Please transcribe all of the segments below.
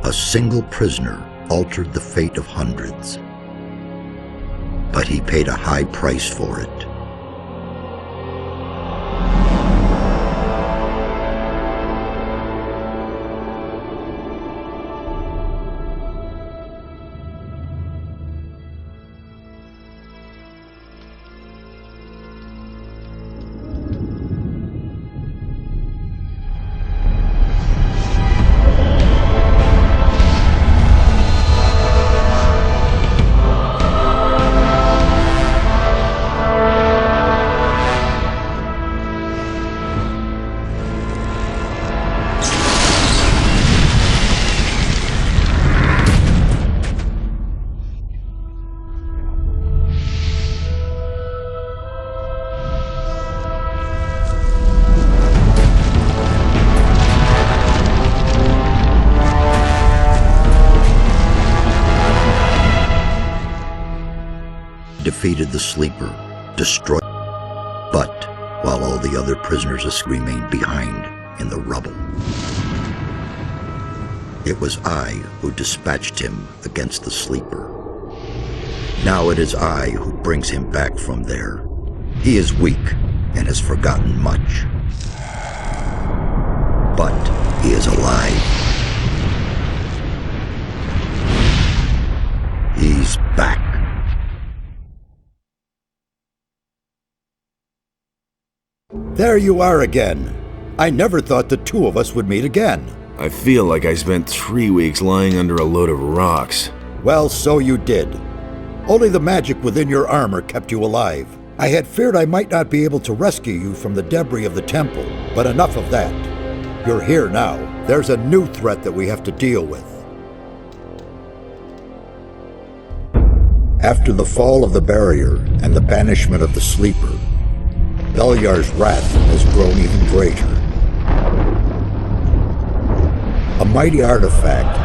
A single prisoner altered the fate of hundreds, but he paid a high price for it. Defeated the sleeper, destroyed, but while all the other prisoners remained behind in the rubble. It was I who dispatched him against the sleeper. Now it is I who brings him back from there. He is weak and has forgotten much, but he is alive. He's back. There you are again. I never thought the two of us would meet again. I feel like I spent 3 weeks lying under a load of rocks. Well, so you did. Only the magic within your armor kept you alive. I had feared I might not be able to rescue you from the debris of the temple, but enough of that. You're here now. There's a new threat that we have to deal with. After the fall of the barrier and the banishment of the sleeper, Beliar's wrath has grown even greater. A mighty artifact,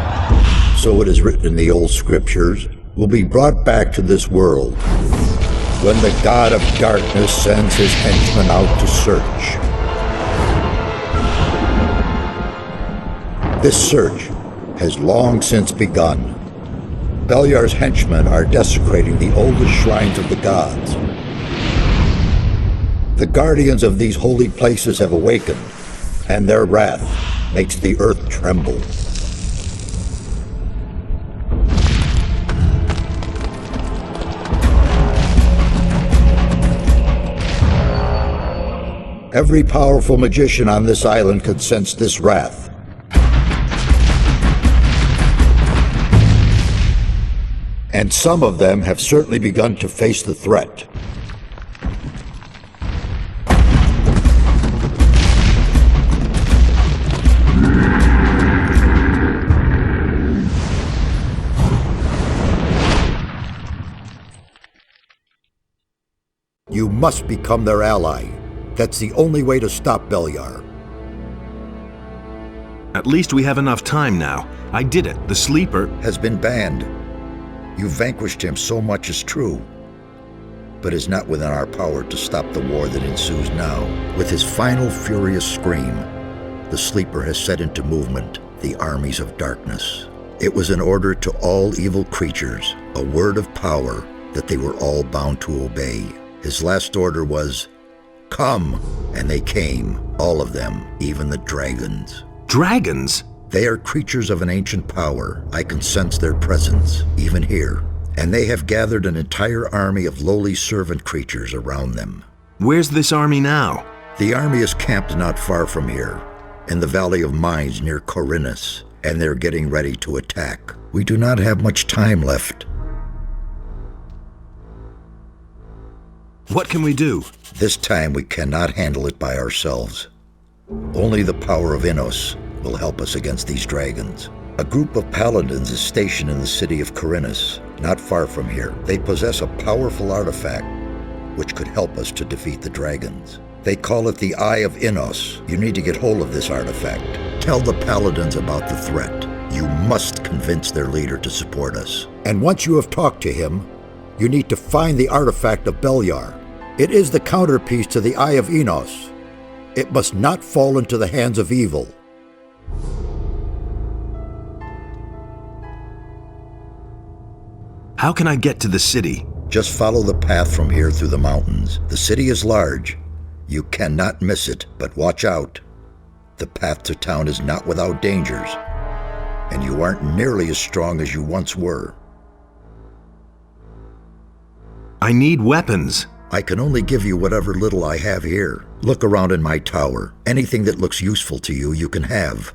so it is written in the old scriptures, will be brought back to this world when the god of darkness sends his henchmen out to search. This search has long since begun. Beliar's henchmen are desecrating the oldest shrines of the gods. The guardians of these holy places have awakened, and their wrath makes the earth tremble. Every powerful magician on this island could sense this wrath. And some of them have certainly begun to face the threat. You must become their ally. That's the only way to stop Beliar. At least we have enough time now. I did it. The sleeper has been banned. You vanquished him, so much is true. But it's not within our power to stop the war that ensues now. With his final furious scream, the sleeper has set into movement the armies of darkness. It was an order to all evil creatures, a word of power that they were all bound to obey. His last order was, "Come," and they came, all of them, even the dragons. Dragons? They are creatures of an ancient power. I can sense their presence, even here. And they have gathered an entire army of lowly servant creatures around them. Where's this army now? The army is camped not far from here, in the Valley of Mines near Corinus, and they're getting ready to attack. We do not have much time left. What can we do? This time we cannot handle it by ourselves. Only the power of Innos will help us against these dragons. A group of paladins is stationed in the city of Corinus, not far from here. They possess a powerful artifact which could help us to defeat the dragons. They call it the Eye of Innos. You need to get hold of this artifact. Tell the paladins about the threat. You must convince their leader to support us. And once you have talked to him, you need to find the artifact of Beliar. It is the counterpiece to the Eye of Innos. It must not fall into the hands of evil. How can I get to the city? Just follow the path from here through the mountains. The city is large. You cannot miss it, but watch out. The path to town is not without dangers, and you aren't nearly as strong as you once were. I need weapons. I can only give you whatever little I have here. Look around in my tower. Anything that looks useful to you, you can have.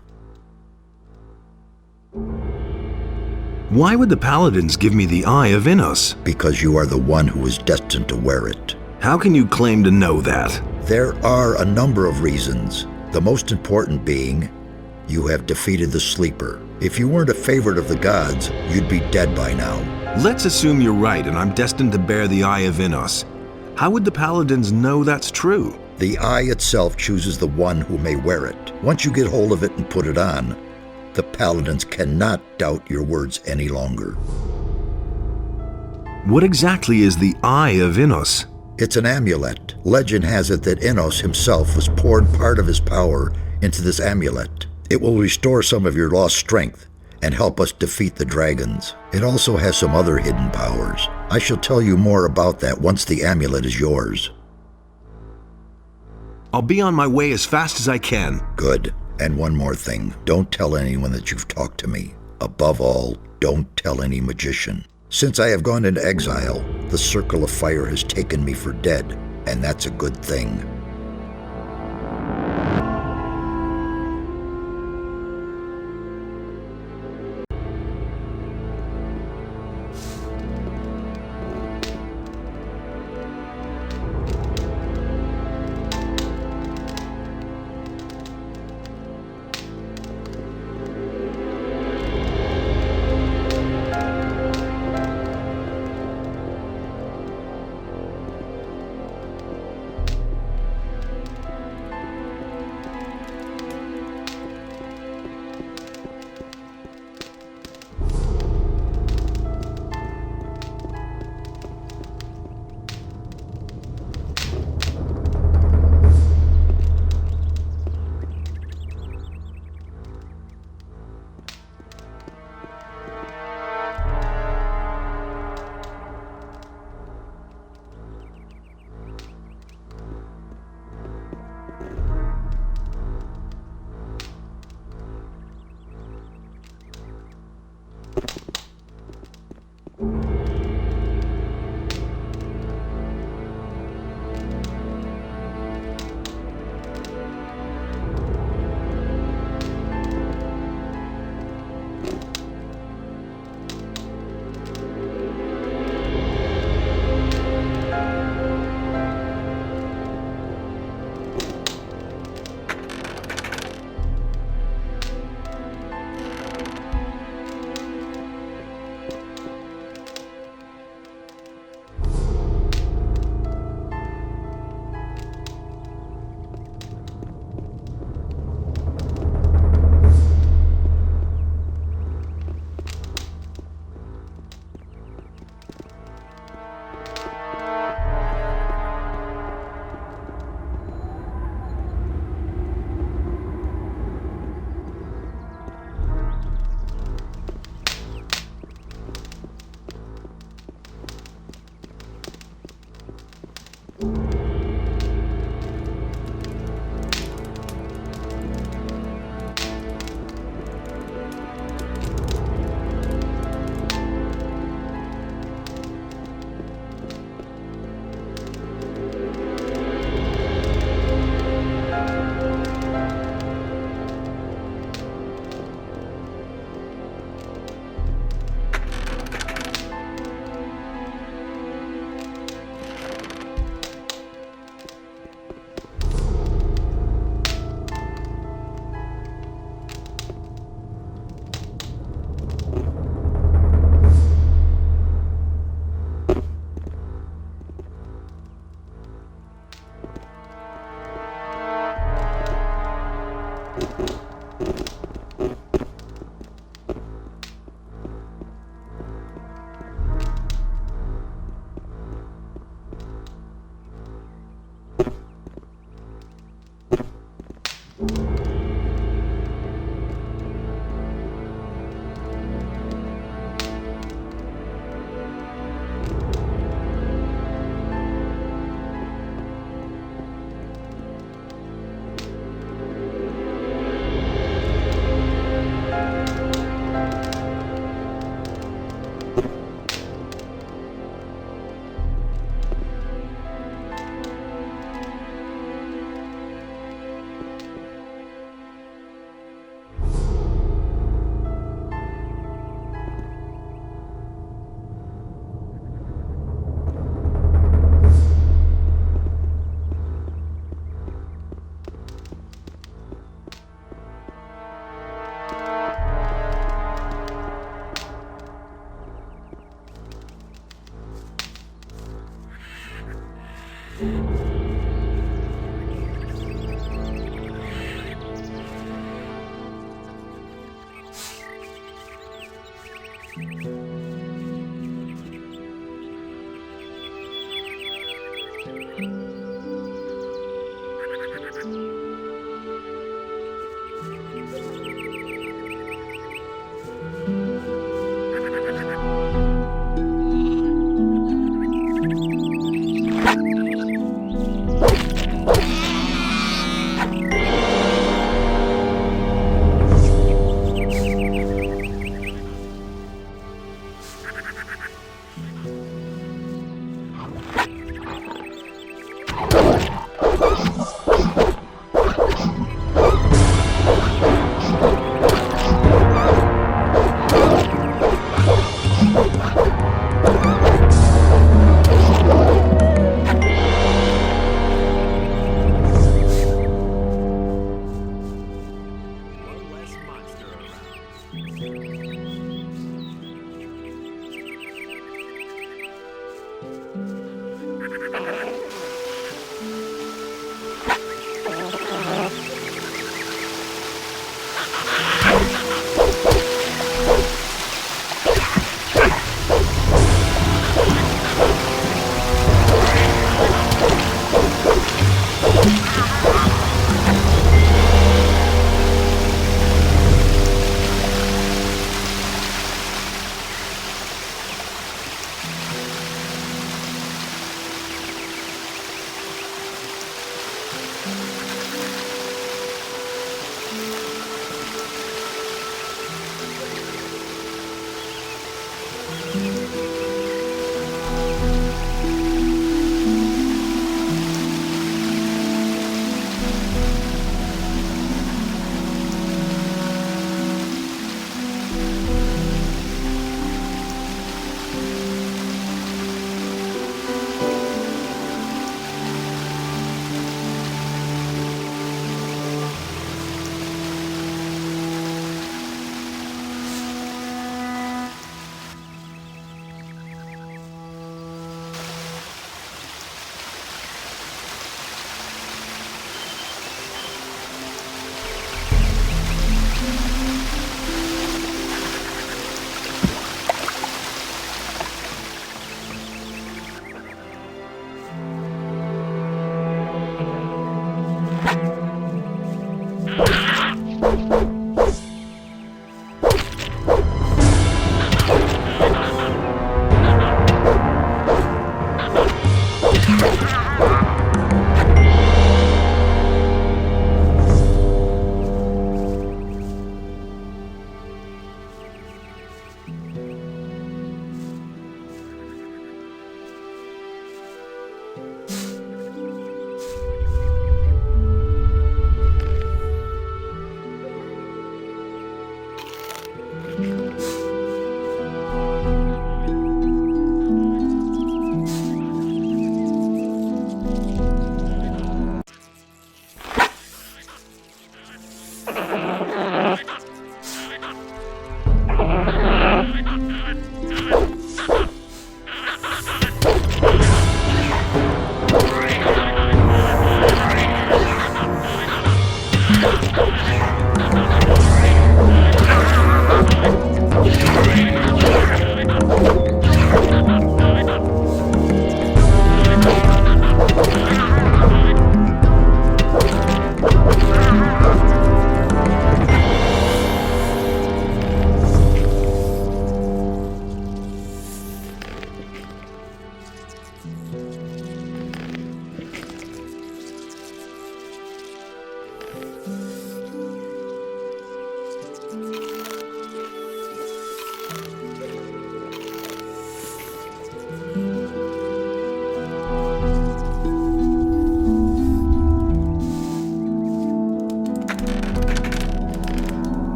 Why would the paladins give me the Eye of Innos? Because you are the one who is destined to wear it. How can you claim to know that? There are a number of reasons. The most important being, you have defeated the Sleeper. If you weren't a favorite of the gods, you'd be dead by now. Let's assume you're right and I'm destined to bear the Eye of Innos. How would the paladins know that's true? The eye itself chooses the one who may wear it. Once you get hold of it and put it on, the paladins cannot doubt your words any longer. What exactly is the Eye of Innos? It's an amulet. Legend has it that Innos himself was poured part of his power into this amulet. It will restore some of your lost strength and help us defeat the dragons. It also has some other hidden powers. I shall tell you more about that once the amulet is yours. I'll be on my way as fast as I can. Good. And one more thing. Don't tell anyone that you've talked to me. Above all, don't tell any magician. Since I have gone into exile, the Circle of Fire has taken me for dead, and that's a good thing.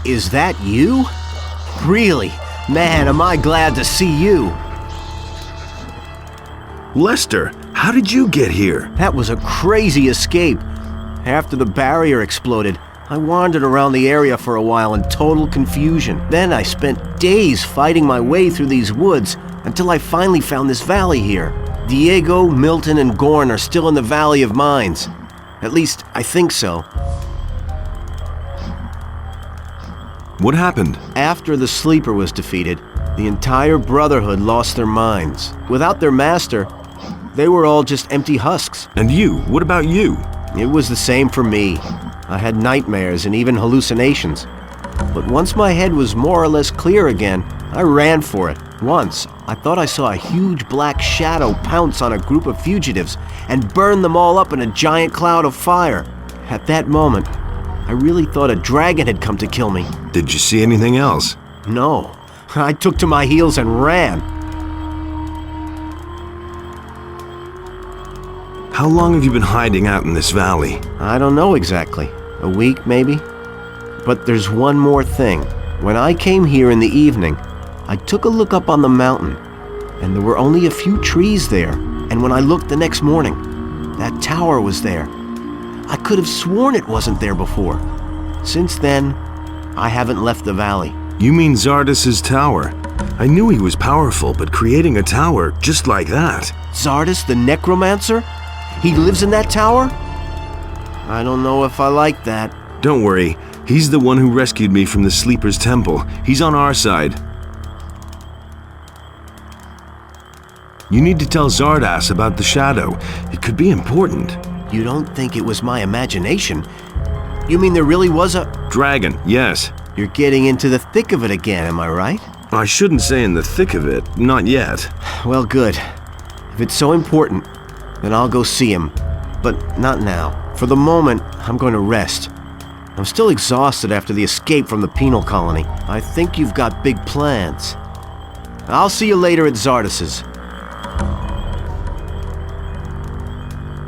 Is that you? Really? Man, am I glad to see you. Lester, how did you get here? That was a crazy escape. After the barrier exploded, I wandered around the area for a while in total confusion. Then I spent days fighting my way through these woods until I finally found this valley here. Diego, Milton, and Gorn are still in the Valley of Mines. At least, I think so. What happened? After the Sleeper was defeated, the entire Brotherhood lost their minds. Without their master, they were all just empty husks. And you? What about you? It was the same for me. I had nightmares and even hallucinations. But once my head was more or less clear again, I ran for it. Once, I thought I saw a huge black shadow pounce on a group of fugitives and burn them all up in a giant cloud of fire. At that moment, I really thought a dragon had come to kill me. Did you see anything else? No, I took to my heels and ran. How long have you been hiding out in this valley? I don't know exactly. A week, maybe? But there's one more thing. When I came here in the evening, I took a look up on the mountain, and there were only a few trees there. And when I looked the next morning, that tower was there. I could have sworn it wasn't there before. Since then, I haven't left the valley. You mean Zardas's tower? I knew he was powerful, but creating a tower just like that... Zardas the Necromancer? He lives in that tower? I don't know if I like that. Don't worry, he's the one who rescued me from the Sleeper's temple. He's on our side. You need to tell Zardas about the shadow. It could be important. You don't think it was my imagination? You mean there really was a... Dragon, yes. You're getting into the thick of it again, am I right? I shouldn't say in the thick of it, not yet. Well, good. If it's so important, then I'll go see him. But not now. For the moment, I'm going to rest. I'm still exhausted after the escape from the penal colony. I think you've got big plans. I'll see you later at Zardas's.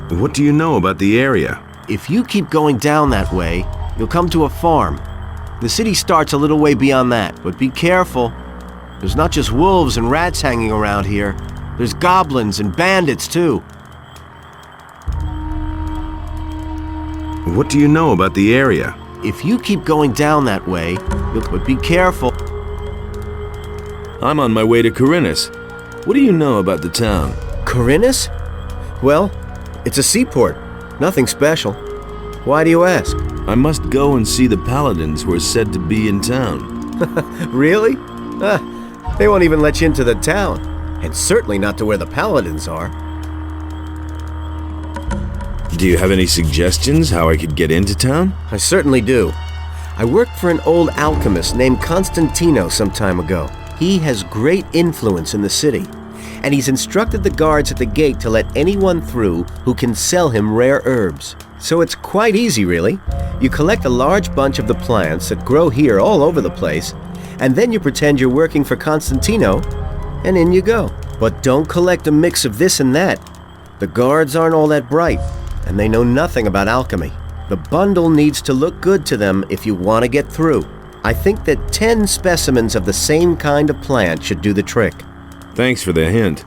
What do you know about the area? If you keep going down that way, you'll come to a farm. The city starts a little way beyond that, but be careful. There's not just wolves and rats hanging around here. There's goblins and bandits, too. What do you know about the area? If you keep going down that way, but be careful. I'm on my way to Corinus. What do you know about the town? Corinus? Well, it's a seaport. Nothing special. Why do you ask? I must go and see the paladins who are said to be in town. Really? They won't even let you into the town. And certainly not to where the paladins are. Do you have any suggestions how I could get into town? I certainly do. I worked for an old alchemist named Constantino some time ago. He has great influence in the city, and he's instructed the guards at the gate to let anyone through who can sell him rare herbs. So it's quite easy, really. You collect a large bunch of the plants that grow here all over the place, and then you pretend you're working for Constantino, and in you go. But don't collect a mix of this and that. The guards aren't all that bright, and they know nothing about alchemy. The bundle needs to look good to them if you want to get through. I think that 10 specimens of the same kind of plant should do the trick. Thanks for the hint.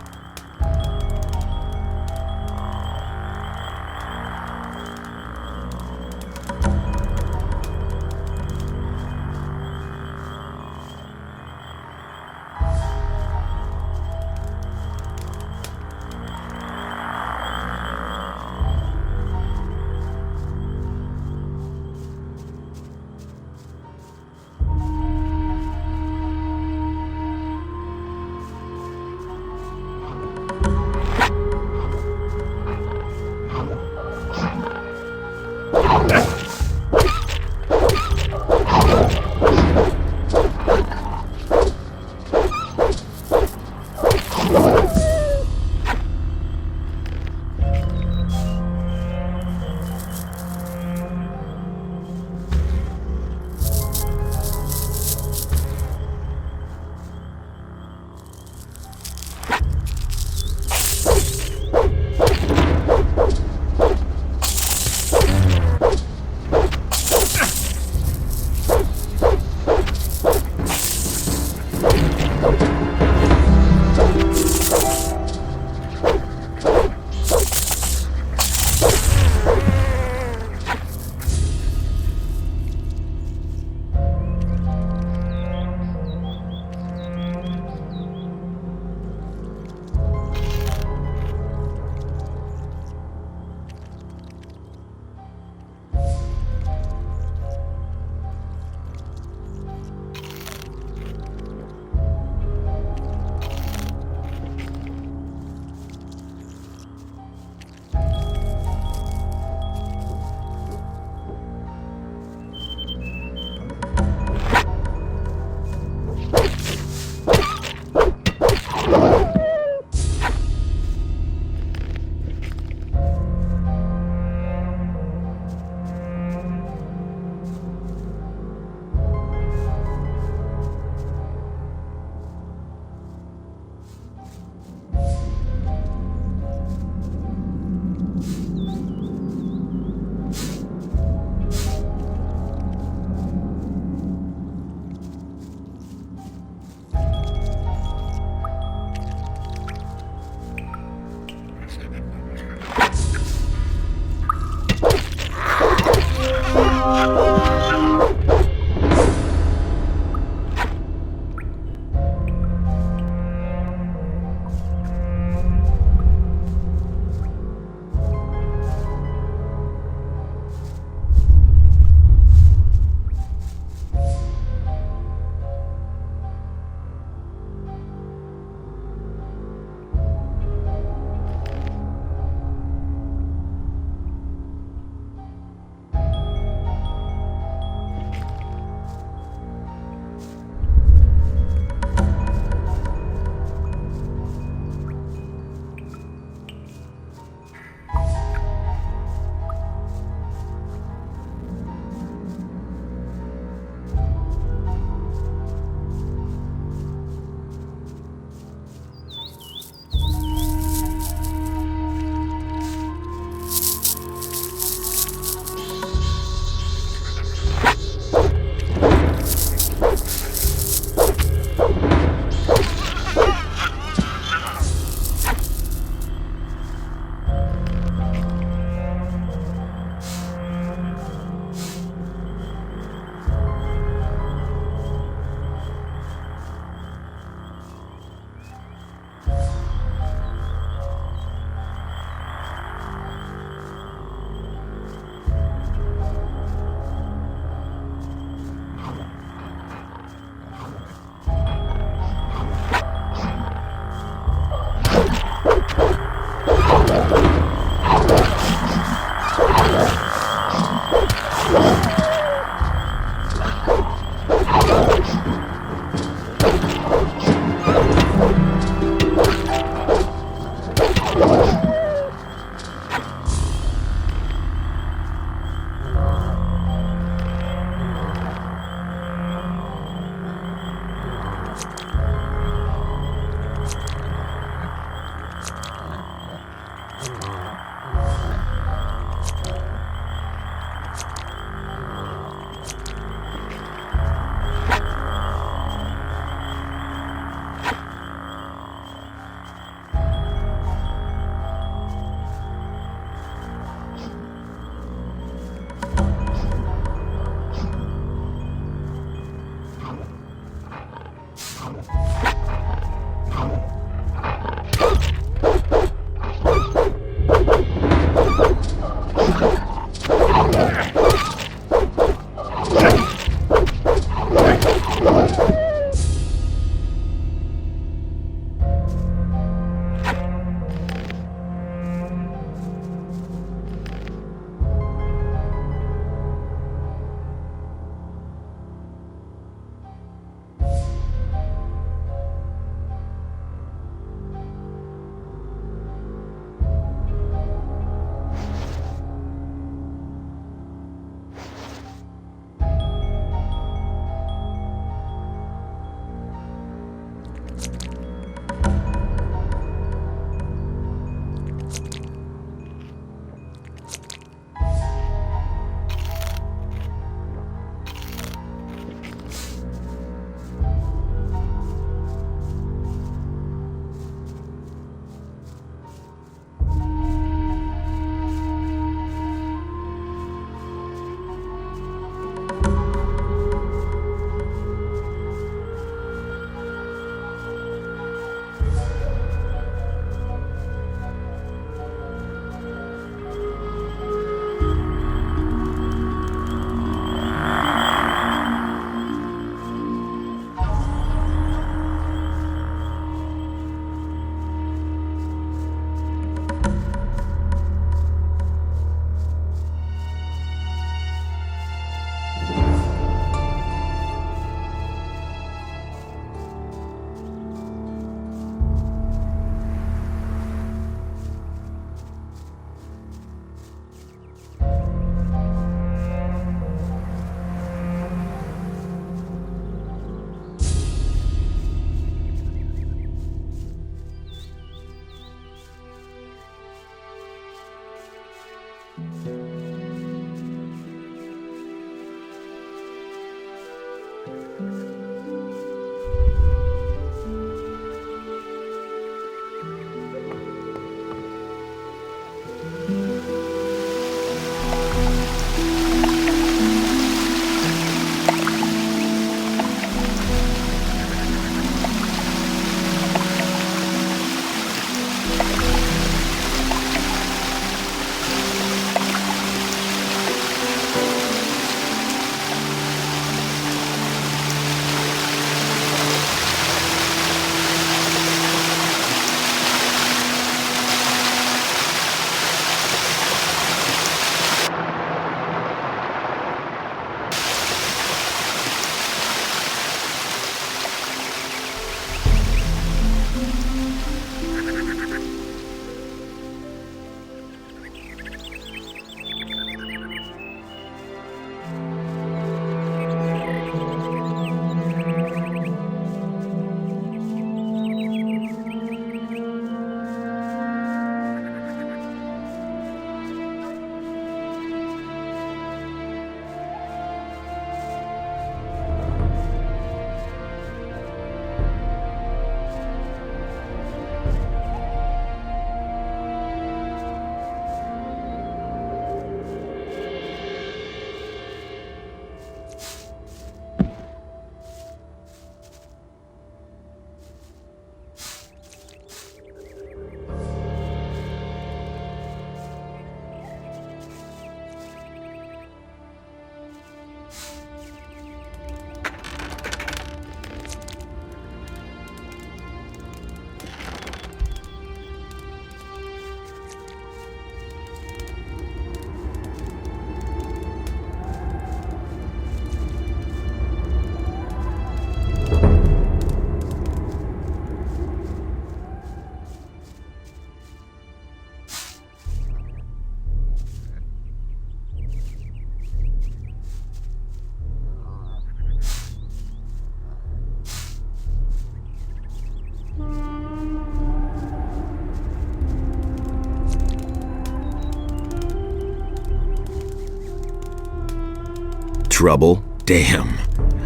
Trouble? Damn.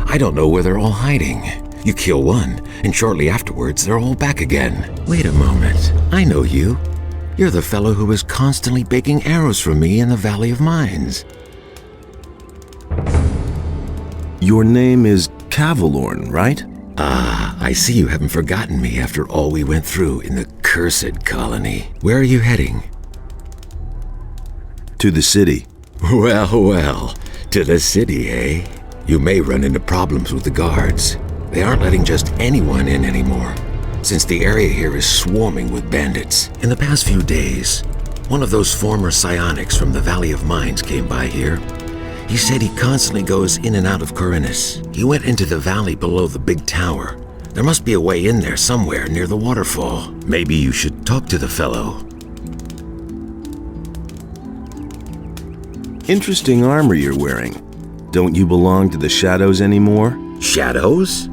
I don't know where they're all hiding. You kill one, and shortly afterwards they're all back again. Wait a moment. I know you. You're the fellow who was constantly baking arrows for me in the Valley of Mines. Your name is Cavalorn, right? Ah, I see you haven't forgotten me after all we went through in the cursed colony. Where are you heading? To the city. Well, to the city, eh? You may run into problems with the guards. They aren't letting just anyone in anymore, since the area here is swarming with bandits. In the past few days, one of those former psionics from the Valley of Mines came by here. He said he constantly goes in and out of Corinus. He went into the valley below the big tower. There must be a way in there somewhere near the waterfall. Maybe you should talk to the fellow. Interesting armor you're wearing. Don't you belong to the Shadows anymore? Shadows?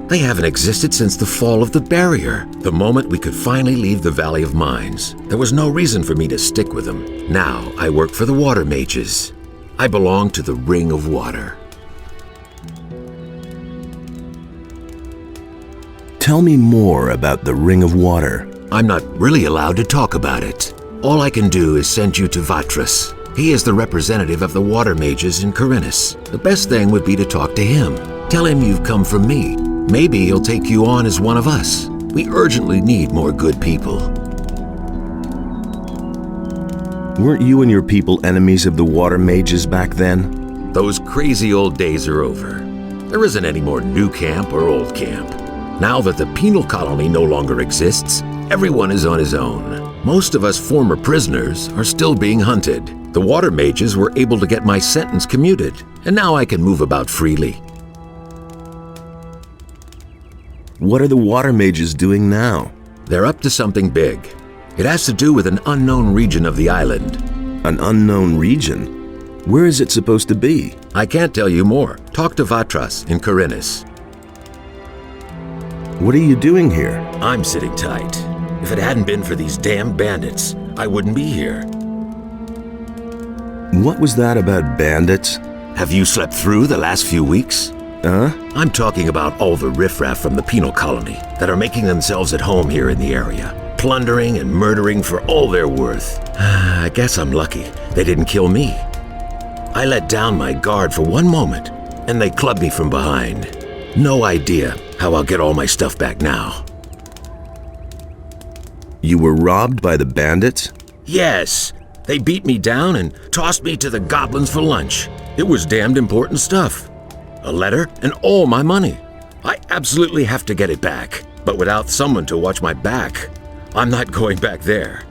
They haven't existed since the fall of the barrier. The moment we could finally leave the Valley of Mines, there was no reason for me to stick with them. Now I work for the Water Mages. I belong to the Ring of Water. Tell me more about the Ring of Water. I'm not really allowed to talk about it. All I can do is send you to Vatras. He is the representative of the Water Mages in Corinus. The best thing would be to talk to him. Tell him you've come from me. Maybe he'll take you on as one of us. We urgently need more good people. Weren't you and your people enemies of the Water Mages back then? Those crazy old days are over. There isn't any more new camp or old camp. Now that the penal colony no longer exists, everyone is on his own. Most of us former prisoners are still being hunted. The Water Mages were able to get my sentence commuted, and now I can move about freely. What are the Water Mages doing now? They're up to something big. It has to do with an unknown region of the island. An unknown region? Where is it supposed to be? I can't tell you more. Talk to Vatras in Corinus. What are you doing here? I'm sitting tight. If it hadn't been for these damn bandits, I wouldn't be here. What was that about bandits? Have you slept through the last few weeks? I'm talking about all the riffraff from the penal colony that are making themselves at home here in the area, plundering and murdering for all they're worth. I guess I'm lucky they didn't kill me. I let down my guard for one moment, and they clubbed me from behind. No idea how I'll get all my stuff back now. You were robbed by the bandits? Yes, they beat me down and tossed me to the goblins for lunch. It was damned important stuff. A letter and all my money. I absolutely have to get it back, but without someone to watch my back, I'm not going back there.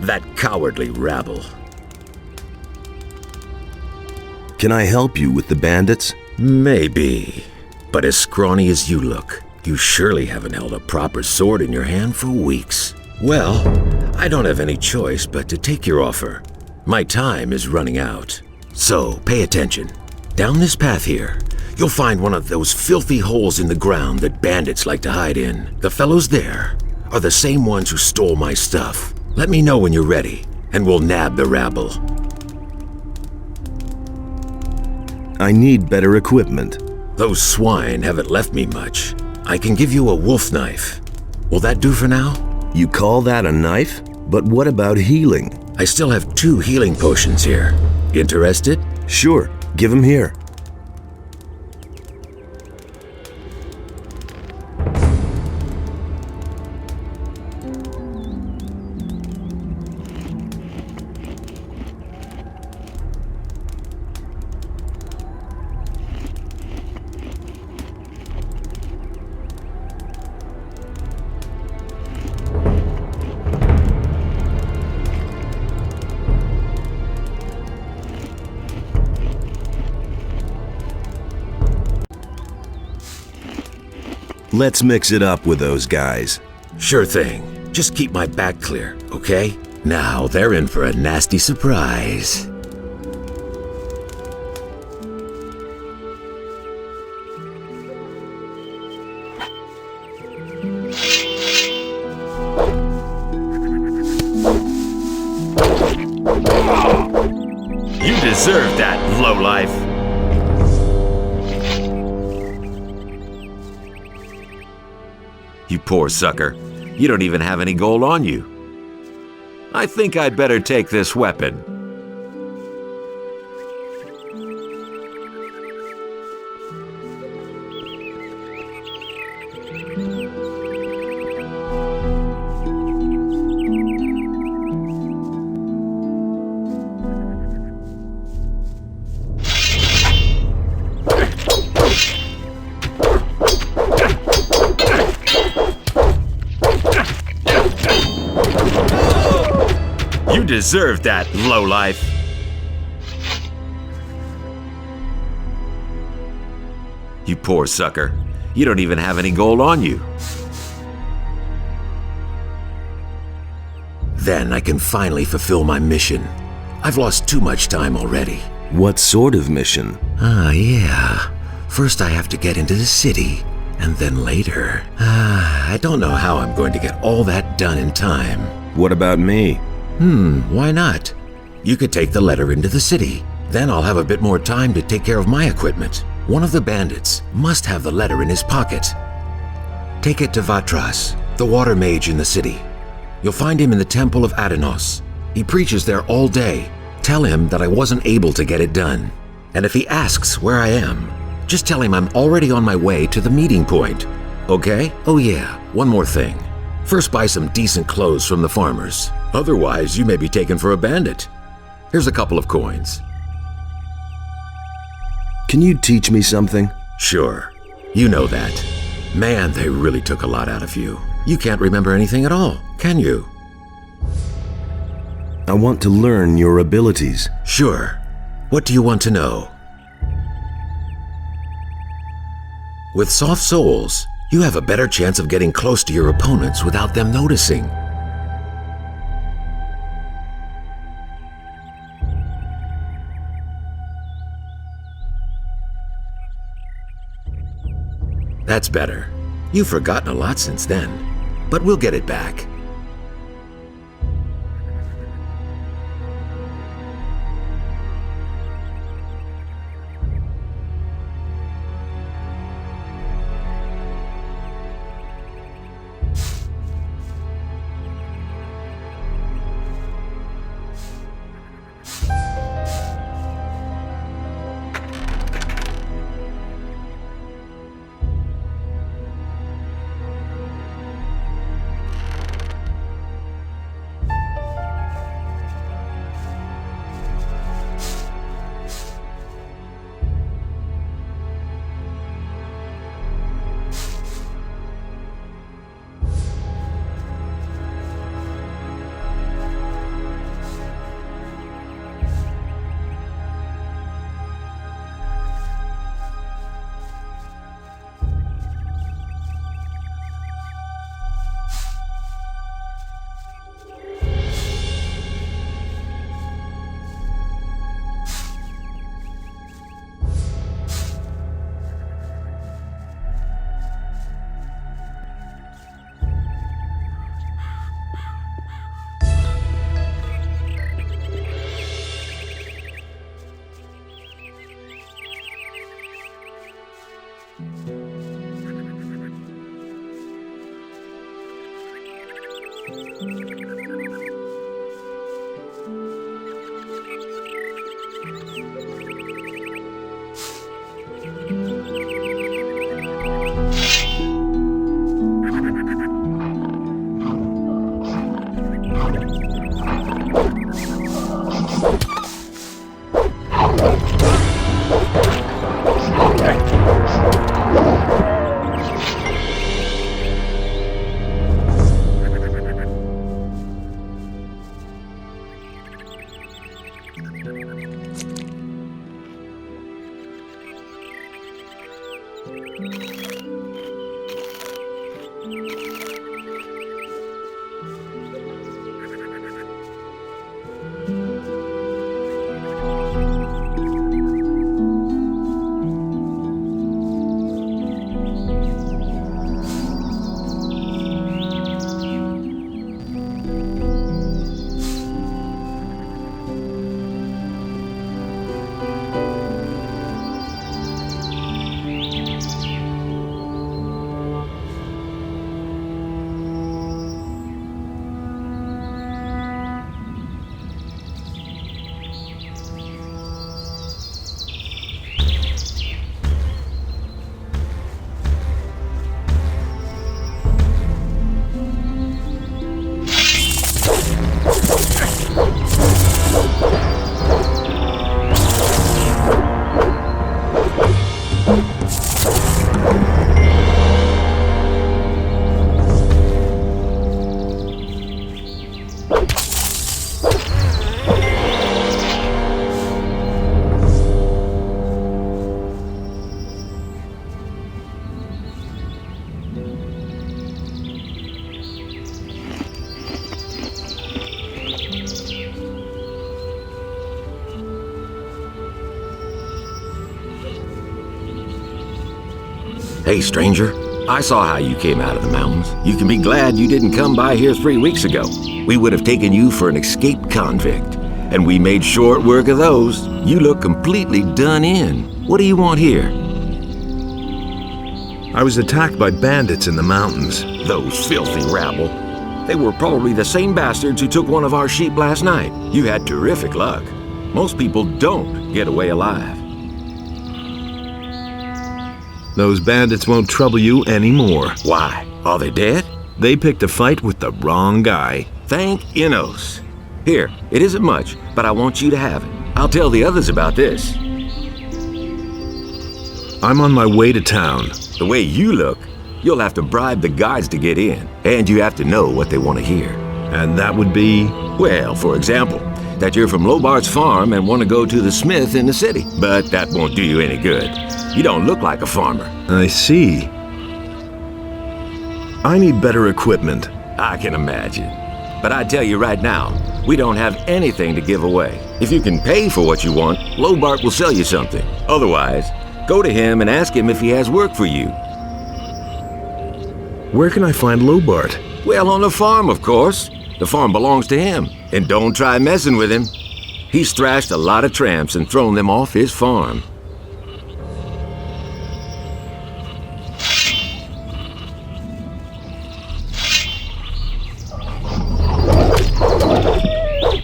That cowardly rabble. Can I help you with the bandits? Maybe. But as scrawny as you look, you surely haven't held a proper sword in your hand for weeks. Well, I don't have any choice but to take your offer. My time is running out. So, pay attention. Down this path here, you'll find one of those filthy holes in the ground that bandits like to hide in. The fellows there are the same ones who stole my stuff. Let me know when you're ready, and we'll nab the rabble. I need better equipment. Those swine haven't left me much. I can give you a wolf knife. Will that do for now? You call that a knife? But what about healing? I still have 2 healing potions here. Interested? Sure, give 'em here. Let's mix it up with those guys. Sure thing. Just keep my back clear, okay? Now they're in for a nasty surprise. You deserve that, lowlife. You poor sucker. You don't even have any gold on you. I think I'd better take this weapon. You deserve that, lowlife. You poor sucker. You don't even have any gold on you. Then I can finally fulfill my mission. I've lost too much time already. What sort of mission? Yeah. First I have to get into the city, and then later. I don't know how I'm going to get all that done in time. What about me? Why not? You could take the letter into the city. Then I'll have a bit more time to take care of my equipment. One of the bandits must have the letter in his pocket. Take it to Vatras, the water mage in the city. You'll find him in the temple of Adenos. He preaches there all day. Tell him that I wasn't able to get it done. And if he asks where I am, just tell him I'm already on my way to the meeting point. Okay? Oh yeah, one more thing. First buy some decent clothes from the farmers. Otherwise, you may be taken for a bandit. Here's a couple of coins. Can you teach me something? Sure. You know that. Man, they really took a lot out of you. You can't remember anything at all, can you? I want to learn your abilities. Sure. What do you want to know? With soft souls, you have a better chance of getting close to your opponents without them noticing. That's better. You've forgotten a lot since then, but we'll get it back. Hey, stranger. I saw how you came out of the mountains. You can be glad you didn't come by here 3 weeks ago. We would have taken you for an escaped convict. And we made short work of those. You look completely done in. What do you want here? I was attacked by bandits in the mountains. Those filthy rabble. They were probably the same bastards who took one of our sheep last night. You had terrific luck. Most people don't get away alive. Those bandits won't trouble you anymore. Why? Are they dead? They picked a fight with the wrong guy. Thank Innos. Here, it isn't much, but I want you to have it. I'll tell the others about this. I'm on my way to town. The way you look, you'll have to bribe the guards to get in, and you have to know what they want to hear. And that would be? Well, for example, that you're from Lobart's farm and want to go to the smith in the city. But that won't do you any good. You don't look like a farmer. I see. I need better equipment. I can imagine. But I tell you right now, we don't have anything to give away. If you can pay for what you want, Lobart will sell you something. Otherwise, go to him and ask him if he has work for you. Where can I find Lobart? Well, on the farm, of course. The farm belongs to him. And don't try messing with him. He's thrashed a lot of tramps and thrown them off his farm.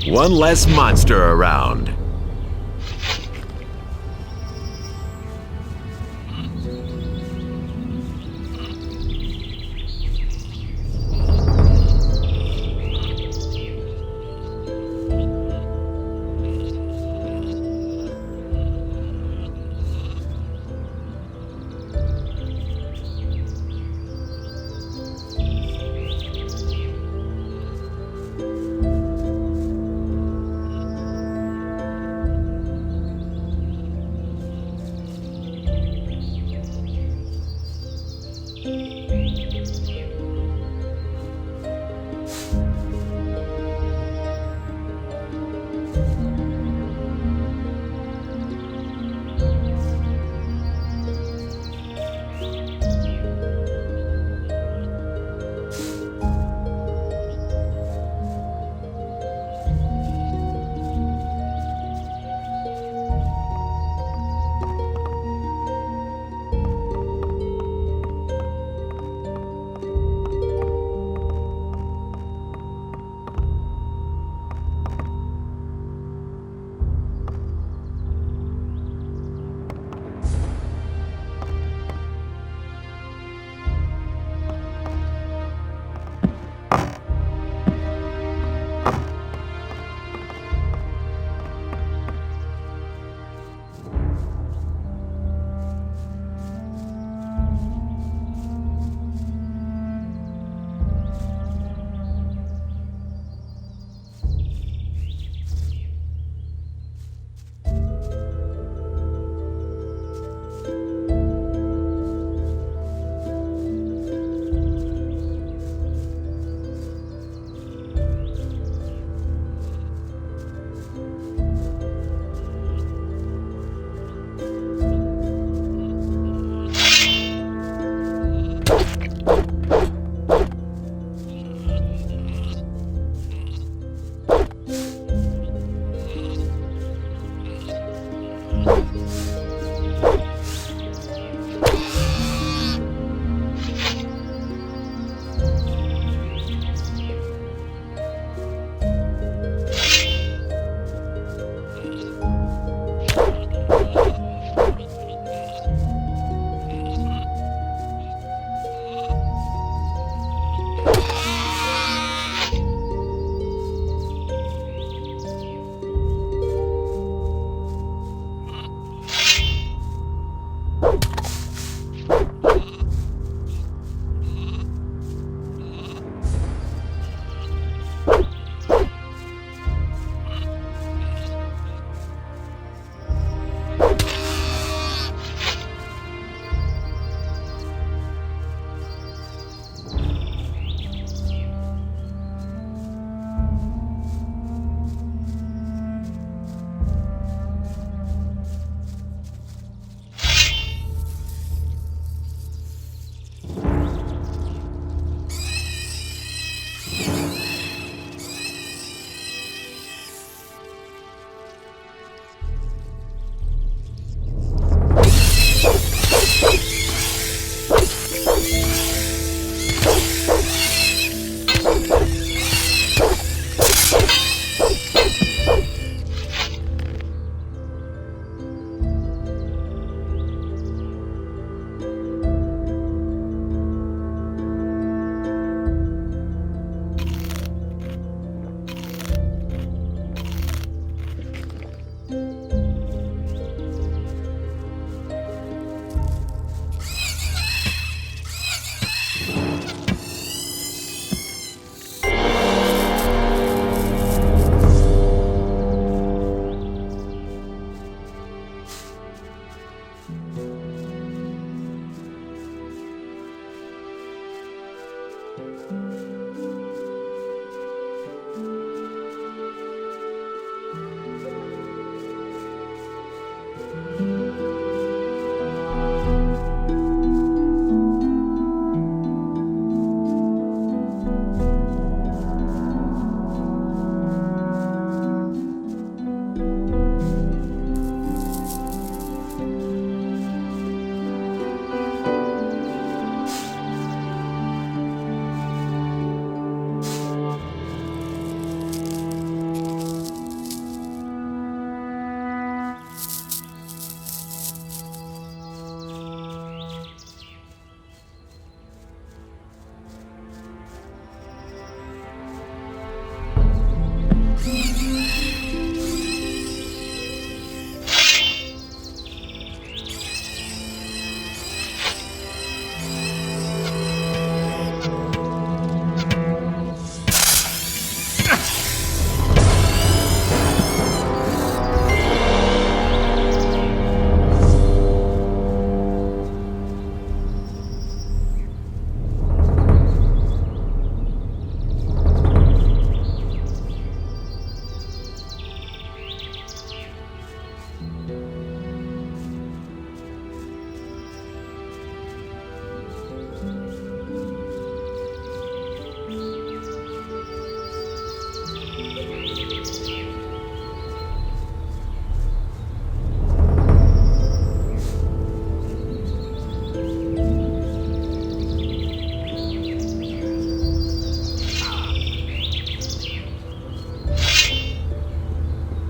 One less monster around.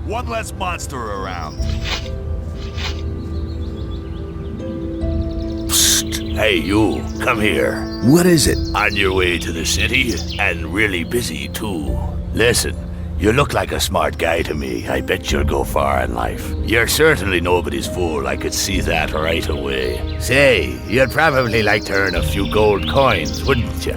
One less monster around. Psst. Hey, you. Come here. What is it? On your way to the city, and really busy, too. Listen, you look like a smart guy to me. I bet you'll go far in life. You're certainly nobody's fool. I could see that right away. Say, you'd probably like to earn a few gold coins, wouldn't you?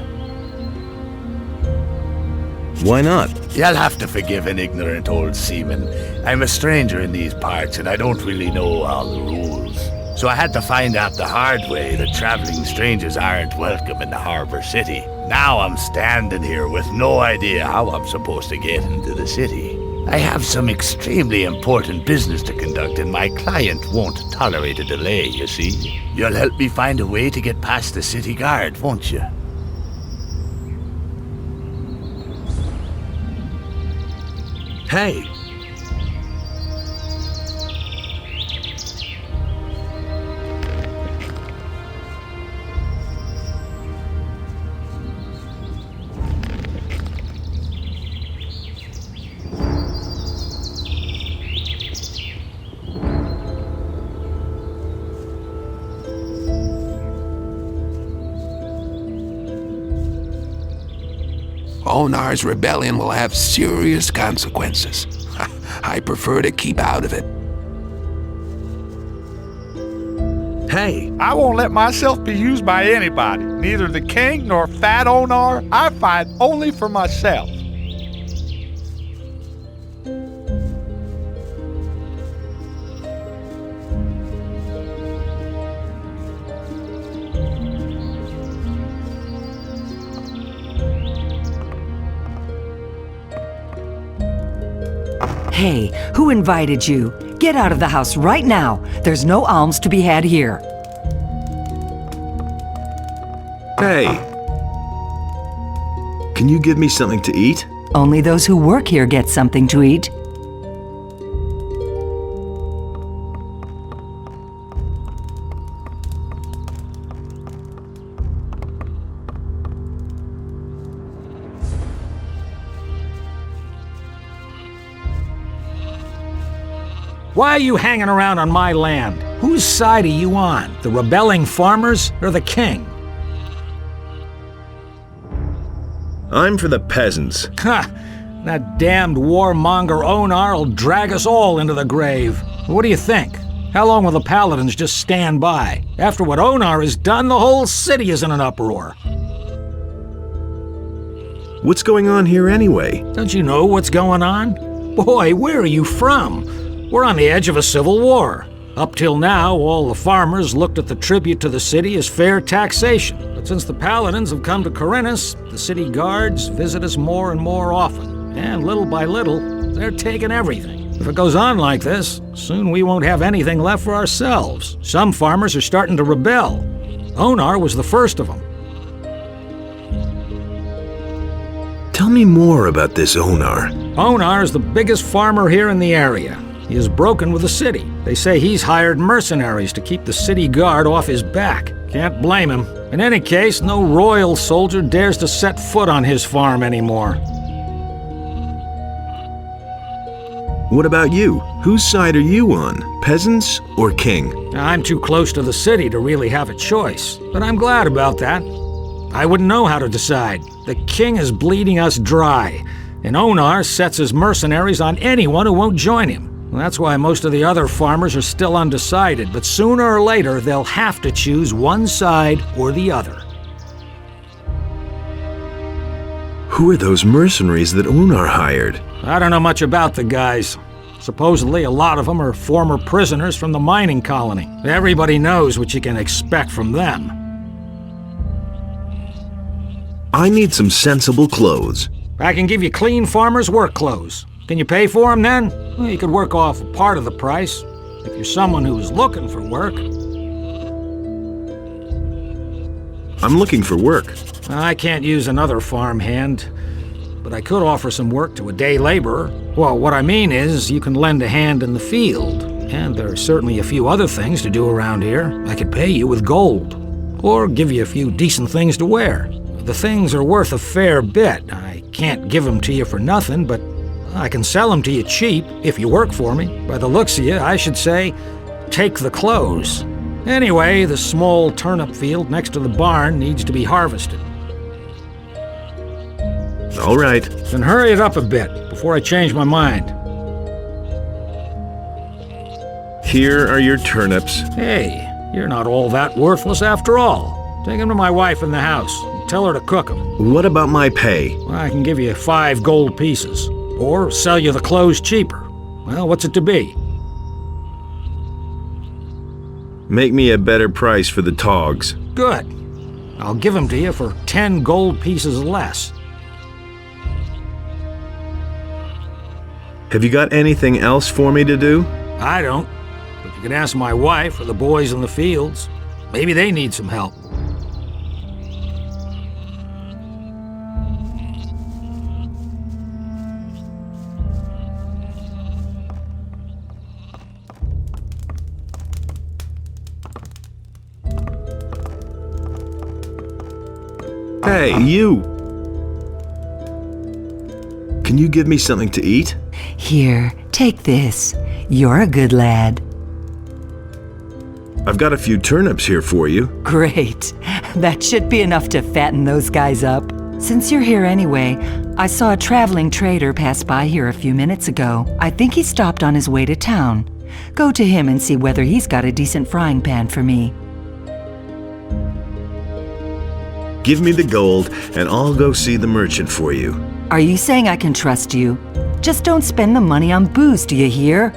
Why not? You'll have to forgive an ignorant old seaman. I'm a stranger in these parts, and I don't really know all the rules. So I had to find out the hard way that traveling strangers aren't welcome in the harbor city. Now I'm standing here with no idea how I'm supposed to get into the city. I have some extremely important business to conduct, and my client won't tolerate a delay, you see. You'll help me find a way to get past the city guard, won't you? Hey. Onar's rebellion will have serious consequences. I prefer to keep out of it. Hey. I won't let myself be used by anybody, neither the king nor Fat Onar. I fight only for myself. Hey, who invited you? Get out of the house right now. There's no alms to be had here. Hey. Can you give me something to eat? Only those who work here get something to eat. Why are you hanging around on my land? Whose side are you on? The rebelling farmers or the king? I'm for the peasants. Ha! That damned warmonger Onar will drag us all into the grave. What do you think? How long will the paladins just stand by? After what Onar has done, the whole city is in an uproar. What's going on here anyway? Don't you know what's going on? Boy, where are you from? We're on the edge of a civil war. Up till now, all the farmers looked at the tribute to the city as fair taxation. But Since the Paladins have come to Corinus, the city guards visit us more and more often. And little by little, they're taking everything. If it goes on like this, soon we won't have anything left for ourselves. Some farmers are starting to rebel. Onar was the first of them. Tell me more about this Onar. Onar is the biggest farmer here in the area. He is broken with the city. They say he's hired mercenaries to keep the city guard off his back. Can't blame him. In any case, no royal soldier dares to set foot on his farm anymore. What about you? Whose side are you on? Peasants or king? I'm too close to the city to really have a choice, but I'm glad about that. I wouldn't know how to decide. The king is bleeding us dry, and Onar sets his mercenaries on anyone who won't join him. That's why most of the other farmers are still undecided, but sooner or later they'll have to choose one side or the other. Who are those mercenaries that Onar hired? I don't know much about the guys. Supposedly a lot of them are former prisoners from the mining colony. Everybody knows what you can expect from them. I need some sensible clothes. I can give you clean farmer's work clothes. Can you pay for them then? Well, you could work off a part of the price, if you're someone who's looking for work. I'm looking for work. I can't use another farmhand, but I could offer some work to a day laborer. Well, what I mean is, you can lend a hand in the field, and there are certainly a few other things to do around here. I could pay you with gold, or give you a few decent things to wear. The things are worth a fair bit. I can't give them to you for nothing, but I can sell them to you cheap if you work for me. By the looks of you, I should say, take the clothes. Anyway, the small turnip field next to the barn needs to be harvested. All right. Then hurry it up a bit before I change my mind. Here are your turnips. Hey, you're not all that worthless after all. Take them to my wife in the house and tell her to cook them. What about my pay? I can give you 5 gold pieces. Or sell you the clothes cheaper. Well, what's it to be? Make me a better price for the togs. Good. I'll give them to you for 10 gold pieces less. Have you got anything else for me to do? I don't. But you can ask my wife or the boys in the fields. Maybe they need some help. Hey, you! Can you give me something to eat? Here, take this. You're a good lad. I've got a few turnips here for you. Great. That should be enough to fatten those guys up. Since you're here anyway, I saw a traveling trader pass by here a few minutes ago. I think he stopped on his way to town. Go to him and see whether he's got a decent frying pan for me. Give me the gold, and I'll go see the merchant for you. Are you saying I can trust you? Just don't spend the money on booze, do you hear?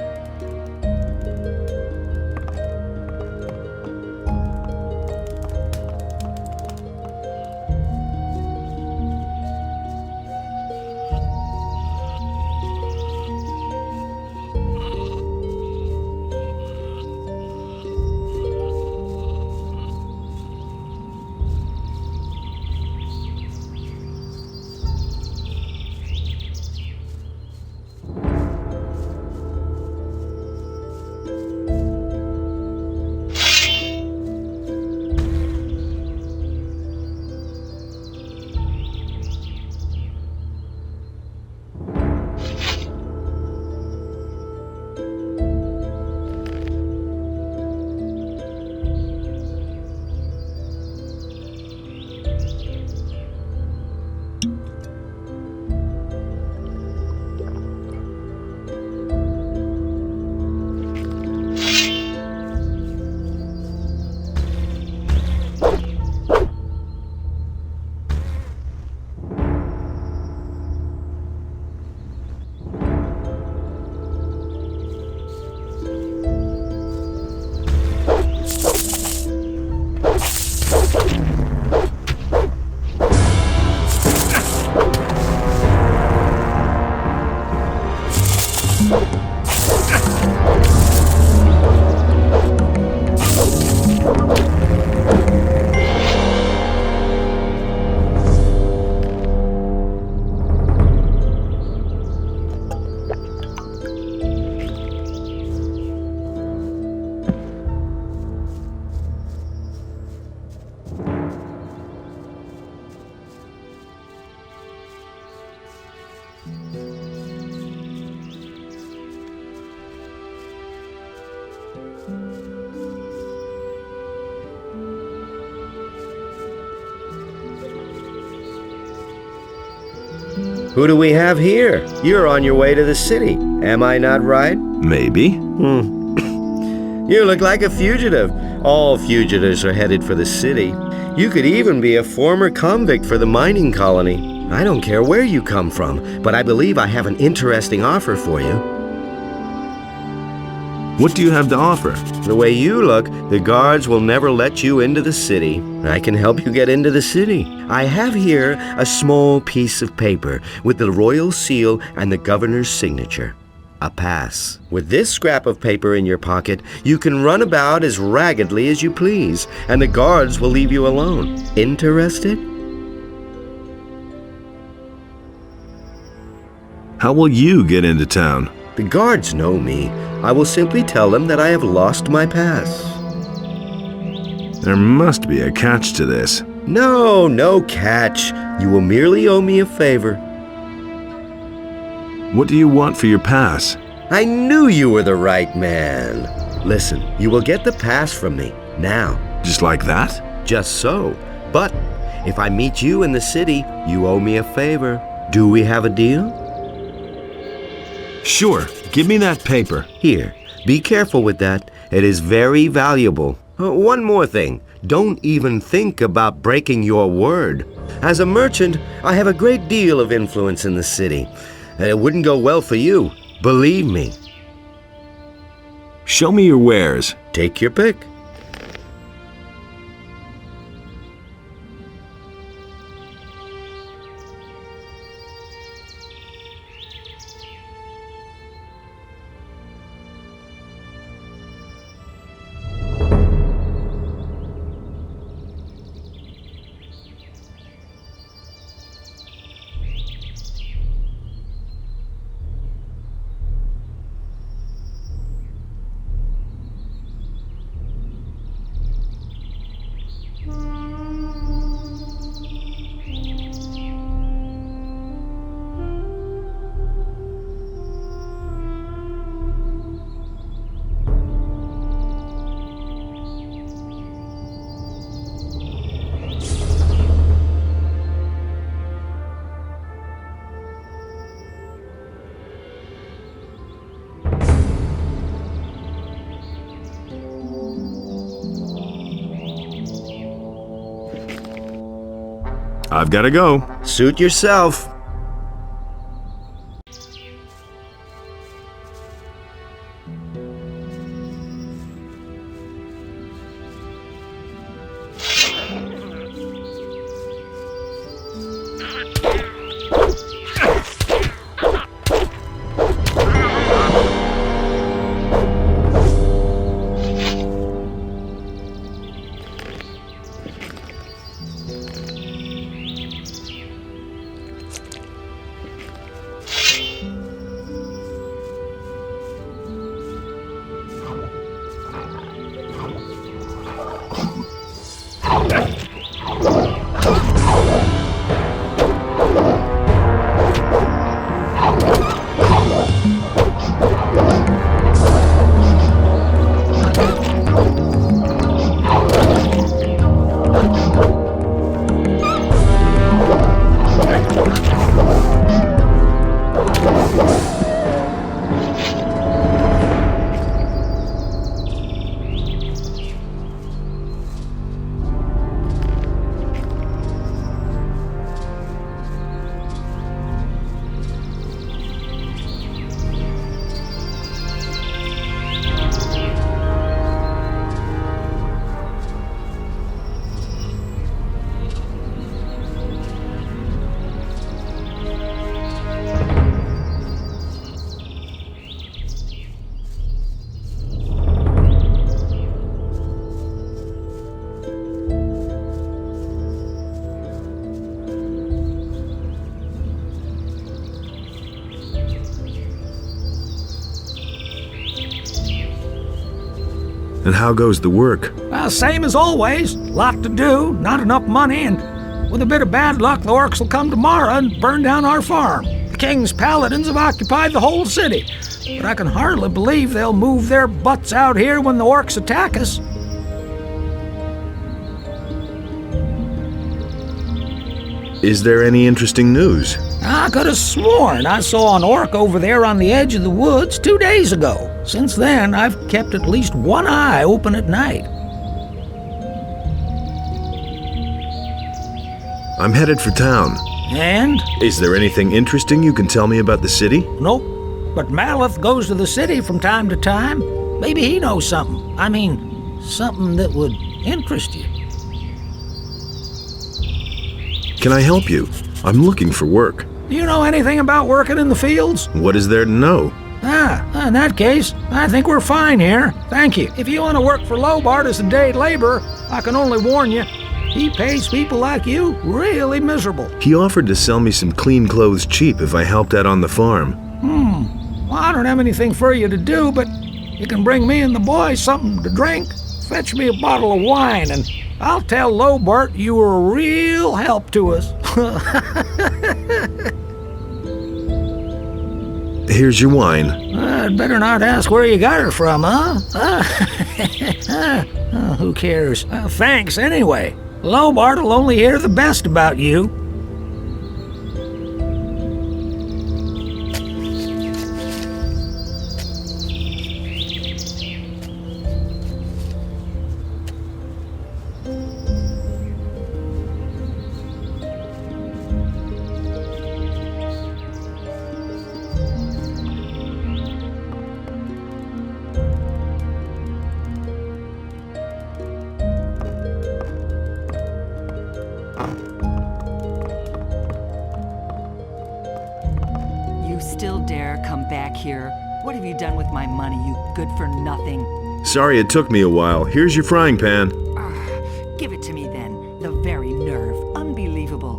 Who do we have here? You're on your way to the city. Am I not right? Maybe. You look like a fugitive. All fugitives are headed for the city. You could even be a former convict for the mining colony. I don't care where you come from, but I believe I have an interesting offer for you. What do you have to offer? The way you look, the guards will never let you into the city. I can help you get into the city. I have here a small piece of paper with the royal seal and the governor's signature. A pass. With this scrap of paper in your pocket, you can run about as raggedly as you please, and the guards will leave you alone. Interested? How will you get into town? The guards know me. I will simply tell them that I have lost my pass. There must be a catch to this. No catch. You will merely owe me a favor. What do you want for your pass? I knew you were the right man. Listen, you will get the pass from me, now. Just like that? Just so. But if I meet you in the city, you owe me a favor. Do we have a deal? Sure. Give me that paper. Here, be careful with that. It is very valuable. One more thing. Don't even think about breaking your word. As a merchant, I have a great deal of influence in the city. It wouldn't go well for you, believe me. Show me your wares. Take your pick. I've got to go. Suit yourself. And how goes the work? Same as always. Lot to do, not enough money, and with a bit of bad luck, the orcs will come tomorrow and burn down our farm. The king's paladins have occupied the whole city, but I can hardly believe they'll move their butts out here when the orcs attack us. Is there any interesting news? I could have sworn I saw an orc over there on the edge of the woods 2 days ago. Since then, I've kept at least one eye open at night. I'm headed for town. And? Is there anything interesting you can tell me about the city? Nope. But Maleth goes to the city from time to time. Maybe he knows something. I mean, something that would interest you. Can I help you? I'm looking for work. Do you know anything about working in the fields? What is there to know? In that case, I think we're fine here. Thank you. If you want to work for Lobart as a day laborer, I can only warn you, he pays people like you really miserable. He offered to sell me some clean clothes cheap if I helped out on the farm. Well, I don't have anything for you to do, but you can bring me and the boys something to drink. Fetch me a bottle of wine, and I'll tell Lobart you were a real help to us. Here's your wine. I'd better not ask where you got her from, huh? Who cares? Thanks anyway. Lobart will only hear the best about you. Still dare come back here? What have you done with my money, you good-for-nothing? Sorry it took me a while. Here's your frying pan. Give it to me then. The very nerve. Unbelievable.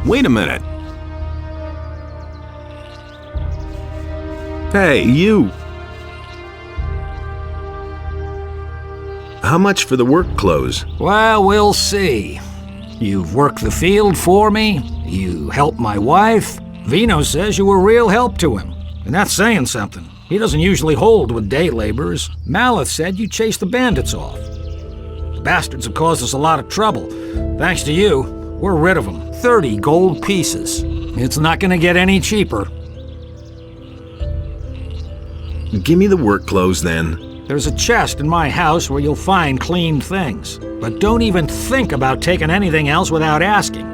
Wait a minute. Hey, you! How much for the work clothes? Well, we'll see. You've worked the field for me. You helped my wife. Vino says you were real help to him. And that's saying something. He doesn't usually hold with day laborers. Maleth said you chased the bandits off. The bastards have caused us a lot of trouble. Thanks to you, we're rid of them. 30 gold pieces. It's not gonna get any cheaper. Give me the work clothes then. There's a chest in my house where you'll find clean things. But don't even think about taking anything else without asking.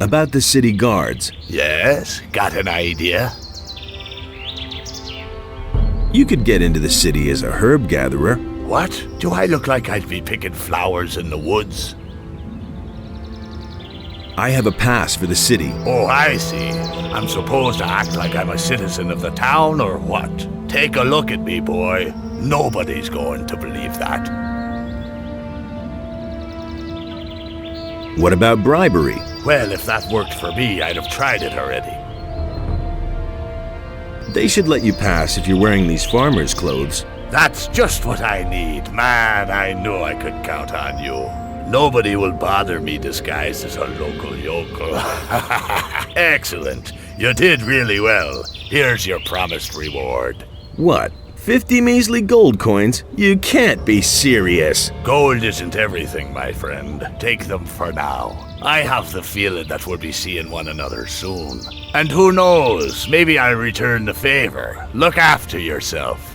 About the city guards. Yes, got an idea? You could get into the city as a herb gatherer. What? Do I look like I'd be picking flowers in the woods? I have a pass for the city. Oh, I see. I'm supposed to act like I'm a citizen of the town or what? Take a look at me, boy. Nobody's going to believe that. What about bribery? Well, if that worked for me, I'd have tried it already. They should let you pass if you're wearing these farmer's clothes. That's just what I need. Man, I knew I could count on you. Nobody will bother me disguised as a local yokel. Excellent. You did really well. Here's your promised reward. What? 50 measly gold coins? You can't be serious. Gold isn't everything, my friend. Take them for now. I have the feeling that we'll be seeing one another soon. And who knows, maybe I'll return the favor. Look after yourself.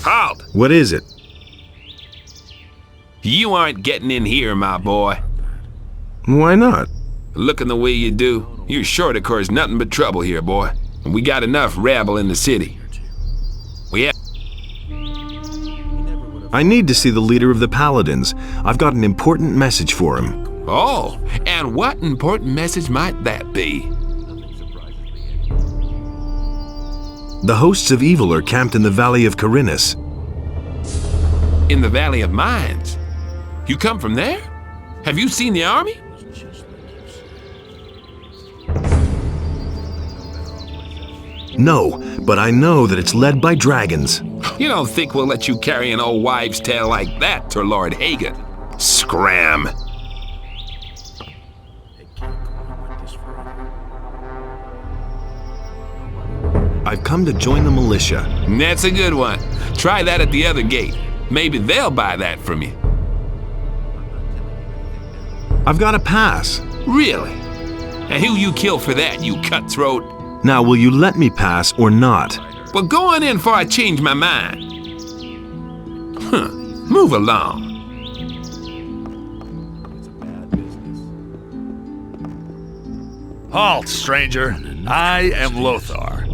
Halt! What is it? You aren't getting in here, my boy. Why not? Looking the way you do, you're sure to cause nothing but trouble here, boy. And we got enough rabble in the city. I need to see the leader of the Paladins. I've got an important message for him. Oh, and what important message might that be? The hosts of evil are camped in the Valley of Corinis. In the Valley of Mines? You come from there? Have you seen the army? No, but I know that it's led by dragons. You don't think we'll let you carry an old wives' tale like that to Lord Hagen? Scram! I've come to join the militia. That's a good one. Try that at the other gate. Maybe they'll buy that from you. I've got a pass. Really? And who you kill for that, you cutthroat? Now, will you let me pass or not? Well, go on in before I change my mind. Move along. Halt, stranger. I am Lothar,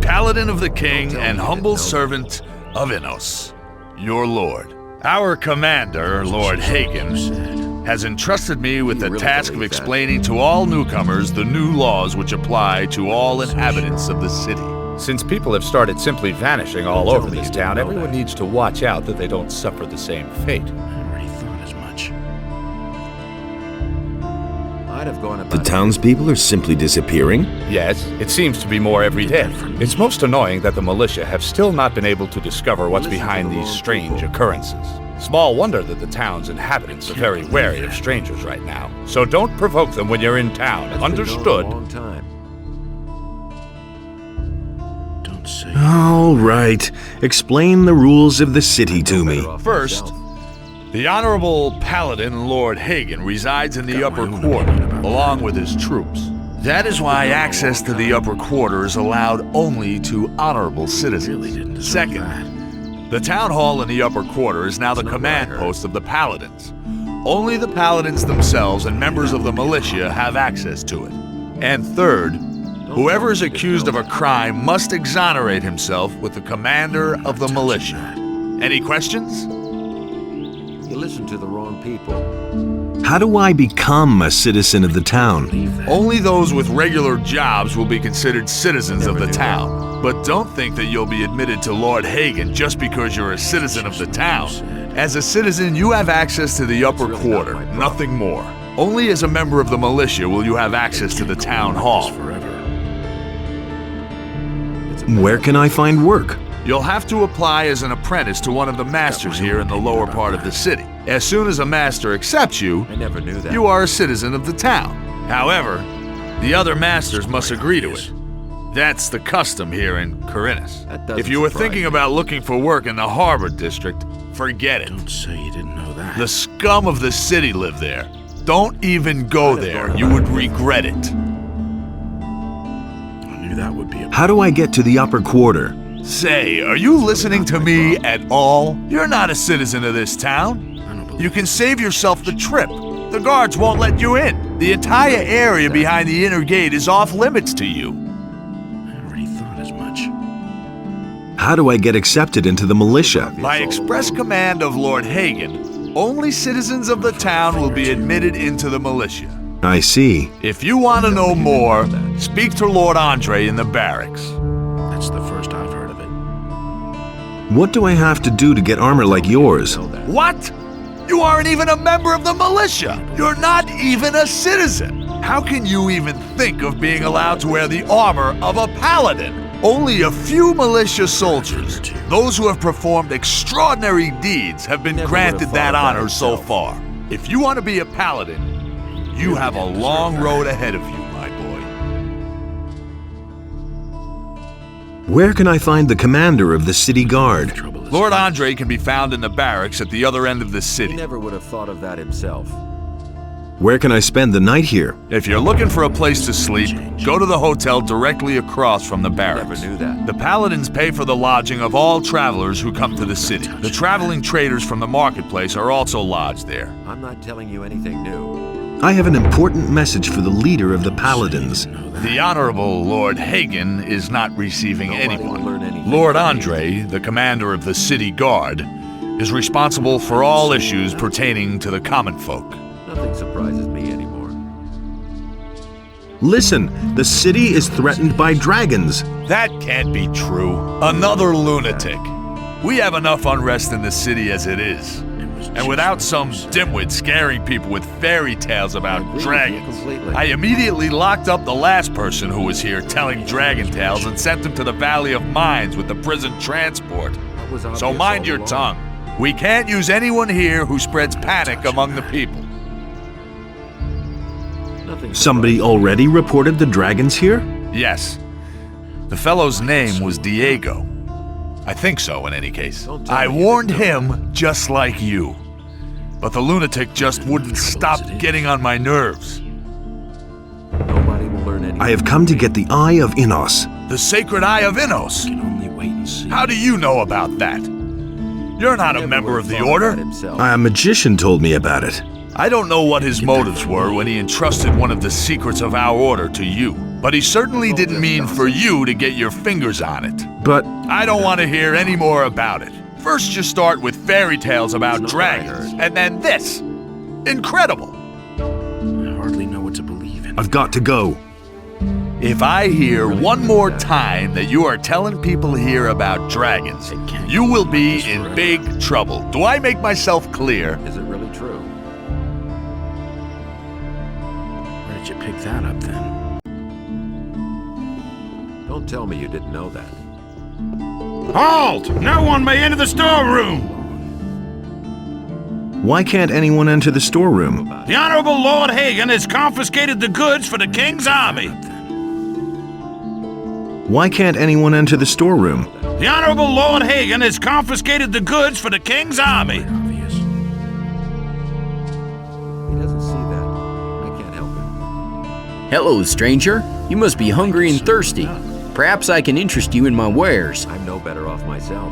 Paladin of the King and humble servant of Innos, your lord. Our commander, Lord Hagen, has entrusted me with the task of explaining to all newcomers the new laws which apply to all inhabitants of the city. Since people have started simply vanishing all over this town, everyone needs to watch out that they don't suffer the same fate. The townspeople are simply disappearing? Yes, it seems to be more every day. It's most annoying that the militia have still not been able to discover what's behind these strange occurrences. Small wonder that the town's inhabitants are very wary of strangers right now. So don't provoke them when you're in town. Understood? All right. Explain the rules of the city to me. First, the Honorable Paladin Lord Hagen resides in the upper quarter, along with his troops. That is why access to the upper quarter is allowed only to honorable citizens. Second, the town hall in the upper quarter is now the command post of the Paladins. Only the Paladins themselves and members of the militia have access to it. And third, whoever is accused of a crime must exonerate himself with the commander of the militia. Any questions? You listen to the wrong people. How do I become a citizen of the town? Only those with regular jobs will be considered citizens of the town. But don't think that you'll be admitted to Lord Hagen just because you're a citizen of the town. As a citizen, you have access to the upper quarter, nothing more. Only as a member of the militia will you have access to the town hall. Where can I find work? You'll have to apply as an apprentice to one of the masters here in the lower part of the city. As soon as a master accepts you, you are a citizen of the town. However, the other masters must agree to it. That's the custom here in Corinis. If you were thinking about looking for work in the Harbor District, forget it. Don't say you didn't know that. The scum of the city live there. Don't even go there. You would regret it. How do I get to the upper quarter? Say, are you listening to me at all? You're not a citizen of this town. You can save yourself the trip. The guards won't let you in. The entire area behind the inner gate is off limits to you. How do I get accepted into the militia? By express command of Lord Hagen, only citizens of the town will be admitted into the militia. I see. If you want to know more, speak to Lord Andre in the barracks. What do I have to do to get armor like yours? What? You aren't even a member of the militia. You're not even a citizen. How can you even think of being allowed to wear the armor of a paladin? Only a few militia soldiers, those who have performed extraordinary deeds, have been granted that honor so far. If you want to be a paladin, you have a long road ahead of you, my boy. Where can I find the commander of the city guard? Lord Andre can be found in the barracks at the other end of the city. He never would have thought of that himself. Where can I spend the night here? If you're looking for a place to sleep, go to the hotel directly across from the barracks. Never knew that. The paladins pay for the lodging of all travelers who come to the city. The traveling traders from the marketplace are also lodged there. I'm not telling you anything new. I have an important message for the leader of the paladins. The Honorable Lord Hagen is not receiving anyone. Lord Andre, the commander of the city guard, is responsible for all issues pertaining to the common folk. Nothing surprises me anymore. Listen, the city is threatened by dragons. That can't be true. Another lunatic. We have enough unrest in the city as it is. And without some dimwit scaring people with fairy tales about dragons, I immediately locked up the last person who was here telling dragon tales and sent him to the Valley of Mines with the prison transport. So mind your tongue. We can't use anyone here who spreads panic among the people. Somebody already reported the dragons here? Yes. The fellow's name was Diego. I think so, in any case. I warned him just like you. But the lunatic just wouldn't stop getting on my nerves. Nobody will learn anything. I have come to get the Eye of Innos. The Sacred Eye of Innos? How do you know about that? You're not a member of the Order. A magician told me about it. I don't know what his motives were when he entrusted one of the secrets of our Order to you. But he certainly didn't mean for you to get your fingers on it. But I don't want to hear any more about it. First you start with fairy tales about dragons, and then this. Incredible. I hardly know what to believe in. I've got to go. If I hear one more time that you are telling people here about dragons, you will be in big trouble. Do I make myself clear? Is it really true? Where did you pick that up then? Don't tell me you didn't know that. Halt! No one may enter the storeroom! Why can't anyone enter the storeroom? The Honorable Lord Hagen has confiscated the goods for the King's army. Why can't anyone enter the storeroom? The Honorable Lord Hagen has confiscated the goods for the King's army. He doesn't see that. I can't help it. Hello, stranger. You must be hungry and thirsty. Perhaps I can interest you in my wares. I'm no better off myself.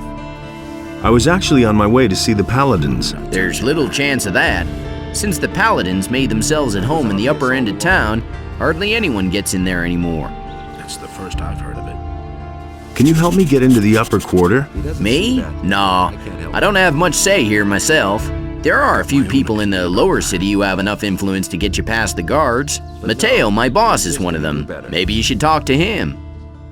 I was actually on my way to see the paladins. There's little chance of that. Since the paladins made themselves at home in the upper end of town, hardly anyone gets in there anymore. That's the first I've heard of it. Can you help me get into the upper quarter? Me? Nah, I don't have much say here myself. There are a few people in the lower city who have enough influence to get you past the guards. Mateo, my boss, is one of them. Maybe you should talk to him.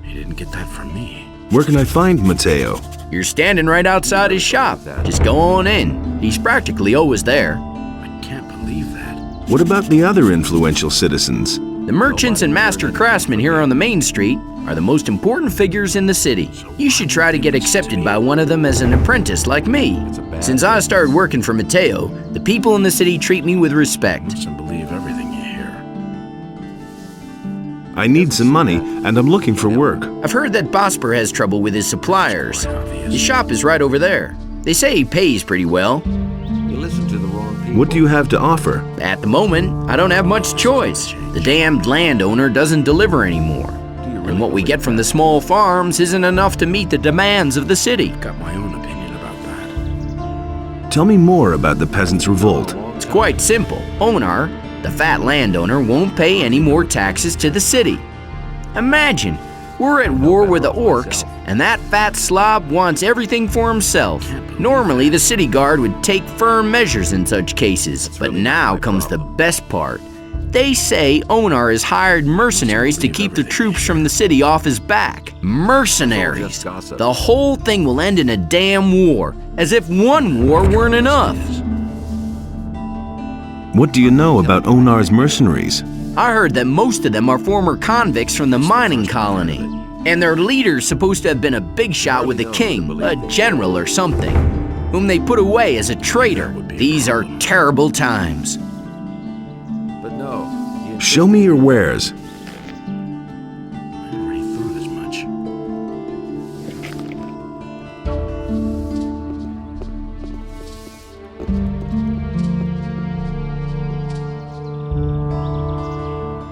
He didn't get that from me. Where can I find Mateo? You're standing right outside his shop. Just go on in. He's practically always there. I can't believe that. What about the other influential citizens? The merchants and master craftsmen here on the main street are the most important figures in the city. You should try to get accepted by one of them as an apprentice like me. Since I started working for Mateo, the people in the city treat me with respect. Mustn't believe everything you hear. I need some money, and I'm looking for work. I've heard that Bosper has trouble with his suppliers. His shop is right over there. They say he pays pretty well. You listen to the wrong people. What do you have to offer? At the moment, I don't have much choice. The damned landowner doesn't deliver anymore. and what we get from the small farms isn't enough to meet the demands of the city. Got my own opinion about that. Tell me more about the peasants' revolt. It's quite simple. Onar, the fat landowner, won't pay any more taxes to the city. Imagine, we're at war with the orcs, and that fat slob wants everything for himself. Normally, the city guard would take firm measures in such cases, but now comes the best part. They say Onar has hired mercenaries to keep the troops from the city off his back. Mercenaries! The whole thing will end in a damn war, as if one war weren't enough. What do you know about Onar's mercenaries? I heard that most of them are former convicts from the mining colony, and their leader's supposed to have been a big shot with the king, a general or something, whom they put away as a traitor. These are terrible times. Show me your wares.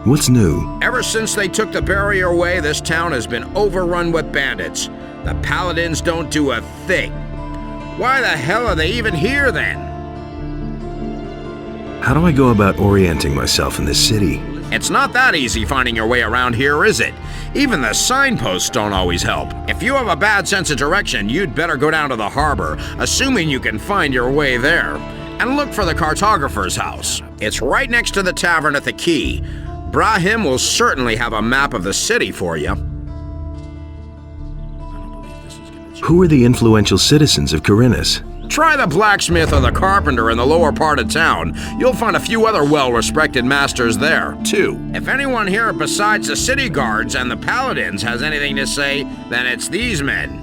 What's new? Ever since they took the barrier away, this town has been overrun with bandits. The paladins don't do a thing. Why the hell are they even here then? How do I go about orienting myself in this city? It's not that easy finding your way around here, is it? Even the signposts don't always help. If you have a bad sense of direction, you'd better go down to the harbor, assuming you can find your way there, and look for the cartographer's house. It's right next to the tavern at the quay. Brahim will certainly have a map of the city for you. Who are the influential citizens of Corinus? Try the blacksmith or the carpenter in the lower part of town. You'll find a few other well-respected masters there, too. If anyone here besides the city guards and the paladins has anything to say, then it's these men.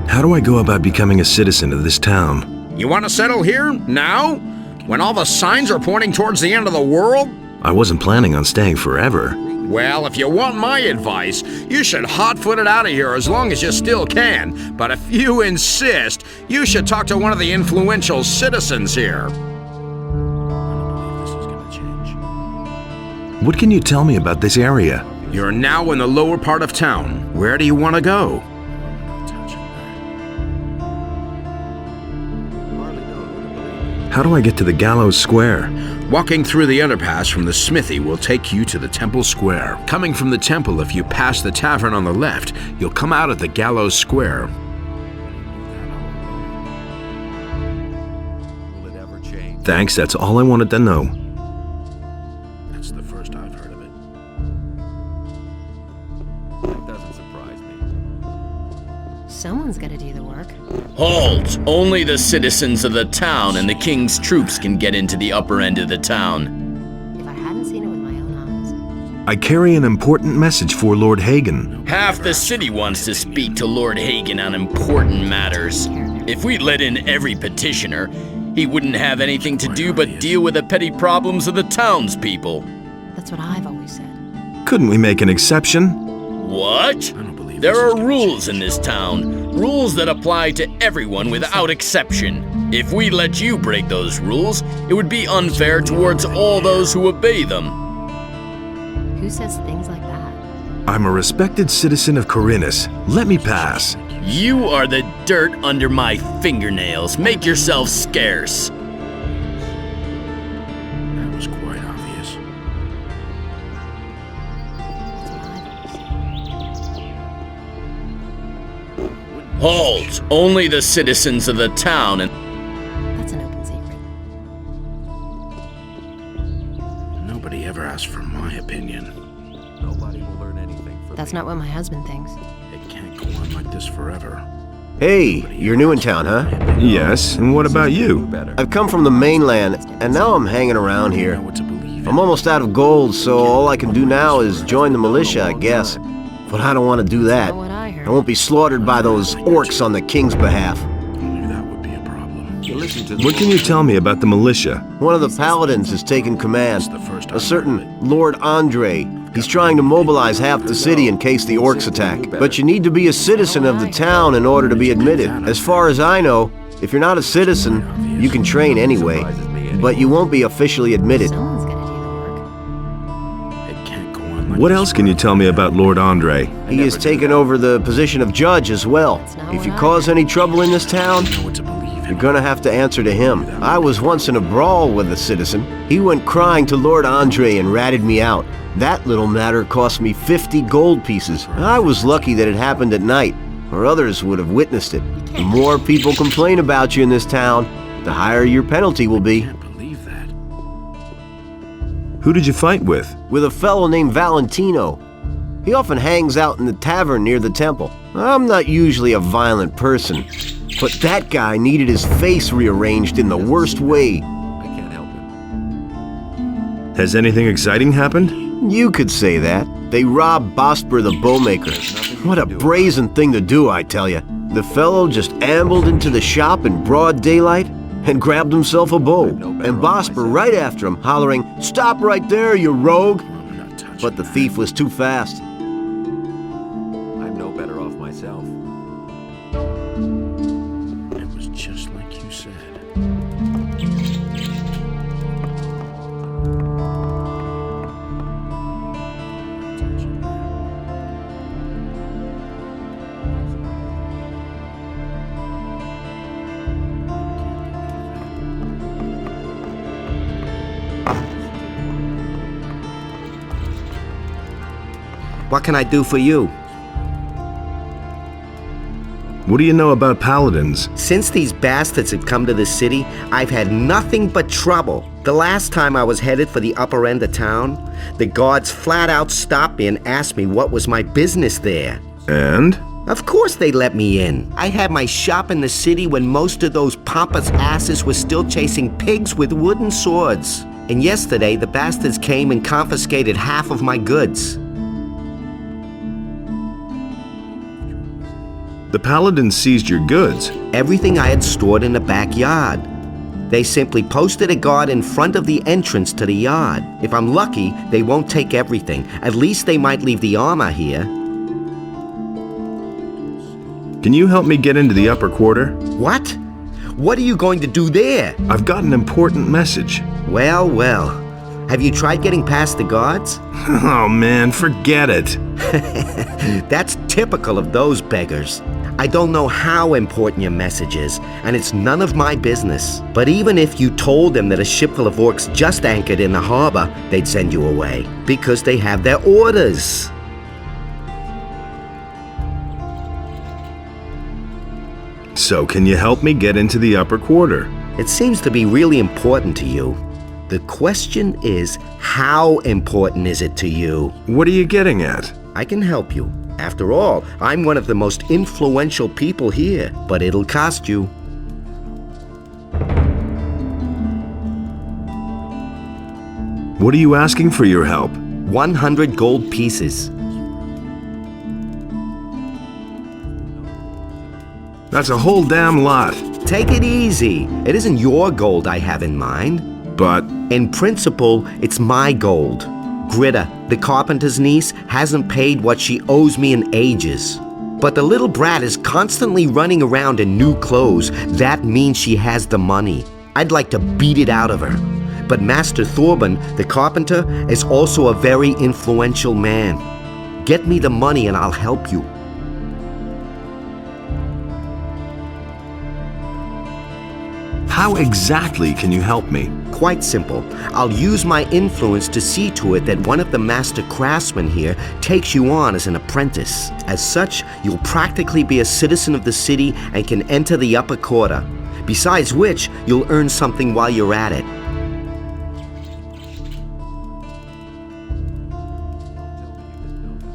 How do I go about becoming a citizen of this town? You want to settle here? Now? When all the signs are pointing towards the end of the world? I wasn't planning on staying forever. Well, if you want my advice, you should hot-foot it out of here as long as you still can. But if you insist, you should talk to one of the influential citizens here. What can you tell me about this area? You're now in the lower part of town. Where do you want to go? How do I get to the Gallows Square? Walking through the underpass from the smithy will take you to the Temple Square. Coming from the temple, if you pass the tavern on the left, you'll come out at the Gallows Square. Thanks, that's all I wanted to know. That's the first I've heard of it. That doesn't surprise me. Someone's gotta do the work. Halt! Only the citizens of the town and the king's troops can get into the upper end of the town. If I hadn't seen it with my own eyes. I carry an important message for Lord Hagen. Half the city wants to speak to Lord Hagen on important matters. If we let in every petitioner, he wouldn't have anything to do but deal with the petty problems of the townspeople. That's what I've always said. Couldn't we make an exception? What? There are rules in this town, rules that apply to everyone without exception. If we let you break those rules, it would be unfair towards all those who obey them. Who says things like that? I'm a respected citizen of Corinus. Let me pass. You are the dirt under my fingernails. Make yourself scarce. That was quite obvious. Halt! Only the citizens of the town and... That's an open secret. Nobody ever asked for my opinion. Nobody will learn anything from That's not what my husband thinks. It can't go on like this forever. Hey, you're new in town, huh? Yes, and what about you? I've come from the mainland, and now I'm hanging around here. I'm almost out of gold, so all I can do now is join the militia, I guess. But I don't want to do that. I won't be slaughtered by those orcs on the king's behalf. What can you tell me about the militia? One of the paladins has taken command. A certain Lord Andre. He's trying to mobilize half the city in case the orcs attack. But you need to be a citizen of the town in order to be admitted. As far as I know, if you're not a citizen, you can train anyway. But you won't be officially admitted. Someone's gotta do the work. It can't What else can you tell me about Lord Andre? He has taken over the position of judge as well. If you cause any trouble in this town, you're gonna have to answer to him. I was once in a brawl with a citizen. He went crying to Lord Andre and ratted me out. That little matter cost me 50 gold pieces. I was lucky that it happened at night, or others would have witnessed it. The more people complain about you in this town, the higher your penalty will be. Who did you fight with? With a fellow named Valentino. He often hangs out in the tavern near the temple. I'm not usually a violent person, but that guy needed his face rearranged in the worst way. I can't help him. Has anything exciting happened? You could say that. They robbed Bosper the bowmaker. What a brazen thing to do, I tell you. The fellow just ambled into the shop in broad daylight and grabbed himself a bow. And Bosper right after him, hollering, "Stop right there, you rogue!" But the thief was too fast. I'm no better off myself. It was just like you said. What can I do for you? What do you know about paladins? Since these bastards have come to this city, I've had nothing but trouble. The last time I was headed for the upper end of town, the guards flat out stopped me and asked me what was my business there. And? Of course they let me in. I had my shop in the city when most of those pompous asses were still chasing pigs with wooden swords. And yesterday, the bastards came and confiscated half of my goods. The paladins seized your goods. Everything I had stored in the backyard. They simply posted a guard in front of the entrance to the yard. If I'm lucky, they won't take everything. At least they might leave the armor here. Can you help me get into the upper quarter? What? What are you going to do there? I've got an important message. Well, well. Have you tried getting past the guards? Oh man, forget it. That's typical of those beggars. I don't know how important your message is, and it's none of my business. But even if you told them that a ship full of orcs just anchored in the harbor, they'd send you away, because they have their orders. So can you help me get into the upper quarter? It seems to be really important to you. The question is, how important is it to you? What are you getting at? I can help you. After all, I'm one of the most influential people here, but it'll cost you. What are you asking for your help? 100 gold pieces. That's a whole damn lot. Take it easy. It isn't your gold I have in mind. But in principle, it's my gold. Gritta, the carpenter's niece, hasn't paid what she owes me in ages. But the little brat is constantly running around in new clothes. That means she has the money. I'd like to beat it out of her. But Master Thorben, the carpenter, is also a very influential man. Get me the money and I'll help you. How exactly can you help me? Quite simple. I'll use my influence to see to it that one of the master craftsmen here takes you on as an apprentice. As such, you'll practically be a citizen of the city and can enter the upper quarter. Besides which, you'll earn something while you're at it.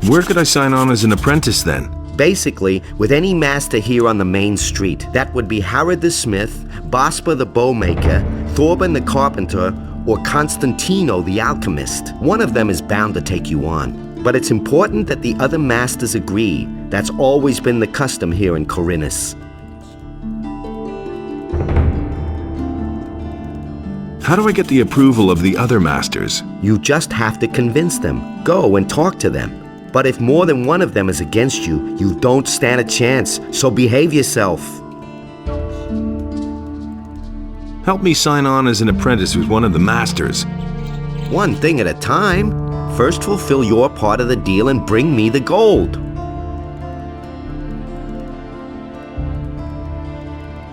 Where could I sign on as an apprentice then? Basically, with any master here on the main street. That would be Harrod the Smith, Bosper the Bowmaker, Thorben the Carpenter, or Constantino the Alchemist. One of them is bound to take you on. But it's important that the other masters agree. That's always been the custom here in Corinus. How do I get the approval of the other masters? You just have to convince them. Go and talk to them. But if more than one of them is against you, you don't stand a chance, so behave yourself. Help me sign on as an apprentice with one of the masters. One thing at a time. First fulfill your part of the deal and bring me the gold.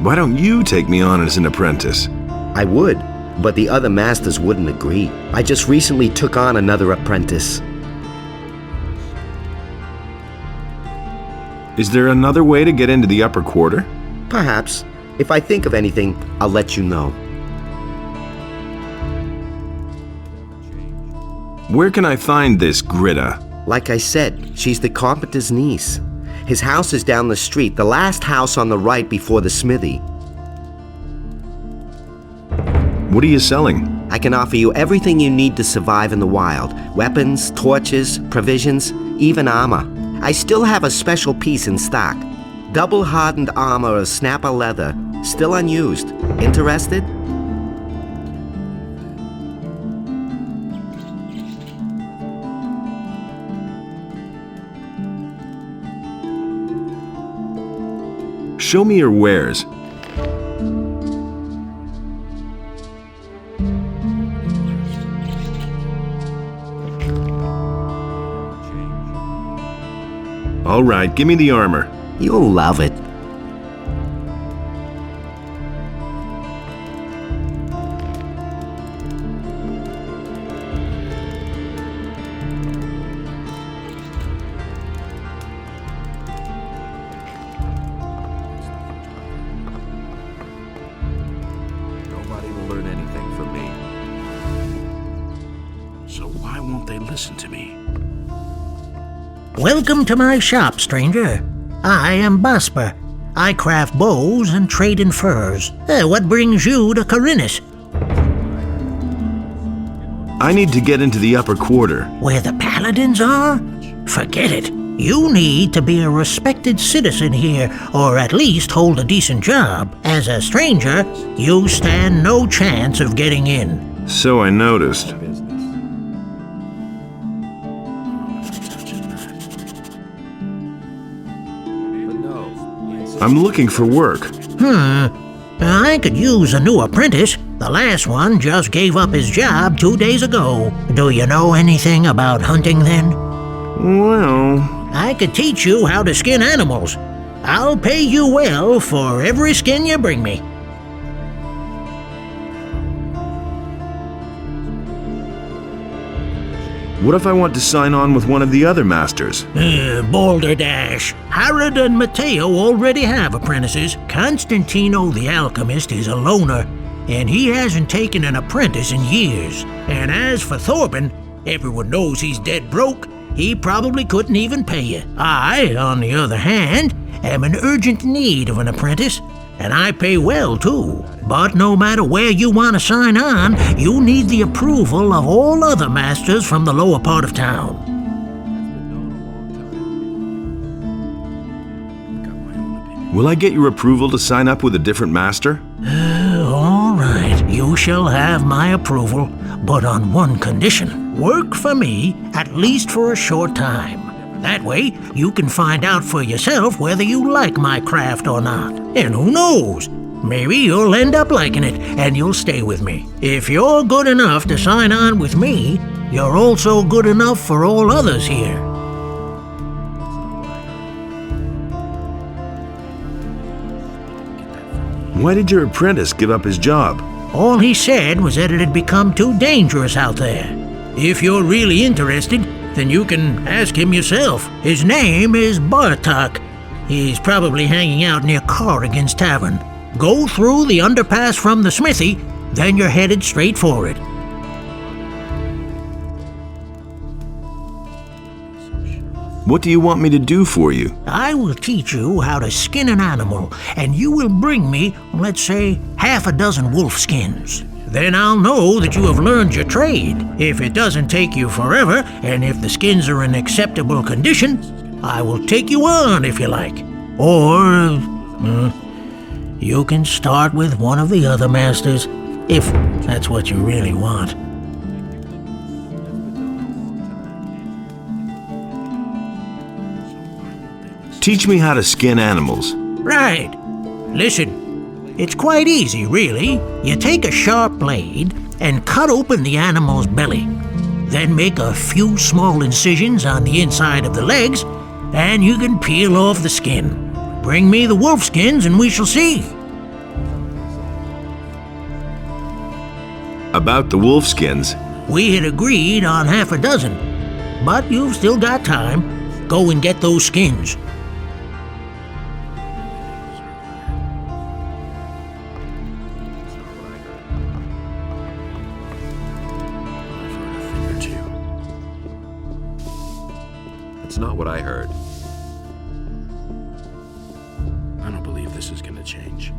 Why don't you take me on as an apprentice? I would, but the other masters wouldn't agree. I just recently took on another apprentice. Is there another way to get into the upper quarter? Perhaps. If I think of anything, I'll let you know. Where can I find this Greta? Like I said, she's the carpenter's niece. His house is down the street, the last house on the right before the smithy. What are you selling? I can offer you everything you need to survive in the wild. Weapons, torches, provisions, even armor. I still have a special piece in stock. Double hardened armor of snapper leather, still unused. Interested? Show me your wares. All right, give me the armor. You'll love it. Nobody will learn anything from me. So why won't they listen to me? Welcome to my shop, stranger. I am Basper. I craft bows and trade in furs. What brings you to Corinus? I need to get into the upper quarter. Where the paladins are? Forget it. You need to be a respected citizen here, or at least hold a decent job. As a stranger, you stand no chance of getting in. So I noticed. I'm looking for work. I could use a new apprentice. The last one just gave up his job 2 days ago. Do you know anything about hunting then? Well, I could teach you how to skin animals. I'll pay you well for every skin you bring me. what if I want to sign on with one of the other masters? Balderdash. Herod and Matteo already have apprentices. Constantino the alchemist is a loner, and he hasn't taken an apprentice in years. And as for Thorben, everyone knows he's dead broke. He probably couldn't even pay you. I, on the other hand, am in urgent need of an apprentice, and I pay well too. But no matter where you want to sign on, you need the approval of all other masters from the lower part of town. Will I get your approval to sign up with a different master? All right, you shall have my approval, but on one condition. Work for me, at least for a short time. That way, you can find out for yourself whether you like my craft or not. And who knows? Maybe you'll end up liking it, and you'll stay with me. If you're good enough to sign on with me, you're also good enough for all others here. Why did your apprentice give up his job? All he said was that it had become too dangerous out there. If you're really interested, then you can ask him yourself. His name is Bartok. He's probably hanging out near Corrigan's Tavern. Go through the underpass from the smithy, then you're headed straight for it. What do you want me to do for you? I will teach you how to skin an animal, and you will bring me, let's say, 6 wolf skins. Then I'll know that you have learned your trade. If it doesn't take you forever, and if the skins are in acceptable condition, I will take you on if you like. Or, you can start with one of the other masters, if that's what you really want. Teach me how to skin animals. Right. Listen, it's quite easy, really. You take a sharp blade and cut open the animal's belly. Then make a few small incisions on the inside of the legs, and you can peel off the skin. Bring me the wolf skins and we shall see. About the wolfskins, We had agreed on half a dozen, but you've still got time. Go and get those skins. It's not what I heard. I don't believe this is gonna change.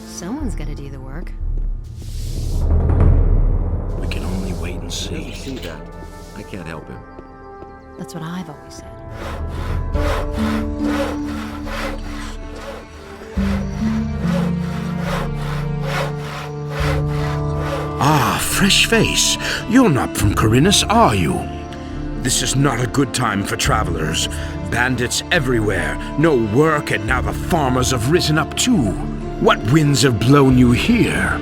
Someone's gotta do the work. We can only wait and see. He doesn't see that. I can't help him. That's what I've always said. Ah, fresh face. You're not from Corinus, are you? This is not a good time for travelers. Bandits everywhere, no work, and now the farmers have risen up too. What winds have blown you here?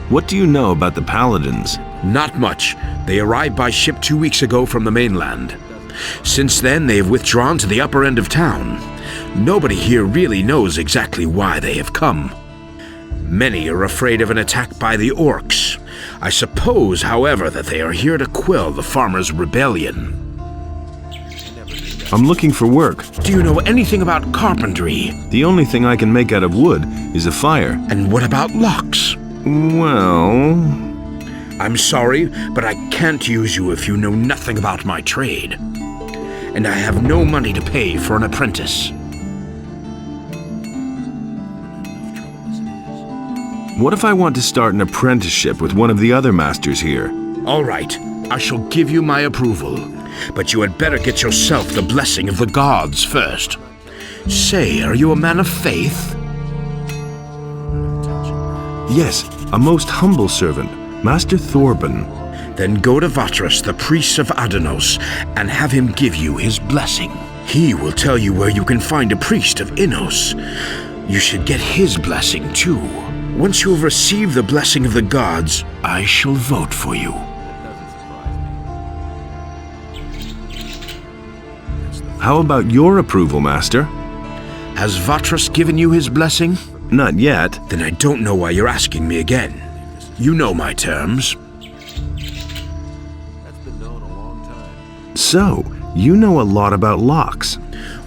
What do you know about the Paladins? Not much. They arrived by ship 2 weeks ago from the mainland. Since then, they have withdrawn to the upper end of town. Nobody here really knows exactly why they have come. Many are afraid of an attack by the orcs. I suppose, however, that they are here to quell the farmers' rebellion. I'm looking for work. Do you know anything about carpentry? The only thing I can make out of wood is a fire. And what about locks? Well... I'm sorry, but I can't use you if you know nothing about my trade. And I have no money to pay for an apprentice. What if I want to start an apprenticeship with one of the other masters here? All right, I shall give you my approval. But you had better get yourself the blessing of the gods first. Say, are you a man of faith? Yes, a most humble servant, Master Thorben. Then go to Vatras, the priest of Adanos, and have him give you his blessing. He will tell you where you can find a priest of Innos. You should get his blessing too. Once you have received the blessing of the gods, I shall vote for you. How about your approval, Master? Has Vatras given you his blessing? Not yet. Then I don't know why you're asking me again. You know my terms. So, you know a lot about locks.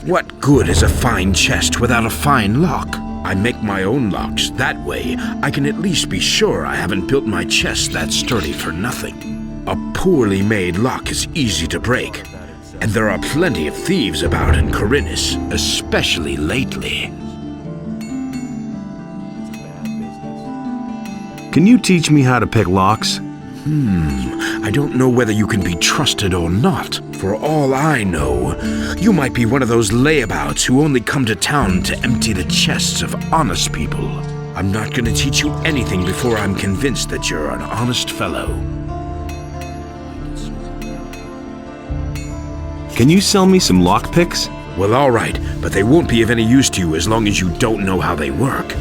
What good is a fine chest without a fine lock? I make my own locks. That way, I can at least be sure I haven't built my chest that sturdy for nothing. A poorly made lock is easy to break. And there are plenty of thieves about in Corinus, especially lately. Can you teach me how to pick locks? I don't know whether you can be trusted or not. For all I know, you might be one of those layabouts who only come to town to empty the chests of honest people. I'm not going to teach you anything before I'm convinced that you're an honest fellow. Can you sell me some lockpicks? Well, all right, but they won't be of any use to you as long as you don't know how they work.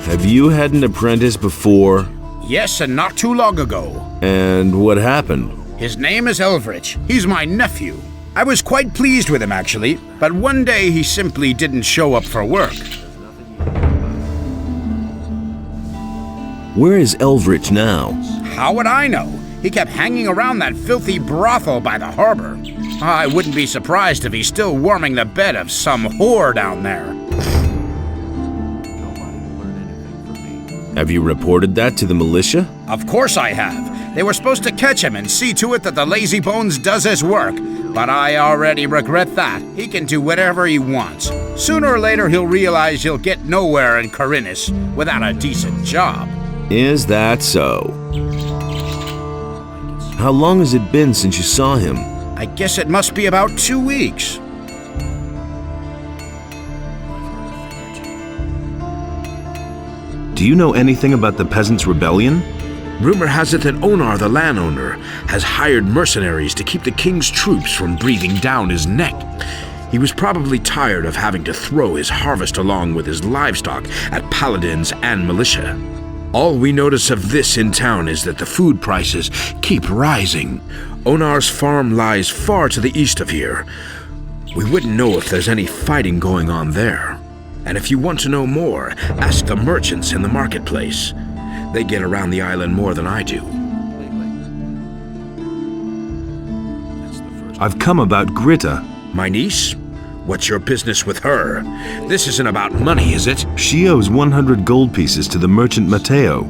Have you had an apprentice before? Yes, and not too long ago. And what happened? His name is Elvrich. He's my nephew. I was quite pleased with him, actually, but one day he simply didn't show up for work. Where is Elvrich now? How would I know? He kept hanging around that filthy brothel by the harbor. I wouldn't be surprised if he's still warming the bed of some whore down there. Have you reported that to the militia? Of course I have. They were supposed to catch him and see to it that the lazy bones does his work. But I already regret that. He can do whatever he wants. Sooner or later he'll realize he'll get nowhere in Corinus without a decent job. Is that so? How long has it been since you saw him? I guess it must be about 2 weeks. Do you know anything about the Peasants' Rebellion? Rumor has it that Onar, the landowner, has hired mercenaries to keep the king's troops from breathing down his neck. He was probably tired of having to throw his harvest along with his livestock at paladins and militia. All we notice of this in town is that the food prices keep rising. Onar's farm lies far to the east of here. We wouldn't know if there's any fighting going on there. And if you want to know more, ask the merchants in the marketplace. They get around the island more than I do. I've come about Gritta. My niece? What's your business with her? This isn't about money, is it? She owes 100 gold pieces to the merchant Matteo.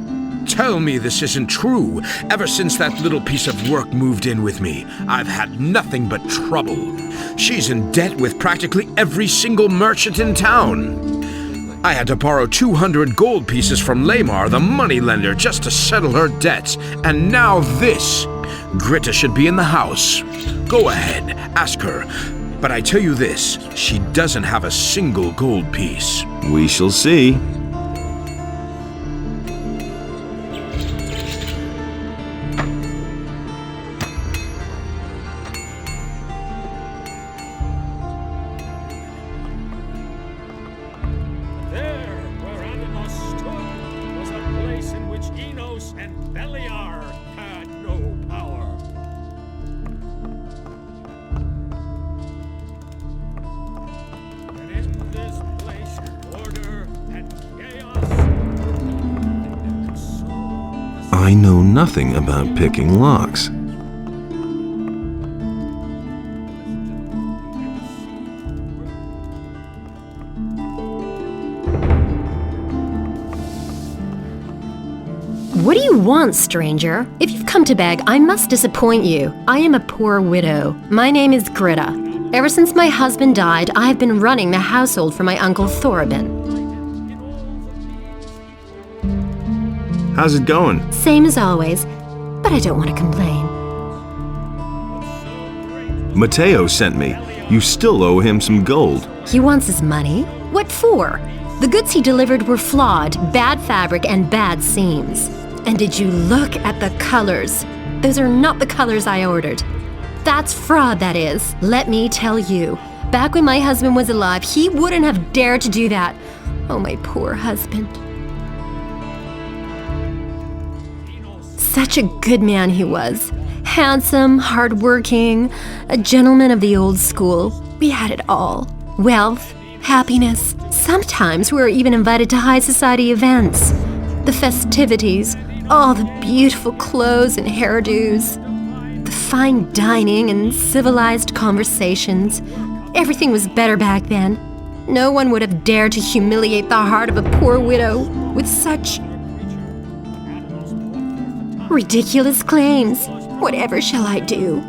Tell me this isn't true. Ever since that little piece of work moved in with me, I've had nothing but trouble. She's in debt with practically every single merchant in town. I had to borrow 200 gold pieces from Lamar, the moneylender, just to settle her debts. And now this. Gritta should be in the house. Go ahead, ask her. But I tell you this, she doesn't have a single gold piece. We shall see. I know nothing about picking locks. What do you want, stranger? If you've come to beg, I must disappoint you. I am a poor widow. My name is Gritta. Ever since my husband died, I have been running the household for my uncle Thorabin. How's it going? Same as always, but I don't want to complain. Matteo sent me. You still owe him some gold. He wants his money? What for? The goods he delivered were flawed, bad fabric, and bad seams. And did you look at the colors? Those are not the colors I ordered. That's fraud, that is. Let me tell you. Back when my husband was alive, he wouldn't have dared to do that. Oh, my poor husband. Such a good man he was. Handsome, hardworking, a gentleman of the old school. We had it all. Wealth, happiness. Sometimes we were even invited to high society events. The festivities, all the beautiful clothes and hairdos, the fine dining and civilized conversations. Everything was better back then. No one would have dared to humiliate the heart of a poor widow with such ridiculous claims. Whatever shall I do?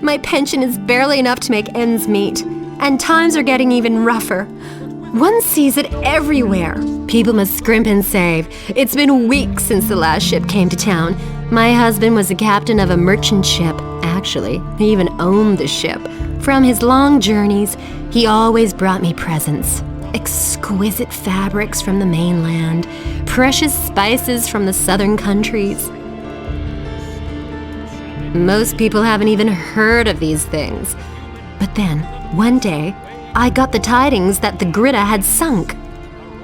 My pension is barely enough to make ends meet, and times are getting even rougher. One sees it everywhere. People must scrimp and save. It's been weeks since the last ship came to town. My husband was the captain of a merchant ship. Actually, he even owned the ship. From his long journeys, he always brought me presents. Exquisite fabrics from the mainland, precious spices from the southern countries. Most people haven't even heard of these things. But then, one day, I got the tidings that the Gritta had sunk.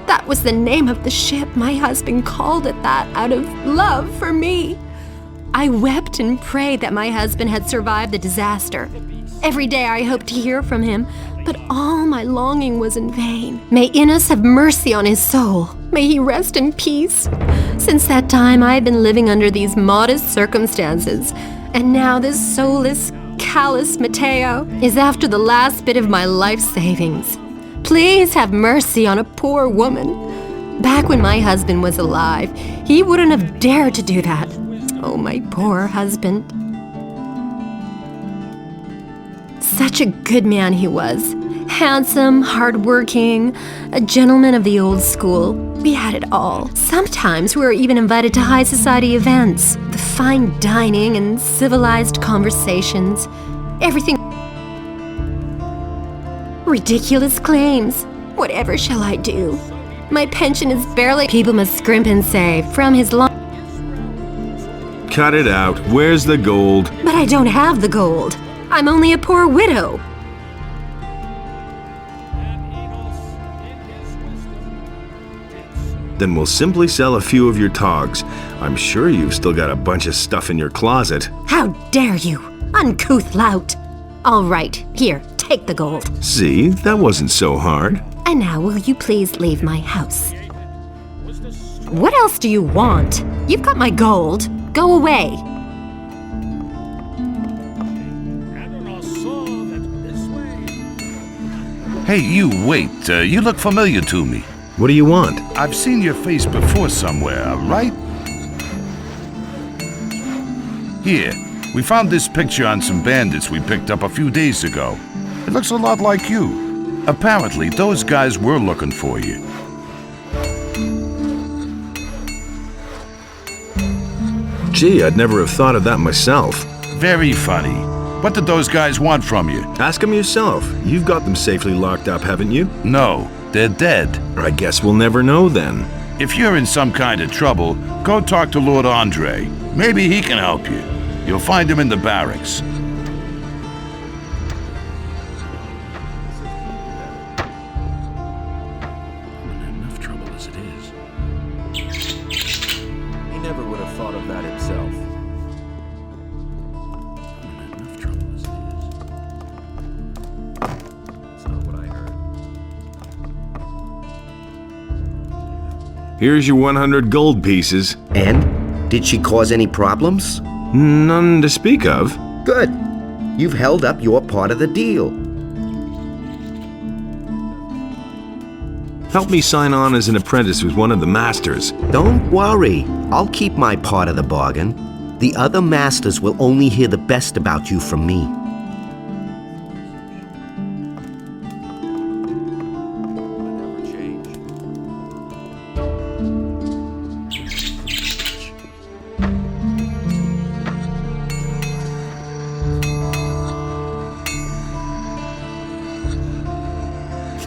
That was the name of the ship. My husband called it that out of love for me. I wept and prayed that my husband had survived the disaster. Every day I hoped to hear from him, but all my longing was in vain. May Innos have mercy on his soul. May he rest in peace. Since that time, I have been living under these modest circumstances. And now this soulless, callous Matteo is after the last bit of my life savings. Please have mercy on a poor woman. Back when my husband was alive, he wouldn't have dared to do that. Oh, my poor husband. Such a good man he was. Handsome, hardworking, a gentleman of the old school. We had it all. Sometimes we were even invited to high society events. The fine dining and civilized conversations. Everything. Ridiculous claims. Whatever shall I do? My pension is barely. People must scrimp and save from his long. Cut it out. Where's the gold? But I don't have the gold. I'm only a poor widow. Then we'll simply sell a few of your togs. I'm sure you've still got a bunch of stuff in your closet. How dare you, uncouth lout! All right, here, take the gold. See, that wasn't so hard. And now will you please leave my house? What else do you want? You've got my gold. Go away. Hey, you, wait. You look familiar to me. What do you want? I've seen your face before somewhere, right? Here, we found this picture on some bandits we picked up a few days ago. It looks a lot like you. Apparently, those guys were looking for you. Gee, I'd never have thought of that myself. Very funny. What did those guys want from you? Ask them yourself. You've got them safely locked up, haven't you? No, they're dead. I guess we'll never know then. If you're in some kind of trouble, go talk to Lord Andre. Maybe he can help you. You'll find him in the barracks. Enough trouble as it is. He never would have thought of that himself. Enough trouble as it is. It's not what I heard. Here's your 100 gold pieces. And? Did she cause any problems? None to speak of. Good. You've held up your part of the deal. Help me sign on as an apprentice with one of the masters. Don't worry. I'll keep my part of the bargain. The other masters will only hear the best about you from me.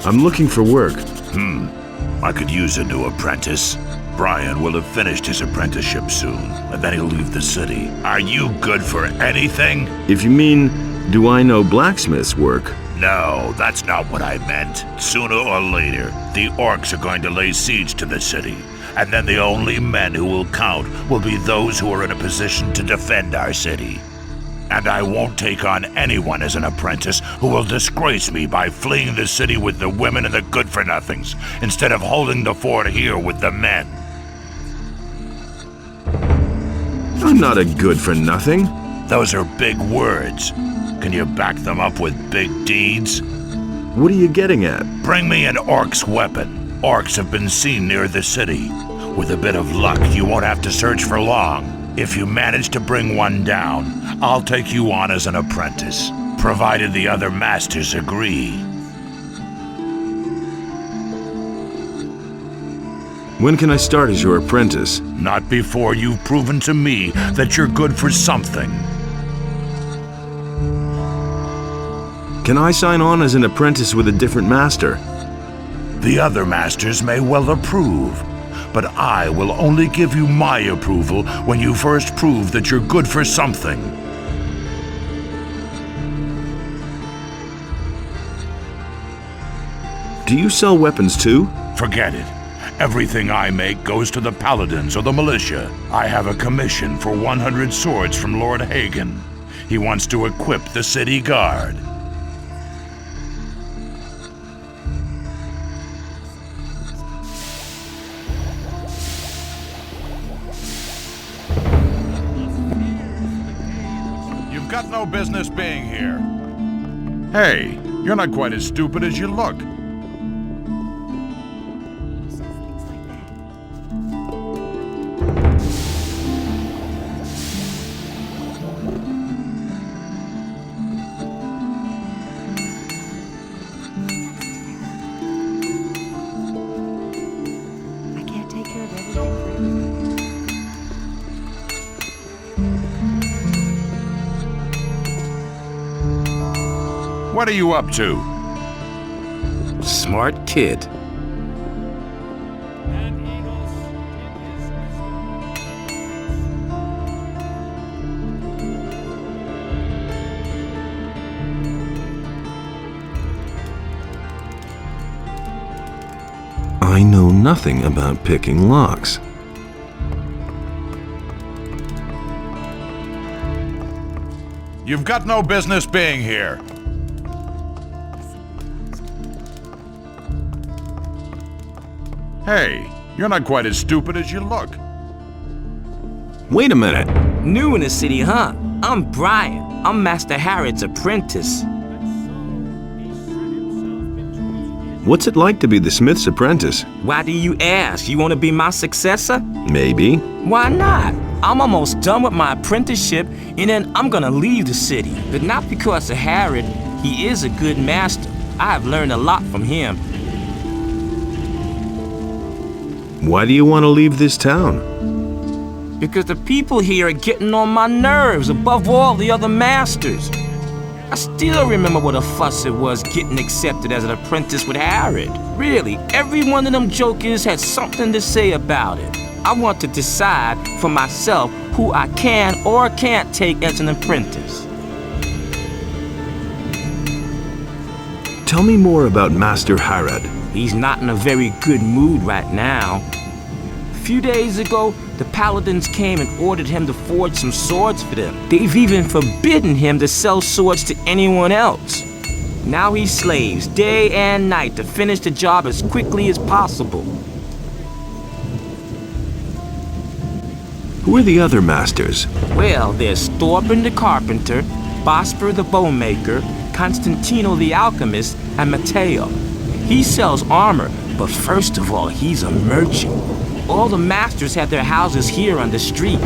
I'm looking for work. I could use a new apprentice. Brian will have finished his apprenticeship soon, and then he'll leave the city. Are you good for anything? If you mean, do I know blacksmith's work? No, that's not what I meant. Sooner or later, the orcs are going to lay siege to the city, and then the only men who will count will be those who are in a position to defend our city. And I won't take on anyone as an apprentice who will disgrace me by fleeing the city with the women and the good-for-nothings, instead of holding the fort here with the men. I'm not a good-for-nothing. Those are big words. Can you back them up with big deeds? What are you getting at? Bring me an orc's weapon. Orcs have been seen near the city. With a bit of luck, you won't have to search for long. If you manage to bring one down, I'll take you on as an apprentice, provided the other masters agree. When can I start as your apprentice? Not before you've proven to me that you're good for something. Can I sign on as an apprentice with a different master? The other masters may well approve, but I will only give you my approval when you first prove that you're good for something. Do you sell weapons too? Forget it. Everything I make goes to the paladins or the militia. I have a commission for 100 swords from Lord Hagen. He wants to equip the city guard. You've got no business being here. Hey, you're not quite as stupid as you look. What are you up to? Smart kid. I know nothing about picking locks. You've got no business being here. Hey, you're not quite as stupid as you look. Wait a minute. New in the city, huh? I'm Brian. I'm Master Harrod's apprentice. What's it like to be the smith's apprentice? Why do you ask? You want to be my successor? Maybe. Why not? I'm almost done with my apprenticeship, and then I'm gonna leave the city. But not because of Harrod. He is a good master. I have learned a lot from him. Why do you want to leave this town? Because the people here are getting on my nerves above all the other masters. I still remember what a fuss it was getting accepted as an apprentice with Harrod. Really, every one of them jokers had something to say about it. I want to decide for myself who I can or can't take as an apprentice. Tell me more about Master Harrod. He's not in a very good mood right now. A few days ago, the paladins came and ordered him to forge some swords for them. They've even forbidden him to sell swords to anyone else. Now he slaves day and night to finish the job as quickly as possible. Who are the other masters? Well, there's Thorben the carpenter, Bosper the bowmaker, Constantino the alchemist, and Matteo. He sells armor, but first of all, he's a merchant. All the masters have their houses here on the street,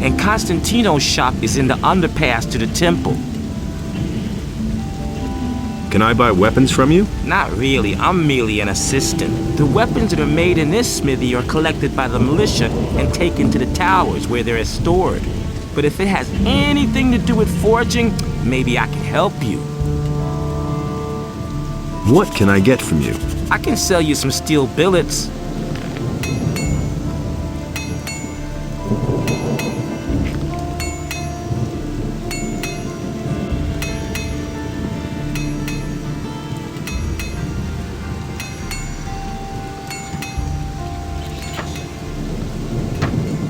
and Constantino's shop is in the underpass to the temple. Can I buy weapons from you? Not really, I'm merely an assistant. The weapons that are made in this smithy are collected by the militia and taken to the towers where they're stored. But if it has anything to do with forging, maybe I can help you. What can I get from you? I can sell you some steel billets.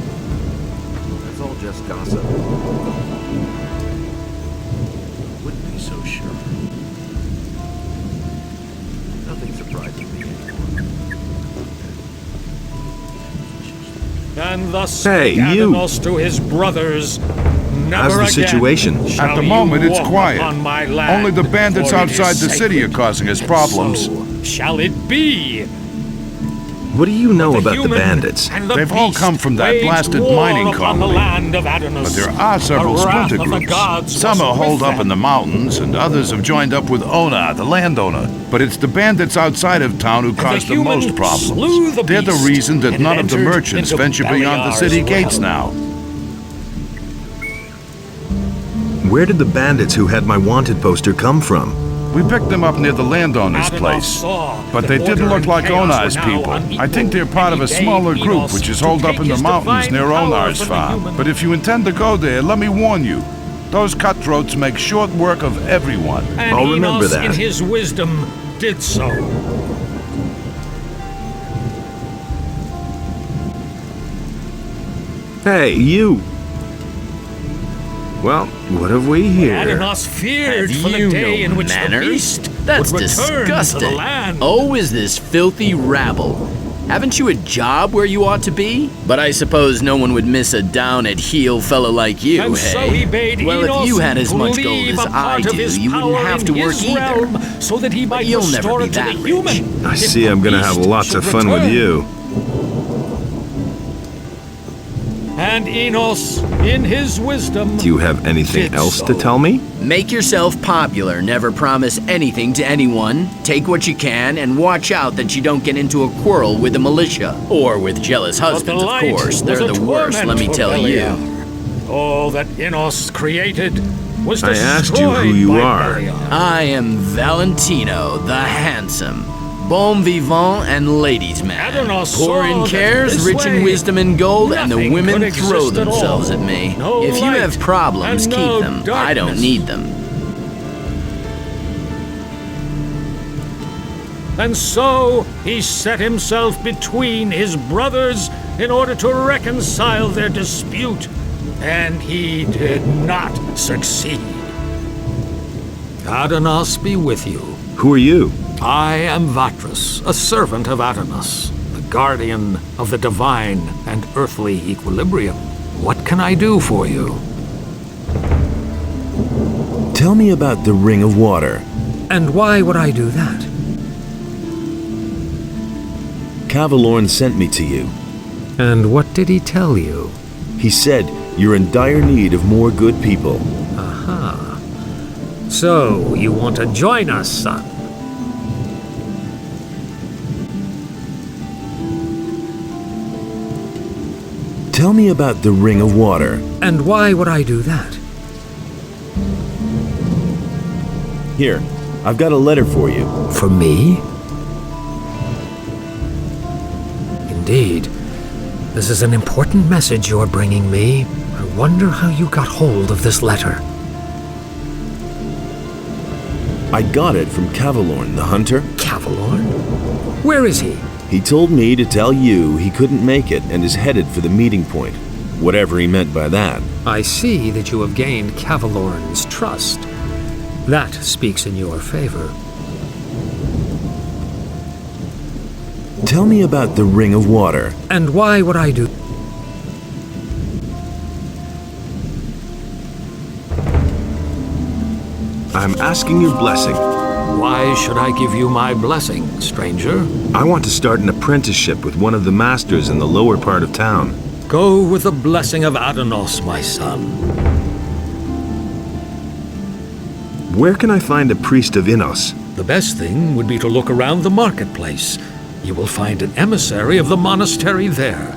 That's all just gossip. Wouldn't be so sure. Nothing surprises me anymore. And thus Hey, you! Gadanos to his brothers. How's the situation? At the moment, it's quiet. Only the bandits outside the city are causing us problems. So shall it be? What do you know about the bandits? They've all come from that blasted mining colony. But there are several splinter groups. Some are holed up in the mountains, and others have joined up with Ona, the landowner. But it's the bandits outside of town who cause the most problems. They're the reason that none of the merchants venture beyond the city gates now. Where did the bandits who had my wanted poster come from? We picked them up near the landowner's place, but they didn't look like Onar's people. I think they're part of a smaller group which is holed up in the mountains near Onar's farm. But if you intend to go there, let me warn you, those cutthroats make short work of everyone. And I'll remember Enos, that. in his wisdom, did so. Hey, you! Well, what have we here? Adanos feared Have for the you day no in which manners? the beast That's would return to the disgusting. land. Oh, is this filthy rabble? Haven't you a job where you ought to be? But I suppose no one would miss a down-at-heel fellow like you, And hey? so he bade Well, Enos if you had as much gold leave as a I part of do, his you wouldn't power have in to work his either. realm, so that he might you'll never restore be it to that the rich. human. I if see the I'm gonna have beast lots should of fun with return. you. And Enos, in his wisdom, Do you have anything else to tell me? Make yourself popular, never promise anything to anyone, take what you can, and watch out that you don't get into a quarrel with the militia. Or with jealous husbands, of course. They're the worst, let me tell you. All that Enos created was I destroyed asked you who you by are. Beliar. I am Valentino, the handsome, bon vivant and ladies' man. Adonos Poor saw in that cares, this rich in way wisdom and gold, and the nothing women could throw exist at themselves all. at me. No If you light have problems, and keep no them. I don't darkness. need them. And so he set himself between his brothers in order to reconcile their dispute, and he did not succeed. Adonos be with you. Who are you? I am Vatras, a servant of Adonos, the guardian of the divine and earthly equilibrium. What can I do for you? Tell me about the Ring of Water. And why would I do that? Cavalorn sent me to you. And what did he tell you? He said you're in dire need of more good people. Aha. So, you want to join us, son? Tell me about the Ring of Water. And why would I do that? Here, I've got a letter for you. For me? Indeed. This is an important message you're bringing me. I wonder how you got hold of this letter. I got it from Cavalorn, the hunter. Cavalorn? Where is he? He told me to tell you he couldn't make it and is headed for the meeting point. Whatever he meant by that. I see that you have gained Cavalorn's trust. That speaks in your favor. Tell me about the Ring of Water. And why would I do? I'm asking your blessing. Why should I give you my blessing, stranger? I want to start an apprenticeship with one of the masters in the lower part of town. Go with the blessing of Adonos, my son. Where can I find a priest of Innos? The best thing would be to look around the marketplace. You will find an emissary of the monastery there.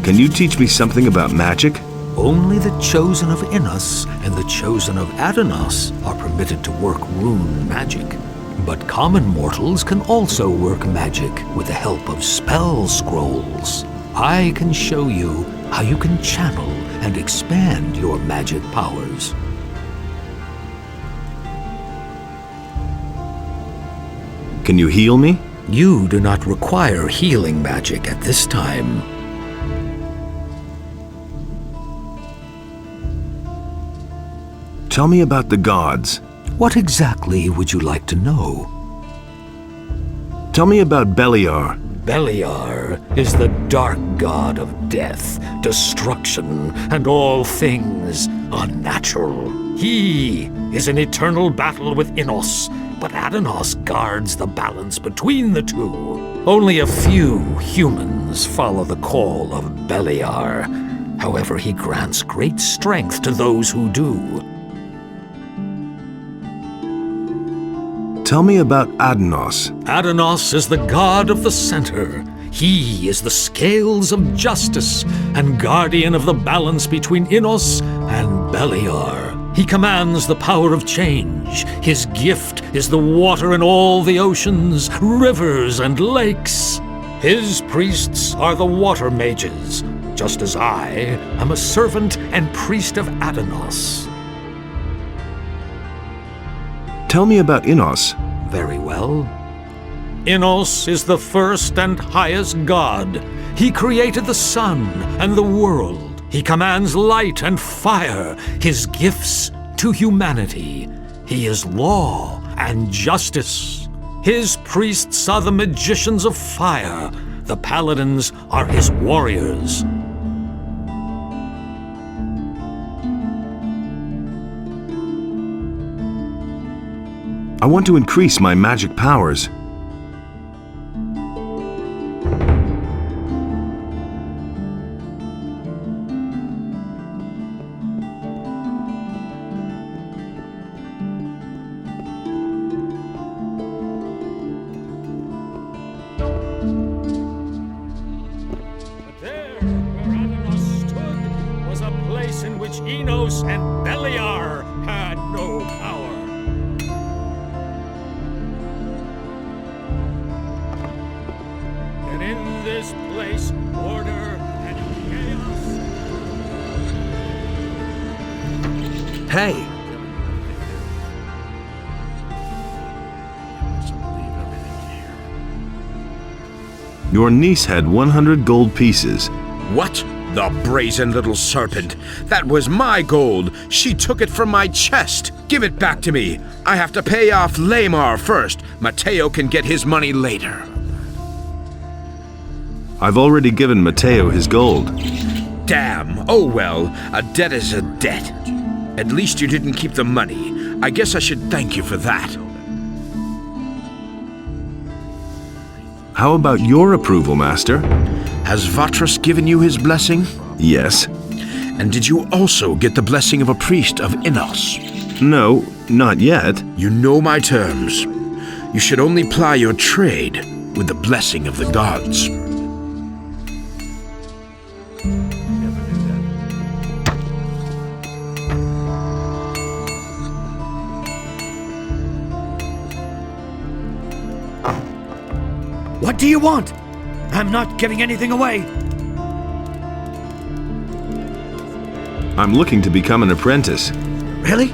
Can you teach me something about magic? Only the chosen of Innos and the chosen of Adonos are permitted to work rune magic. But common mortals can also work magic with the help of spell scrolls. I can show you how you can channel and expand your magic powers. Can you heal me? You do not require healing magic at this time. Tell me about the gods. What exactly would you like to know? Tell me about Beliar. Beliar is the dark god of death, destruction, and all things unnatural. He is in eternal battle with Innos, but Adonos guards the balance between the two. Only a few humans follow the call of Beliar. However, he grants great strength to those who do. Tell me about Adonos. Adonos is the god of the center. He is the scales of justice and guardian of the balance between Innos and Beliar. He commands the power of change. His gift is the water in all the oceans, rivers, and lakes. His priests are the water mages, just as I am a servant and priest of Adonos. Tell me about Innos. Very well. Innos is the first and highest god. He created the sun and the world. He commands light and fire, his gifts to humanity. He is law and justice. His priests are the magicians of fire. The paladins are his warriors. I want to increase my magic powers. Inos and Beliar had no power. And in this place, order and chaos. Hey! Your niece had 100 gold pieces. What? The brazen little serpent. That was my gold. She took it from my chest. Give it back to me. I have to pay off Lamar first. Mateo can get his money later. I've already given Mateo his gold. Damn. Oh well, a debt is a debt. At least you didn't keep the money. I guess I should thank you for that. How about your approval, Master? Has Vatras given you his blessing? Yes. And did you also get the blessing of a priest of Inos? No, not yet. You know my terms. You should only ply your trade with the blessing of the gods. What do you want? I'm not giving anything away. I'm looking to become an apprentice. Really?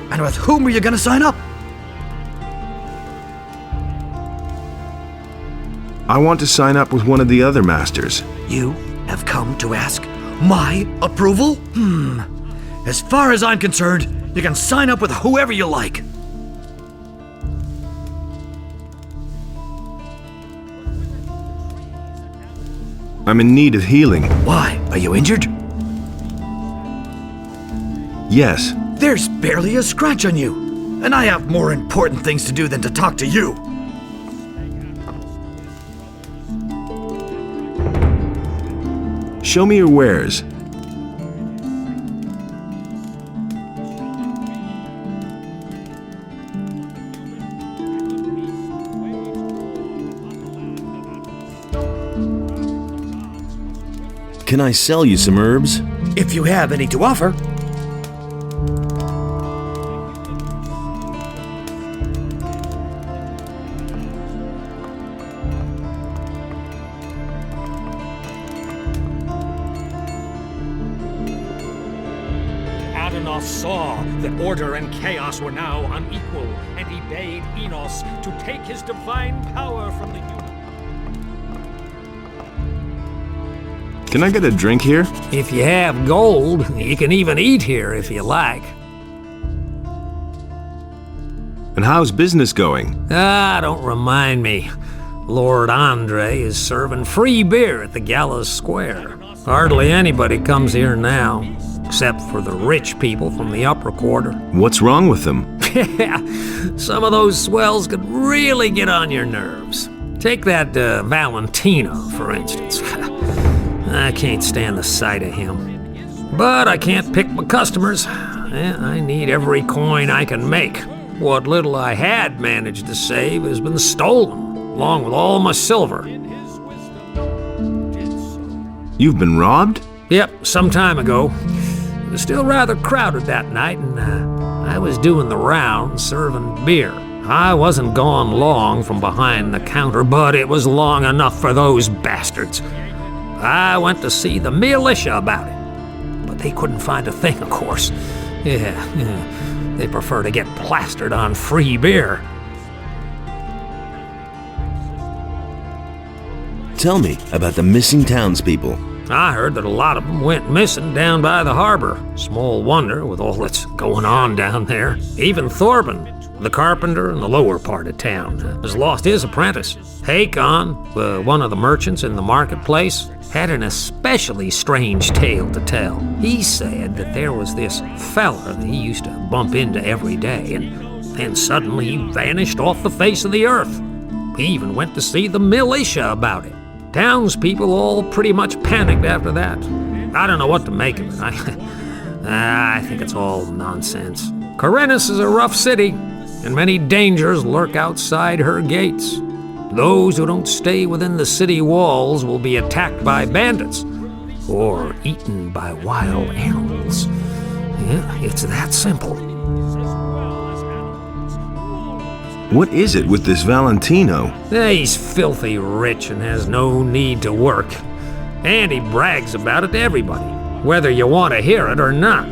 And with whom are you going to sign up? I want to sign up with one of the other masters. You have come to ask my approval? As far as I'm concerned, you can sign up with whoever you like. I'm in need of healing. Why? Are you injured? Yes. There's barely a scratch on you. And I have more important things to do than to talk to you. Show me your wares. Can I sell you some herbs? If you have any to offer. Adonos saw that order and chaos were now unequal, and he bade Enos to take his divine power from the human. Can I get a drink here? If you have gold, you can even eat here if you like. And how's business going? Don't remind me. Lord Andre is serving free beer at the Gallows Square. Hardly anybody comes here now, except for the rich people from the upper quarter. What's wrong with them? Yeah, some of those swells could really get on your nerves. Take that Valentino, for instance. I can't stand the sight of him. But I can't pick my customers. I need every coin I can make. What little I had managed to save has been stolen, along with all my silver. You've been robbed? Yep, some time ago. It was still rather crowded that night, and I was doing the rounds serving beer. I wasn't gone long from behind the counter, but it was long enough for those bastards. I went to see the militia about it, but they couldn't find a thing, of course. Yeah, they prefer to get plastered on free beer. Tell me about the missing townspeople. I heard that a lot of them went missing down by the harbor. Small wonder with all that's going on down there. Even Thorben, the carpenter in the lower part of town, has lost his apprentice. Hakon, one of the merchants in the marketplace, had an especially strange tale to tell. He said that there was this fella that he used to bump into every day, and then suddenly he vanished off the face of the earth. He even went to see the militia about it. Townspeople all pretty much panicked after that. I don't know what to make of it. I think it's all nonsense. Corinus is a rough city, and many dangers lurk outside her gates. Those who don't stay within the city walls will be attacked by bandits or eaten by wild animals. Yeah, it's that simple. What is it with this Valentino? He's filthy rich and has no need to work. And he brags about it to everybody, whether you want to hear it or not.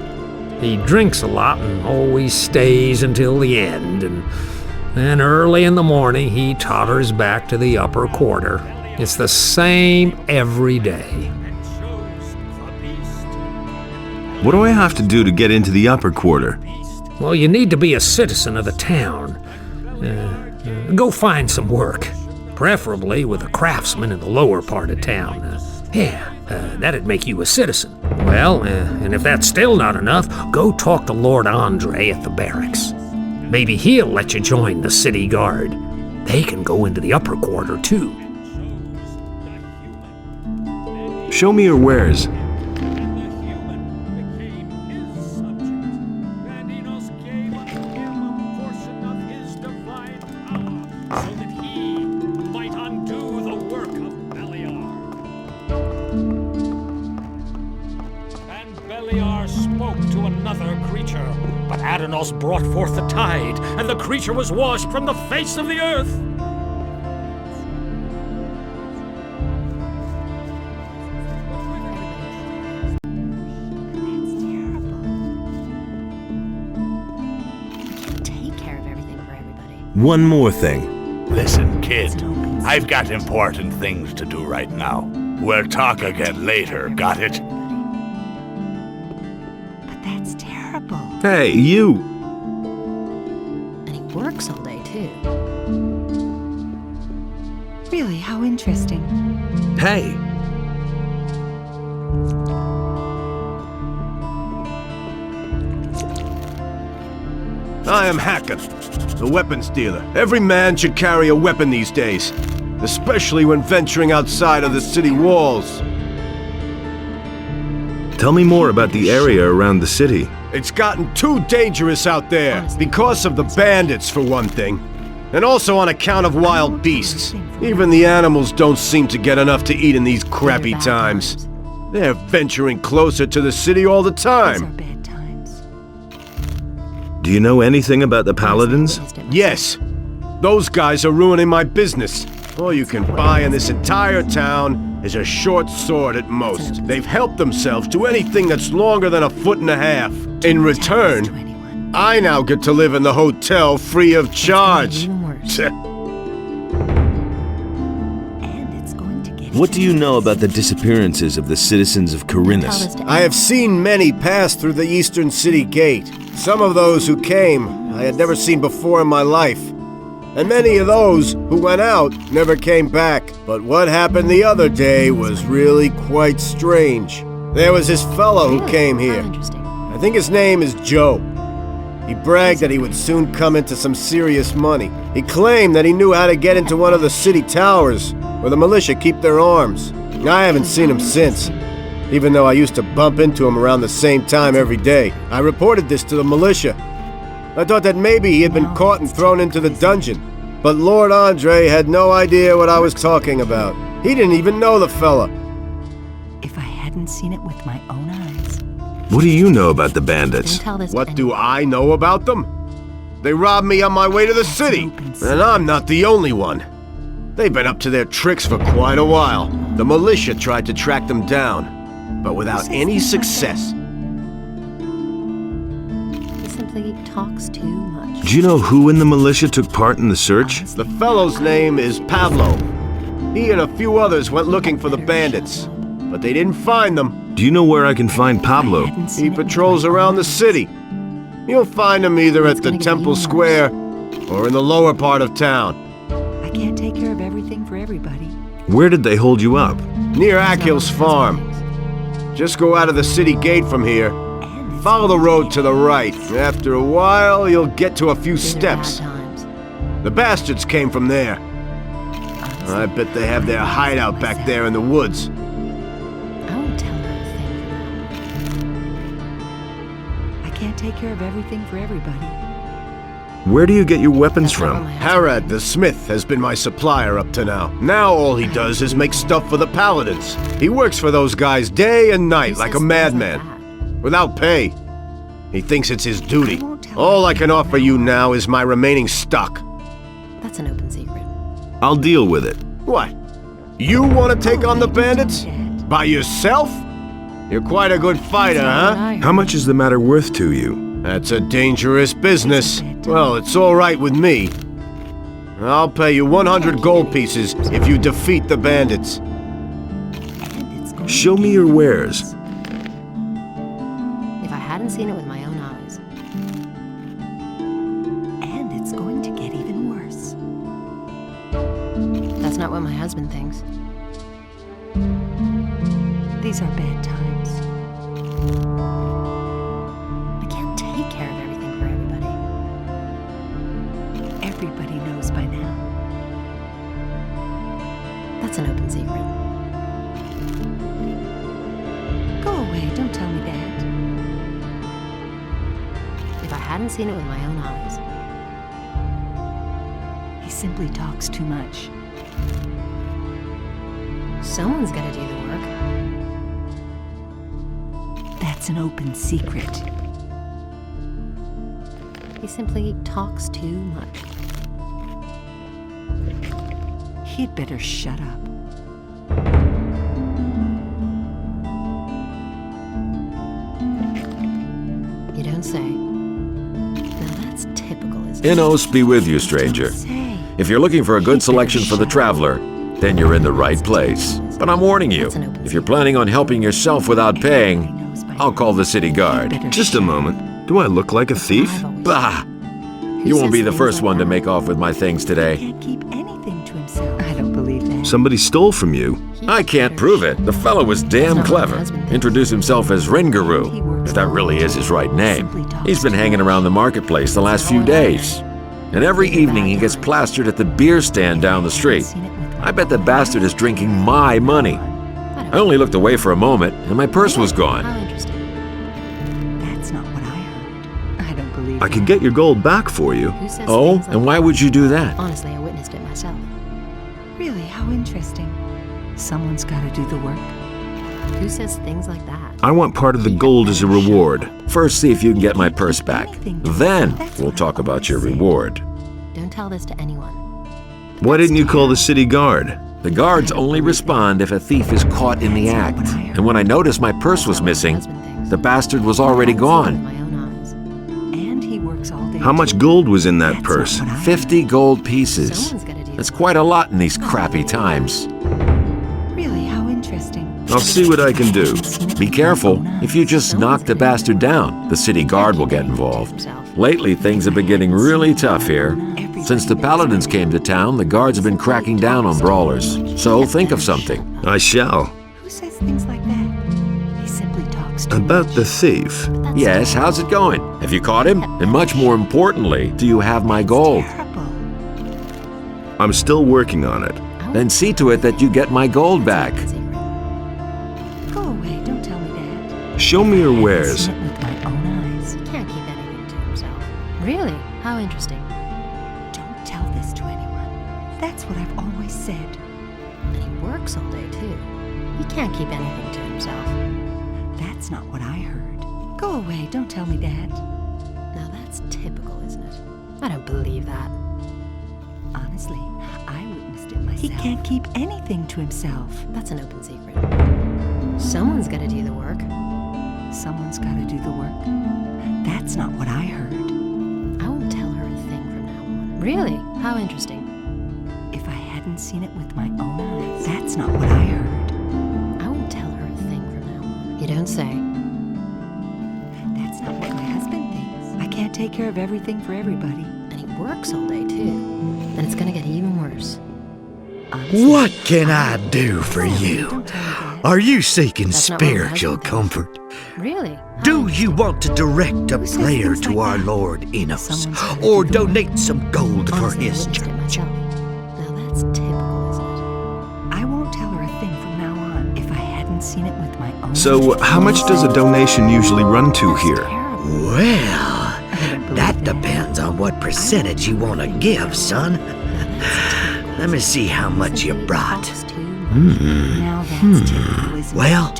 He drinks a lot and always stays until the end, and then early in the morning he totters back to the upper quarter. It's the same every day. What do I have to do to get into the upper quarter? Well, you need to be a citizen of the town. Go find some work, preferably with a craftsman in the lower part of town. That'd make you a citizen. Well, and if that's still not enough, go talk to Lord Andre at the barracks. Maybe he'll let you join the city guard. They can go into the upper quarter, too. Show me your wares. Adanos brought forth the tide, and the creature was washed from the face of the earth. Take care of everything for everybody. One more thing. Listen, kid. I've got important things to do right now. We'll talk again later, got it? Hey, you! And he works all day, too. Really, how interesting. Hey! I am Hacker, the weapons dealer. Every man should carry a weapon these days, especially when venturing outside of the city walls. Tell me more about the area around the city. It's gotten too dangerous out there, because of the bandits for one thing, and also on account of wild beasts. Even the animals don't seem to get enough to eat in these crappy times. They're venturing closer to the city all the time. Do you know anything about the Paladins? Yes. Those guys are ruining my business. All you can buy in this entire town is a short sword at most. They've helped themselves to anything that's longer than 1.5 feet. In return, I now get to live in the hotel free of charge. What do you know about the disappearances of the citizens of Corinus? I have seen many pass through the eastern city gate. Some of those who came I had never seen before in my life. And many of those who went out never came back. But what happened the other day was really quite strange. There was this fellow who came here. I think his name is Joe. He bragged that he would soon come into some serious money. He claimed that he knew how to get into one of the city towers, where the militia keep their arms. I haven't seen him since, even though I used to bump into him around the same time every day. I reported this to the militia. I thought that maybe he had been caught and thrown into the dungeon. But Lord Andre had no idea what I was talking about. He didn't even know the fella. If I hadn't seen it with my own eyes. What do you know about the bandits? What do I know about them? They robbed me on my way to the city, and I'm not the only one. They've been up to their tricks for quite a while. The militia tried to track them down, but without any success. He simply talks too much. Do you know who in the militia took part in the search? The fellow's name is Pablo. He and a few others went looking for the bandits, but they didn't find them. Do you know where I can find Pablo? He patrols around the city. You'll find him either at the Temple Square or in the lower part of town. I can't take care of everything for everybody. Where did they hold you up? Near Akhil's farm. Just go out of the city gate from here. Follow the road to the right. After a while, you'll get to a few steps. The bastards came from there. I bet they have their hideout back there in the woods. I can't take care of everything for everybody. Where do you get your weapons from? Harad the smith has been my supplier up to now. Now all he does is make stuff for the Paladins. He works for those guys day and night like a madman, without pay. He thinks it's his duty. All I can offer you now is my remaining stock. That's an open secret. I'll deal with it. What? You want to take on the bandits? By yourself? You're quite a good fighter, huh? How much is the matter worth to you? That's a dangerous business. Well, it's all right with me. I'll pay you 100 gold pieces if you defeat the bandits. Show me your wares. If I hadn't seen it with my own eyes. And it's going to get even worse. That's not what my husband thinks. These are bad times. I can't take care of everything for everybody. Everybody knows by now. That's an open secret. Go away, don't tell me that. If I hadn't seen it with my own eyes. He simply talks too much. Someone's gotta do the work. That's an open secret. He simply talks too much. He'd better shut up. You don't say. Now that's typical, isn't it? Innos be with you, stranger. If you're looking for a good selection for the traveler, then you're in the right place. But I'm warning you, if you're planning on helping yourself without paying, I'll call the city guard. Just a moment. Do I look like a thief? Bah! You won't be the first one to make off with my things today. Can't keep anything to himself. I don't believe that. Somebody stole from you. I can't prove it. The fellow was damn clever. Introduced himself as Ringaroo, if that really is his right name. He's been hanging around the marketplace the last few days. And every evening he gets plastered at the beer stand down the street. I bet the bastard is drinking my money. I only looked away for a moment, and my purse was gone. That's not what I heard. I don't believe I could get your gold back for you. Oh, and why would you do that? Honestly, I witnessed it myself. Really, how interesting. Someone's got to do the work. Who says things like that? I want part of the gold as a reward. First, see if you can get my purse back. Then, we'll talk about your reward. Don't tell this to anyone. Why didn't you call the city guard? The guards only respond if a thief is caught in the act. And when I noticed my purse was missing, the bastard was already gone. And he works all day. How much gold was in that purse? 50 gold pieces. That's quite a lot in these crappy times. Really, how interesting. I'll see what I can do. Be careful. If you just knock the bastard down, the city guard will get involved. Lately, things have been getting really tough here. Since the paladins came to town, the guards have been cracking down on brawlers. So think of something. I shall. Who says things like that? He simply talks too About much. the thief. Yes, how's it going? Have you caught him? And much more importantly, do you have my gold? I'm still working on it. Then see to it that you get my gold back. Go away, don't tell me that. Show me your wares. I've seen it with my own eyes. He can't keep anything to himself. Really? How interesting. Don't tell this to anyone. That's what I've always said. And he works all day, too. He can't keep anything to himself. That's not what I heard. Go away, don't tell me that. Now that's typical, isn't it? I don't believe that. Honestly, I witnessed it myself. He can't keep anything to himself. That's an open secret. Someone's gotta do the work. Someone's gotta do the work. That's not what I heard. I won't tell her a thing from now on. Really? How interesting. If I hadn't seen it with my own eyes, that's not what I heard. I won't tell her a thing from now on. You don't say. That's not what my husband thinks. I can't take care of everything for everybody. And he works all day, too. Then it's gonna get even worse. Honestly, What can I do for you? Are you seeking spiritual comfort? Really? Do you want to direct a prayer to our Lord Innos, or donate some gold for his church? Now that's typical, isn't it? I won't tell her a thing from now on if I hadn't seen it with my own eyes. So, how much does a donation usually run to here? Well, that depends on what percentage you want to give, son. Let me see how much you brought. Now that's typical, isn't it? Well,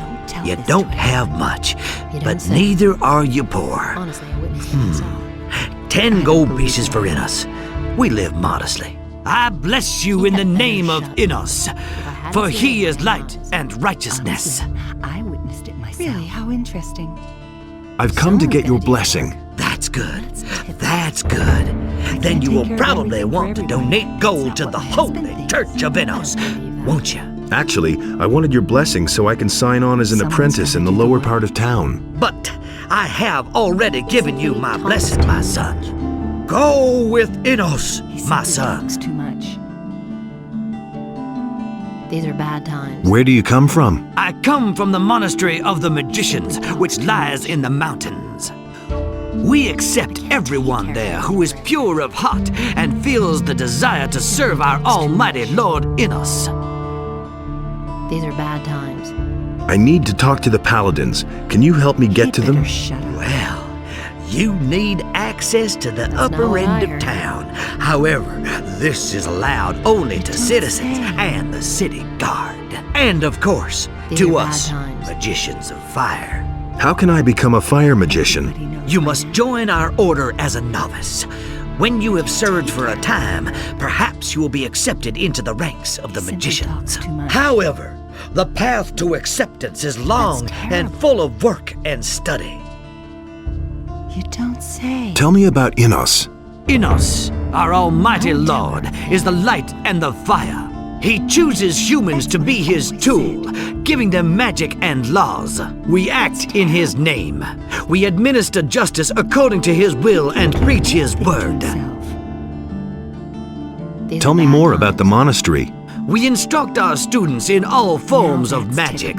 You don't have much, but neither are you poor. 10 gold pieces for Innos. We live modestly. I bless you in the name of Innos, for he is light and righteousness. I witnessed it myself. Really, how interesting. I've come to get your blessing. That's good. That's good. Then you will probably want to donate gold to the Holy Church of Innos, won't you? Actually, I wanted your blessing so I can sign on as an apprentice in the lower part of town. But I have already given you my blessing, my son. Go with Innos, my son. Too much. These are bad times. Where do you come from? I come from the monastery of the magicians, which lies in the mountains. We accept everyone there who is pure of heart and feels the desire to serve our almighty Lord Innos. These are bad times. I need to talk to the paladins. Can you help me get to them? Well, you need access to the upper end of town. However, this is allowed only to citizens and the city guard. And of course, to us, magicians of fire. How can I become a fire magician? You must join our order as a novice. When you have served for a time, perhaps you will be accepted into the ranks of the magicians. However, the path to acceptance is long and full of work and study. You don't say. Tell me about Innos. Innos, our almighty Lord, is the light and the fire. He chooses humans to be his tool, giving them magic and laws. We act in his name. We administer justice according to his will and preach his word. Tell me more about the monastery. We instruct our students in all forms of magic.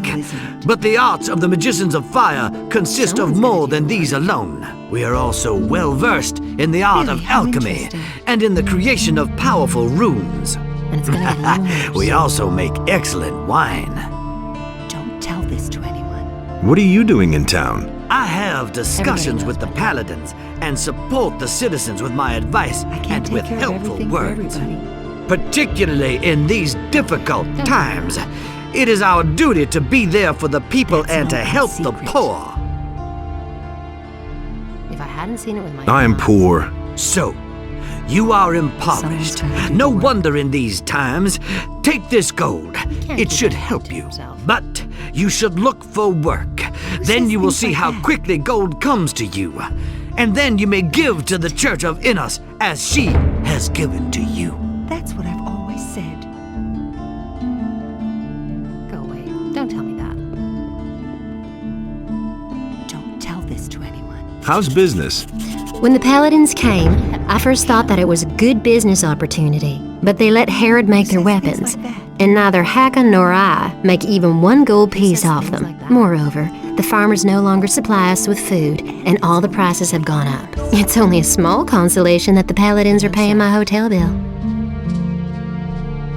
But the arts of the magicians of fire consist of more than these alone. We are also well versed in the art of alchemy and in the creation of powerful runes. We also make excellent wine. Don't tell this to anyone. What are you doing in town? I have discussions with the paladins and support the citizens with my advice and with helpful words. Particularly in these difficult times, it is our duty to be there for the people and to help the poor. If I hadn't seen it with my I am poor. So, you are impoverished. No wonder in these times. Take this gold. It should help you. But you should look for work. Then you will see how quickly gold comes to you. And then you may give to the Church of Innos as she has given to you. That's what I've always said. Go away. Don't tell me that. Don't tell this to anyone. How's business? When the paladins came, I first thought that it was a good business opportunity, but they let Herod make their weapons, and neither Hakon nor I make even one gold piece off them. Moreover, the farmers no longer supply us with food, and all the prices have gone up. It's only a small consolation that the paladins are paying my hotel bill.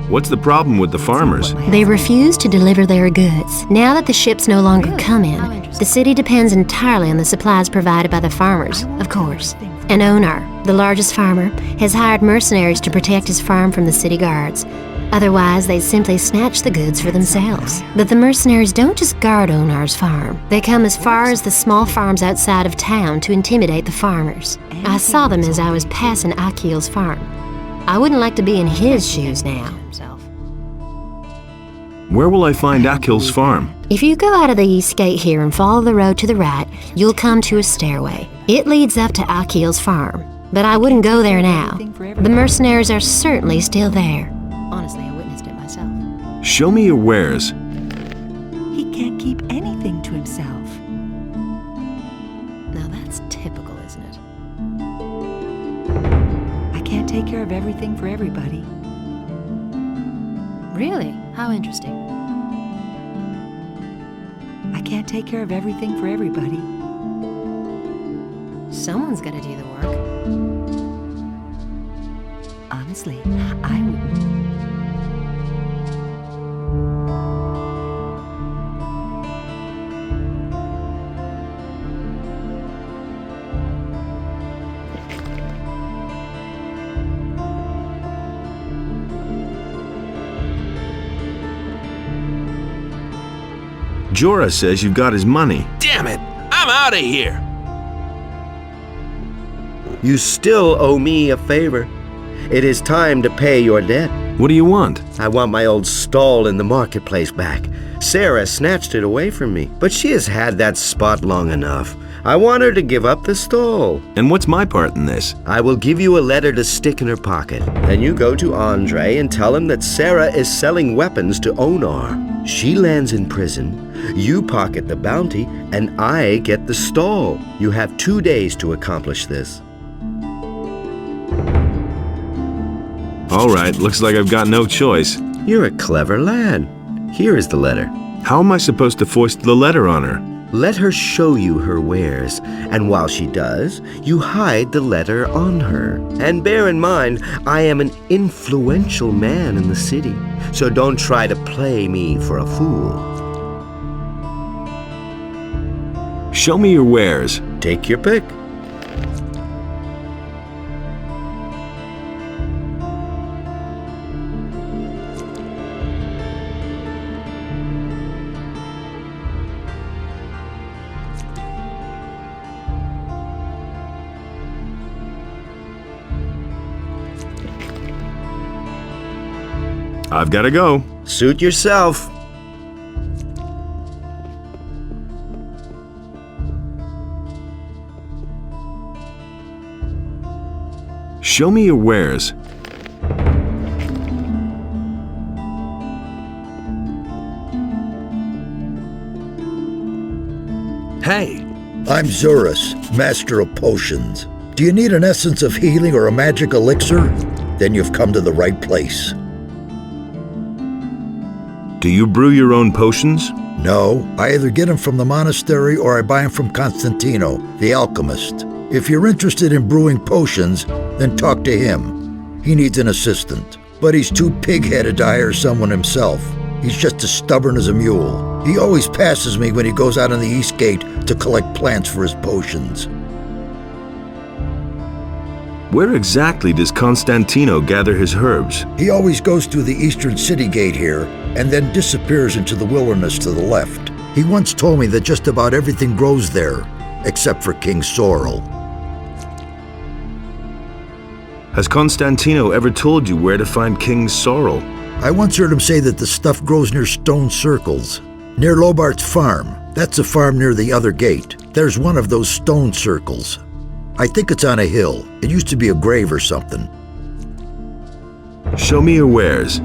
What's the problem with the farmers? They refuse to deliver their goods. Now that the ships no longer come in, the city depends entirely on the supplies provided by the farmers, of course. And Onar, the largest farmer, has hired mercenaries to protect his farm from the city guards. Otherwise, they'd simply snatch the goods for themselves. But the mercenaries don't just guard Onar's farm. They come as far as the small farms outside of town to intimidate the farmers. I saw them as I was passing Akil's farm. I wouldn't like to be in his shoes now. Where will I find Akil's farm? If you go out of the east gate here and follow the road to the right, you'll come to a stairway. It leads up to Akil's farm, but I wouldn't go there now. The mercenaries are certainly still there. Honestly, I witnessed it myself. Show me your wares. He can't keep anything to himself. Now that's typical, isn't it? I can't take care of everything for everybody. Really? How interesting. I can't take care of everything for everybody. Someone's got to do the work. Honestly, I wouldn't. Jorah says you've got his money. Damn it! I'm out of here! You still owe me a favor. It is time to pay your debt. What do you want? I want my old stall in the marketplace back. Sarah snatched it away from me, but she has had that spot long enough. I want her to give up the stall. And what's my part in this? I will give you a letter to stick in her pocket. Then you go to Andre and tell him that Sarah is selling weapons to Onar. She lands in prison, you pocket the bounty, and I get the stall. You have 2 days to accomplish this. All right, looks like I've got no choice. You're a clever lad. Here is the letter. How am I supposed to foist the letter on her? Let her show you her wares, and while she does, you hide the letter on her. And bear in mind, I am an influential man in the city, so don't try to play me for a fool. Show me your wares. Take your pick. I've got to go. Suit yourself. Show me your wares. Hey. I'm Zurus, master of potions. Do you need an essence of healing or a magic elixir? Then you've come to the right place. Do you brew your own potions? No, I either get them from the monastery or I buy them from Constantino, the alchemist. If you're interested in brewing potions, then talk to him. He needs an assistant, but he's too pig-headed to hire someone himself. He's just as stubborn as a mule. He always passes me when he goes out on the East Gate to collect plants for his potions. Where exactly does Constantino gather his herbs? He always goes through the eastern city gate here and then disappears into the wilderness to the left. He once told me that just about everything grows there, except for King Sorrel. Has Constantino ever told you where to find King Sorrel? I once heard him say that the stuff grows near stone circles. Near Lobart's farm. That's a farm near the other gate. There's one of those stone circles. I think it's on a hill. It used to be a grave or something. Show me your wares.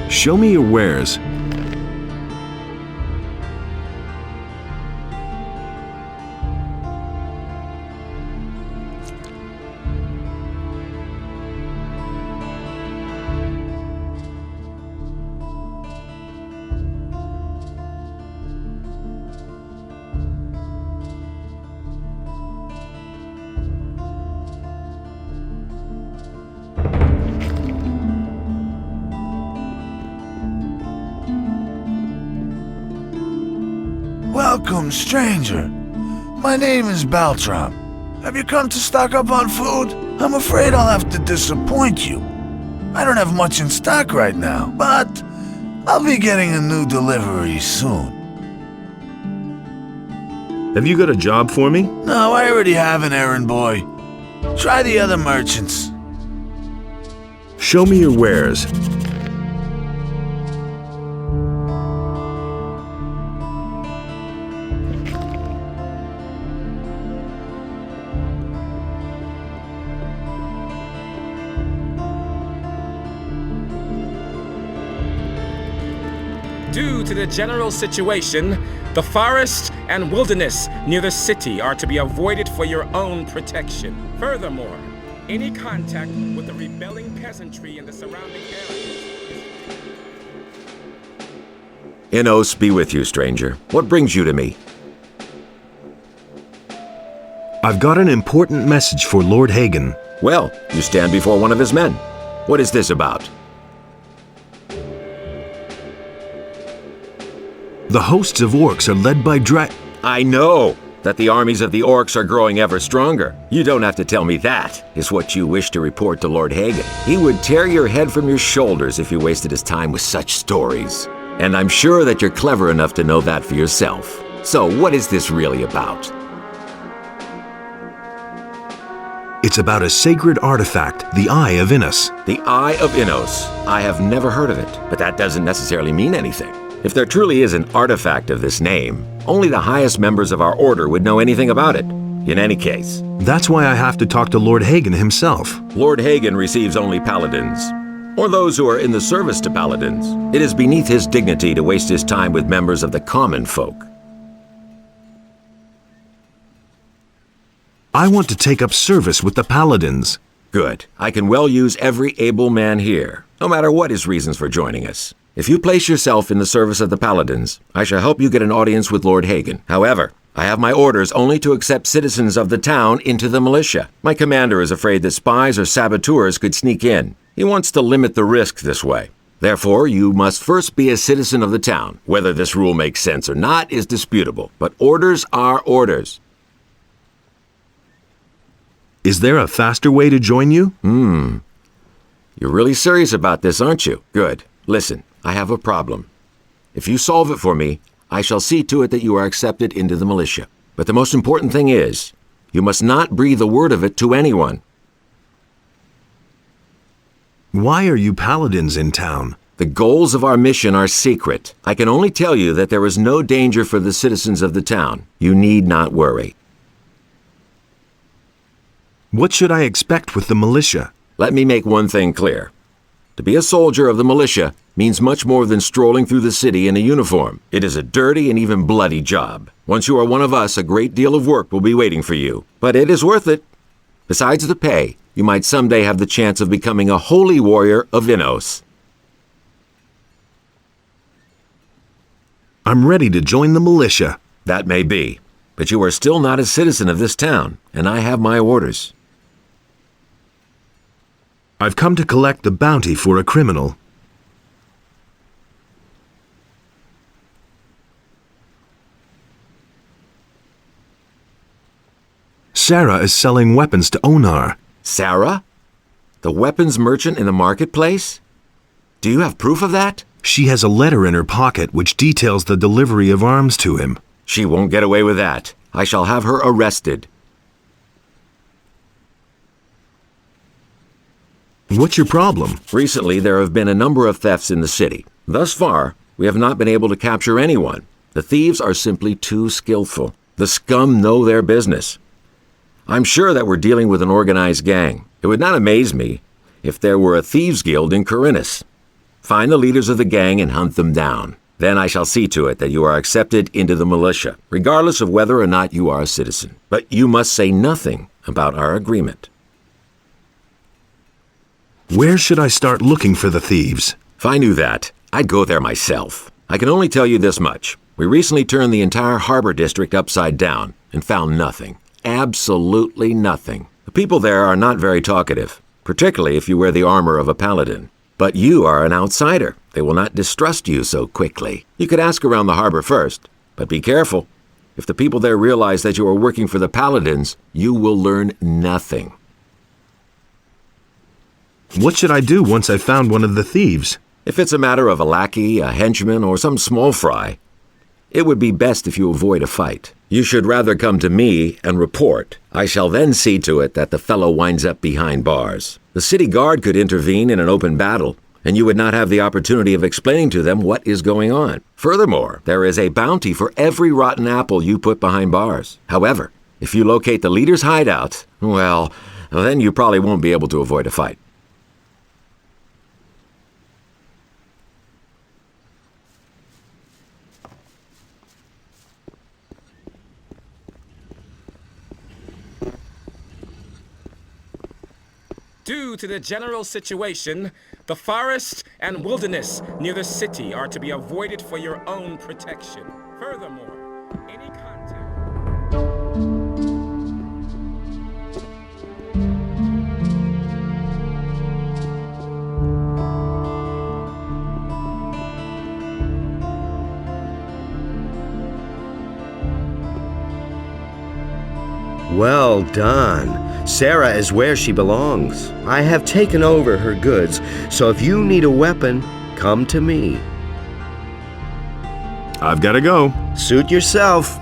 Show me your wares. Welcome, stranger. My name is Baltram. Have you come to stock up on food? I'm afraid I'll have to disappoint you. I don't have much in stock right now, but I'll be getting a new delivery soon. Have you got a job for me? No, I already have an errand boy. Try the other merchants. Show me your wares. Due to the general situation, the forest and wilderness near the city are to be avoided for your own protection. Furthermore, any contact with the rebelling peasantry in the surrounding areas. Inos be with you, stranger. What brings you to me? I've got an important message for Lord Hagen. Well, you stand before one of his men. What is this about? The hosts of orcs are led by I know that the armies of the orcs are growing ever stronger. You don't have to tell me that, is what you wish to report to Lord Hagen. He would tear your head from your shoulders if you wasted his time with such stories. And I'm sure that you're clever enough to know that for yourself. So what is this really about? It's about a sacred artifact, the Eye of Inos. The Eye of Inos. I have never heard of it, but that doesn't necessarily mean anything. If there truly is an artifact of this name, only the highest members of our order would know anything about it. In any case. That's why I have to talk to Lord Hagen himself. Lord Hagen receives only paladins, or those who are in the service to paladins. It is beneath his dignity to waste his time with members of the common folk. I want to take up service with the paladins. Good. I can well use every able man here, no matter what his reasons for joining us. If you place yourself in the service of the paladins, I shall help you get an audience with Lord Hagen. However, I have my orders only to accept citizens of the town into the militia. My commander is afraid that spies or saboteurs could sneak in. He wants to limit the risk this way. Therefore, you must first be a citizen of the town. Whether this rule makes sense or not is disputable, but orders are orders. Is there a faster way to join you? You're really serious about this, aren't you? Good. Listen, I have a problem. If you solve it for me, I shall see to it that you are accepted into the militia. But the most important thing is, you must not breathe a word of it to anyone. Why are you paladins in town? The goals of our mission are secret. I can only tell you that there is no danger for the citizens of the town. You need not worry. What should I expect with the militia? Let me make one thing clear. To be a soldier of the militia means much more than strolling through the city in a uniform. It is a dirty and even bloody job. Once you are one of us, a great deal of work will be waiting for you. But it is worth it. Besides the pay, you might someday have the chance of becoming a holy warrior of Inos. I'm ready to join the militia. That may be, but you are still not a citizen of this town, and I have my orders. I've come to collect the bounty for a criminal. Sarah is selling weapons to Onar. Sarah? The weapons merchant in the marketplace? Do you have proof of that? She has a letter in her pocket which details the delivery of arms to him. She won't get away with that. I shall have her arrested. What's your problem? Recently, there have been a number of thefts in the city. Thus far, we have not been able to capture anyone. The thieves are simply too skillful. The scum know their business. I'm sure that we're dealing with an organized gang. It would not amaze me if there were a thieves' guild in Corinus. Find the leaders of the gang and hunt them down. Then I shall see to it that you are accepted into the militia, regardless of whether or not you are a citizen. But you must say nothing about our agreement. Where should I start looking for the thieves? If I knew that, I'd go there myself. I can only tell you this much. We recently turned the entire harbor district upside down and found nothing. Absolutely nothing. The people there are not very talkative, particularly if you wear the armor of a paladin. But you are an outsider. They will not distrust you so quickly. You could ask around the harbor first, but be careful. If the people there realize that you are working for the paladins, you will learn nothing. What should I do once I've found one of the thieves? If it's a matter of a lackey, a henchman, or some small fry, it would be best if you avoid a fight. You should rather come to me and report. I shall then see to it that the fellow winds up behind bars. The city guard could intervene in an open battle, and you would not have the opportunity of explaining to them what is going on. Furthermore, there is a bounty for every rotten apple you put behind bars. However, if you locate the leader's hideout, well, then you probably won't be able to avoid a fight. Due to the general situation, the forest and wilderness near the city are to be avoided for your own protection. Furthermore, any contact... Well done. Sarah is where she belongs. I have taken over her goods, so if you need a weapon, come to me. I've got to go. Suit yourself.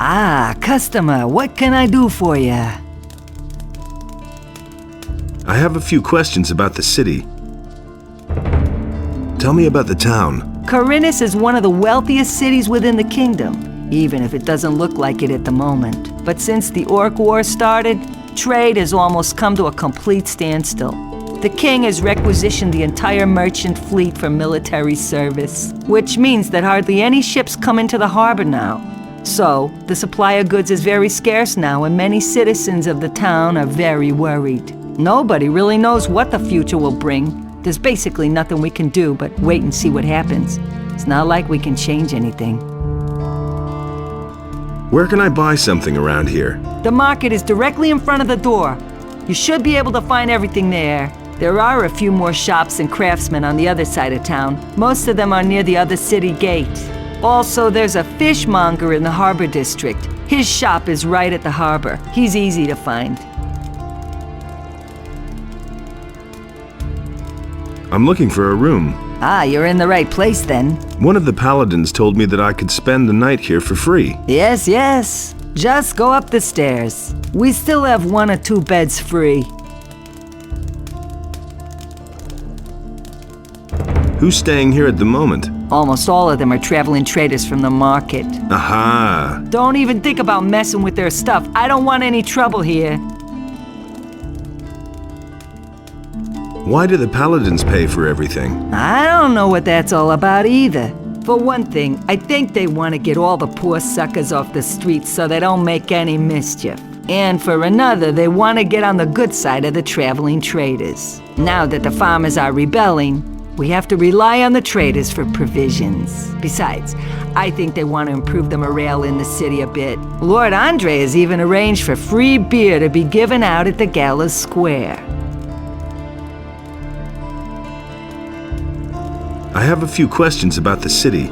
Ah, customer, what can I do for you? I have a few questions about the city. Tell me about the town. Corinthus is one of the wealthiest cities within the kingdom, even if it doesn't look like it at the moment. But since the Orc War started, trade has almost come to a complete standstill. The king has requisitioned the entire merchant fleet for military service, which means that hardly any ships come into the harbor now. So, the supply of goods is very scarce now, and many citizens of the town are very worried. Nobody really knows what the future will bring. There's basically nothing we can do but wait and see what happens. It's not like we can change anything. Where can I buy something around here? The market is directly in front of the door. You should be able to find everything there. There are a few more shops and craftsmen on the other side of town. Most of them are near the other city gate. Also, there's a fishmonger in the harbor district. His shop is right at the harbor. He's easy to find. I'm looking for a room. Ah, you're in the right place then. One of the paladins told me that I could spend the night here for free. Yes, yes. Just go up the stairs. We still have 1 or 2 beds free. Who's staying here at the moment? Almost all of them are traveling traders from the market. Aha! Don't even think about messing with their stuff. I don't want any trouble here. Why do the paladins pay for everything? I don't know what that's all about either. For one thing, I think they want to get all the poor suckers off the streets so they don't make any mischief. And for another, they want to get on the good side of the traveling traders. Now that the farmers are rebelling, we have to rely on the traders for provisions. Besides, I think they want to improve the morale in the city a bit. Lord Andre has even arranged for free beer to be given out at the Gala Square. I have a few questions about the city.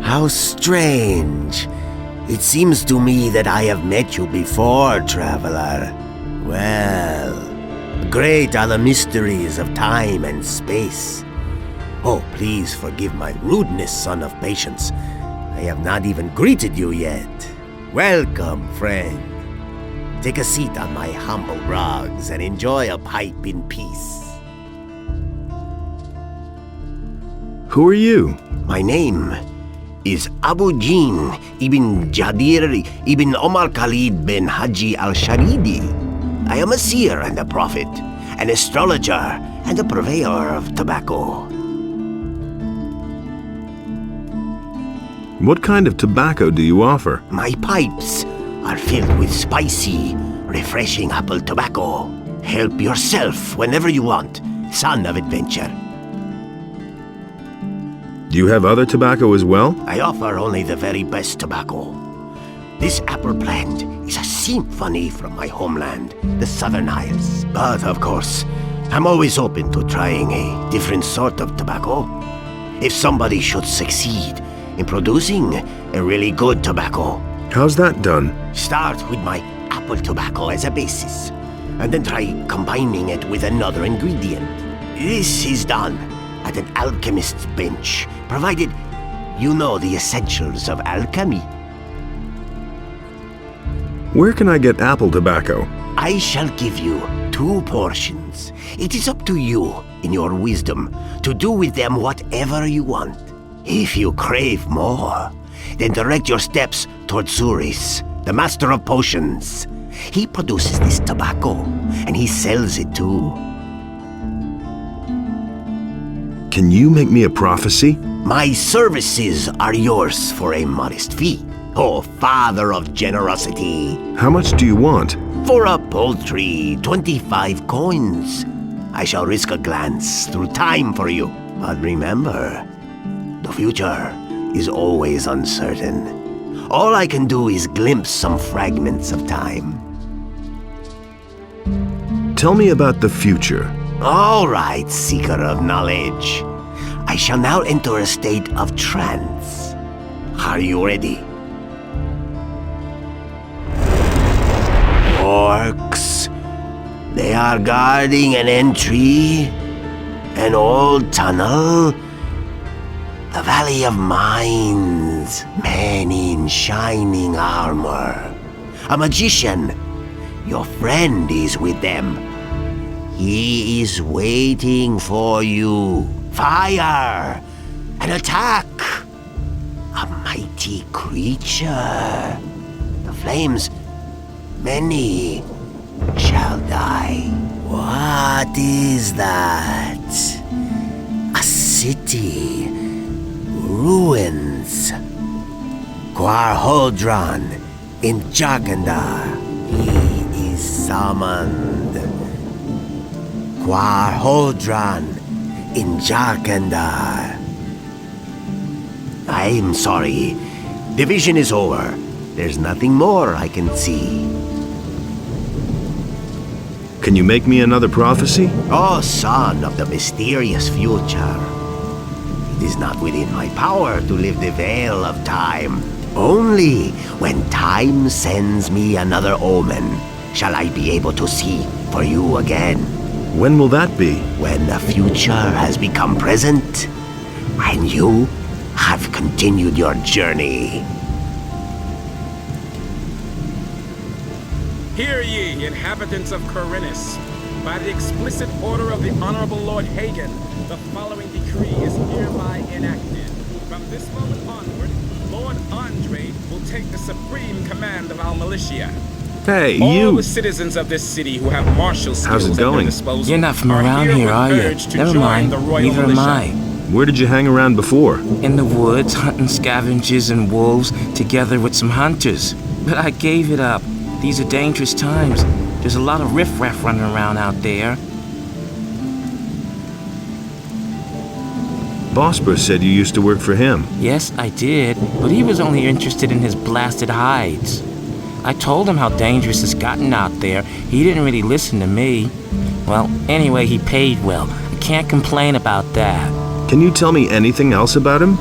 How strange. It seems to me that I have met you before, traveler. Well, great are the mysteries of time and space. Oh, please forgive my rudeness, son of patience. I have not even greeted you yet. Welcome, friend. Take a seat on my humble rugs and enjoy a pipe in peace. Who are you? My name is Abu Jin ibn Jadir ibn Omar Khalid bin Haji al-Sharidi. I am a seer and a prophet, an astrologer and a purveyor of tobacco. What kind of tobacco do you offer? My pipes are filled with spicy, refreshing apple tobacco. Help yourself whenever you want, son of adventure. Do you have other tobacco as well? I offer only the very best tobacco. This apple blend is a symphony from my homeland, the Southern Isles. But of course, I'm always open to trying a different sort of tobacco. If somebody should succeed in producing a really good tobacco. How's that done? Start with my apple tobacco as a basis, and then try combining it with another ingredient. This is done at an alchemist's bench, provided you know the essentials of alchemy. Where can I get apple tobacco? I shall give you 2 portions. It is up to you, in your wisdom, to do with them whatever you want. If you crave more, then direct your steps towards Zuris, the master of potions. He produces this tobacco, and he sells it too. Can you make me a prophecy? My services are yours for a modest fee. Oh, father of generosity. How much do you want? For a paltry 25 coins. I shall risk a glance through time for you. But remember, the future is always uncertain. All I can do is glimpse some fragments of time. Tell me about the future. All right, seeker of knowledge. I shall now enter a state of trance. Are you ready? Orcs. They are guarding an entry, an old tunnel, the Valley of Mines, men in shining armor. A magician, your friend, is with them. He is waiting for you. Fire! An attack! A mighty creature. The flames, many shall die. What is that? A city. Ruins. Quarholdran in Jagandar. He is summoned. Quarholdran in Jagandar. I'm sorry. The vision is over. There's nothing more I can see. Can you make me another prophecy? Oh, son of the mysterious future. It is not within my power to lift the veil of time. Only when time sends me another omen shall I be able to see for you again. When will that be? When the future has become present, and you have continued your journey. Hear ye, inhabitants of Corinus. By the explicit order of the Honorable Lord Hagen, the following decree is hereby enacted. From this moment onward, Lord Andre will take the supreme command of our militia. Hey, All the citizens of this city who have martial skills How's it going? at their disposal You're not from are around here, are you? urged to Never join mind. the Royal Neither am Militia. I. Where did you hang around before? In the woods, hunting scavengers and wolves, together with some hunters. But I gave it up. These are dangerous times. There's a lot of riffraff running around out there. Bosper said you used to work for him. Yes, I did, but he was only interested in his blasted hides. I told him how dangerous it's gotten out there. He didn't really listen to me. Well, anyway, he paid well. I can't complain about that. Can you tell me anything else about him?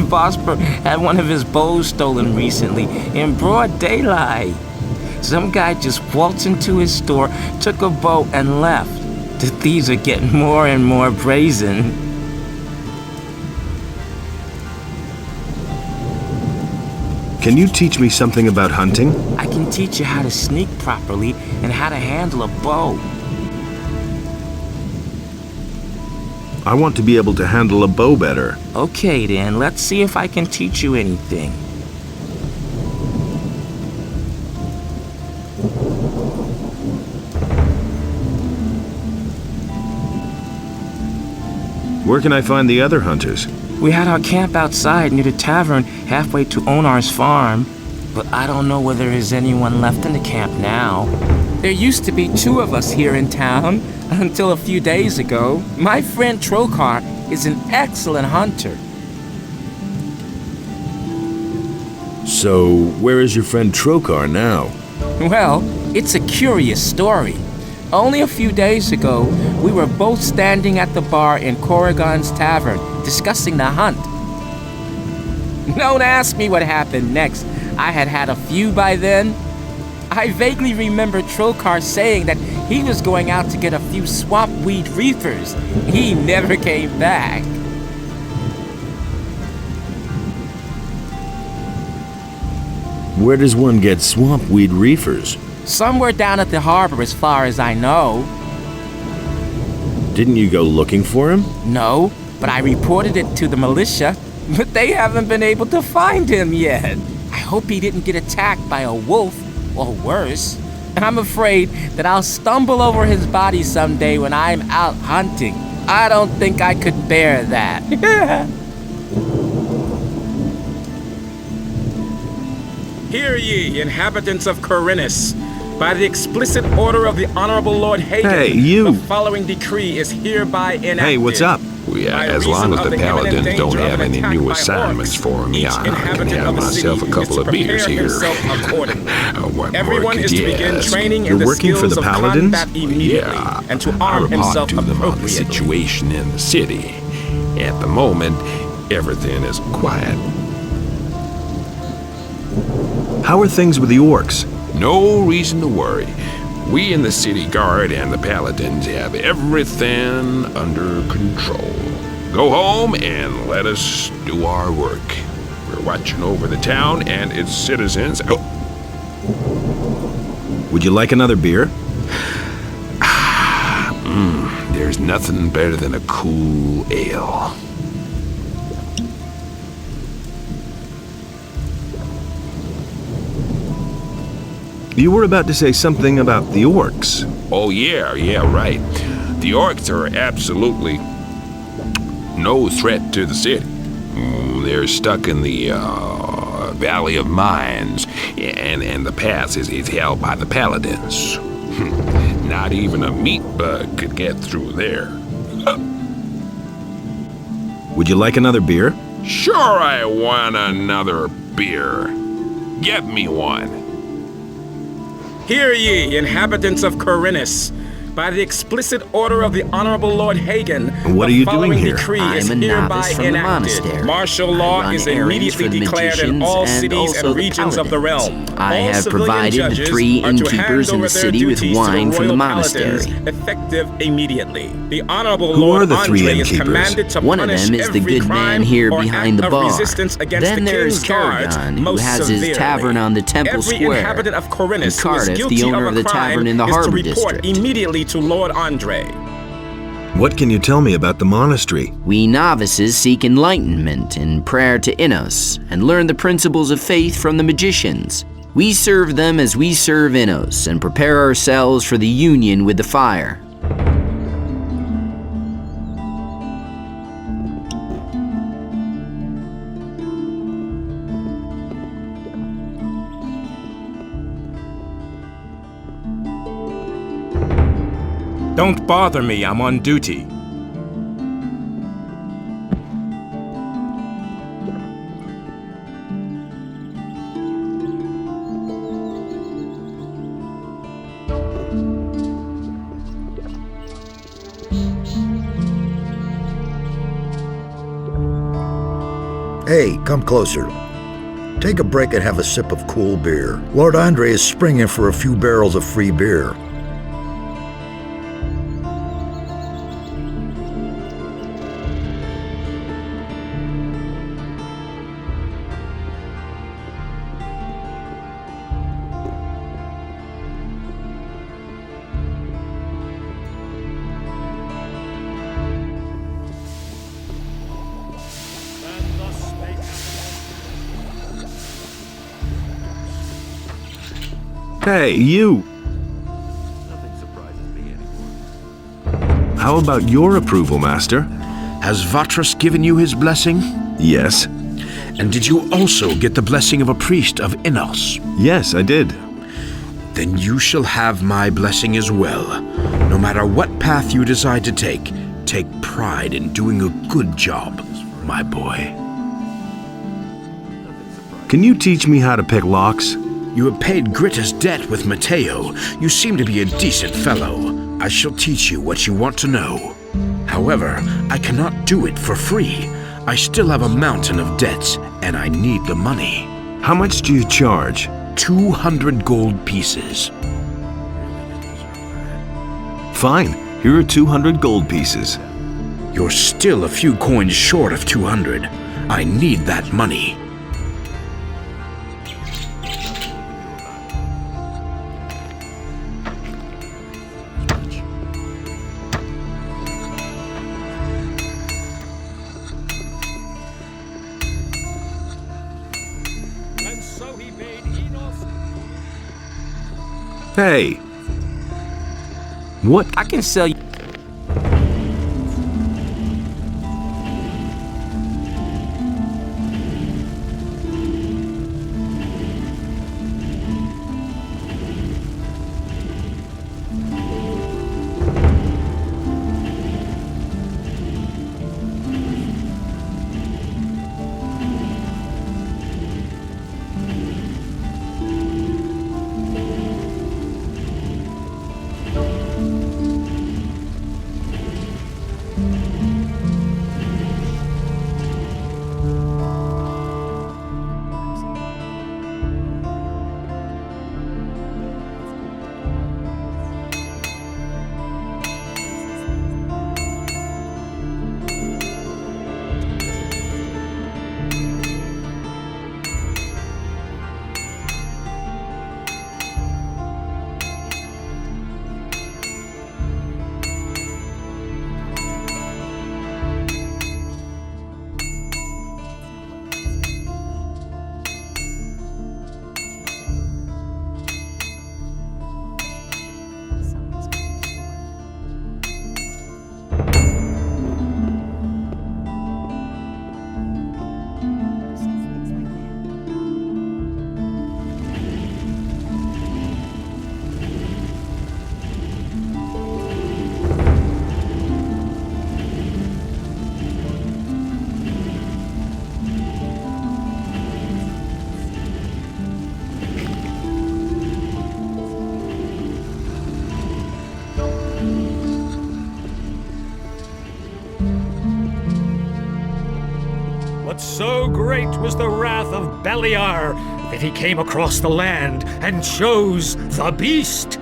Bosper had one of his bows stolen recently in broad daylight. Some guy just waltzed into his store, took a bow, and left. The thieves are getting more and more brazen. Can you teach me something about hunting? I can teach you how to sneak properly and how to handle a bow. I want to be able to handle a bow better. Okay then, let's see if I can teach you anything. Where can I find the other hunters? We had our camp outside near the tavern halfway to Onar's farm. but I don't know whether there's anyone left in the camp now. There used to be 2 of us here in town until a few days ago. My friend Trokar is an excellent hunter. So, where is your friend Trokar now? Well, it's a curious story. Only a few days ago, we were both standing at the bar in Corrigan's Tavern, discussing the hunt. Don't ask me what happened next. I had had a few by then. I vaguely remember Trokar saying that he was going out to get a few swamp weed reefers. He never came back. Where does one get swamp weed reefers? Somewhere down at the harbor, as far as I know. Didn't you go looking for him? No, but I reported it to the militia, but they haven't been able to find him yet. I hope he didn't get attacked by a wolf, or worse. I'm afraid that I'll stumble over his body someday when I'm out hunting. I don't think I could bear that. Hear ye, inhabitants of Corinus. By the explicit order of the Honorable Lord Hagen, Hey, you! the following decree is hereby enacted. Hey, what's up? Yeah, as long as the paladins don't have any new assignments for me, I can have myself a couple of beers here. What Everyone more is could to you begin ask? training You're in the working for skills the of paladins? combat immediately, Yeah, and to I arm report himself to them on the appropriately. situation in the city. At the moment, everything is quiet. How are things with the orcs? No reason to worry. We in the city guard and the paladins have everything under control. Go home and let us do our work. We're watching over the town and its citizens. Would you like another beer? There's nothing better than a cool ale. You were about to say something about the orcs. Oh, yeah, right. The orcs are absolutely no threat to the city. They're stuck in the Valley of Mines, and the pass is held by the paladins. Not even a meat bug could get through there. Would you like another beer? Sure, I want another beer. Get me one. Hear ye, inhabitants of Corinus. By the explicit order of the Honorable Lord Hagen, What are you doing here? decree is I'm a hereby novice from the enacted. monastery. Martial I law run is errands immediately for the declared in magicians all and cities also and the regions of the realm. I All have civilian provided the judges 3 are to innkeepers hand in over the their city with duties to wine from the royal monastery. paladins, effective immediately. The Honorable Who Lord are the 3 Andre is innkeepers? commanded to One of punish them is the every good crime man here or behind act the of bar. resistance against Then the there's king's guards Kerrigan, who most has severely. his tavern on the Temple Every Square. inhabitant of Corinus And who is Cardiff, guilty the owner of of a the crime tavern in the is to Harbor report District. immediately to Lord Andre. What can you tell me about the monastery? We novices seek enlightenment in prayer to Innos and learn the principles of faith from the magicians. We serve them as we serve Innos and prepare ourselves for the union with the fire. Don't bother me, I'm on duty. Hey, come closer. Take a break and have a sip of cool beer. Lord Andre is springing for a few barrels of free beer. Hey, you! How about your approval, Master? Has Vatras given you his blessing? Yes. And did you also get the blessing of a priest of Innos? Yes, I did. Then you shall have my blessing as well. No matter what path you decide to take pride in doing a good job, my boy. Can you teach me how to pick locks? You have paid Gritta's debt with Matteo. You seem to be a decent fellow. I shall teach you what you want to know. However, I cannot do it for free. I still have a mountain of debts, and I need the money. How much do you charge? 200 gold pieces. Fine. Here are 200 gold pieces. You're still a few coins short of 200. I need that money. Hey! What? I can sell you. But so great was the wrath of Beliar that he came across the land and chose the beast.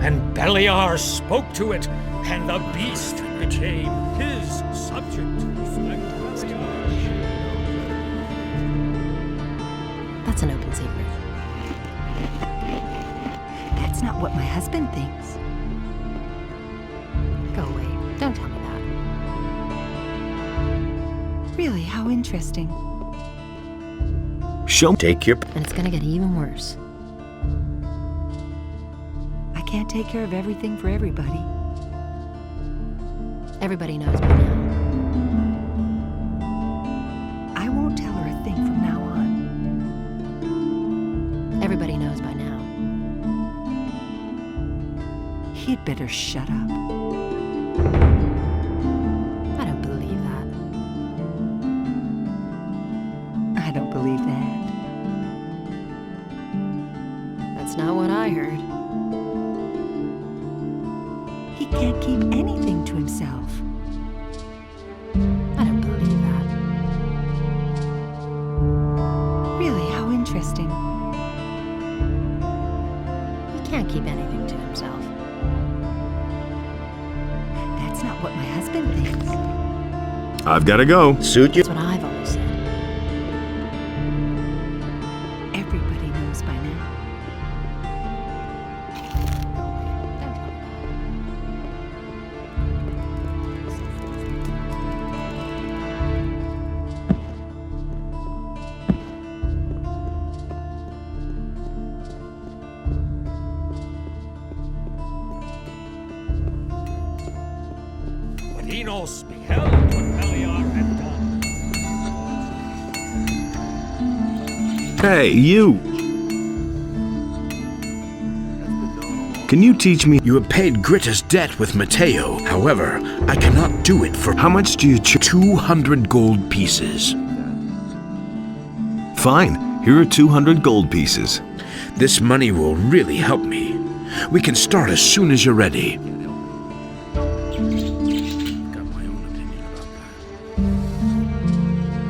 And Beliar spoke to it, and the beast became his subject. That's an open secret. That's not what my husband thinks. Go away. Don't tell me that. Really, how interesting. Take your... And it's gonna get even worse. I can't take care of everything for everybody. Everybody knows by now. I won't tell her a thing from now on. Everybody knows by now. He'd better shut up. I don't believe that. I don't believe that. That's not what I heard. He can't keep anything to himself. I don't believe that. Really, how interesting. He can't keep anything to himself. That's not what my husband thinks. I've got to go. Suit you? That's what I've always said. Everybody knows by now. When Enos beheld what Beliar had done. Hey, you! Can you teach me? You have paid Gritta's debt with Matteo. However, I cannot do it for... How much do you 200 gold pieces. Fine. Here are 200 gold pieces. This money will really help me. We can start as soon as you're ready.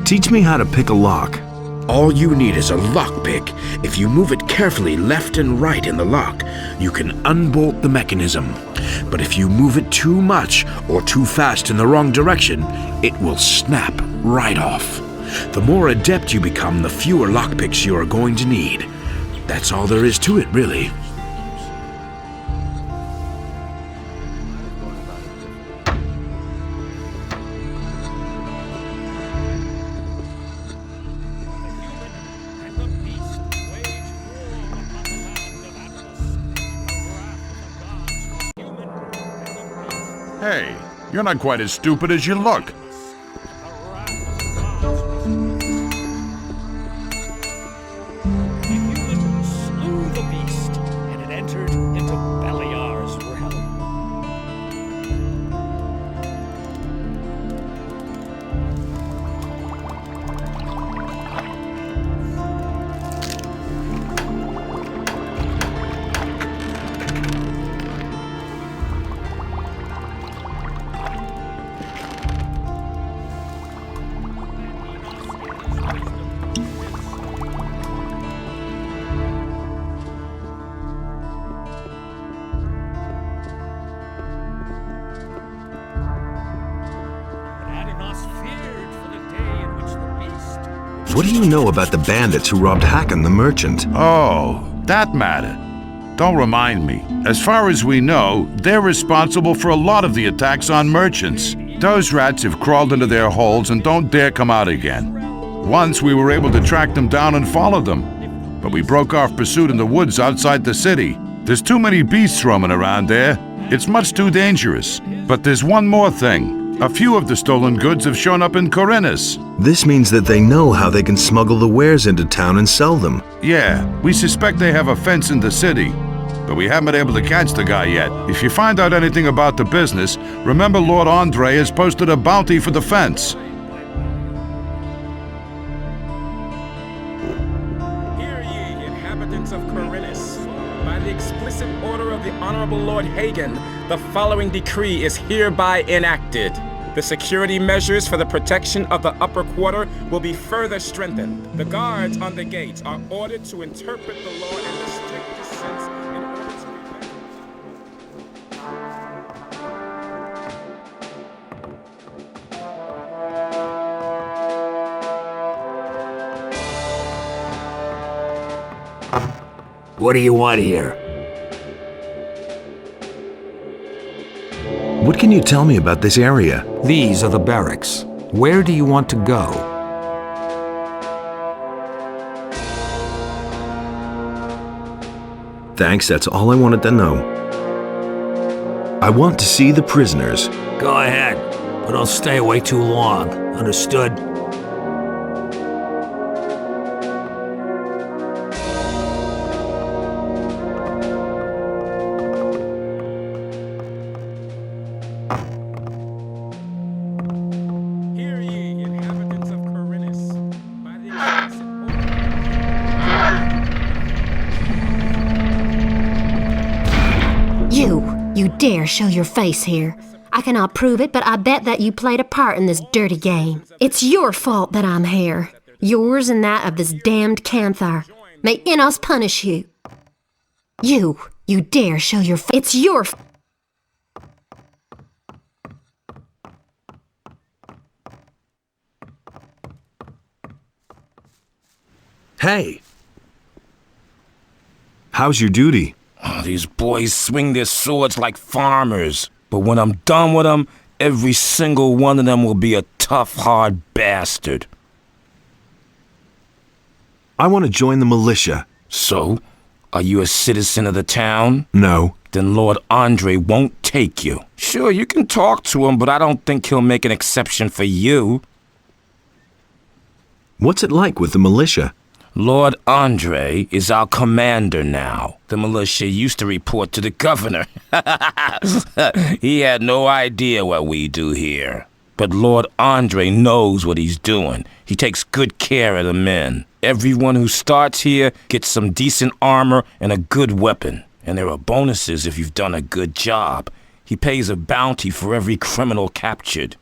Teach me how to pick a lock. All you need is a lockpick. If you move it carefully left and right in the lock, you can unbolt the mechanism. But if you move it too much or too fast in the wrong direction, it will snap right off. The more adept you become, the fewer lockpicks you are going to need. That's all there is to it, really. Hey, you're not quite as stupid as you look. Slew the beast, and it entered into Beliar's realm. What do you know about the bandits who robbed Hakon the merchant? Oh, that matter. Don't remind me. As far as we know, they're responsible for a lot of the attacks on merchants. Those rats have crawled into their holes and don't dare come out again. Once we were able to track them down and follow them, but we broke off pursuit in the woods outside the city. There's too many beasts roaming around there. It's much too dangerous. But there's one more thing. A few of the stolen goods have shown up in Corinus. This means that they know how they can smuggle the wares into town and sell them. Yeah, we suspect they have a fence in the city, but we haven't been able to catch the guy yet. If you find out anything about the business, remember Lord Andre has posted a bounty for the fence. Hear ye, inhabitants of Corinus. By the explicit order of the Honorable Lord Hagen, the following decree is hereby enacted. The security measures for the protection of the upper quarter will be further strengthened. The guards on the gates are ordered to interpret the law in the strictest sense in order to What do you want here? What can you tell me about this area? These are the barracks. Where do you want to go? Thanks, that's all I wanted to know. I want to see the prisoners. Go ahead, but don't stay away too long. Understood? You dare show your face here. I cannot prove it, but I bet that you played a part in this dirty game. It's your fault that I'm here. Yours and that of this damned Canthar. May Innos punish you. You dare show your face. It's your Hey! How's your duty? Oh, these boys swing their swords like farmers. But when I'm done with them, every single one of them will be a tough, hard bastard. I want to join the militia. So? Are you a citizen of the town? No. Then Lord Andre won't take you. Sure, you can talk to him, but I don't think he'll make an exception for you. What's it like with the militia? Lord Andre is our commander now. The militia used to report to the governor. He had no idea what we do here. But Lord Andre knows what he's doing. He takes good care of the men. Everyone who starts here gets some decent armor and a good weapon. And there are bonuses if you've done a good job. He pays a bounty for every criminal captured.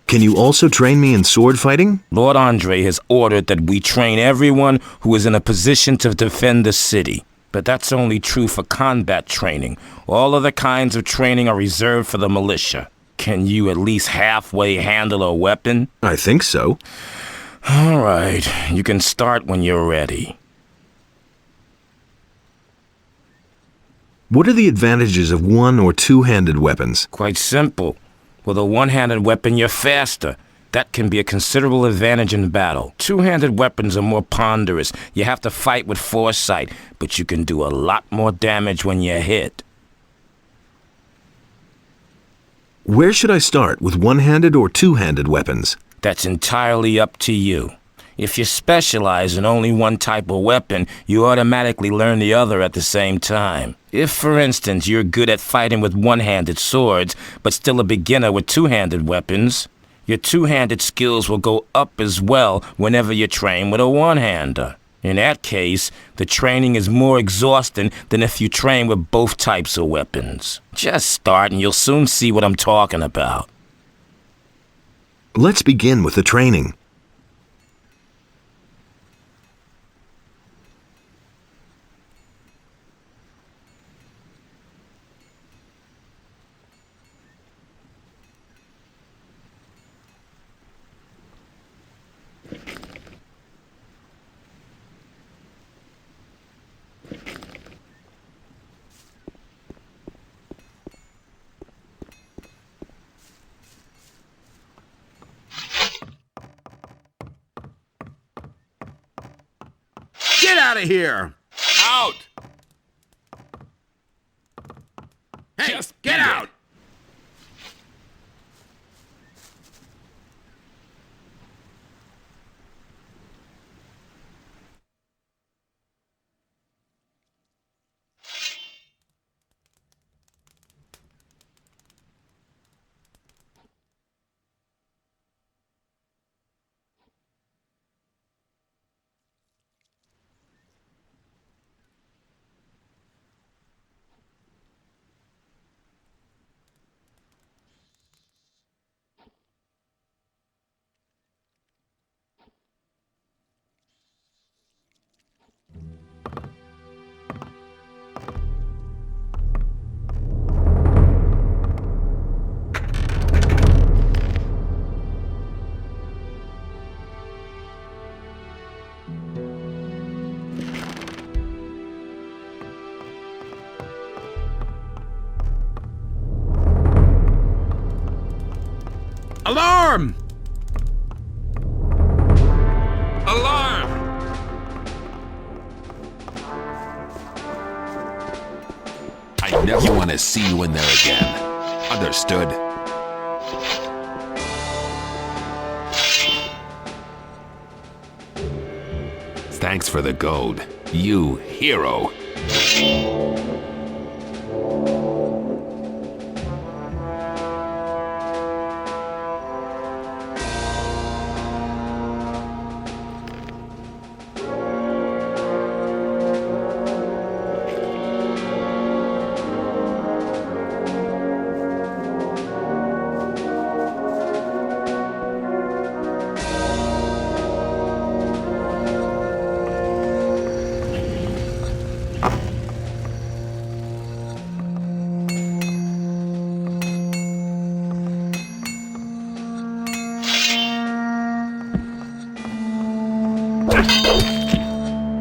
Can you also train me in sword fighting? Lord Andre has ordered that we train everyone who is in a position to defend the city. But that's only true for combat training. All other kinds of training are reserved for the militia. Can you at least halfway handle a weapon? I think so. All right, you can start when you're ready. What are the advantages of one- or two-handed weapons? Quite simple. With a one-handed weapon, you're faster. That can be a considerable advantage in battle. Two-handed weapons are more ponderous. You have to fight with foresight, but you can do a lot more damage when you're hit. Where should I start, with one-handed or two-handed weapons? That's entirely up to you. If you specialize in only one type of weapon, you automatically learn the other at the same time. If, for instance, you're good at fighting with one-handed swords, but still a beginner with two-handed weapons, your two-handed skills will go up as well whenever you train with a one-hander. In that case, the training is more exhausting than if you train with both types of weapons. Just start and you'll soon see what I'm talking about. Let's begin with the training. Get out of here! Out! Hey, Just get beat it. out! Alarm! Alarm! I never want to see you in there again. Understood? Thanks for the gold. You hero.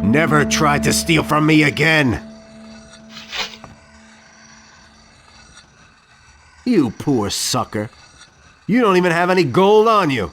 Never try to steal from me again. You poor sucker. You don't even have any gold on you.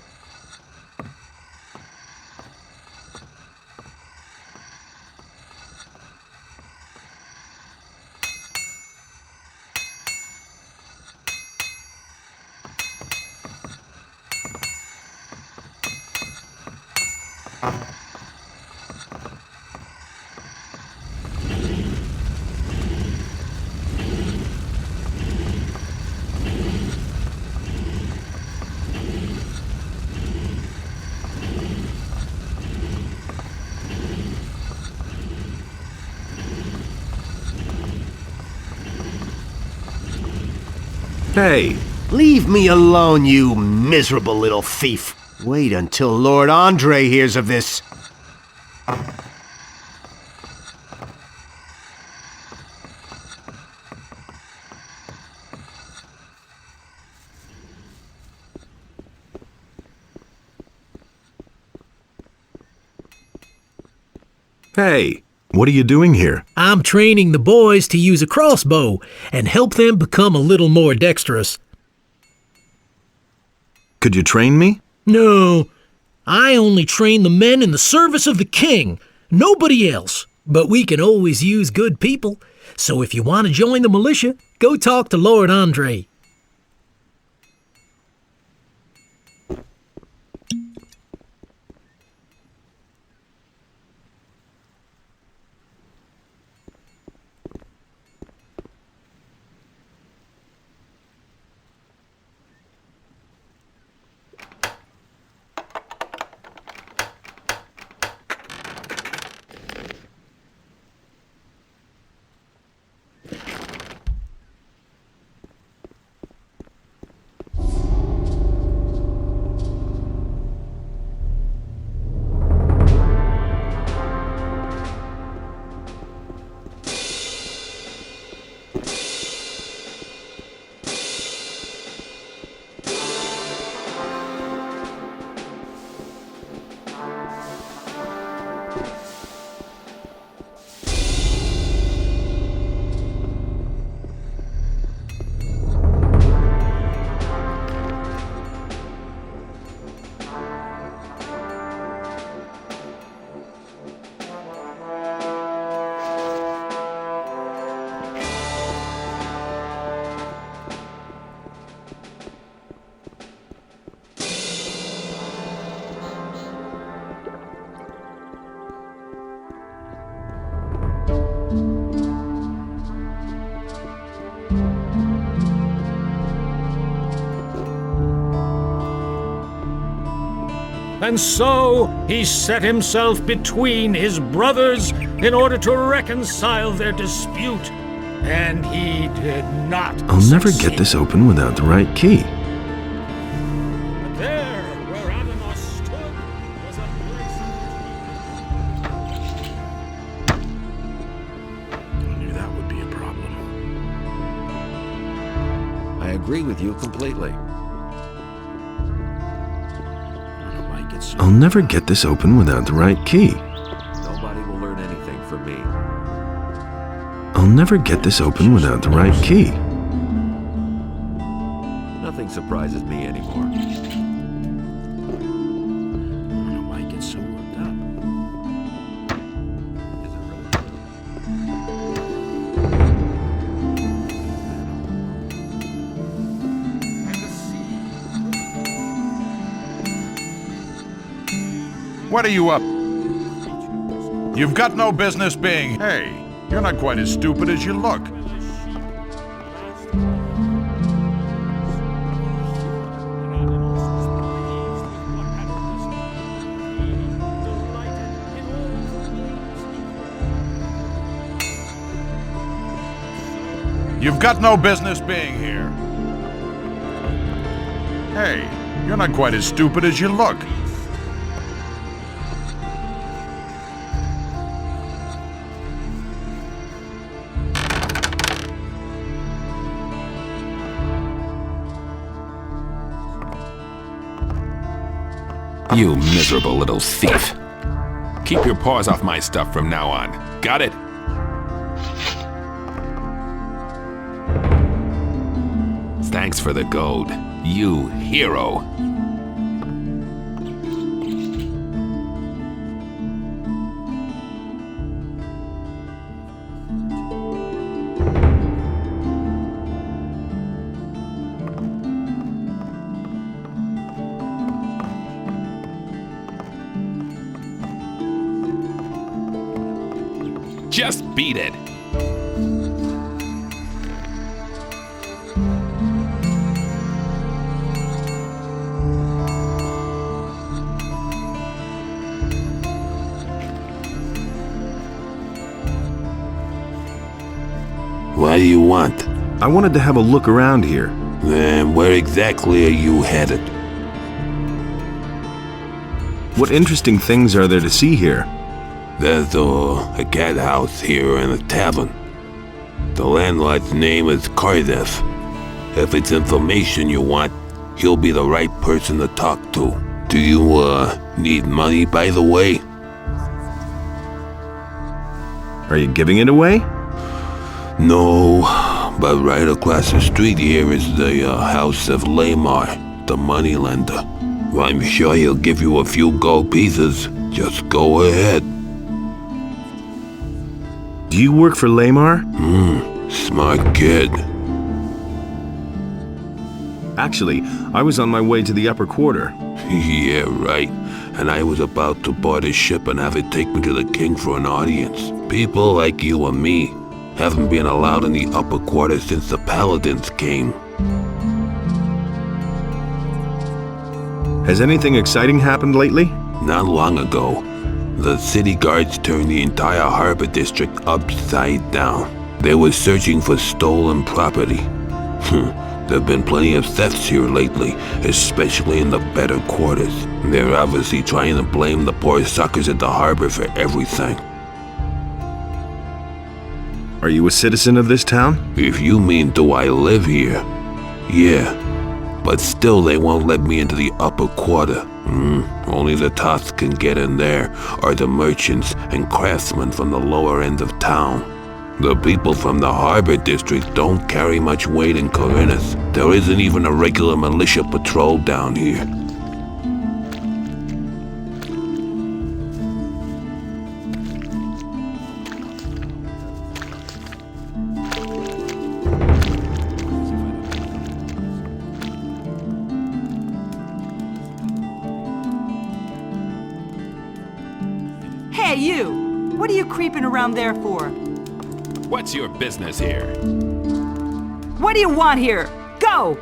Hey! Leave me alone, you miserable little thief. Wait until Lord Andre hears of this. Hey! What are you doing here? I'm training the boys to use a crossbow and help them become a little more dexterous. Could you train me? No, I only train the men in the service of the king, nobody else. But we can always use good people, so if you want to join the militia, go talk to Lord Andre. And so he set himself between his brothers in order to reconcile their dispute. And he did not I'll never get this open without the right key. There, where Adanos stood, was a I knew that would be a problem. I agree with you completely. I'll never get this open without the right key. Nobody will learn anything from me. I'll never get this open without the right key. Nothing surprises me anymore. I don't know why he gets so worked up. What are you up? You've got no business being... Hey, you're not quite as stupid as you look. You've got no business being here. Hey, you're not quite as stupid as you look. You miserable little thief. Keep your paws off my stuff from now on. Got it? Thanks for the gold, you hero. Just beat it. What do you want? I wanted to have a look around here. Then where exactly are you headed? What interesting things are there to see here? There's a cat house here and a tavern. The landlord's name is Cardiff. If it's information you want, he'll be the right person to talk to. Do you, need money, by the way? Are you giving it away? No, but right across the street here is the house of Lamar, the moneylender. I'm sure he'll give you a few gold pieces. Just go ahead. Do you work for Lamar? Smart kid. Actually, I was on my way to the upper quarter. Yeah, right. And I was about to board a ship and have it take me to the king for an audience. People like you and me haven't been allowed in the upper quarter since the paladins came. Has anything exciting happened lately? Not long ago, the city guards turned the entire harbor district upside down. They were searching for stolen property. There've been plenty of thefts here lately, especially in the better quarters. They're obviously trying to blame the poor suckers at the harbor for everything. Are you a citizen of this town? If you mean do I live here, yeah. But still they won't let me into the upper quarter. Only the Toths can get in there, or the merchants and craftsmen from the lower end of town. The people from the harbor district don't carry much weight in Corinth. There isn't even a regular militia patrol down here. Hey, you! What are you creeping around there for? What's your business here? What do you want here? Go!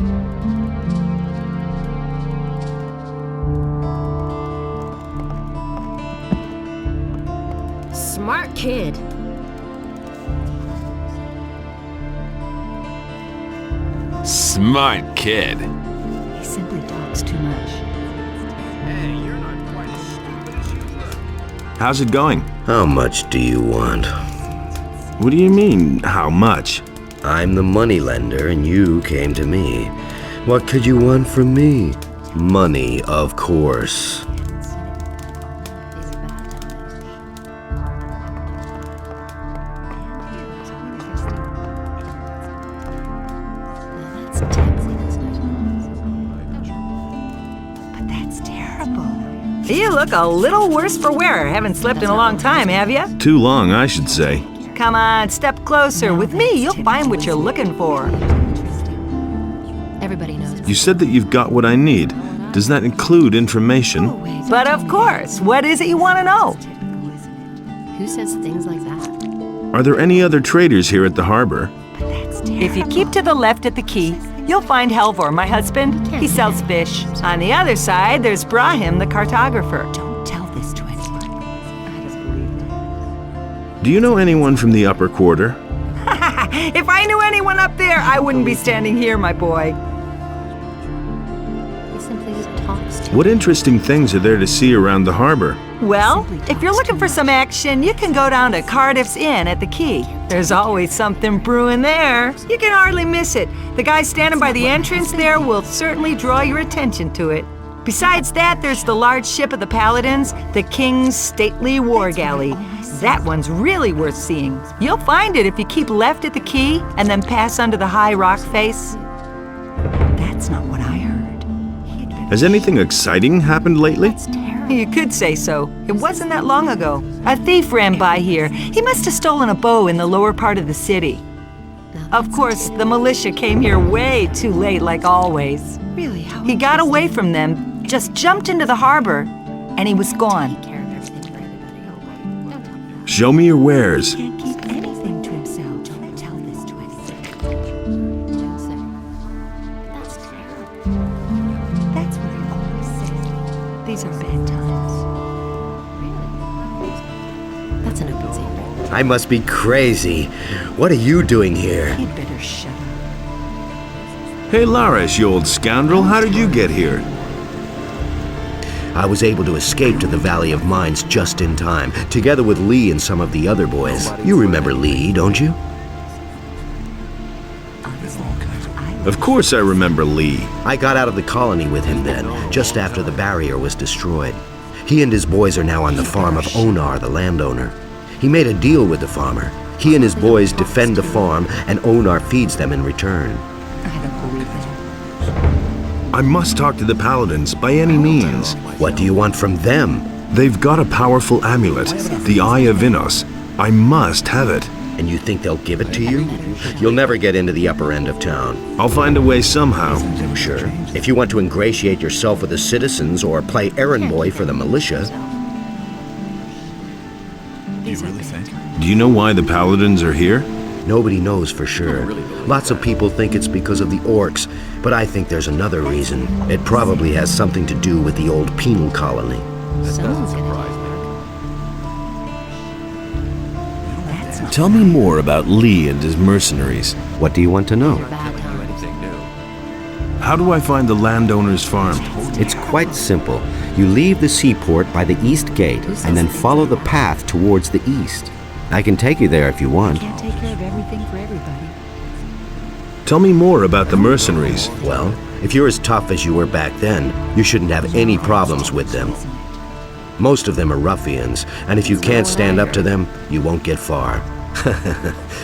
Smart kid. Smart kid. He simply talks too much. Hey, you're not quite as stupid as you look. How's it going? How much do you want? What do you mean, how much? I'm the moneylender and you came to me. What could you want from me? Money, of course. You look a little worse for wear. Haven't slept in a long time, have you? Too long, I should say. Come on, step closer. With me, you'll find what you're looking for. Everybody knows. You said that you've got what I need. Does that include information? But of course, what is it you want to know? Who says things like that? Are there any other traders here at the harbor? If you keep to the left at the quay, you'll find Helvor, my husband. He sells fish. On the other side, there's Brahim, the cartographer. Don't tell this to anyone. Do you know anyone from the upper quarter? If I knew anyone up there, I wouldn't be standing here, my boy. He simply talks to What interesting things are there to see around the harbor? Well, if you're looking for some action, you can go down to Cardiff's Inn at the quay. There's always something brewing there. You can hardly miss it. The guy standing by the entrance there will certainly draw your attention to it. Besides that, there's the large ship of the Paladins, the King's stately war galley. That one's really worth seeing. You'll find it if you keep left at the quay and then pass under the high rock face. That's not what I heard. Has anything exciting happened lately? You could say so. It wasn't that long ago. A thief ran by here. He must have stolen a bow in the lower part of the city. Of course, the militia came here way too late, like always. Really? He got away from them, just jumped into the harbor, and he was gone. Show me your wares. These are bad times. That's an open secret. I must be crazy. What are you doing here? He'd better shut up. Hey, Larish, you old scoundrel, how did you get here? I was able to escape to the Valley of Mines just in time, together with Lee and some of the other boys. You remember Lee, don't you? Of course I remember Lee. I got out of the colony with him then, just after the barrier was destroyed. He and his boys are now on the farm of Onar, the landowner. He made a deal with the farmer. He and his boys defend the farm, and Onar feeds them in return. I don't believe that. I must talk to the paladins, by any means. What do you want from them? They've got a powerful amulet, the Eye of Innos. I must have it. And you think they'll give it to you? You'll never get into the upper end of town. I'll find a way somehow. Sure. If you want to ingratiate yourself with the citizens or play errand boy for the militia. Do you know why the paladins are here? Nobody knows for sure. Lots of people think it's because of the orcs, but I think there's another reason. It probably has something to do with the old penal colony. Tell me more about Lee and his mercenaries. What do you want to know? How do I find the landowner's farm? It's quite simple. You leave the seaport by the east gate and then follow the path towards the east. I can take you there if you want. Can't take care of everything for everybody. Tell me more about the mercenaries. Well, if you're as tough as you were back then, you shouldn't have any problems with them. Most of them are ruffians, and if you can't stand up to them, you won't get far.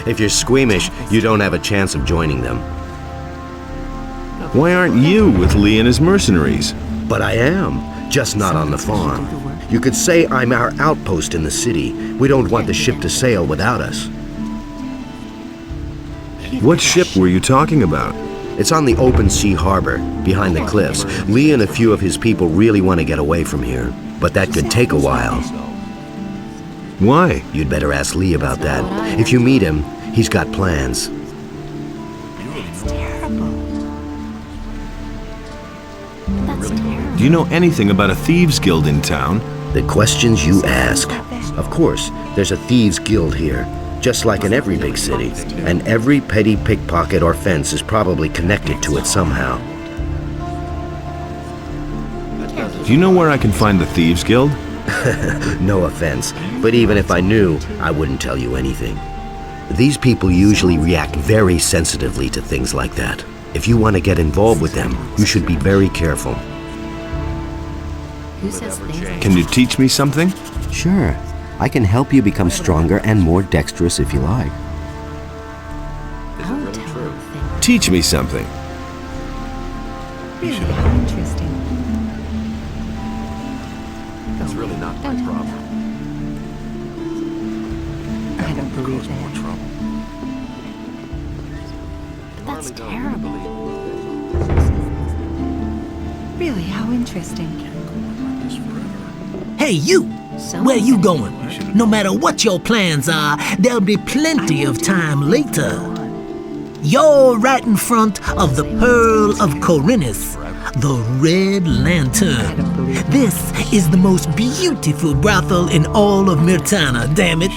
If you're squeamish, you don't have a chance of joining them. Why aren't you with Lee and his mercenaries? But I am, just not on the farm. You could say I'm our outpost in the city. We don't want the ship to sail without us. What ship were you talking about? It's on the open sea harbor, behind the cliffs. Lee and a few of his people really want to get away from here, but that could take a while. Why? You'd better ask Lee about that. If you meet him, he's got plans. That's terrible. That's terrible. Do you know anything about a thieves' guild in town? The questions you ask. Of course, there's a thieves' guild here, just like in every big city, and every petty pickpocket or fence is probably connected to it somehow. Do you know where I can find the thieves' guild? No offense, but even if I knew, I wouldn't tell you anything. These people usually react very sensitively to things like that. If you want to get involved with them, you should be very careful. Who says things like Can you teach me something? Sure. I can help you become stronger and more dexterous if you like. Teach me something. Really, how interesting. That's really not my problem. I don't believe that. That's terrible. Really, how interesting. Hey, you! Where you going? No matter what your plans are, there'll be plenty of time later. You're right in front of the Pearl of Corinthus, the Red Lantern. This is the most beautiful brothel in all of Myrtana, damn it.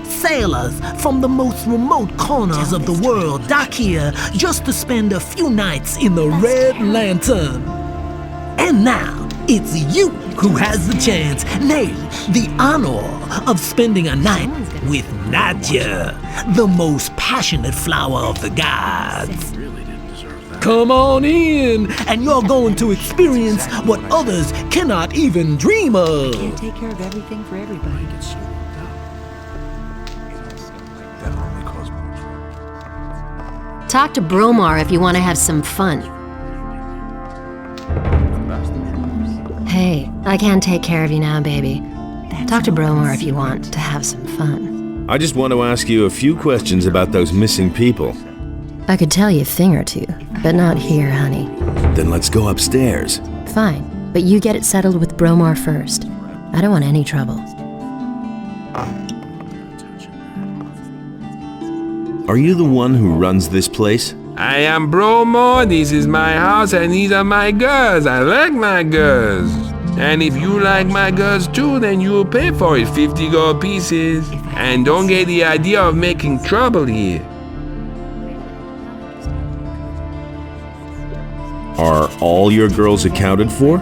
Sailors from the most remote corners of the world dock here just to spend a few nights in the Red Lantern. And now, it's you who has the chance, nay, the honor of spending a night with Nadja, the most passionate flower of the gods. Come on in, and you're going to experience what others cannot even dream of. Can't take care of everything for everybody. Talk to Bromar if you want to have some fun. Hey, I can't take care of you now, baby. Talk to Bromar if you want to have some fun. I just want to ask you a few questions about those missing people. I could tell you a thing or two, but not here, honey. Then let's go upstairs. Fine, but you get it settled with Bromar first. I don't want any trouble. Are you the one who runs this place? I am Bromo, this is my house, and these are my girls. I like my girls. And if you like my girls too, then you'll pay for it 50 gold pieces. And don't get the idea of making trouble here. Are all your girls accounted for?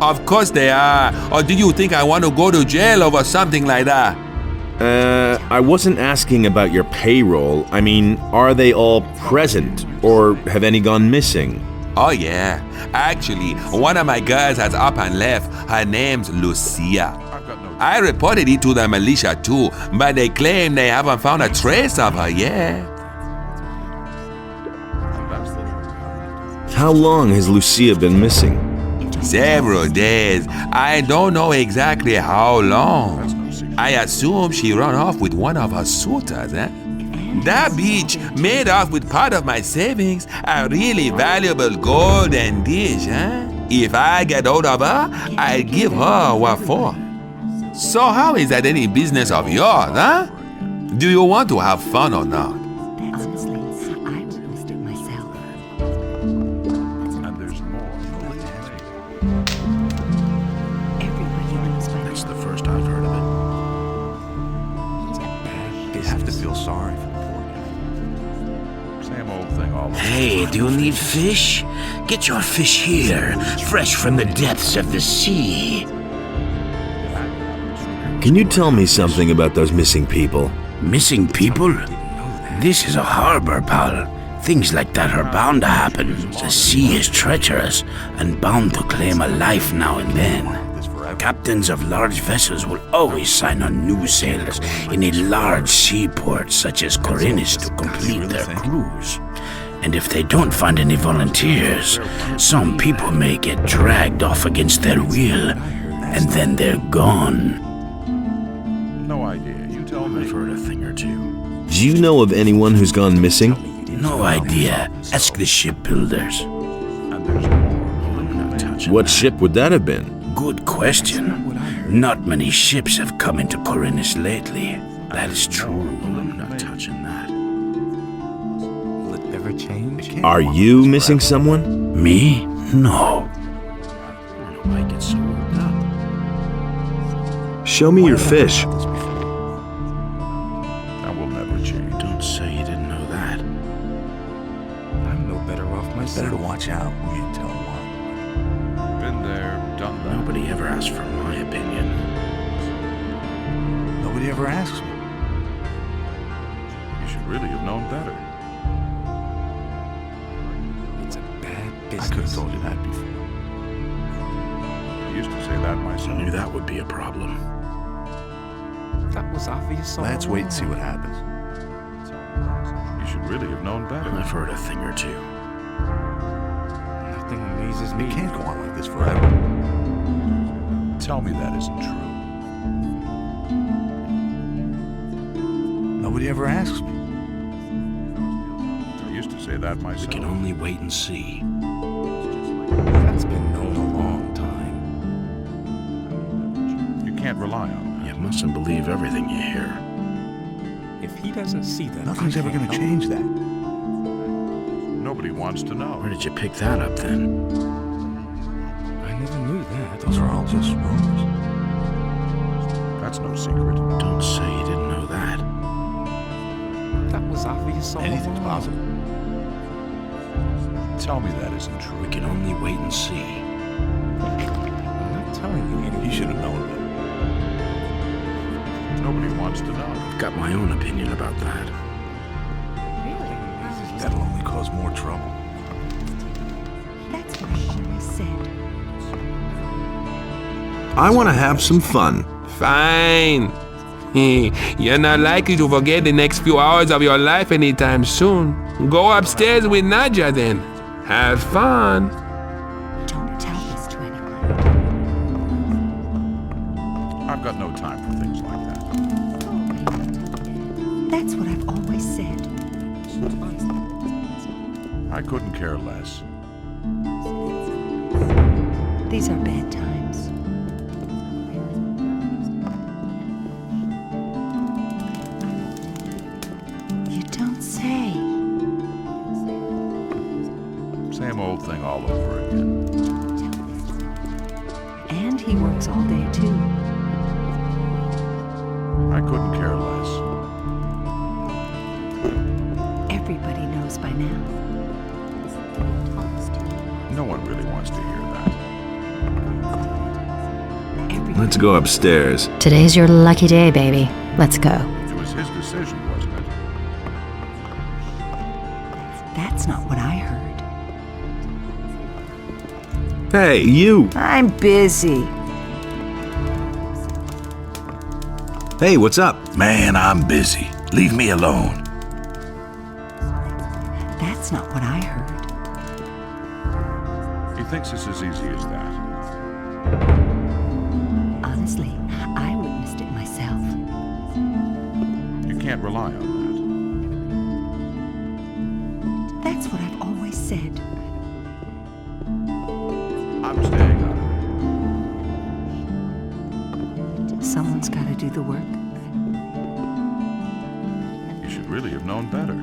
Of course they are. Or did you think I want to go to jail over something like that? I wasn't asking about your payroll. I mean, are they all present? Or have any gone missing? Oh yeah. Actually, one of my girls has up and left. Her name's Lucia. I reported it to the militia too, but they claim they haven't found a trace of her yet. How long has Lucia been missing? Several days. I don't know exactly how long. I assume she ran off with one of her suitors, eh? That bitch made off with part of my savings, a really valuable golden dish, eh? If I get hold of her, I'll give her what for. So how is that any business of yours, huh? Do you want to have fun or not? That's the first I've heard of it. You have to feel sorry for the poor guy. Same old thing all over. Hey, do you need fish? Get your fish here, fresh from the depths of the sea. Can you tell me something about those missing people? Missing people? This is a harbor, pal. Things like that are bound to happen. The sea is treacherous and bound to claim a life now and then. Captains of large vessels will always sign on new sailors in a large seaport such as Corinus to complete their cruise. And if they don't find any volunteers, some people may get dragged off against their will, and then they're gone. No idea. You tell me. I've heard a thing or two. Do you know of anyone who's gone missing? No idea. Ask the shipbuilders. What ship would that have been? Good question. Not many ships have come into Corinus lately. That is true. I'm not touching that. Will it ever change? Are you missing someone? Me? No. I don't know why I get so worked up. Show me your fish. That will never change. Don't say you didn't know that. I'm no better off myself. Better to watch out who you tell what. Been there, done that. Nobody ever asked for my opinion. Nobody ever asks me. You should really have known better. It's a bad business. I could have told you that before. I used to say that myself. I knew that would be a problem. That was obvious. Let's wait and see what happens. You should really have known better. I've heard a thing or two. Nothing amazes me. You can't go on like this forever. Tell me that isn't true. Nobody ever asks me. I used to say that myself. We can only wait and see. That's been known a long time. You can't rely on that. You mustn't believe everything you hear. If he doesn't see that, Nothing's ever going to change that. Nobody wants to know. Where did you pick that up then? I never knew that. Those are all just rumors. That's no secret. Don't say you didn't know that. That was obvious all Anything's along. possible. Tell me that isn't true. We can only wait and see. I'm not telling you anything. You should have known that. Nobody wants to know. I've got my own opinion about that. That'll only cause more trouble. That's what I always said. I want to have some fun. Fine. You're not likely to forget the next few hours of your life anytime soon. Go upstairs with Nadja then. Have fun. Don't tell this to anyone. I've got no time for things like that. That's what I've always said. I couldn't care less. These are bad times. You don't say. Same old thing all over again. works all day, too. I couldn't care less. Everybody knows by now. No one really wants to hear that. Let's go upstairs. Today's your lucky day, baby. Let's go. It was his decision, wasn't it? That's not what I heard. Hey, you! I'm busy. Hey, what's up? Man, I'm busy. Leave me alone. That's not what I heard. He thinks it's as easy as that. Honestly, I witnessed it myself. You can't rely on that. That's what I've always said. I'm staying out of Someone's got to do the work. it. You should really have known better.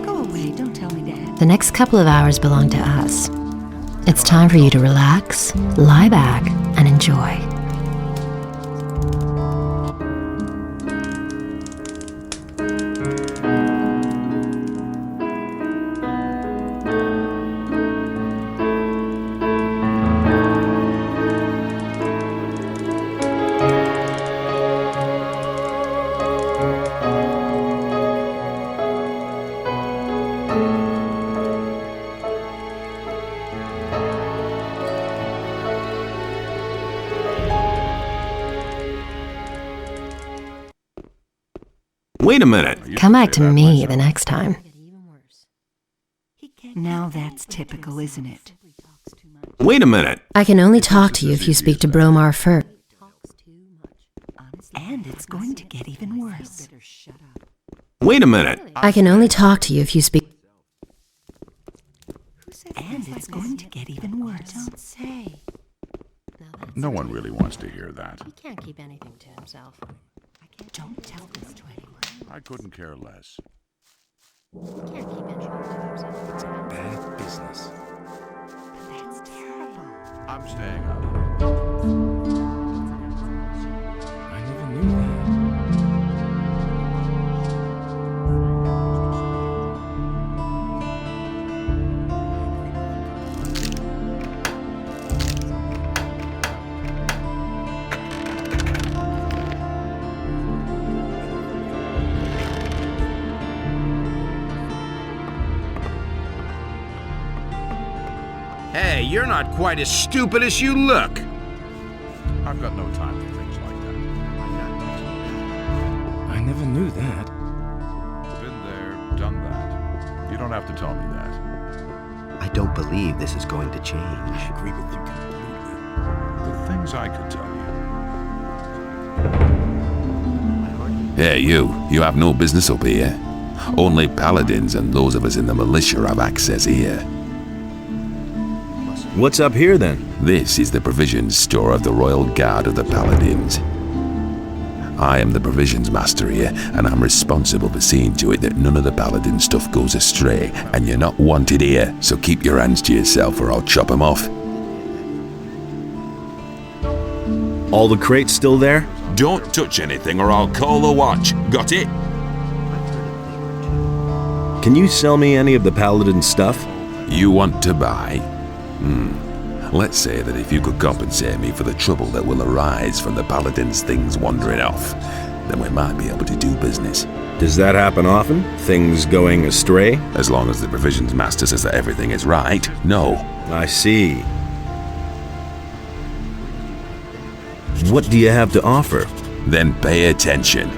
Go away, don't tell me that. The next couple of hours belong to us. It's time for you to relax, lie back, and enjoy. Wait a minute. Come back to me the next time. Now that's typical, isn't it? Wait a minute. I can only talk to you if you speak to Bromar first. And it's going to get even worse. Wait a minute. I can only talk to you if you speak. And it's going to get even worse. Don't say. No one really wants to hear that. He can't keep anything to himself. Don't tell this to anyone. I couldn't care less. Can't keep anything to himself. It's bad business. That's terrible. I'm staying out of it. I never knew that. Hey, you're not quite as stupid as you look. I've got no time for things like that. I never knew that. Been there, done that. You don't have to tell me that. I don't believe this is going to change. I agree with you completely. The things I could tell you. Hey, you have no business up here. Only paladins and those of us in the militia have access here. What's up here then? This is the provisions store of the Royal Guard of the Paladins. I am the provisions master here, and I'm responsible for seeing to it that none of the paladin stuff goes astray, and you're not wanted here, so keep your hands to yourself or I'll chop them off. All the crates still there? Don't touch anything or I'll call the watch. Got it? Can you sell me any of the paladin stuff? You want to buy? Let's say that if you could compensate me for the trouble that will arise from the paladin's things wandering off, then we might be able to do business. Does that happen often? Things going astray? As long as the provisions master says that everything is right, no. I see. What do you have to offer? Then pay attention.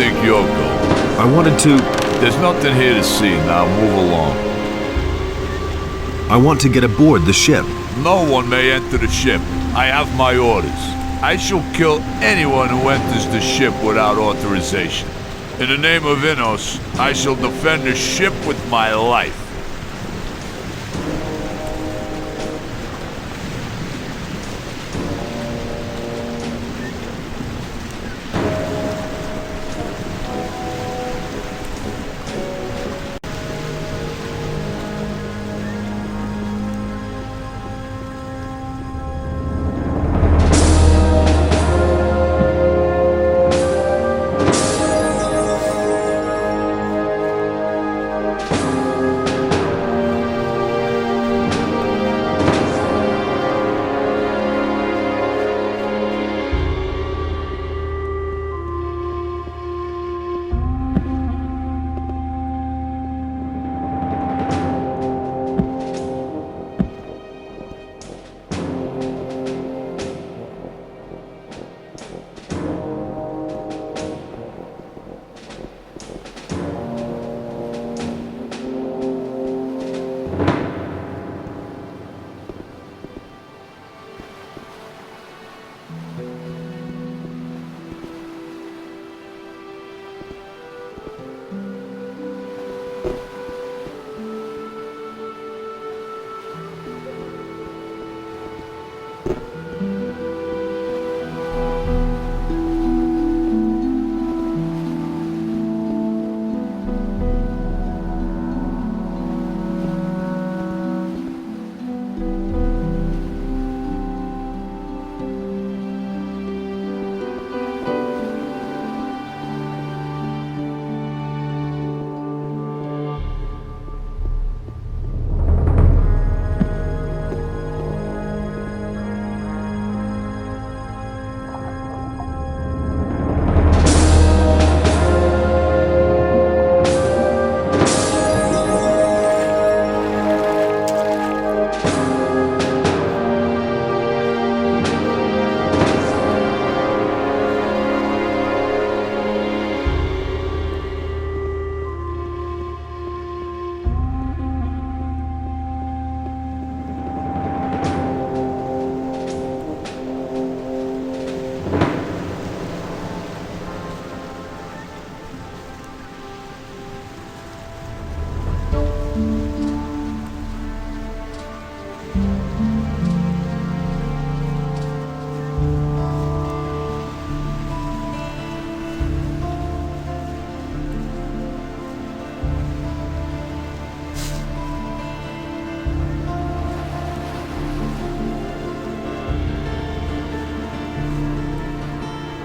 think you're going? I wanted to... There's nothing here to see. Now move along. I want to get aboard the ship. No one may enter the ship. I have my orders. I shall kill anyone who enters the ship without authorization. In the name of Innos, I shall defend the ship with my life.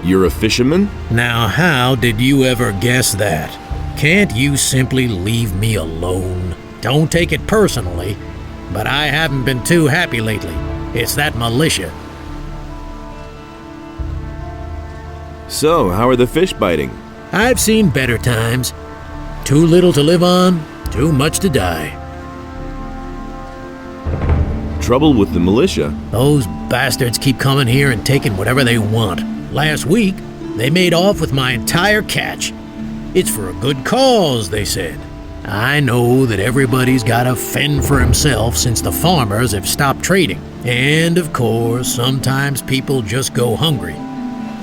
You're a fisherman? Now, how did you ever guess that? Can't you simply leave me alone? Don't take it personally, but I haven't been too happy lately. It's that militia. So, how are the fish biting? I've seen better times. Too little to live on, too much to die. Trouble with the militia? Those bastards keep coming here and taking whatever they want. Last week, they made off with my entire catch. It's for a good cause, they said. I know that everybody's got to fend for himself since the farmers have stopped trading. And of course, sometimes people just go hungry.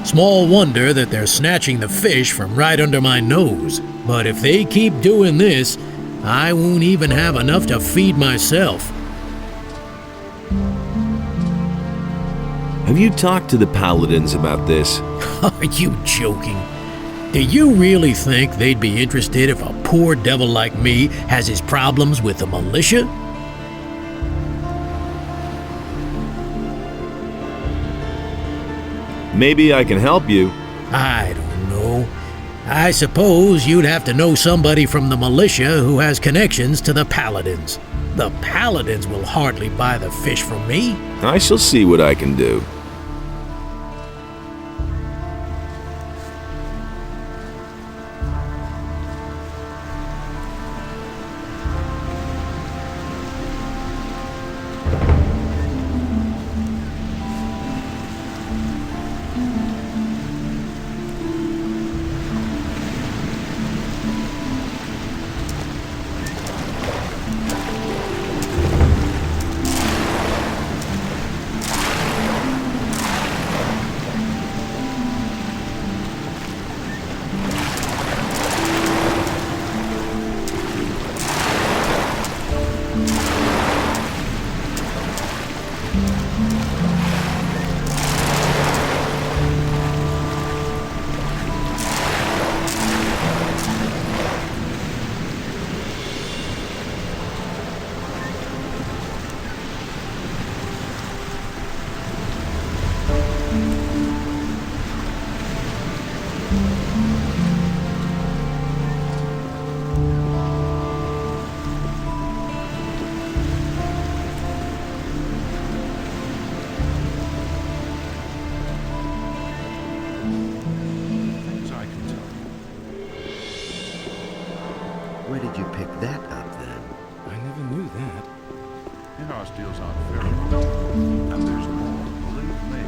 Small wonder that they're snatching the fish from right under my nose. But if they keep doing this, I won't even have enough to feed myself. Have you talked to the paladins about this? Are you joking? Do you really think they'd be interested if a poor devil like me has his problems with the militia? Maybe I can help you. I don't know. I suppose you'd have to know somebody from the militia who has connections to the paladins. The paladins will hardly buy the fish from me. I shall see what I can do. Where did you pick that up, then? I never knew that. You know, steals aren't fair. And there's more, believe me.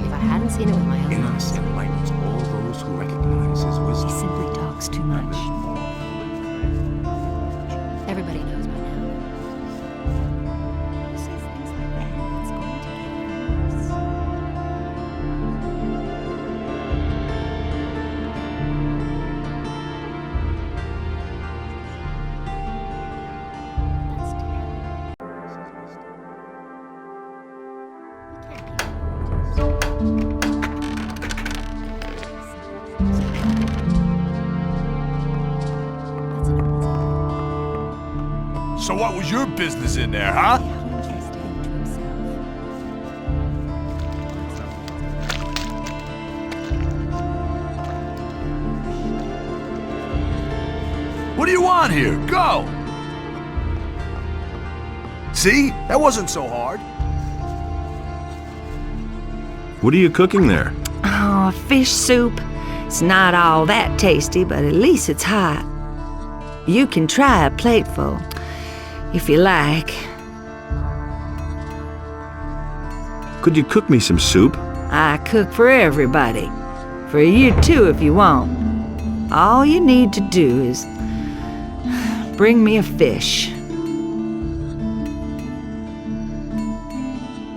If I hadn't seen it with my own In eyes. us enlightens all those who recognize his He wisdom. simply talks too much. Everybody knows by now. He says things like that, it's going to get even worse. So what was your business in there, huh? What do you want here? Go! See? That wasn't so hard. What are you cooking there? Oh, fish soup. It's not all that tasty, but at least it's hot. You can try a plateful, if you like. Could you cook me some soup? I cook for everybody. For you too, if you want. All you need to do is bring me a fish.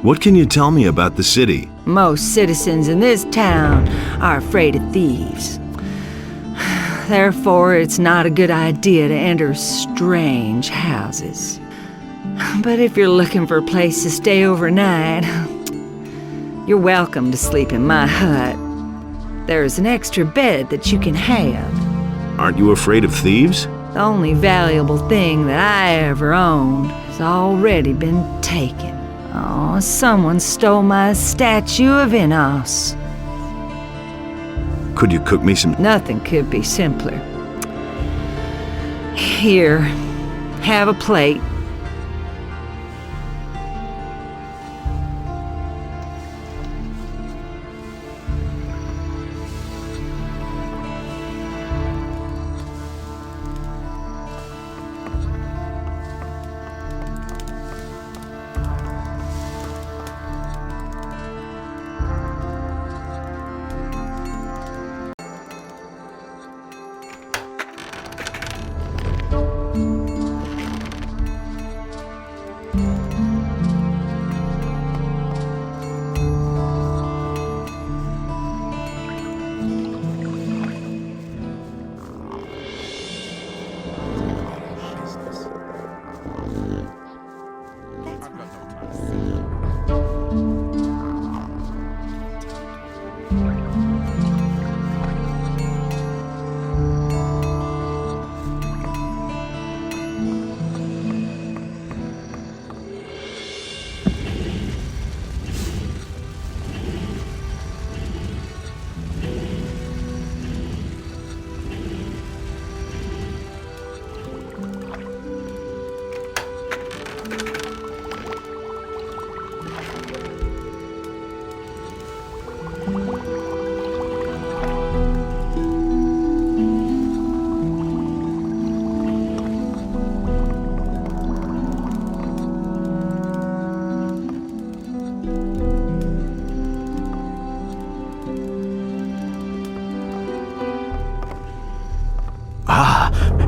What can you tell me about the city? Most citizens in this town are afraid of thieves. Therefore, it's not a good idea to enter strange houses. But if you're looking for a place to stay overnight, you're welcome to sleep in my hut. There's an extra bed that you can have. Aren't you afraid of thieves? The only valuable thing that I ever owned has already been taken. Oh, someone stole my statue of Enos. Could you cook me some... Nothing could be simpler. Here, have a plate.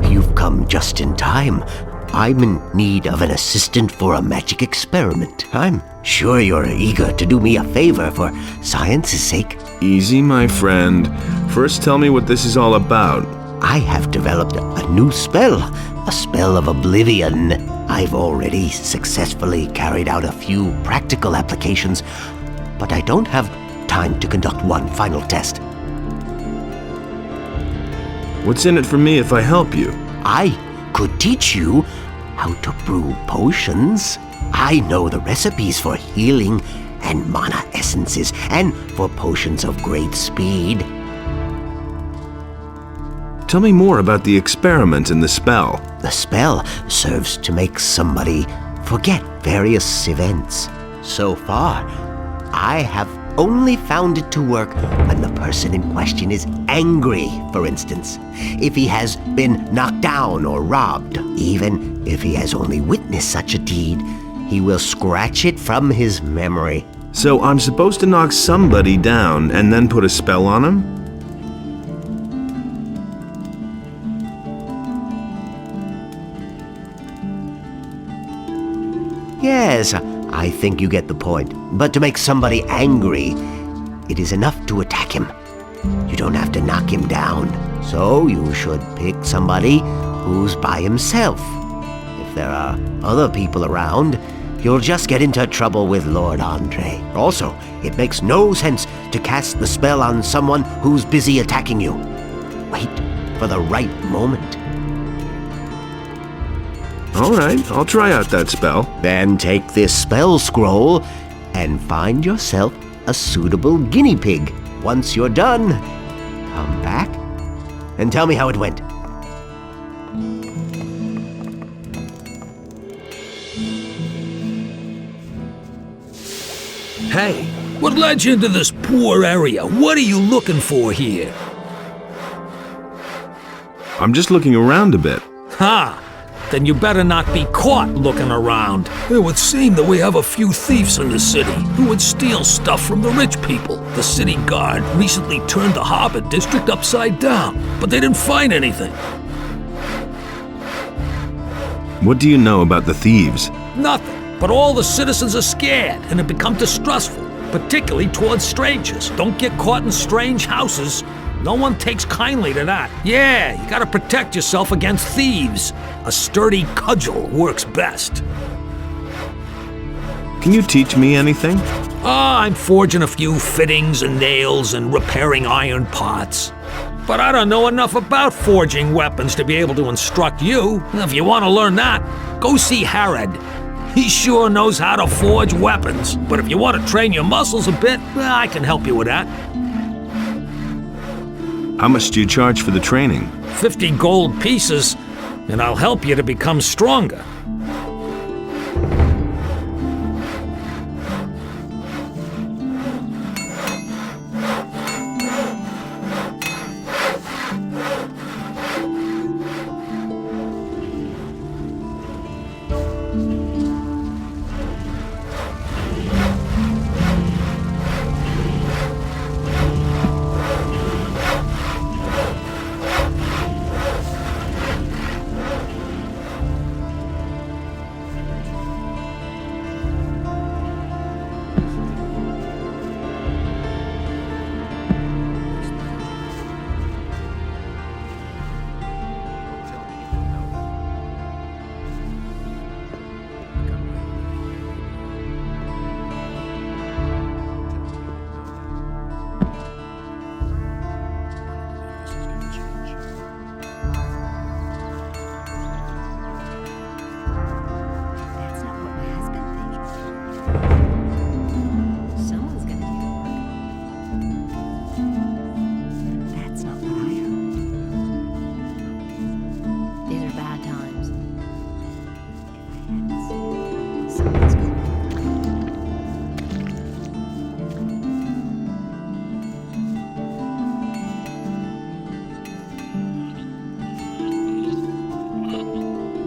You've come just in time. I'm in need of an assistant for a magic experiment. I'm sure you're eager to do me a favor for science's sake. Easy, my friend. First tell me what this is all about. I have developed a new spell, a spell of oblivion. I've already successfully carried out a few practical applications, but I don't have time to conduct one final test. What's in it for me if I help you? I could teach you how to brew potions. I know the recipes for healing and mana essences, and for potions of great speed. Tell me more about the experiment and the spell. The spell serves to make somebody forget various events. So far, I have only found it to work when the person in question is angry, for instance. If he has been knocked down or robbed, even if he has only witnessed such a deed, he will scratch it from his memory. So I'm supposed to knock somebody down and then put a spell on him? Yes, I think you get the point. But to make somebody angry, it is enough to attack him. You don't have to knock him down. So you should pick somebody who's by himself. If there are other people around, you'll just get into trouble with Lord Andre. Also, it makes no sense to cast the spell on someone who's busy attacking you. Wait for the right moment. All right, I'll try out that spell. Then take this spell scroll and find yourself a suitable guinea pig. Once you're done, come back and tell me how it went. Hey, what led you into this poor area? What are you looking for here? I'm just looking around a bit. Ha! Then you better not be caught looking around. It would seem that we have a few thieves in the city who would steal stuff from the rich people. The city guard recently turned the harbor district upside down, but they didn't find anything. What do you know about the thieves? Nothing. But all the citizens are scared and have become distrustful, particularly towards strangers. Don't get caught in strange houses. No one takes kindly to that. Yeah, you gotta protect yourself against thieves. A sturdy cudgel works best. Can you teach me anything? I'm forging a few fittings and nails and repairing iron parts. But I don't know enough about forging weapons to be able to instruct you. If you want to learn that, go see Harrod. He sure knows how to forge weapons. But if you want to train your muscles a bit, I can help you with that. How much do you charge for the training? 50 gold pieces, and I'll help you to become stronger.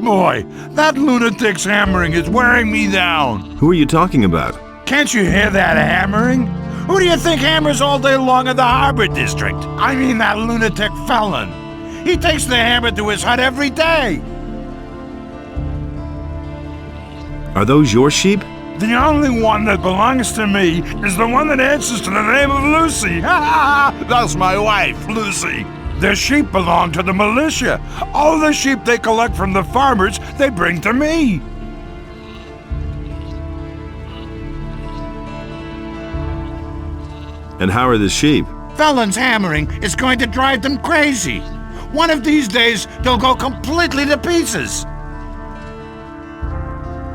Boy, that lunatic's hammering is wearing me down. Who are you talking about? Can't you hear that hammering? Who do you think hammers all day long in the harbor district? I mean that lunatic felon. He takes the hammer to his hut every day. Are those your sheep? The only one that belongs to me is the one that answers to the name of Lucy. That's my wife, Lucy. The sheep belong to the militia. All the sheep they collect from the farmers, they bring to me. And how are the sheep? Felon's hammering is going to drive them crazy. One of these days, they'll go completely to pieces.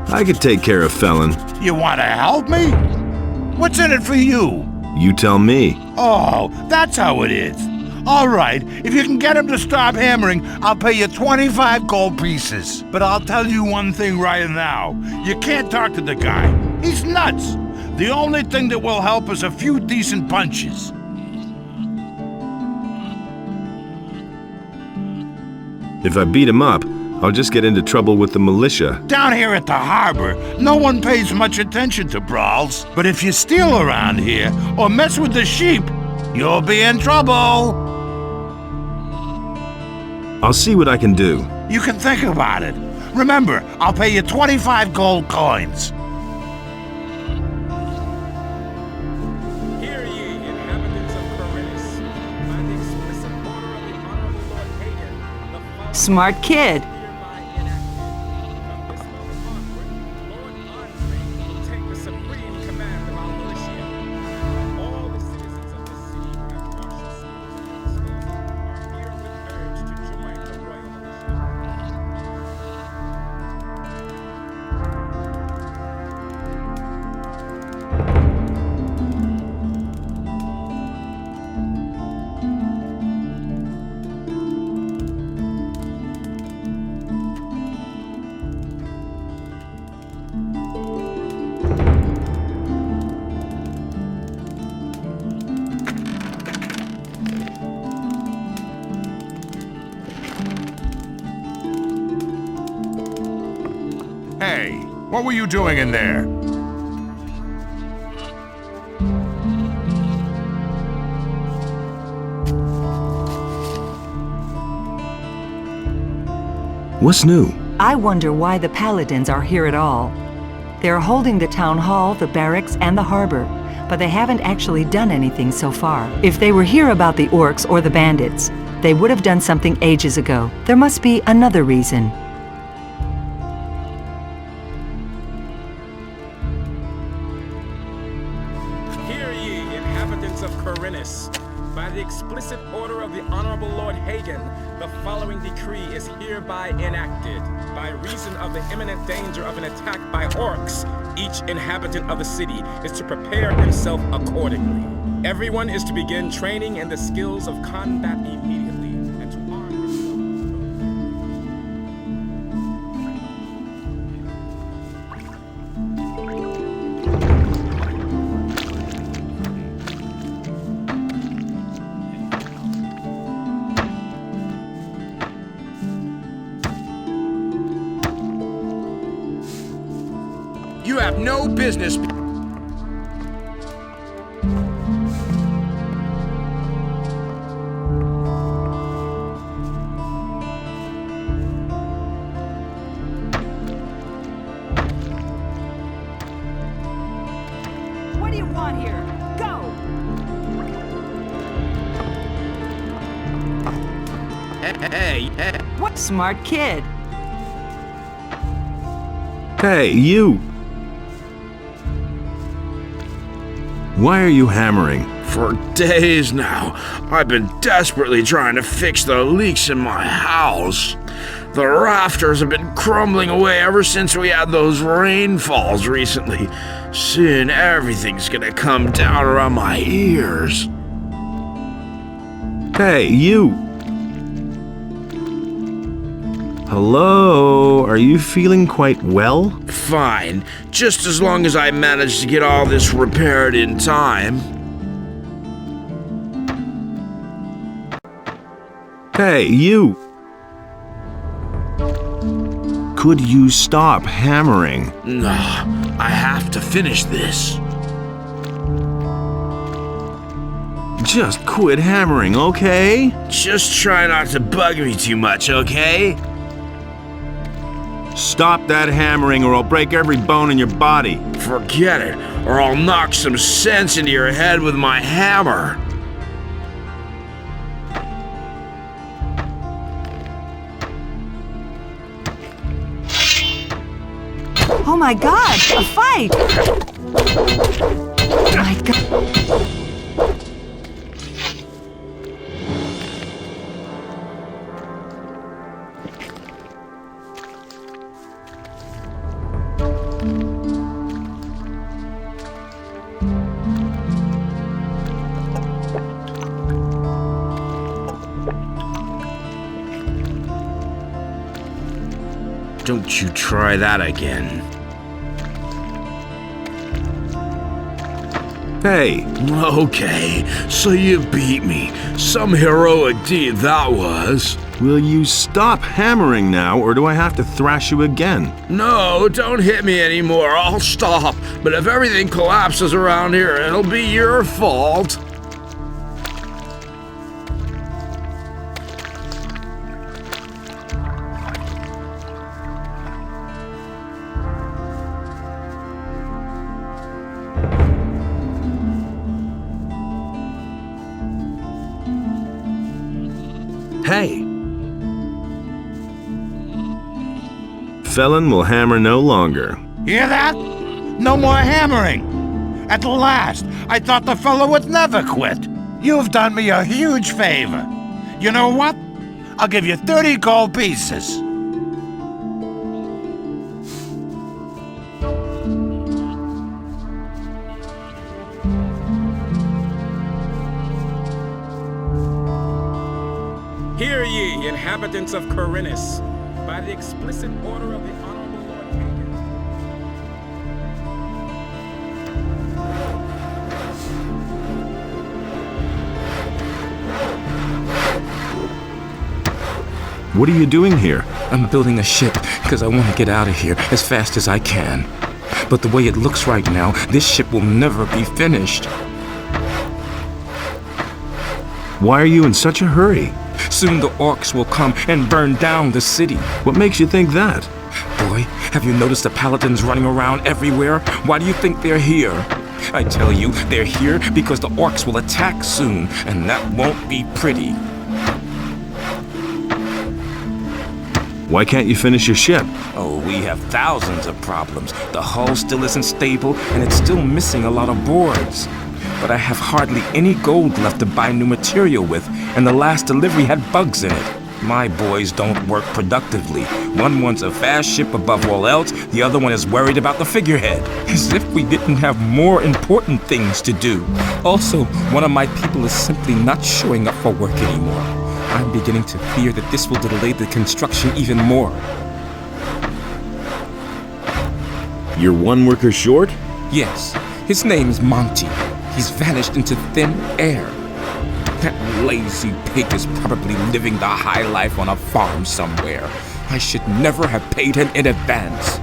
I could take care of Felon. You want to help me? What's in it for you? You tell me. Oh, that's how it is. All right, if you can get him to stop hammering, I'll pay you 25 gold pieces. But I'll tell you one thing right now. You can't talk to the guy. He's nuts. The only thing that will help is a few decent punches. If I beat him up, I'll just get into trouble with the militia. Down here at the harbor, no one pays much attention to brawls. But if you steal around here, or mess with the sheep, you'll be in trouble. I'll see what I can do. You can think about it. Remember, I'll pay you 25 gold coins. Smart kid. Hey, what were you doing in there? What's new? I wonder why the Paladins are here at all. They're holding the town hall, the barracks, and the harbor, but they haven't actually done anything so far. If they were here about the orcs or the bandits, they would have done something ages ago. There must be another reason. By the explicit order of the Honorable Lord Hagen, the following decree is hereby enacted. By reason of the imminent danger of an attack by orcs, each inhabitant of the city is to prepare himself accordingly. Everyone is to begin training in the skills of combat immediately and to arm himself. You have no business. What do you want here? Go! Hey. What smart kid? Hey, you! Why are you hammering? For days now, I've been desperately trying to fix the leaks in my house. The rafters have been crumbling away ever since we had those rainfalls recently. Soon everything's gonna come down around my ears. Hey, you! Hello? Are you feeling quite well? Fine, just as long as I manage to get all this repaired in time. Hey, you! Could you stop hammering? No, I have to finish this. Just quit hammering, okay? Just try not to bug me too much, okay? Stop that hammering or I'll break every bone in your body. Forget it, or I'll knock some sense into your head with my hammer. Oh my god, a fight! Oh my god. Don't you try that again. Hey! Okay, so you beat me. Some heroic deed that was. Will you stop hammering now, or do I have to thrash you again? No, don't hit me anymore. I'll stop. But if everything collapses around here, it'll be your fault. Hey! Felon will hammer no longer. Hear that? No more hammering. At last, I thought the fellow would never quit. You've done me a huge favor. You know what? I'll give you 30 gold pieces. Hear ye, inhabitants of Corinthus, by the explicit order of the Honorable Lord Hagen. What are you doing here? I'm building a ship because I want to get out of here as fast as I can. But the way it looks right now, this ship will never be finished. Why are you in such a hurry? Soon the orcs will come and burn down the city. What makes you think that? Boy, have you noticed the paladins running around everywhere? Why do you think they're here? I tell you, they're here because the orcs will attack soon, and that won't be pretty. Why can't you finish your ship? Oh, we have thousands of problems. The hull still isn't stable, and it's still missing a lot of boards. But I have hardly any gold left to buy new material with, and the last delivery had bugs in it. My boys don't work productively. One wants a fast ship above all else, the other one is worried about the figurehead. As if we didn't have more important things to do. Also, one of my people is simply not showing up for work anymore. I'm beginning to fear that this will delay the construction even more. You're one worker short? Yes, his name's Monty. He's vanished into thin air. That lazy pig is probably living the high life on a farm somewhere. I should never have paid him in advance.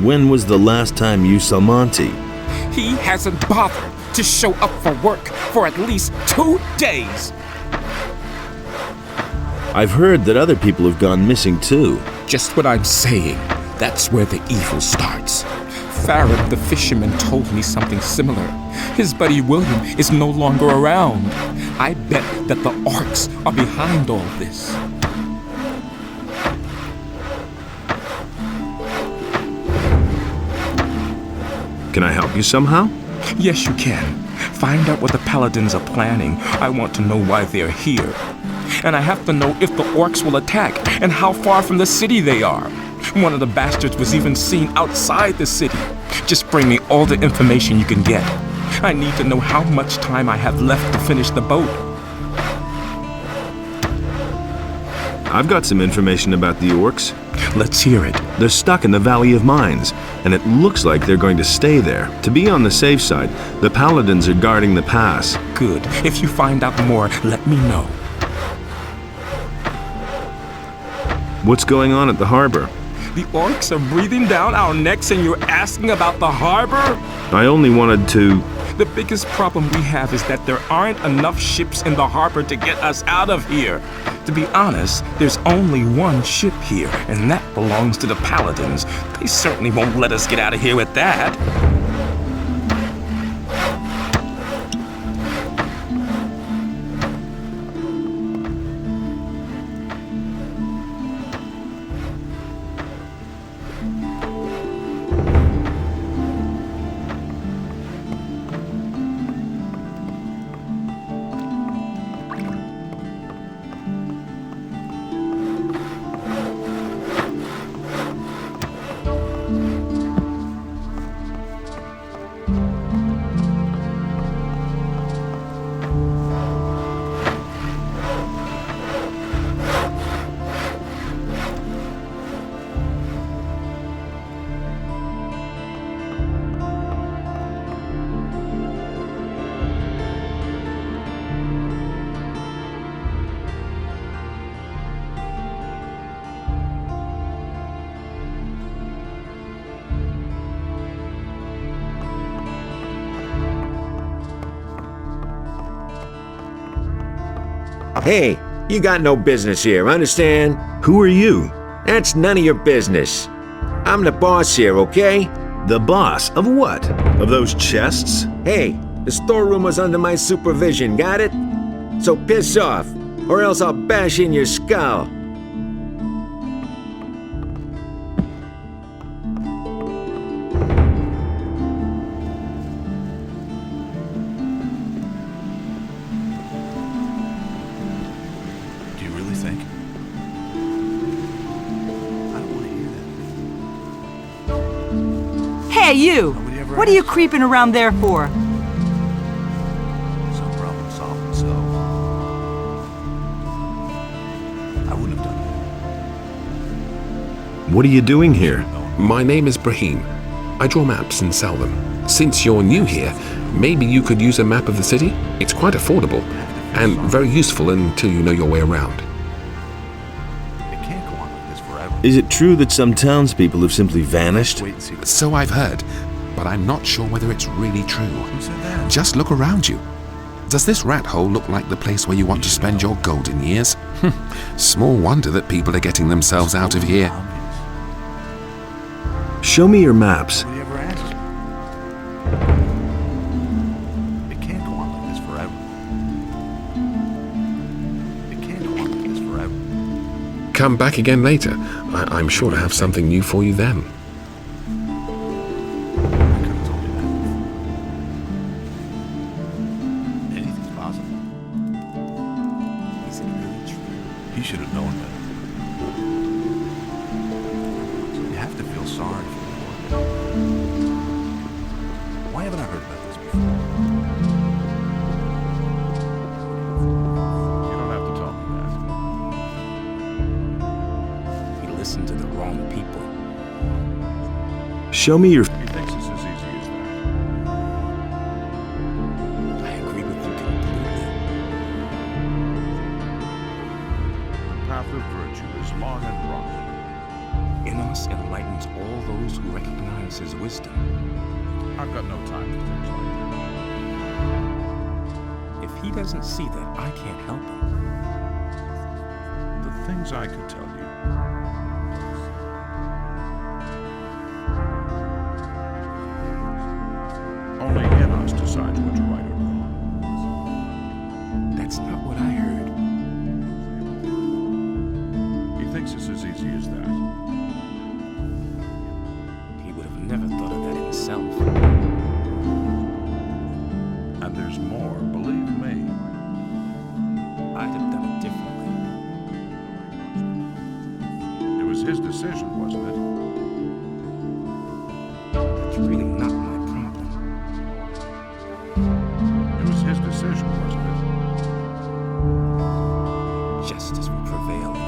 When was the last time you saw Monty? He hasn't bothered to show up for work for at least 2 days. I've heard that other people have gone missing too. Just what I'm saying. That's where the evil starts. Farrod the fisherman told me something similar. His buddy William is no longer around. I bet that the orcs are behind all this. Can I help you somehow? Yes, you can. Find out what the paladins are planning. I want to know why they're here. And I have to know if the orcs will attack and how far from the city they are. One of the bastards was even seen outside the city. Just bring me all the information you can get. I need to know how much time I have left to finish the boat. I've got some information about the orcs. Let's hear it. They're stuck in the Valley of Mines, and it looks like they're going to stay there. To be on the safe side, the paladins are guarding the pass. Good. If you find out more, let me know. What's going on at the harbor? The orcs are breathing down our necks and you're asking about the harbor? I only wanted to... The biggest problem we have is that there aren't enough ships in the harbor to get us out of here. To be honest, there's only one ship here, and that belongs to the paladins. They certainly won't let us get out of here with that. Hey, you got no business here, understand? Who are you? That's none of your business. I'm the boss here, okay? The boss of what? Of those chests? Hey, the storeroom was under my supervision, got it? So piss off, or else I'll bash in your skull. Do you really think? I don't want to hear that. Hey, you! What are you creeping around there for? Some problem solved, so I wouldn't have done it. What are you doing here? My name is Brahim. I draw maps and sell them. Since you're new here, maybe you could use a map of the city? It's quite affordable and very useful until you know your way around. It can't go on like this forever. Is it true that some townspeople have simply vanished? Wait and see. So I've heard, but I'm not sure whether it's really true. Who said that? Just look around you. Does this rat hole look like the place where you want to spend your golden years? Small wonder that people are getting themselves out of here. Show me your maps. Nobody ever asked. It can't go on like this forever. It can't go on like this forever. Come back again later. I'm sure to have something new for you then. Anything's possible. Is it really true? He should have known better. You have to feel sorry for the poor. Why haven't I heard about this before? You don't have to tell me that. He listened to the wrong people. Show me your... He thinks it's as easy as that. I agree with you completely. The path of virtue is long and rocky. Enos enlightens all those who recognize his wisdom. I've got no time for things like that. If he doesn't see that, I can't help him. The things I could tell you. Only Enos decides what's right or wrong. That's not what I heard. He thinks it's as easy as that. He would have never thought of that himself. And there's more, believe me. I'd have done it differently. It was his decision, wasn't it? That's really not my problem. It was his decision, wasn't it? Justice will prevail in the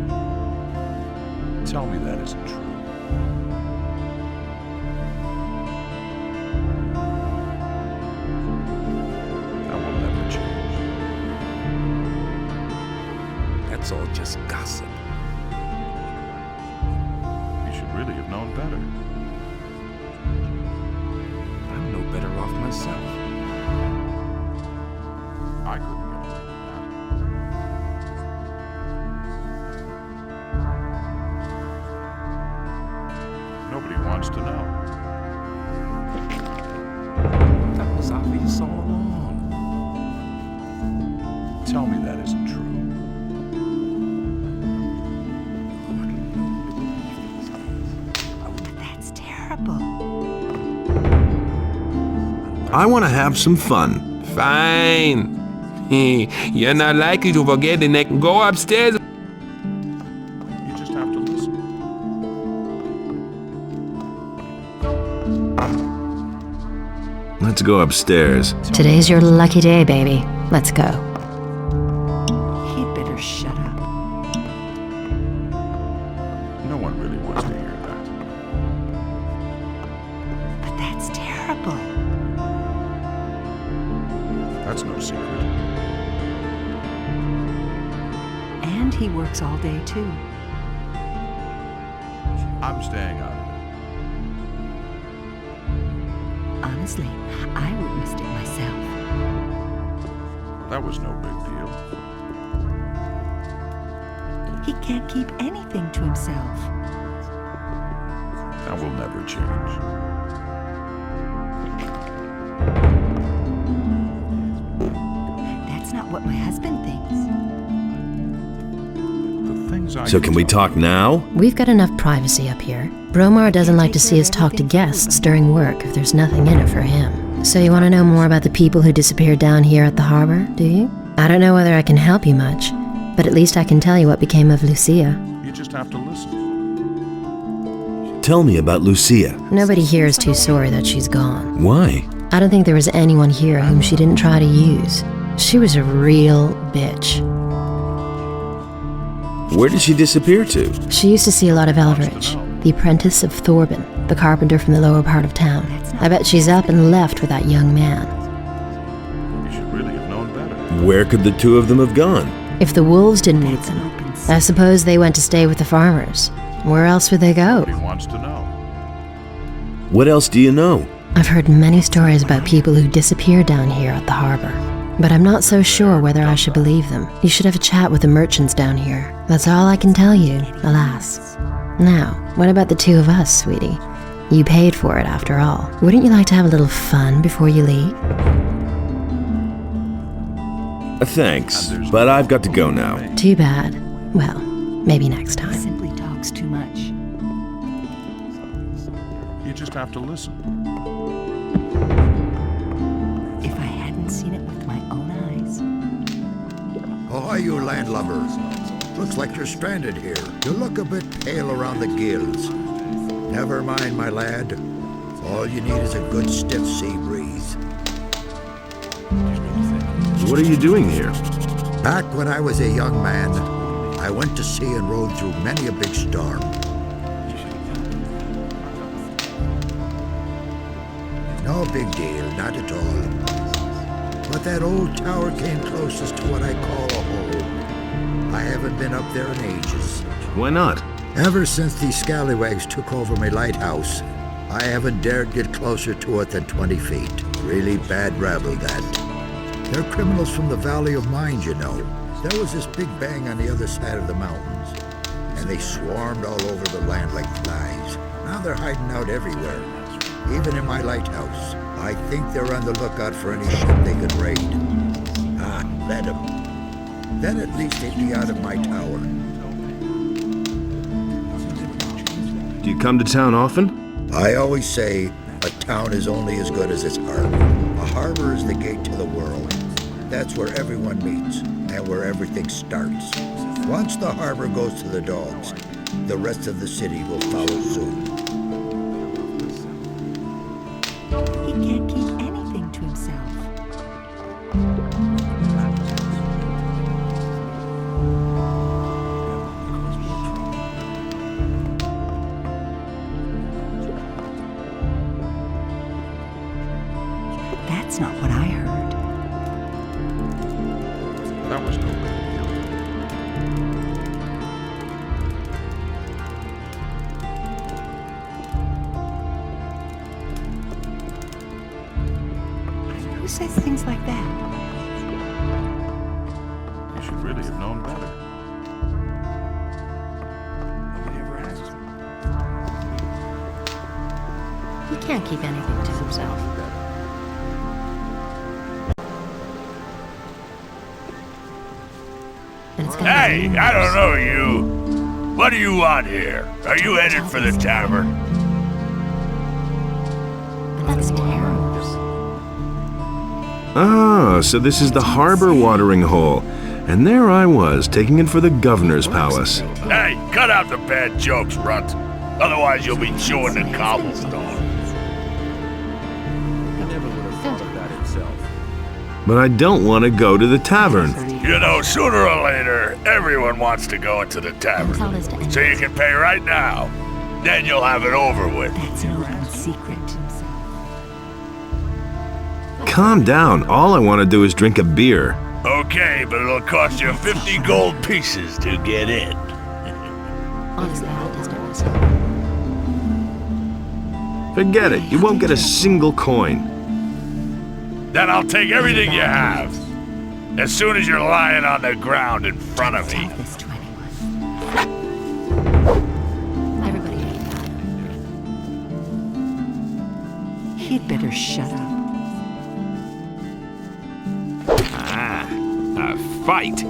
end. Tell me that isn't true. That will never change. That's all just gossip. You should really have known better. I'm no better off myself. I couldn't get away with that. Nobody wants to know. That was obvious all along. Tell me that isn't true. That's terrible. I want to have some fun. Fine. You're not likely to forget the next. Go upstairs. You just have to listen. Let's go upstairs. Today's your lucky day, baby. Let's go. He'd better shut up. No one really wants to hear that. But that's terrible. That's no secret. And he works all day, too. I'm staying out of it. Honestly, I witnessed it myself. That was no big deal. He can't keep anything to himself. That will never change. That's not what my husband thinks. So can we talk now? We've got enough privacy up here. Bromar doesn't like to see us talk to guests during work if there's nothing in it for him. So you want to know more about the people who disappeared down here at the harbor, do you? I don't know whether I can help you much, but at least I can tell you what became of Lucia. You just have to listen. Tell me about Lucia. Nobody here is too sorry that she's gone. Why? I don't think there was anyone here whom she didn't try to use. She was a real bitch. Where did she disappear to? She used to see a lot of Elveridge, the apprentice of Thorben, the carpenter from the lower part of town. I bet she's up and left with that young man. You should really have known better. Where could the two of them have gone? If the wolves didn't eat them, I suppose they went to stay with the farmers. Where else would they go? He wants to know. What else do you know? I've heard many stories about people who disappear down here at the harbor, but I'm not so sure whether I should believe them. You should have a chat with the merchants down here. That's all I can tell you, alas. Now, what about the two of us, sweetie? You paid for it after all. Wouldn't you like to have a little fun before you leave? Thanks, but I've got to go now. Too bad. Well, maybe next time. He simply talks too much. You just have to listen. If I hadn't seen it with my own eyes. Ahoy, you landlubbers. Looks like you're stranded here. You look a bit pale around the gills. Never mind, my lad. All you need is a good stiff sea breeze. What are you doing here? Back when I was a young man, I went to sea and rode through many a big storm. No big deal, not at all. But that old tower came closest to what I call a hole. I haven't been up there in ages. Why not? Ever since these scallywags took over my lighthouse, I haven't dared get closer to it than 20 feet. Really bad rabble, that. They're criminals from the Valley of Mind, you know. There was this big bang on the other side of the mountains, and they swarmed all over the land like flies. Now they're hiding out everywhere, even in my lighthouse. I think they're on the lookout for any ship they could raid. Ah, let them. Then at least they'd be out of my tower. Do you come to town often? I always say a town is only as good as its harbor. A harbor is the gate to the world. That's where everyone meets and where everything starts. Once the harbor goes to the dogs, the rest of the city will follow suit. He can't keep anything to himself. That's not what I heard. That was no big deal. Who says things like that? You should really have known better. Nobody ever asked me. He can't keep anything to himself. Hey, I don't know you. What do you want here? Are you headed for the tavern? That's terrible. Ah, so this is the harbor watering hole. And there I was, taking it for the governor's palace. Hey, cut out the bad jokes, Runt. Otherwise you'll be chewing the cobblestone. But I don't want to go to the tavern. You know, sooner or later, everyone wants to go into the tavern. So you can pay right now. Then you'll have it over with. That's an open secret. Calm down. All I want to do is drink a beer. Okay, but it'll cost you 50 gold pieces to get in. Honestly, I just don't listen. Forget it. You won't get a single coin. Then I'll take everything you have. as soon as you're lying on the ground in front of me. He'd better shut up. A fight.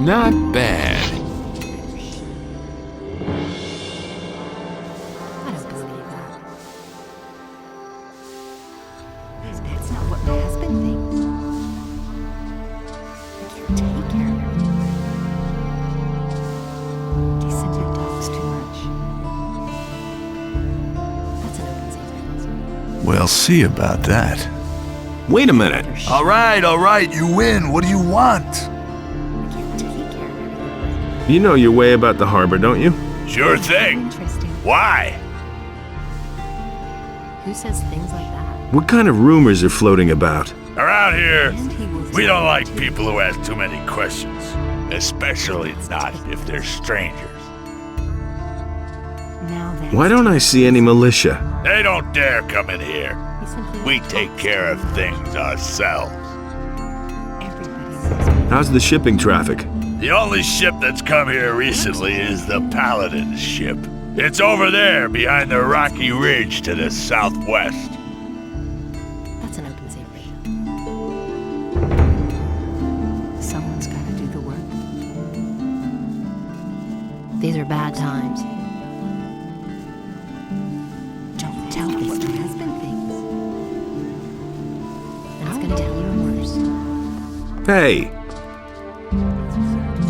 Not bad. I don't believe that. That's not what my husband thinks. I can't take care of everything. Decent your dog's too much. That's an open secret. We'll see about that. Wait a minute. All right, you win. What do you want? You know your way about the harbor, don't you? Sure thing. Why? Who says things like that? What kind of rumors are floating about? Around here, we don't like people who ask too many questions. Especially not if they're strangers. Why don't I see any militia? They don't dare come in here. We take care of things ourselves. How's the shipping traffic? The only ship that's come here recently is the Paladin's ship. It's over there behind the rocky ridge to the southwest. That's an open secret. Someone's got to do the work. These are bad times. Don't tell this to my husband thinks. That's gonna tell you worse. Hey!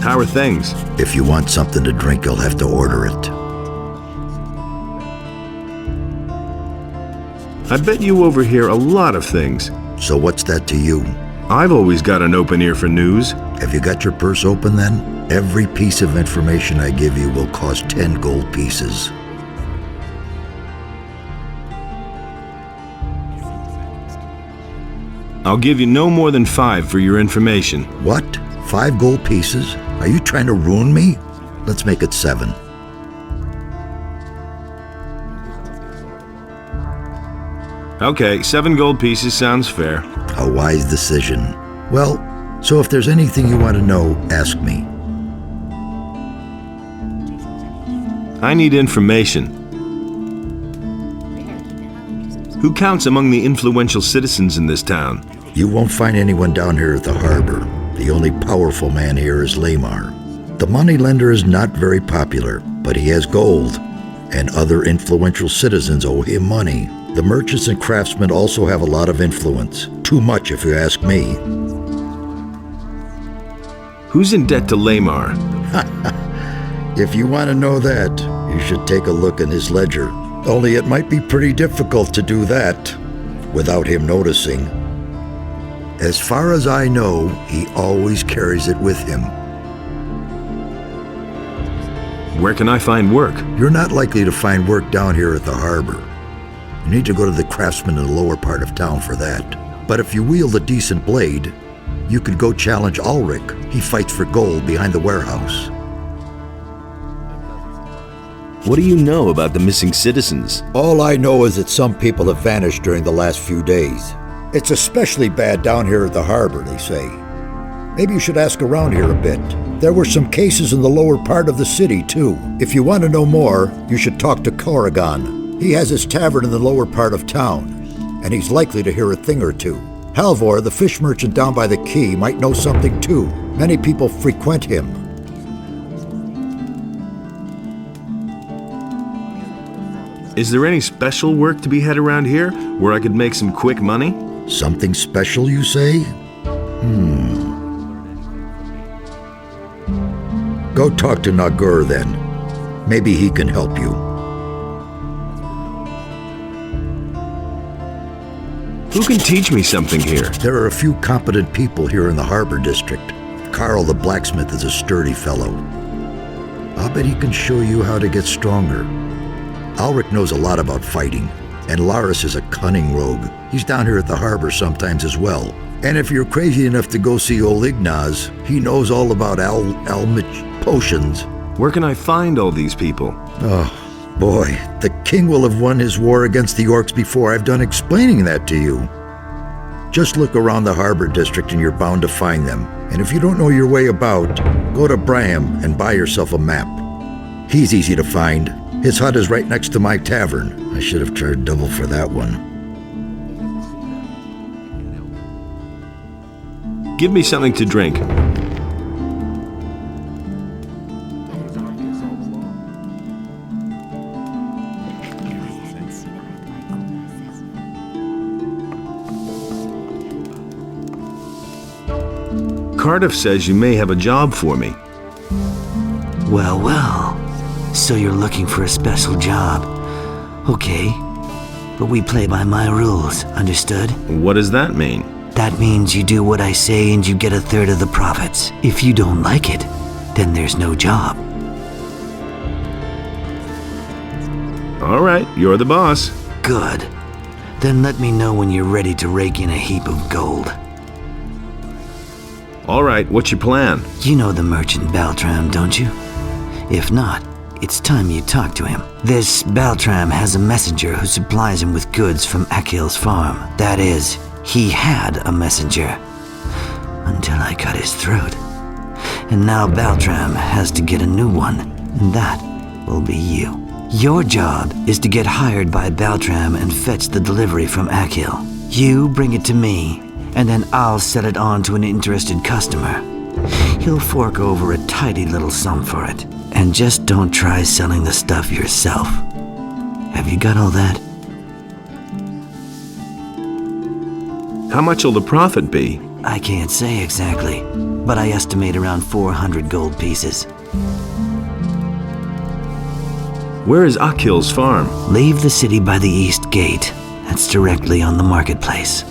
How are things? If you want something to drink, you'll have to order it. I bet you overhear a lot of things. So what's that to you? I've always got an open ear for news. Have you got your purse open then? Every piece of information I give you will cost 10 gold pieces. I'll give you no more than 5 for your information. What? 5 gold pieces? Are you trying to ruin me? Let's make it 7. Okay, 7 gold pieces sounds fair. A wise decision. Well, so if there's anything you want to know, ask me. I need information. Who counts among the influential citizens in this town? You won't find anyone down here at the harbor. The only powerful man here is Lamar. The moneylender is not very popular, but he has gold, and other influential citizens owe him money. The merchants and craftsmen also have a lot of influence. Too much, if you ask me. Who's in debt to Lamar? If you want to know that, you should take a look in his ledger. Only it might be pretty difficult to do that without him noticing. As far as I know, he always carries it with him. Where can I find work? You're not likely to find work down here at the harbor. You need to go to the craftsman in the lower part of town for that. But if you wield a decent blade, you could go challenge Ulrich. He fights for gold behind the warehouse. What do you know about the missing citizens? All I know is that some people have vanished during the last few days. It's especially bad down here at the harbor, they say. Maybe you should ask around here a bit. There were some cases in the lower part of the city, too. If you want to know more, you should talk to Corrigan. He has his tavern in the lower part of town. and he's likely to hear a thing or two. Halvor, the fish merchant down by the quay, might know something too. Many people frequent him. Is there any special work to be had around here where I could make some quick money? Something special, you say? Go talk to Nagur then. Maybe he can help you. Who can teach me something here? There are a few competent people here in the harbor district. Carl the blacksmith is a sturdy fellow. I'll bet he can show you how to get stronger. Ulrich knows a lot about fighting, and Laris is a cunning rogue. He's down here at the harbor sometimes as well. And if you're crazy enough to go see old Ignaz, he knows all about Almich potions. Where can I find all these people? Oh, boy, the king will have won his war against the orcs before I've done explaining that to you. Just look around the harbor district and you're bound to find them. And if you don't know your way about, go to Braham and buy yourself a map. He's easy to find. His hut is right next to my tavern. I should have charged double for that one. Give me something to drink. Cardiff says you may have a job for me. Well, well. So you're looking for a special job. Okay. But we play by my rules, understood? What does that mean? That means you do what I say and you get a third of the profits. If you don't like it, then there's no job. All right, you're the boss. Good. Then let me know when you're ready to rake in a heap of gold. All right, what's your plan? You know the merchant Baltram, don't you? If not, it's time you talk to him. This Baltram has a messenger who supplies him with goods from Akil's farm. That is, he had a messenger. Until I cut his throat. And now Baltram has to get a new one, and that will be you. Your job is to get hired by Baltram and fetch the delivery from Akil. You bring it to me, and then I'll sell it on to an interested customer. He'll fork over a tidy little sum for it. And just don't try selling the stuff yourself. Have you got all that? How much will the profit be? I can't say exactly, but I estimate around 400 gold pieces. Where is Akil's farm? Leave the city by the east gate. That's directly on the marketplace.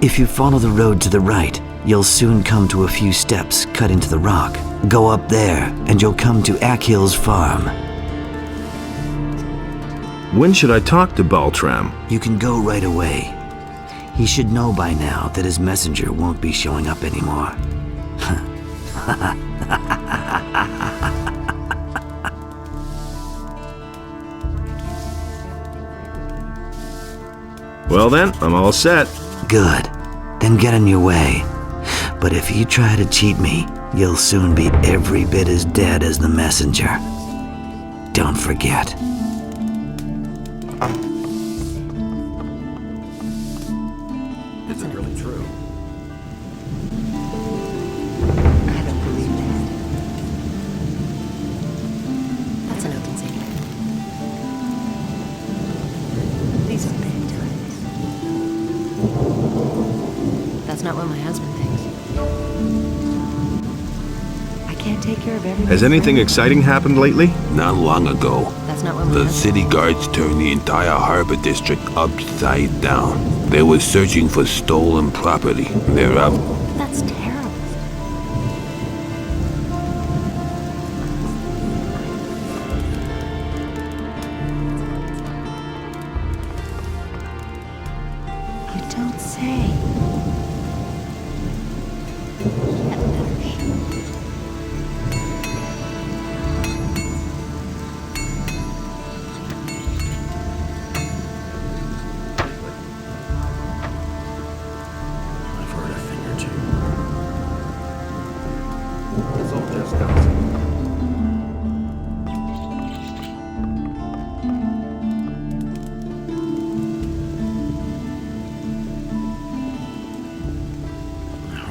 If you follow the road to the right, you'll soon come to a few steps cut into the rock. Go up there, and you'll come to Akil's farm. When should I talk to Baltram? You can go right away. He should know by now that his messenger won't be showing up anymore. Well then, I'm all set. Good. Then get on your way. But if you try to cheat me, you'll soon be every bit as dead as the messenger. Don't forget. Is it really true? I don't believe that. That's an open secret. These are bad times. That's not what my husband thinks. I can't take care of everything. Has anything exciting happened lately? Not long ago. That's not what my The husband city guards turned the entire harbor district upside down. They were searching for stolen property. They're out. That's terrible. You don't say. I've heard a thing or two.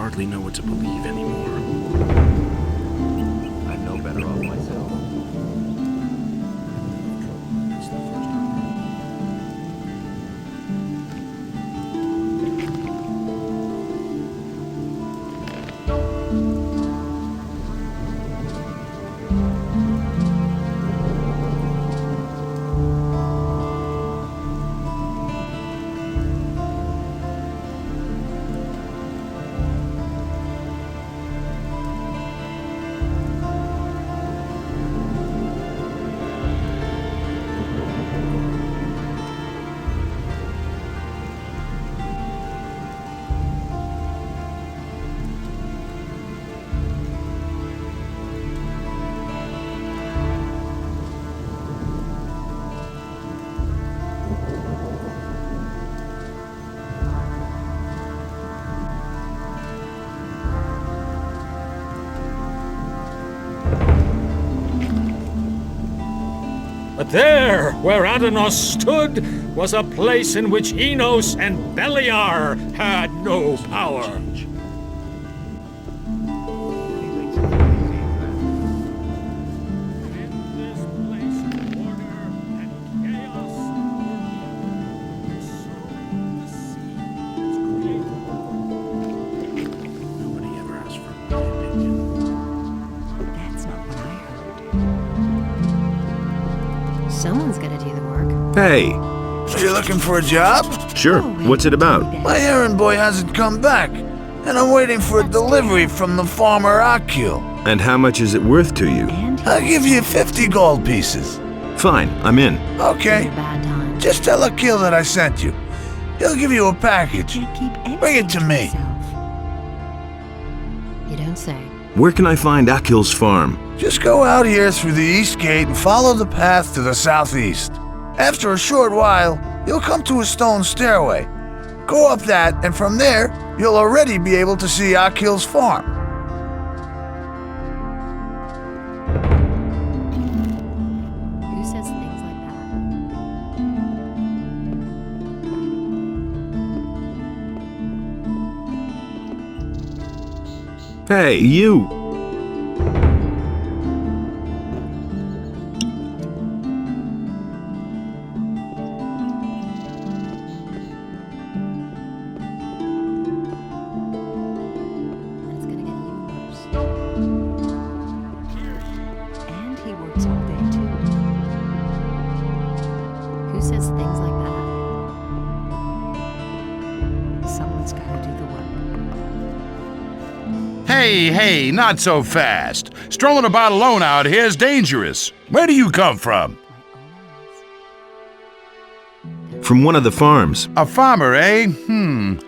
hardly know what to believe anymore. I'm no better off myself. But there, where Adanos stood, was a place in which Enos and Beliar had no power. Someone's gotta do the work. Hey. So you're looking for a job? Sure. What's it about? My errand boy hasn't come back, and I'm waiting for a delivery from the farmer Akil. And how much is it worth to you? I'll give you 50 gold pieces. Fine, I'm in. Okay. Just tell Akil that I sent you. He'll give you a package. Bring it to me. You don't say. Where can I find Akil's farm? Just go out here through the east gate and follow the path to the southeast. After a short while, you'll come to a stone stairway. Go up that, and from there, you'll already be able to see Akil's farm. Who says things like that? Hey, you! Who says things like that? Someone's gotta do the work. Hey, not so fast. Strolling about alone out here is dangerous. Where do you come from? From one of the farms. A farmer, eh? Then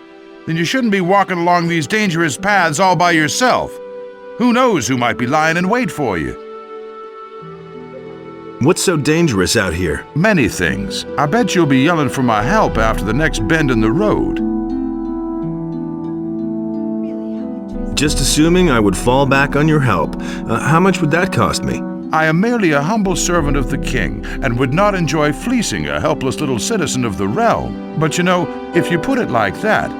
you shouldn't be walking along these dangerous paths all by yourself. Who knows who might be lying in wait for you? What's so dangerous out here? Many things. I bet you'll be yelling for my help after the next bend in the road. Just assuming I would fall back on your help. How much would that cost me? I am merely a humble servant of the king, and would not enjoy fleecing a helpless little citizen of the realm. But you know, if you put it like that,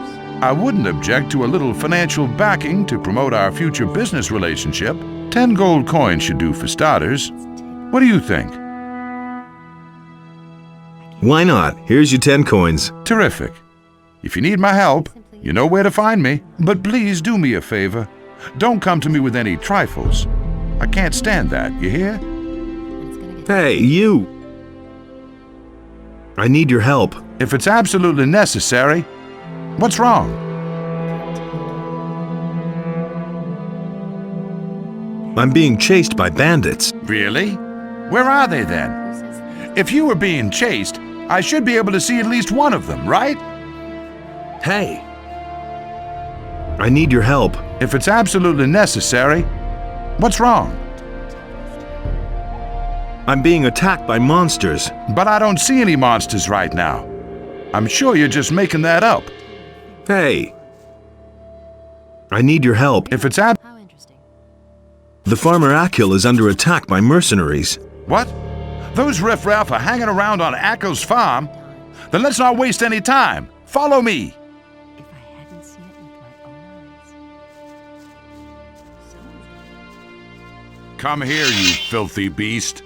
I wouldn't object to a little financial backing to promote our future business relationship. 10 gold coins should do for starters. What do you think? Why not? Here's your 10 coins. Terrific. If you need my help, you know where to find me. But please do me a favor. Don't come to me with any trifles. I can't stand that, you hear? Hey, you! I need your help. If it's absolutely necessary, what's wrong? I'm being chased by bandits. Really? Where are they then? If you were being chased, I should be able to see at least one of them, right? Hey! I need your help. If it's absolutely necessary, what's wrong? I'm being attacked by monsters. But I don't see any monsters right now. I'm sure you're just making that up. Hey! I need your help. If it's How interesting. The farmer Akil is under attack by mercenaries. What? Those riffraff are hanging around on Akil's farm? Then let's not waste any time. Follow me. If I hadn't seen it with my own eyes. Come here, you filthy beast.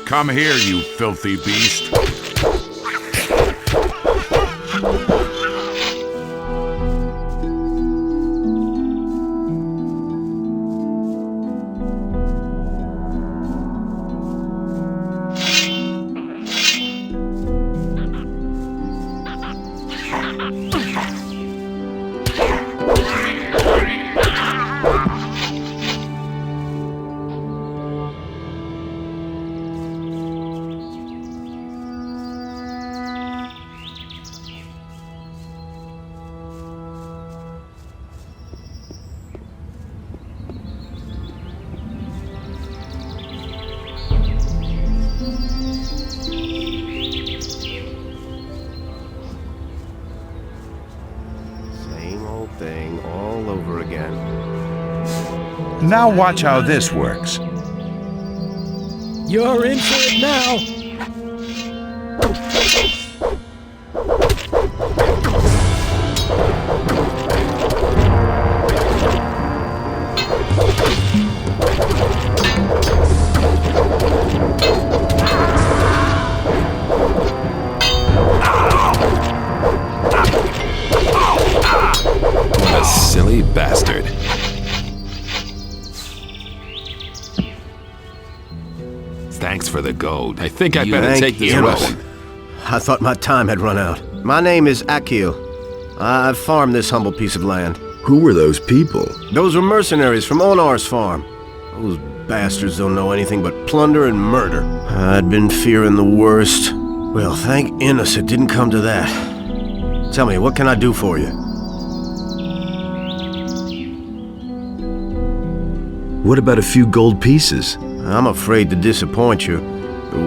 Come here, you filthy beast. Thing all over again. Now watch how this works. You're in for it now. What a silly bastard. Thanks for the gold. I think I'd better take this road. I thought my time had run out. My name is Akil. I've farmed this humble piece of land. Who were those people? Those were mercenaries from Onar's farm. Those bastards don't know anything but plunder and murder. I'd been fearing the worst. Well, thank Innes it didn't come to that. Tell me, what can I do for you? What about a few gold pieces? I'm afraid to disappoint you.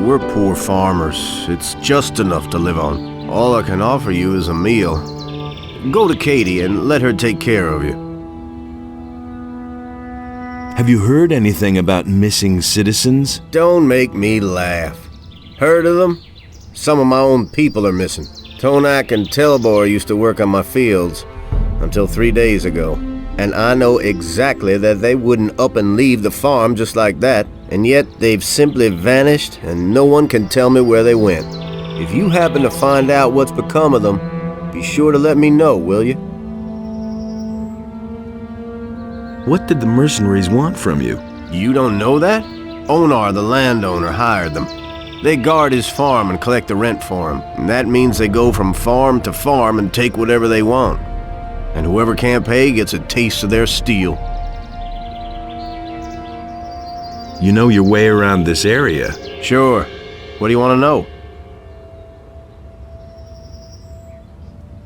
We're poor farmers. It's just enough to live on. All I can offer you is a meal. Go to Katie and let her take care of you. Have you heard anything about missing citizens? Don't make me laugh. Heard of them? Some of my own people are missing. Tonak and Telbor used to work on my fields until 3 days ago. And I know exactly that they wouldn't up and leave the farm just like that, and yet they've simply vanished and no one can tell me where they went. If you happen to find out what's become of them, be sure to let me know, will you? What did the mercenaries want from you? You don't know that? Onar, the landowner, hired them. They guard his farm and collect the rent for him, and that means they go from farm to farm and take whatever they want. And whoever can't pay gets a taste of their steel. You know your way around this area. Sure. What do you want to know?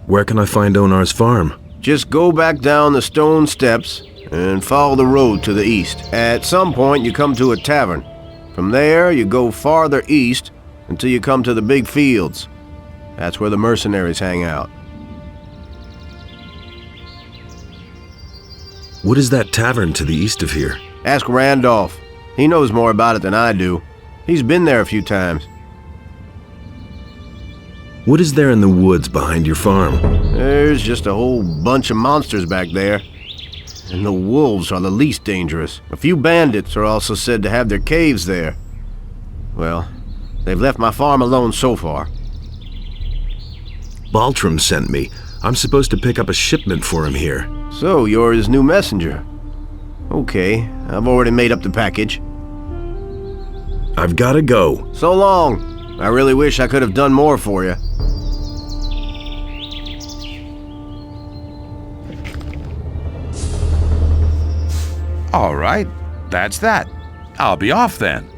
Where can I find Onar's farm? Just go back down the stone steps and follow the road to the east. At some point you come to a tavern. From there you go farther east until you come to the big fields. That's where the mercenaries hang out. What is that tavern to the east of here? Ask Randolph. He knows more about it than I do. He's been there a few times. What is there in the woods behind your farm? There's just a whole bunch of monsters back there. and the wolves are the least dangerous. A few bandits are also said to have their caves there. Well, they've left my farm alone so far. Baltram sent me. I'm supposed to pick up a shipment for him here. So, you're his new messenger. Okay, I've already made up the package. I've gotta go. So long. I really wish I could have done more for you. All right, that's that. I'll be off then.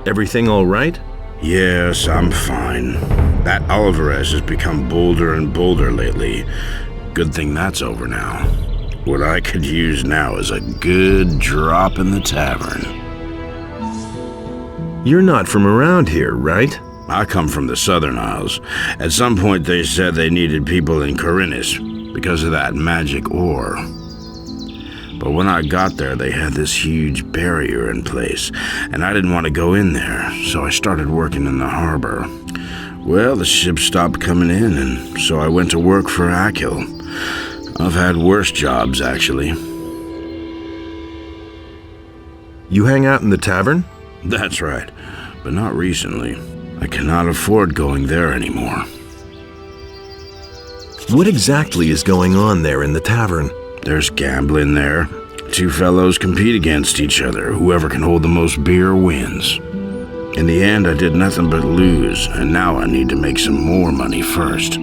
Everything all right? Yes, I'm fine. That Alvarez has become bolder and bolder lately. Good thing that's over now. What I could use now is a good drop in the tavern. You're not from around here, right? I come from the Southern Isles. At some point they said they needed people in Corinnes because of that magic ore. But when I got there, they had this huge barrier in place, and I didn't want to go in there, so I started working in the harbor. Well, the ships stopped coming in, and so I went to work for Akil. I've had worse jobs, actually. You hang out in the tavern? That's right, but not recently. I cannot afford going there anymore. What exactly is going on there in the tavern? There's gambling there. Two fellows compete against each other. Whoever can hold the most beer wins. In the end, I did nothing but lose, and now I need to make some more money first.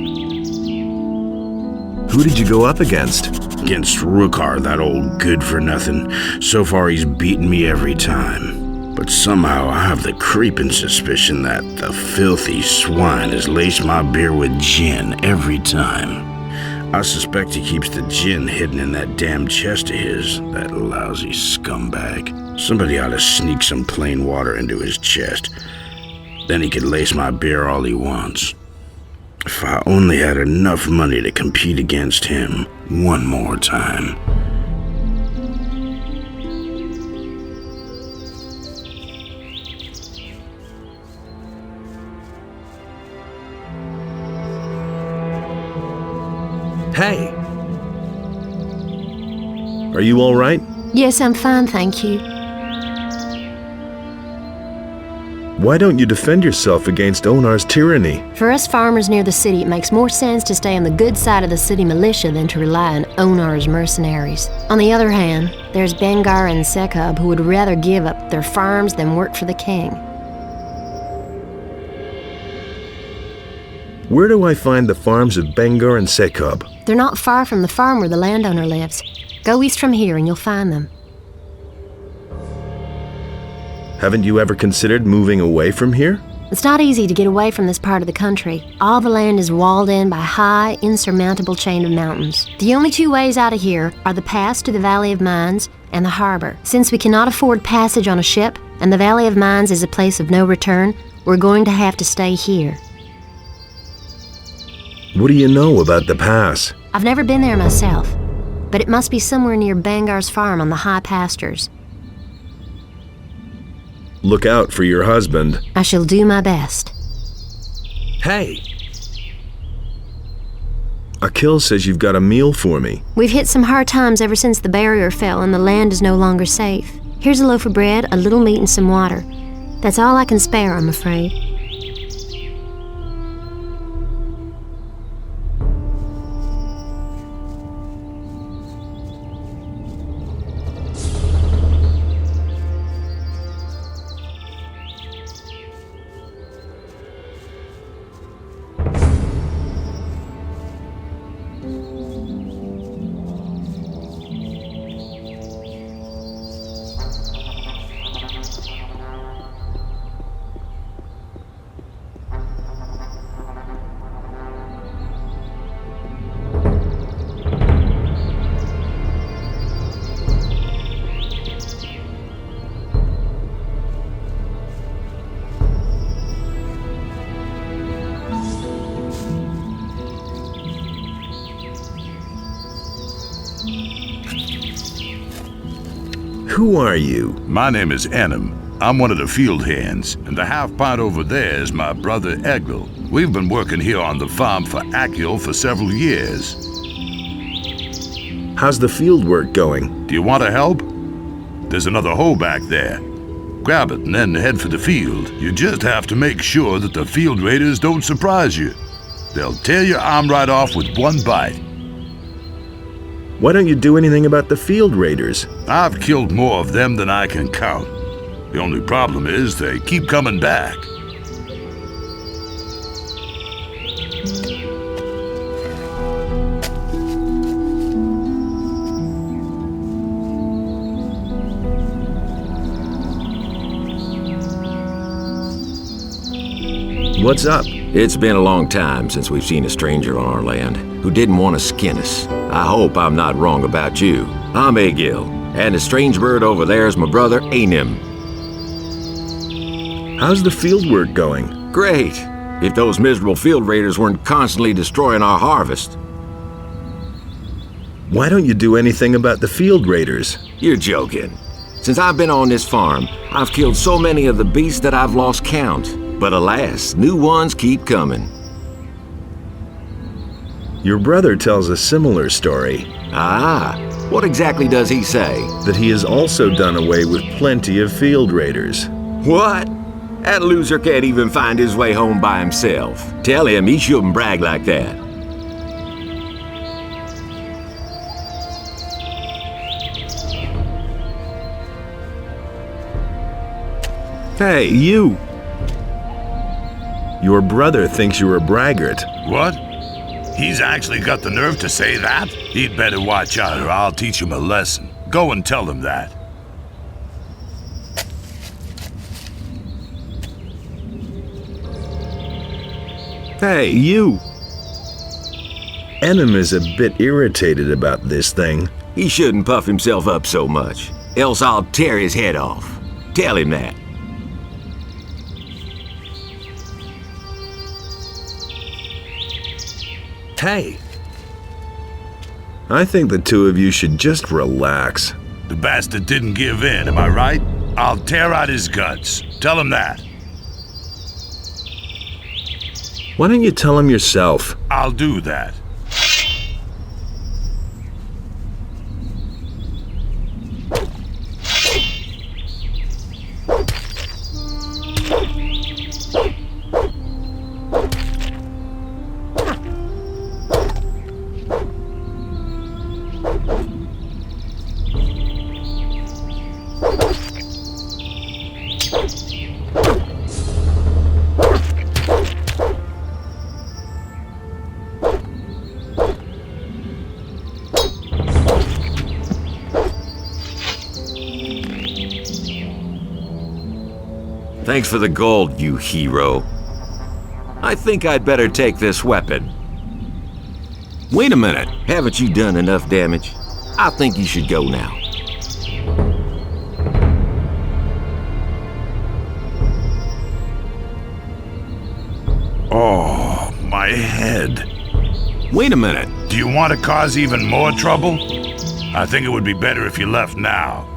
Who did you go up against? Against Rukar, that old good-for-nothing. So far, he's beaten me every time. But somehow, I have the creeping suspicion that the filthy swine has laced my beer with gin every time. I suspect he keeps the gin hidden in that damn chest of his, that lousy scumbag. Somebody ought to sneak some plain water into his chest. Then he could lace my beer all he wants. If I only had enough money to compete against him one more time. Hey! Are you all right? Yes, I'm fine, thank you. Why don't you defend yourself against Onar's tyranny? For us farmers near the city, it makes more sense to stay on the good side of the city militia than to rely on Onar's mercenaries. On the other hand, there's Bengar and Sekub who would rather give up their farms than work for the king. Where do I find the farms of Bengar and Sekub? They're not far from the farm where the landowner lives. Go east from here and you'll find them. Haven't you ever considered moving away from here? It's not easy to get away from this part of the country. All the land is walled in by a high, insurmountable chain of mountains. The only two ways out of here are the pass to the Valley of Mines and the harbor. Since we cannot afford passage on a ship, and the Valley of Mines is a place of no return, we're going to have to stay here. What do you know about the pass? I've never been there myself, but it must be somewhere near Bangar's farm on the high pastures. Look out for your husband. I shall do my best. Hey! Akil says you've got a meal for me. We've hit some hard times ever since the barrier fell and the land is no longer safe. Here's a loaf of bread, a little meat, and some water. That's all I can spare, I'm afraid. Who are you? My name is Enem. I'm one of the field hands, and the half-pint over there is my brother Egil. We've been working here on the farm for Akil for several years. How's the field work going? Do you want to help? There's another hole back there. Grab it and then head for the field. You just have to make sure that the field raiders don't surprise you. They'll tear your arm right off with one bite. Why don't you do anything about the field raiders? I've killed more of them than I can count. The only problem is they keep coming back. What's up? It's been a long time since we've seen a stranger on our land who didn't want to skin us. I hope I'm not wrong about you. I'm Egil, and the strange bird over there is my brother Enem. How's the field work going? Great, if those miserable field raiders weren't constantly destroying our harvest. Why don't you do anything about the field raiders? You're joking. Since I've been on this farm, I've killed so many of the beasts that I've lost count. But alas, new ones keep coming. Your brother tells a similar story. Ah, what exactly does he say? That he has also done away with plenty of field raiders. What? That loser can't even find his way home by himself. Tell him he shouldn't brag like that. Hey, you! Your brother thinks you're a braggart. What? He's actually got the nerve to say that? He'd better watch out or I'll teach him a lesson. Go and tell him that. Hey, you! Enem is a bit irritated about this thing. He shouldn't puff himself up so much, else I'll tear his head off. Tell him that. Hey! I think the two of you should just relax. The bastard didn't give in, am I right? I'll tear out his guts. Tell him that. Why don't you tell him yourself? I'll do that. Thanks for the gold, you hero. I think I'd better take this weapon. Wait a minute, haven't you done enough damage? I think you should go now. Oh, my head. Wait a minute. Do you want to cause even more trouble? I think it would be better if you left now.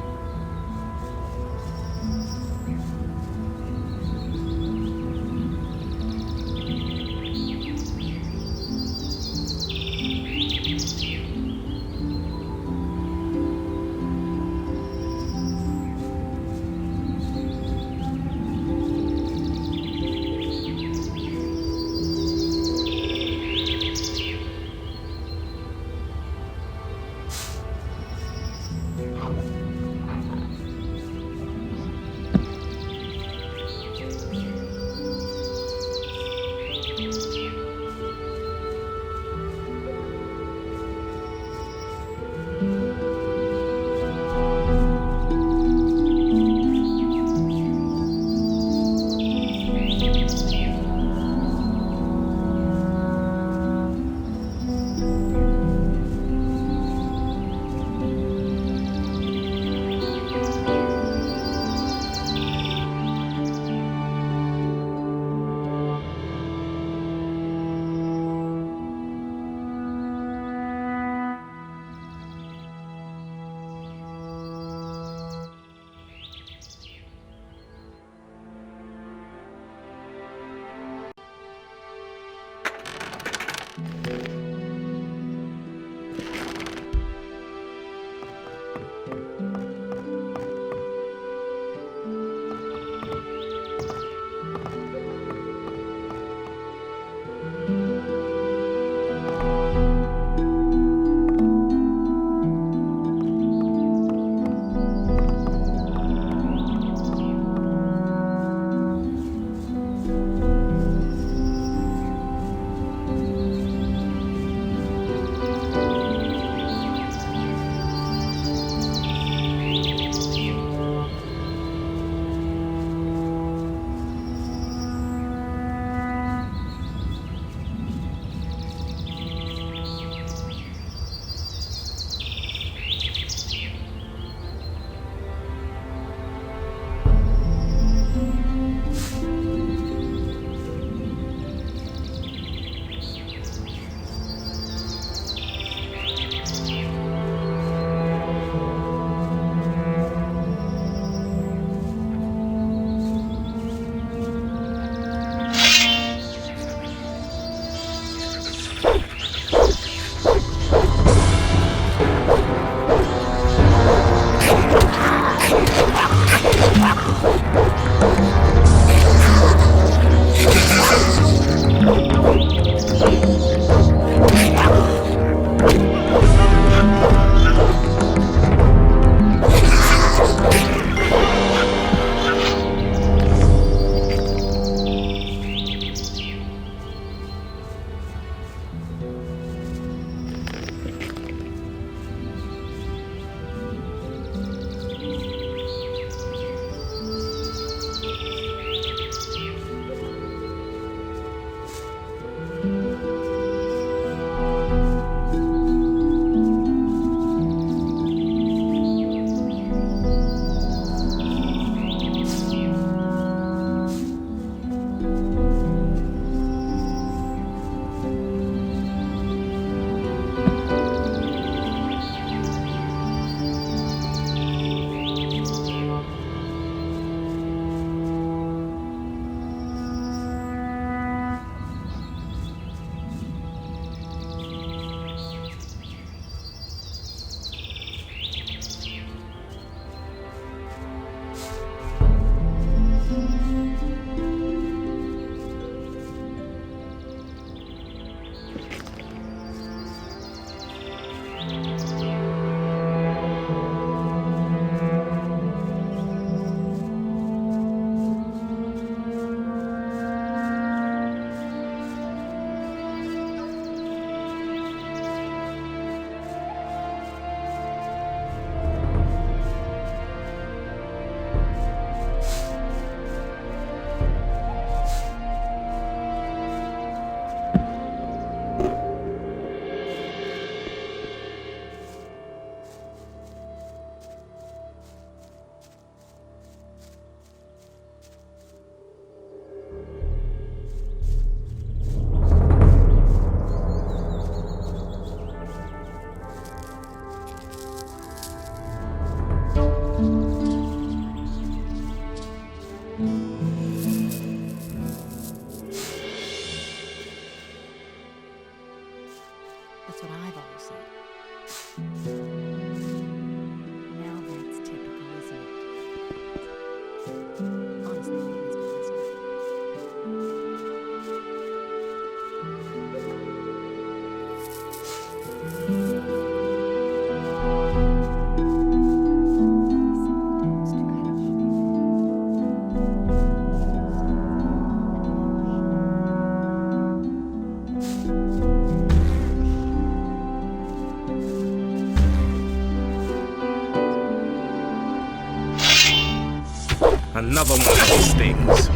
Another one of those things.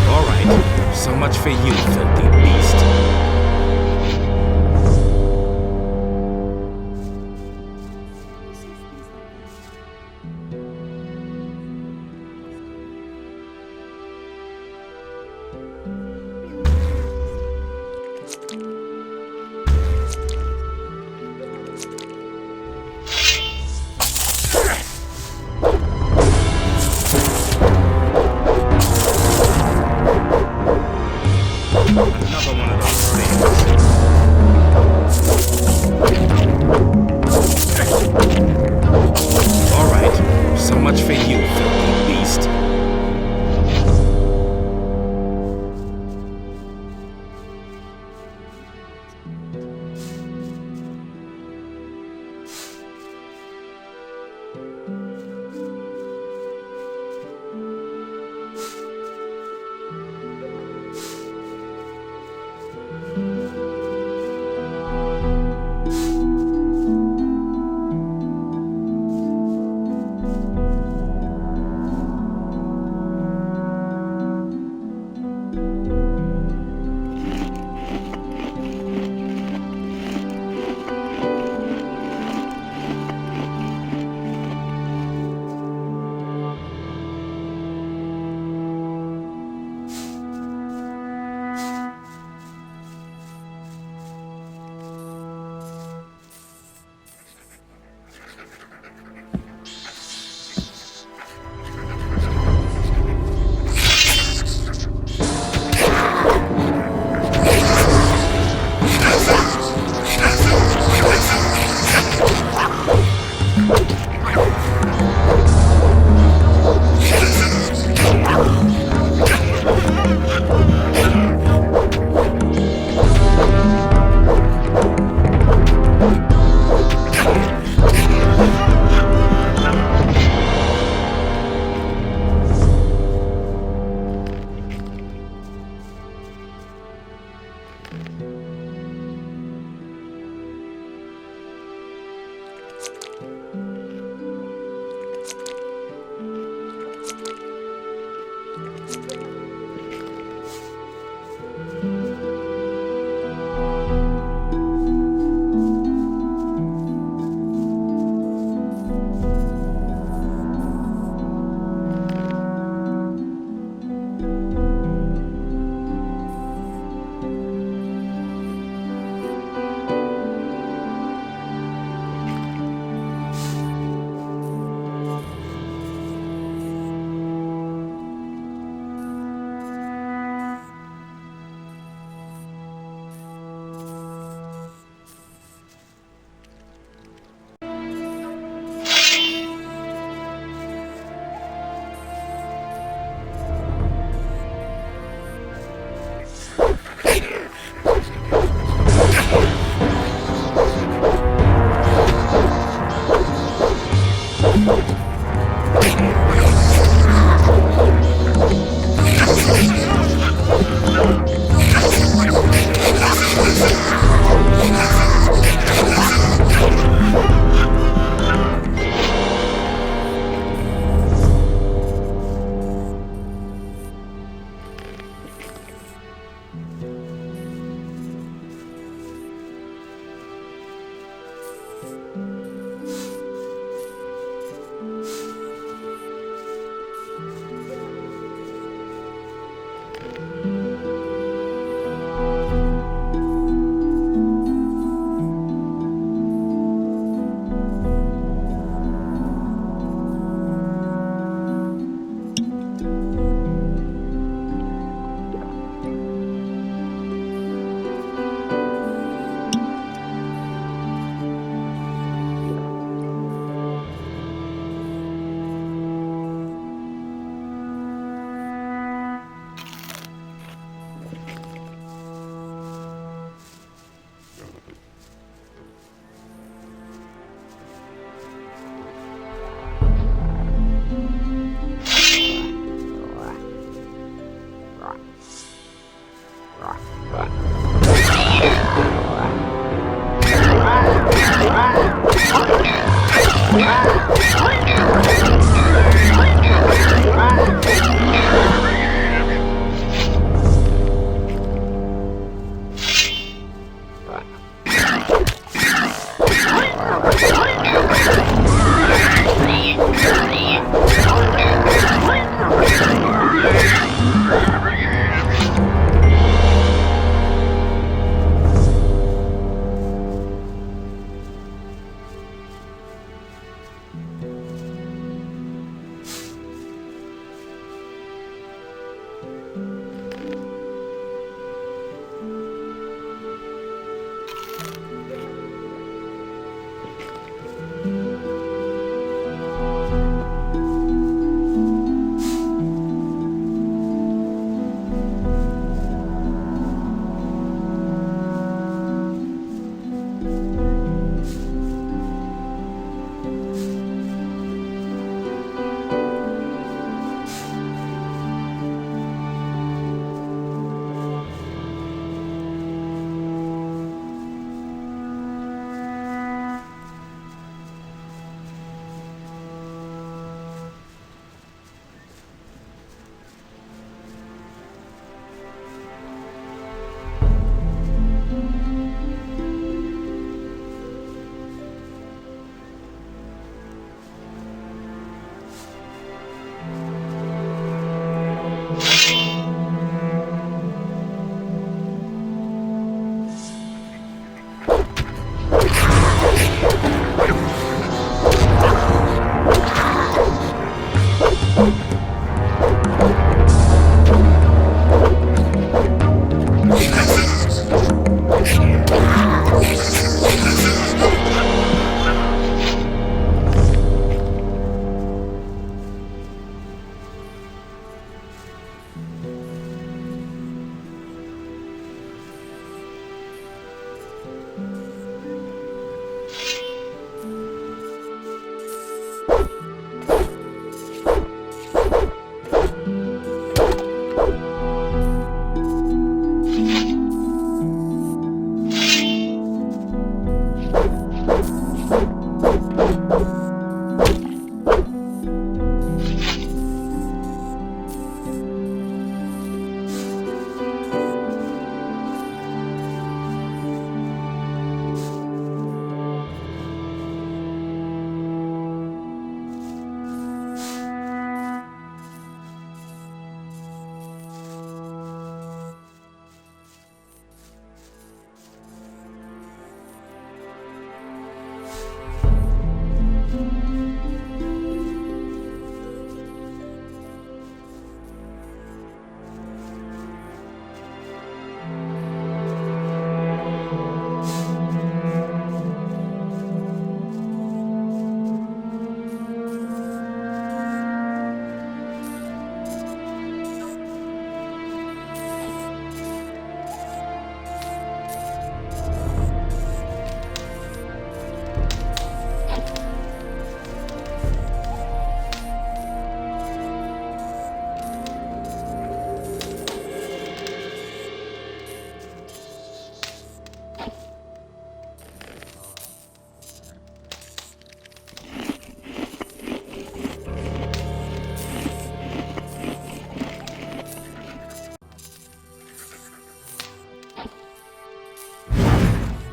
All right, so much for you, filthy beast.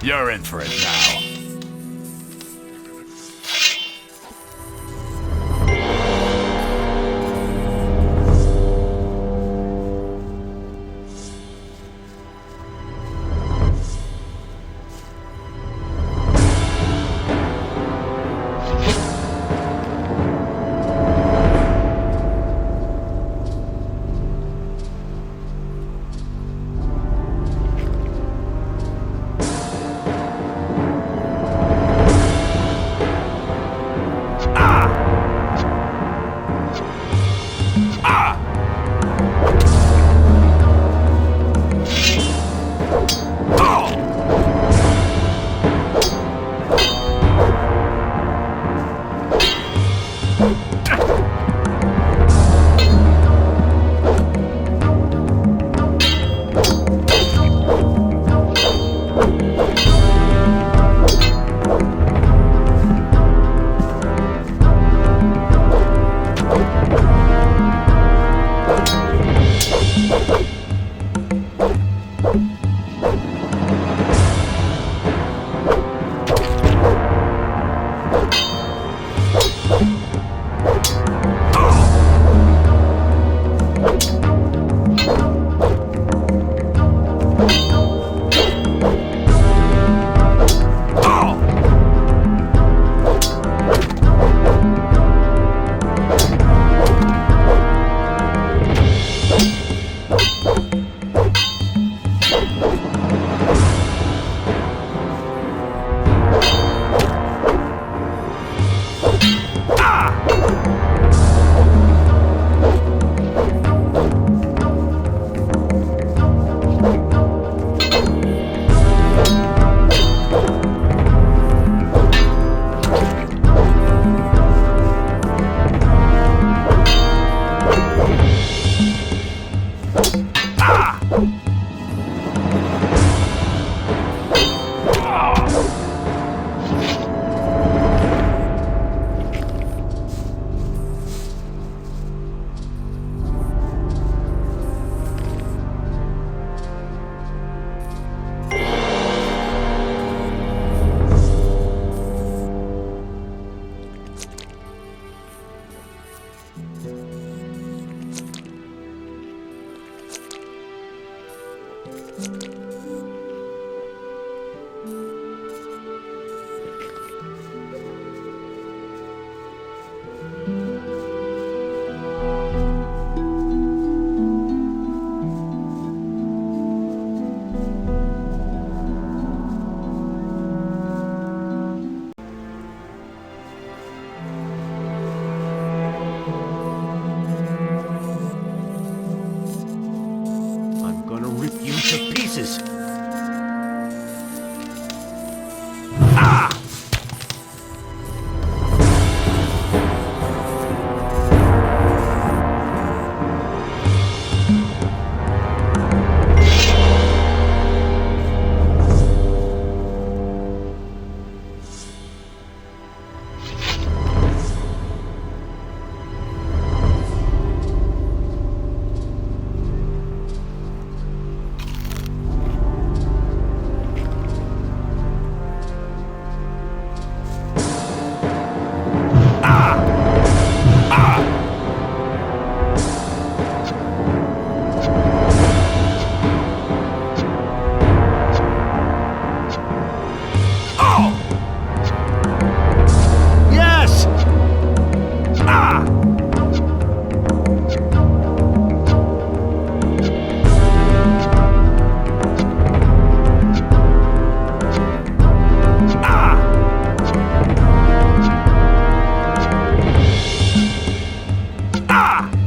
You're in for it now.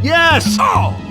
Yes! Oh!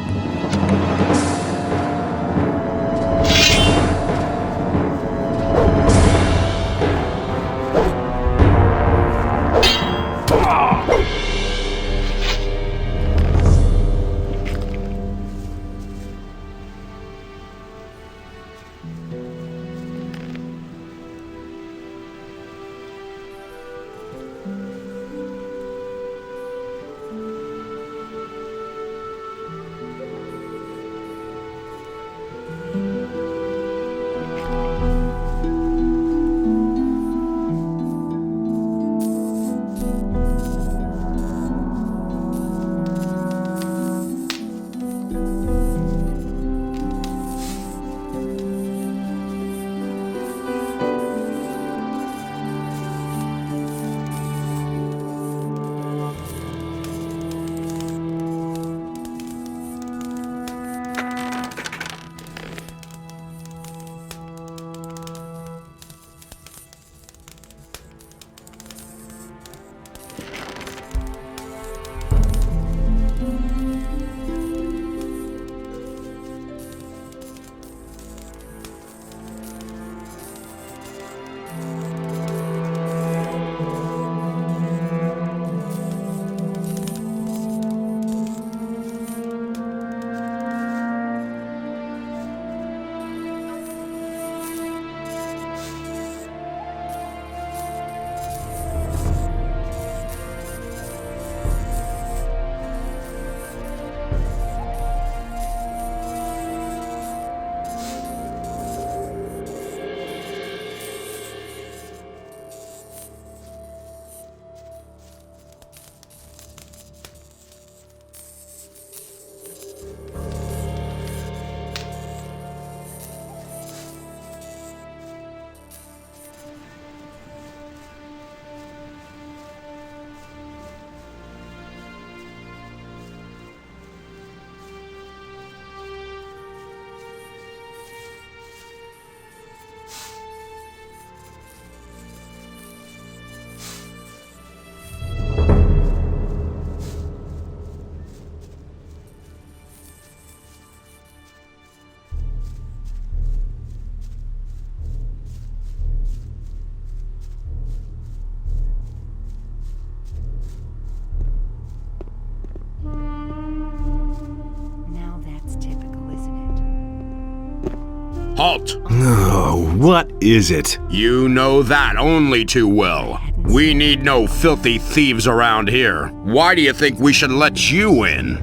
Halt! Oh, what is it? You know that only too well. We need no filthy thieves around here. Why do you think we should let you in?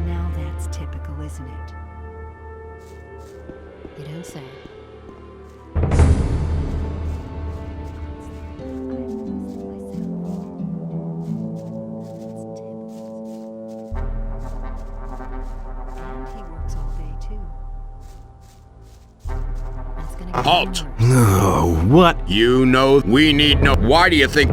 Now that's typical, isn't it? You don't say. Halt! Oh, what? You know we need no... Why do you think...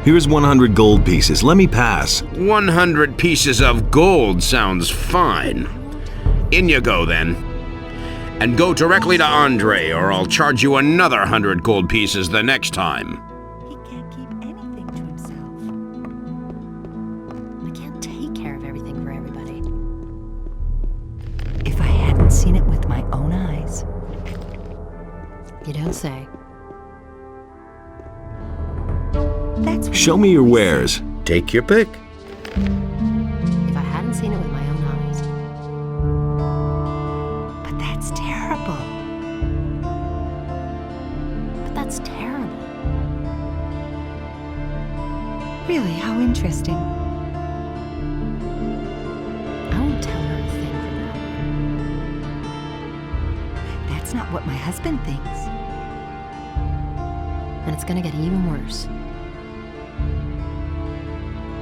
Here's 100 gold pieces. Let me pass. 100 pieces of gold sounds fine. In you go, then. And go directly to Andre, or I'll charge you another 100 gold pieces the next time. He can't keep anything to himself. I can't take care of everything for everybody. If I hadn't seen it with my own eyes. You don't say. That's Show me your wares. Take your pick. If I hadn't seen it with my own eyes. But that's terrible. But that's terrible. Really, how interesting. I won't tell her a thing from now on. That's not what my husband thinks. And it's gonna get even worse.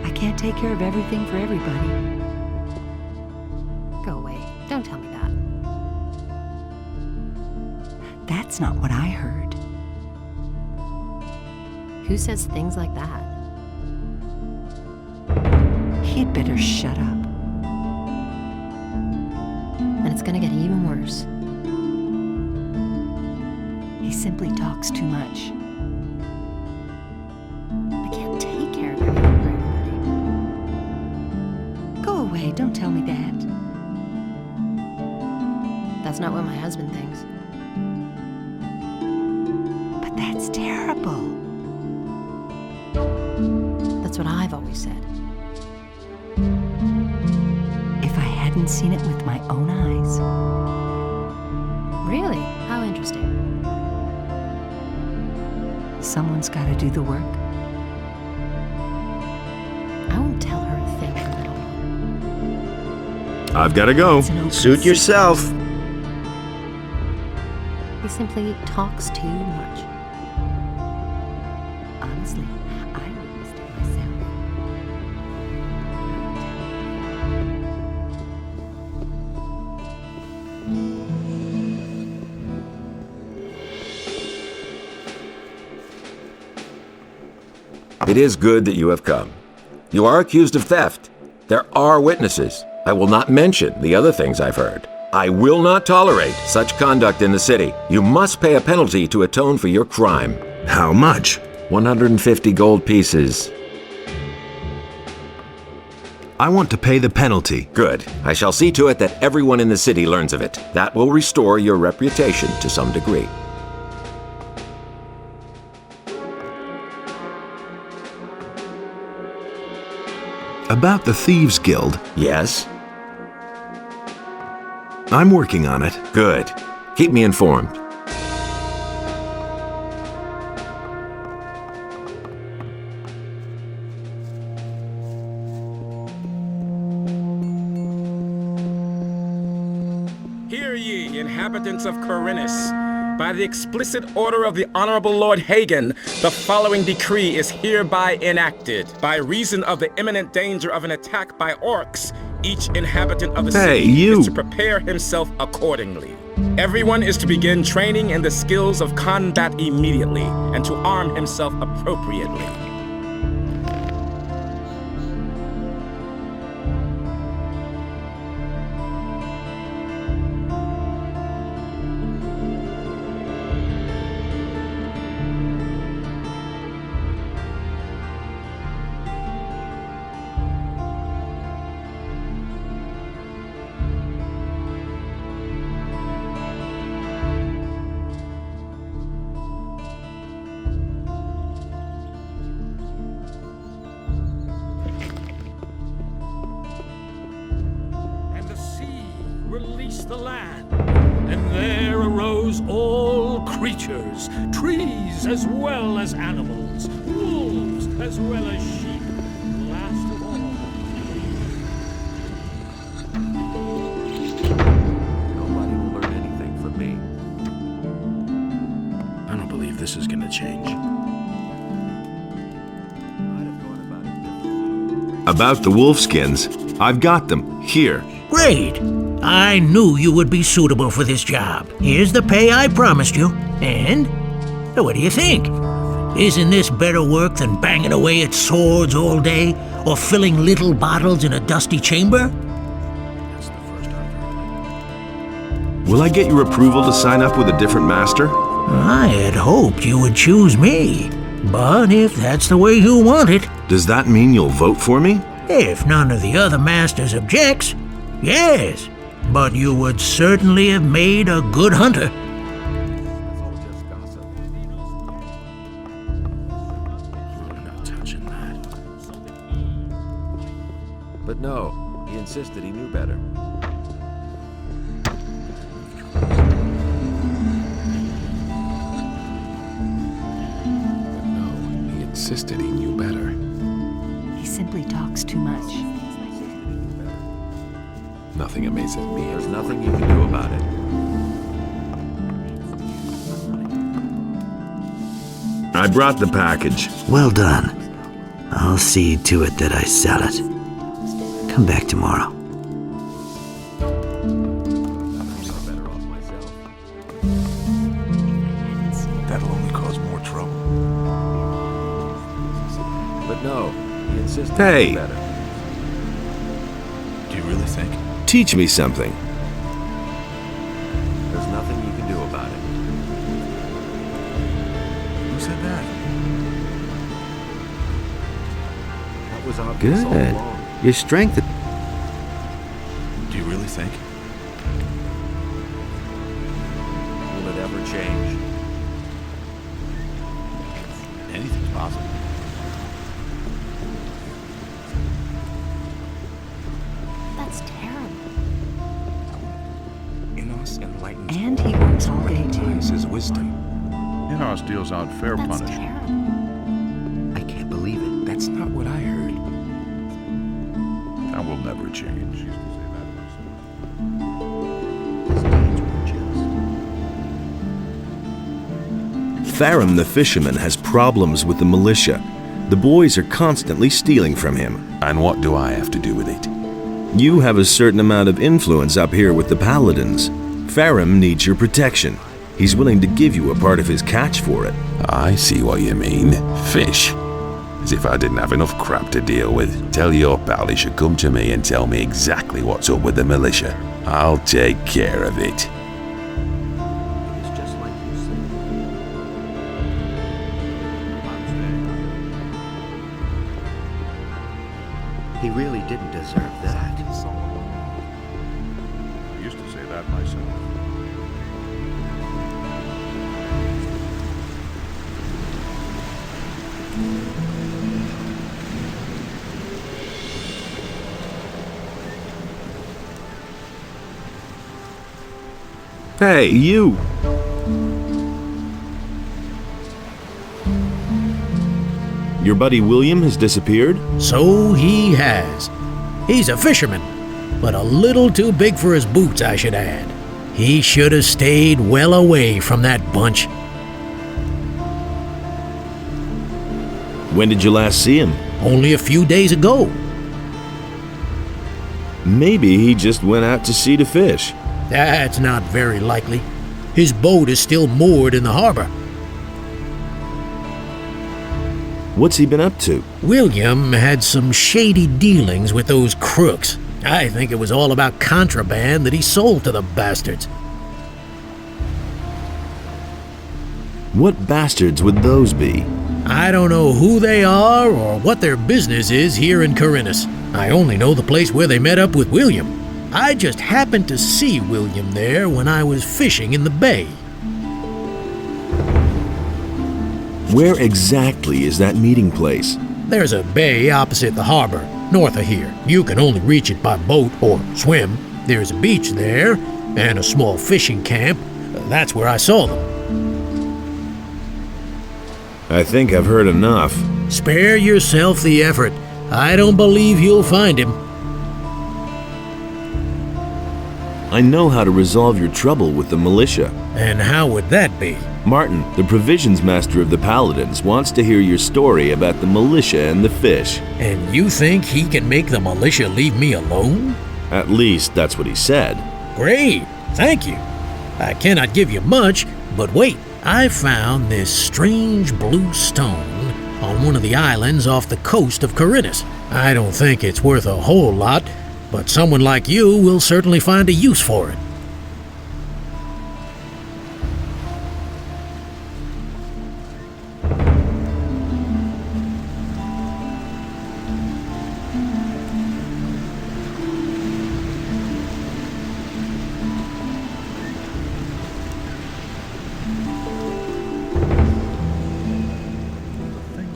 I can't take care of everything for everybody. Go away. Don't tell me that. That's not what I heard. Who says things like that? He'd better shut up. And it's gonna get even worse. He simply talks too much. I can't take care of everything for don't tell me that. That's not what my husband thinks. But that's terrible. That's what I've always said. If I hadn't seen it with my own eyes. Really? How interesting. Someone's got to do the work. I won't tell her a thing. I've got to go. Suit yourself. He simply talks too much. Honestly, I witnessed it myself. It is good that you have come. You are accused of theft. There are witnesses. I will not mention the other things I've heard. I will not tolerate such conduct in the city. You must pay a penalty to atone for your crime. How much? 150 gold pieces. I want to pay the penalty. Good. I shall see to it that everyone in the city learns of it. That will restore your reputation to some degree. About the Thieves' Guild. Yes? I'm working on it. Good. Keep me informed. Hear ye, inhabitants of Corinus. By the explicit order of the Honorable Lord Hagen, the following decree is hereby enacted. By reason of the imminent danger of an attack by orcs, each inhabitant of the city is to prepare himself accordingly. Everyone is to begin training in the skills of combat immediately, and to arm himself appropriately. Released the land, and there arose all creatures, trees as well as animals, wolves as well as sheep. Last of all, nobody will learn anything from me. I don't believe this is gonna change. About the wolfskins, I've got them here. Great! I knew you would be suitable for this job. Here's the pay I promised you. And what do you think? Isn't this better work than banging away at swords all day or filling little bottles in a dusty chamber? Will I get your approval to sign up with a different master? I had hoped you would choose me. But if that's the way you want it... Does that mean you'll vote for me? If none of the other masters objects, yes. But you would certainly have made a good hunter. I'm not touching that. But no, he insisted he knew better. He insisted he knew better. He simply talks too much. Nothing amazes me. There's nothing you can do about it. I brought the package. Well done. I'll see to it that I sell it. Come back tomorrow. That'll only cause more trouble. But no, he insisted Hey. he knew better. Do you really think? Teach me something. There's nothing you can do about it. Who said that? That was obvious all Good. along. Your strength... really think? Will it ever change? Anything's possible. That's terrible. Enos enlightens And he works all day too. his wisdom. Enos deals out fair That's punishment. terrible. I can't believe it. That's not what I heard. That will never change. Farum the fisherman has problems with the militia. The boys are constantly stealing from him. And what do I have to do with it? You have a certain amount of influence up here with the paladins. Farum needs your protection. He's willing to give you a part of his catch for it. I see what you mean. Fish. As if I didn't have enough crap to deal with. Tell your pal he should come to me and tell me exactly what's up with the militia. I'll take care of it. He really didn't deserve that. I used to say that myself. Hey, you! Your buddy William has disappeared? So he has. He's a fisherman, but a little too big for his boots, I should add. He should have stayed well away from that bunch. When did you last see him? Only a few days ago. Maybe he just went out to sea to fish. That's not very likely. His boat is still moored in the harbor. What's he been up to? William had some shady dealings with those crooks. I think it was all about contraband that he sold to the bastards. What bastards would those be? I don't know who they are or what their business is here in Corinthus. I only know the place where they met up with William. I just happened to see William there when I was fishing in the bay. Where exactly is that meeting place? There's a bay opposite the harbor, north of here. You can only reach it by boat or swim. There's a beach there and a small fishing camp. That's where I saw them. I think I've heard enough. Spare yourself the effort. I don't believe you'll find him. I know how to resolve your trouble with the militia. And how would that be? Martin, the provisions master of the Paladins, wants to hear your story about the militia and the fish. And you think he can make the militia leave me alone? At least that's what he said. Great, thank you. I cannot give you much, but wait. I found this strange blue stone on one of the islands off the coast of Corinthus. I don't think it's worth a whole lot, but someone like you will certainly find a use for it.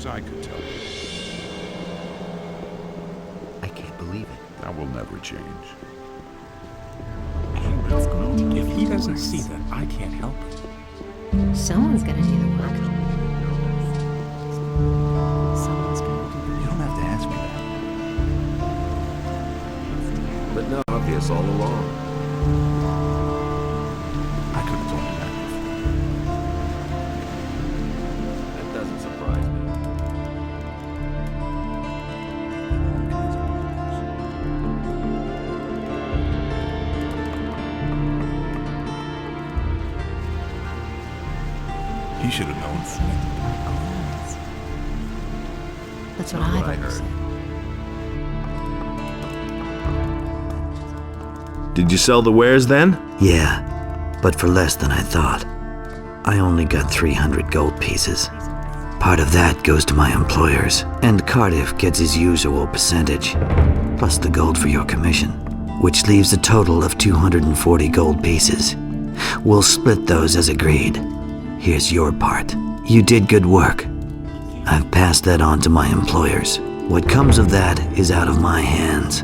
I could tell you. I can't believe it. That will never change. If he doesn't see that, I can't help it. Someone's gonna do the work. Someone's gonna do the work. You don't have to ask me that. But no, obvious all along. I could have told you that. That doesn't surprise me. He should have known. That's what I heard. Did you sell the wares then? Yeah, but for less than I thought. I only got 300 gold pieces. Part of that goes to my employers, and Cardiff gets his usual percentage, plus the gold for your commission. which leaves a total of 240 gold pieces. We'll split those as agreed. Here's your part. You did good work. I've passed that on to my employers. What comes of that is out of my hands.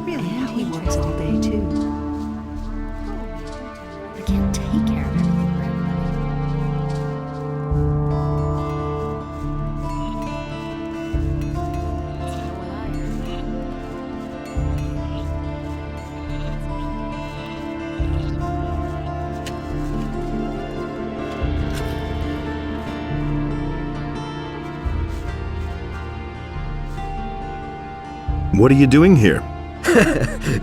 And he works all day too. I can't take care of everything for everybody. What are you doing here?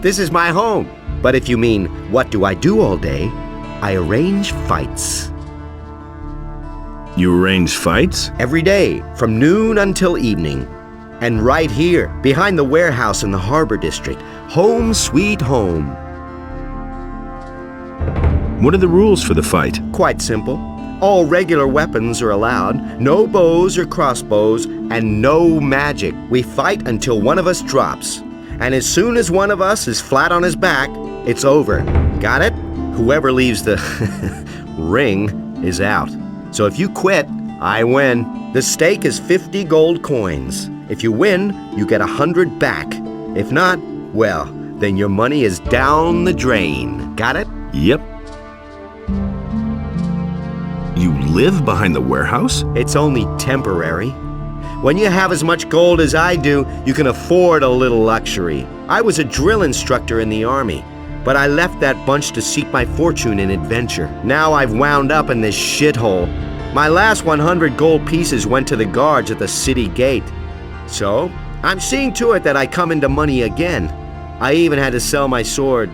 This is my home. But if you mean, what do I do all day? I arrange fights. You arrange fights? Every day, from noon until evening. And right here, behind the warehouse in the harbor district. Home sweet home. What are the rules for the fight? Quite simple. All regular weapons are allowed, no bows or crossbows, and no magic. We fight until one of us drops. And as soon as one of us is flat on his back, it's over. Got it? Whoever leaves the ring is out. So if you quit, I win. The stake is 50 gold coins. If you win, you get 100 back. If not, well, then your money is down the drain. Got it? Yep. You live behind the warehouse? It's only temporary. When you have as much gold as I do, you can afford a little luxury. I was a drill instructor in the army, but I left that bunch to seek my fortune in adventure. Now I've wound up in this shithole. My last 100 gold pieces went to the guards at the city gate. So, I'm seeing to it that I come into money again. I even had to sell my sword.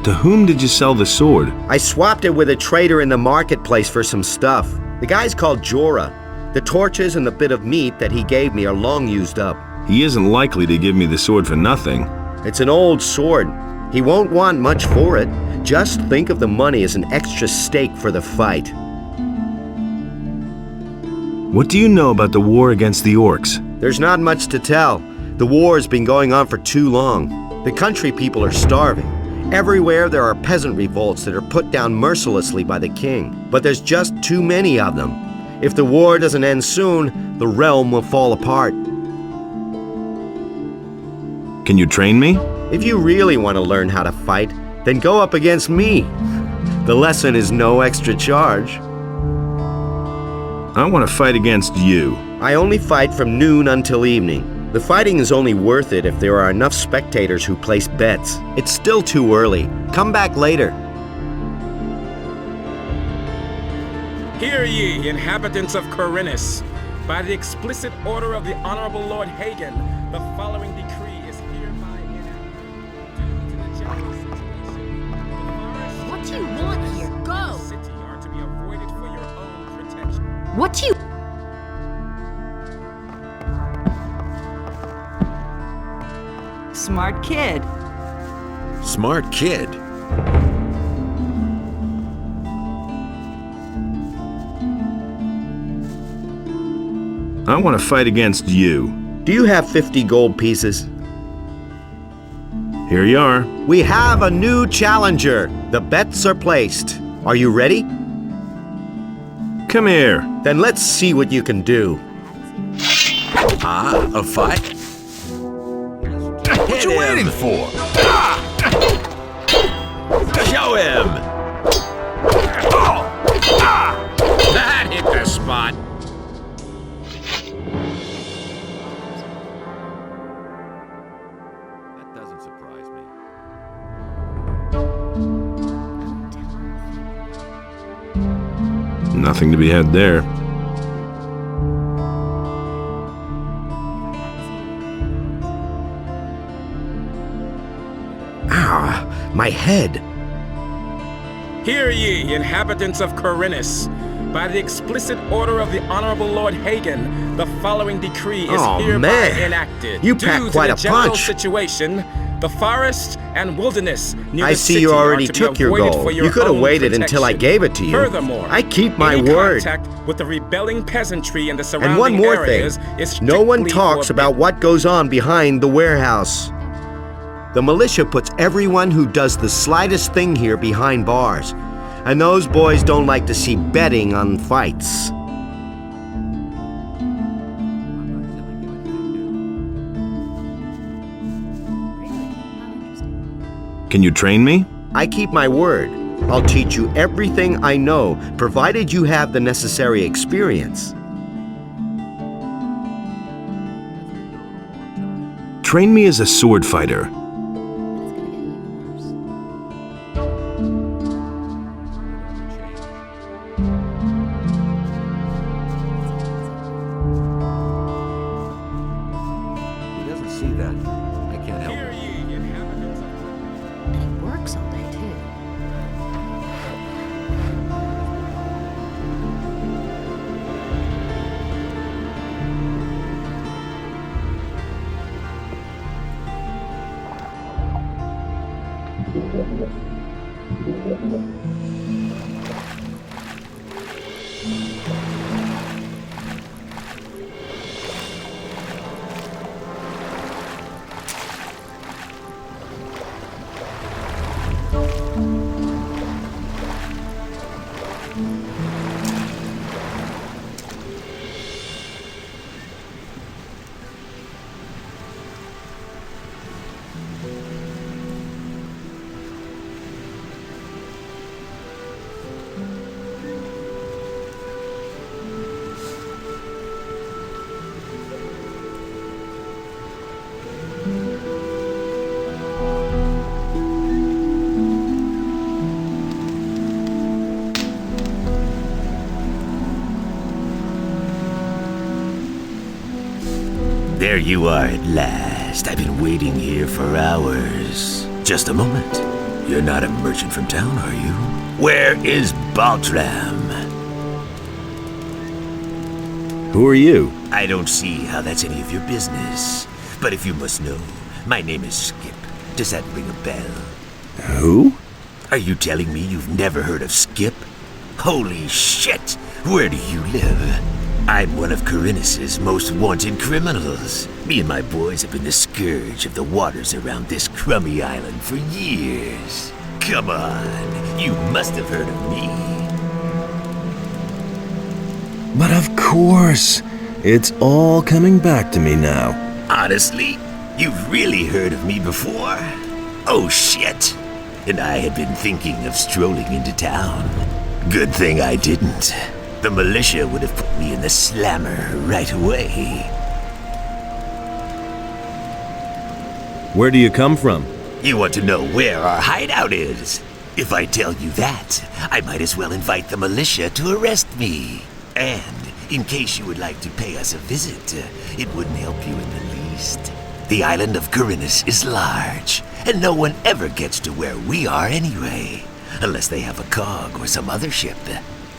To whom did you sell the sword? I swapped it with a trader in the marketplace for some stuff. The guy's called Jorah. The torches and the bit of meat that he gave me are long used up. He isn't likely to give me the sword for nothing. It's an old sword. He won't want much for it. Just think of the money as an extra stake for the fight. What do you know about the war against the orcs? There's not much to tell. The war's been going on for too long. The country people are starving. Everywhere there are peasant revolts that are put down mercilessly by the king. But there's just too many of them. If the war doesn't end soon, the realm will fall apart. Can you train me? If you really want to learn how to fight, then go up against me. The lesson is no extra charge. I want to fight against you. I only fight from noon until evening. The fighting is only worth it if there are enough spectators who place bets. It's still too early. Come back later. Hear ye, inhabitants of Corinus. By the explicit order of the Honorable Lord Hagen, the following decree is hereby enacted. Due to the general situation, the forests What do you want here? Go! of the city are to be avoided for your own protection. What do you... Smart kid. Smart kid. I want to fight against you. Do you have 50 gold pieces? Here you are. We have a new challenger. The bets are placed. Are you ready? Come here. Then let's see what you can do. A fight? What you waiting for? Show him! That hit the spot. That doesn't surprise me. Nothing to be had there. Ah, my head. Hear ye, inhabitants of Corinus. By the explicit order of the Honorable Lord Hagen, the following decree is Oh, hereby man. enacted. You Due packed to quite the a general punch. situation, The forests and wilderness near I the see city you are already to be took your avoided gold. for your You could have own waited until I protection. gave it to you. Furthermore, I keep my any word. contact with the rebelling peasantry in the surrounding And one more thing. areas is No one strictly talks forbidden. about what goes on behind the warehouse. The militia puts everyone who does the slightest thing here behind bars. And those boys don't like to see betting on fights. Can you train me? I keep my word. I'll teach you everything I know, provided you have the necessary experience. Train me as a sword fighter. He doesn't see that. I can't help it. And he works all day, too. There you are at last. I've been waiting here for hours. Just a moment. You're not a merchant from town, are you? Where is Baltram? Who are you? I don't see how that's any of your business. But if you must know, my name is Skip. Does that ring a bell? Who? Are you telling me you've never heard of Skip? Holy shit! Where do you live? I'm one of Corinus's most wanted criminals. Me and my boys have been the scourge of the waters around this crummy island for years. Come on, you must have heard of me. But of course. It's all coming back to me now. Honestly, you've really heard of me before? Oh shit! And I had been thinking of strolling into town. Good thing I didn't. The militia would have put me in the slammer right away. Where do you come from? You want to know where our hideout is? If I tell you that, I might as well invite the militia to arrest me. And in case you would like to pay us a visit, it wouldn't help you in the least. The island of Corinus is large, and no one ever gets to where we are anyway, unless they have a cog or some other ship.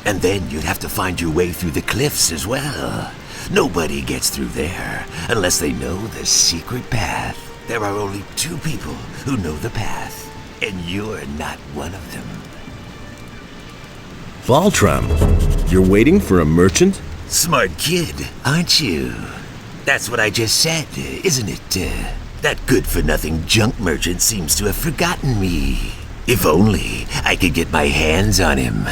And then you'd have to find your way through the cliffs as well. Nobody gets through there unless they know the secret path. There are only 2 people who know the path, and you're not one of them. Baltram, you're waiting for a merchant? Smart kid, aren't you? That's what I just said, isn't it? That good-for-nothing junk merchant seems to have forgotten me. If only I could get my hands on him.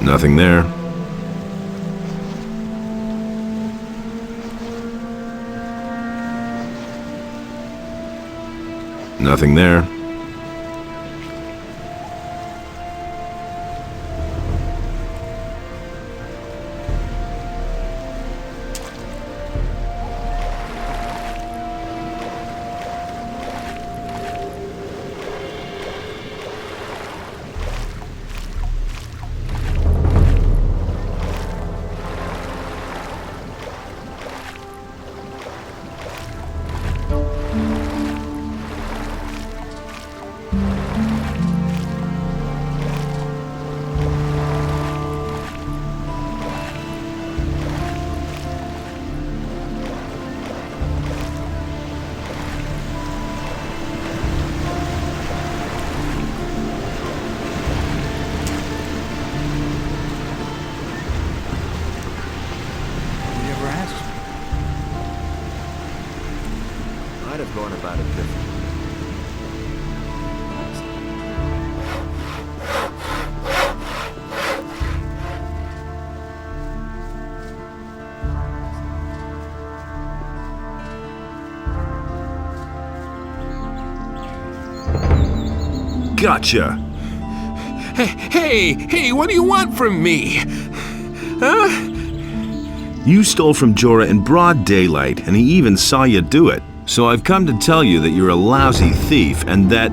Nothing there. Nothing there. I'd have gone about it differently. Gotcha! Hey, what do you want from me? Huh? You stole from Jorah in broad daylight, and he even saw you do it. So I've come to tell you that you're a lousy thief, and that...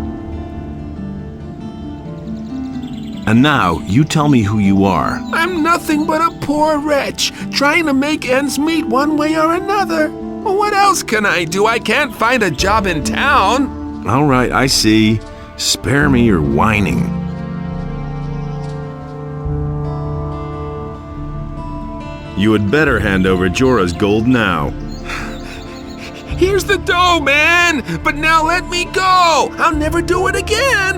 And now, you tell me who you are. I'm nothing but a poor wretch, trying to make ends meet one way or another. Well, what else can I do? I can't find a job in town. All right, I see. Spare me your whining. You had better hand over Jorah's gold now. Here's the dough, man! But now let me go! I'll never do it again!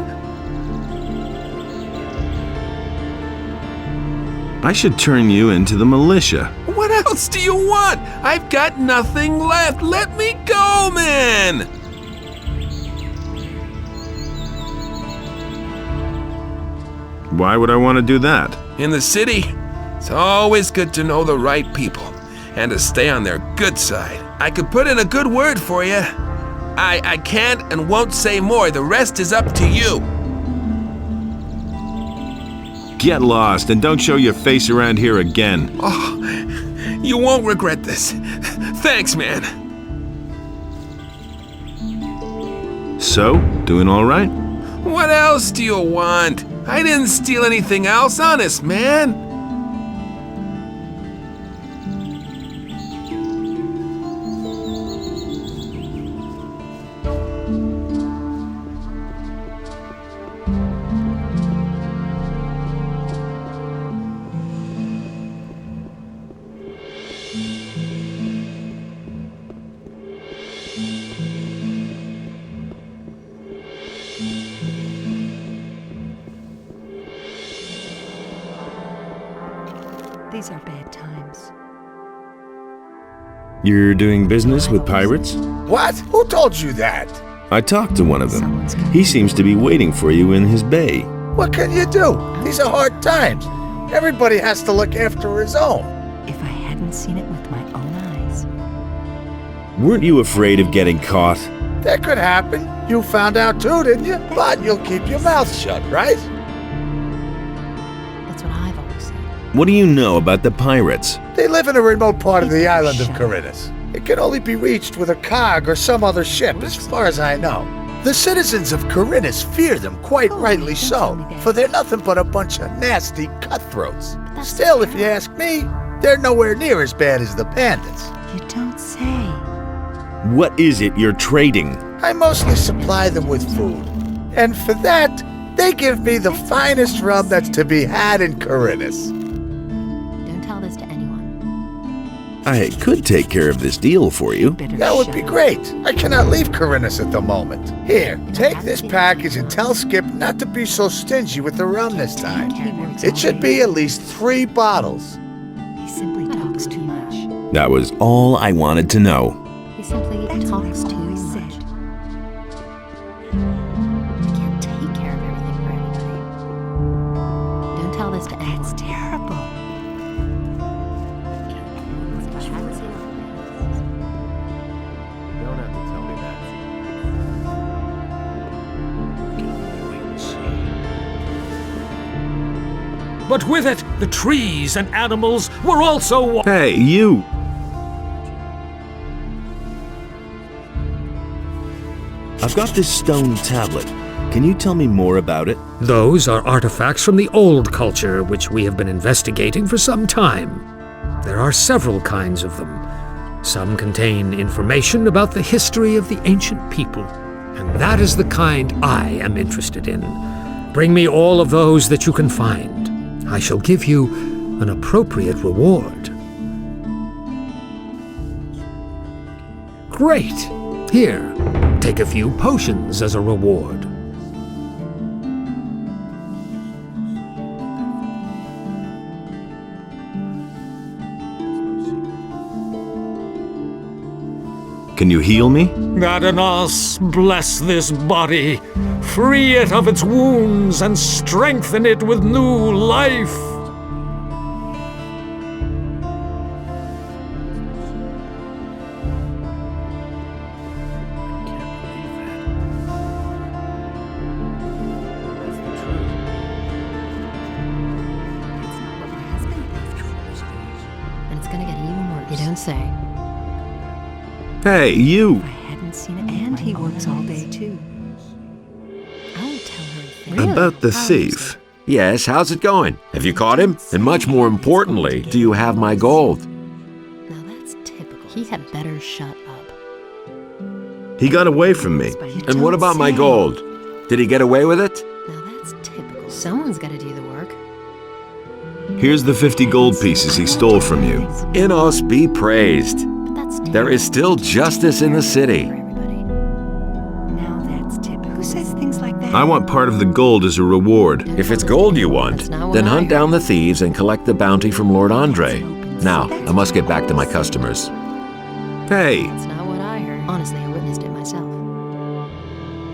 I should turn you into the militia. What else do you want? I've got nothing left. Let me go, man! Why would I want to do that? In the city, it's always good to know the right people and to stay on their good side. I could put in a good word for you. I can't and won't say more. The rest is up to you. Get lost and don't show your face around here again. Oh, you won't regret this. Thanks, man. So, doing all right? What else do you want? I didn't steal anything else, honest, man. These are bad times. You're doing business with pirates? What? Who told you that? I talked to one of them. He seems to be waiting for you in his bay. What can you do? These are hard times. Everybody has to look after his own. If I hadn't seen it with my own eyes. Weren't you afraid of getting caught? That could happen. You found out too, didn't you? But you'll keep your mouth shut, right? That's what I've always said. What do you know about the pirates? They live in a remote part of the island of Corinthus. It can only be reached with a cog or some other ship, as far as I know. The citizens of Corinthus fear them, quite rightly so, for they're nothing but a bunch of nasty cutthroats. Still, if you ask me, they're nowhere near as bad as the bandits. You don't say. What is it you're trading? I mostly supply them with food. And for that, they give me the finest rum that's to be had in Corinthus. Don't tell this to anyone. I could take care of this deal for you. That would be great. I cannot leave Corinthus at the moment. Here, take this package and tell Skip not to be so stingy with the rum this time. It should be at least 3 bottles. He simply talks too much. That was all I wanted to know. He simply talks too much. I can't take care of everything for everybody. Don't tell this to anyone. That's terrible. but with it, the trees and animals were also... Hey, you! I've got this stone tablet. Can you tell me more about it? Those are artifacts from the old culture, which we have been investigating for some time. There are several kinds of them. Some contain information about the history of the ancient people, and that is the kind I am interested in. Bring me all of those that you can find. I shall give you an appropriate reward. Great! Here, take a few potions as a reward. Can you heal me? Adanos, bless this body, free it of its wounds, and strengthen it with new life. And it's gonna get even worse. You don't say. Hey, you! I hadn't seen it, and he works all day too. I won't tell her a thing. About the thief. Yes, how's it going? Have you caught him? And much more importantly, do you have my gold? Now that's typical. He had better shut up. He got away from me. And what about my gold? Did he get away with it? Now that's typical. Someone's gotta do the work. Here's the 50 gold pieces he stole from you. Inos be praised. There is still justice in the city. Now that's typical. Who says things like that? I want part of the gold as a reward. If it's gold you want, then hunt down the thieves and collect the bounty from Lord Andre. Now, I must get back to my customers. Hey! That's not what I heard. Honestly, I witnessed it myself.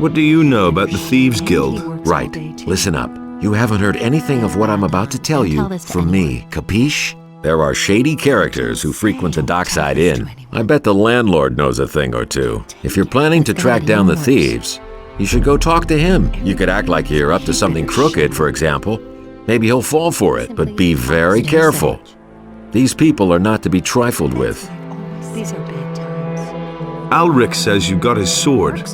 What do you know about the Thieves Guild? Right. Listen up. You haven't heard anything of what I'm about to tell you from me, capiche? There are shady characters who frequent the Dockside Inn. I bet the landlord knows a thing or two. If you're planning to track down the thieves, you should go talk to him. You could act like you're up to something crooked, for example. Maybe he'll fall for it, but be very careful. These people are not to be trifled with. These are bad times. Alric says you got his sword.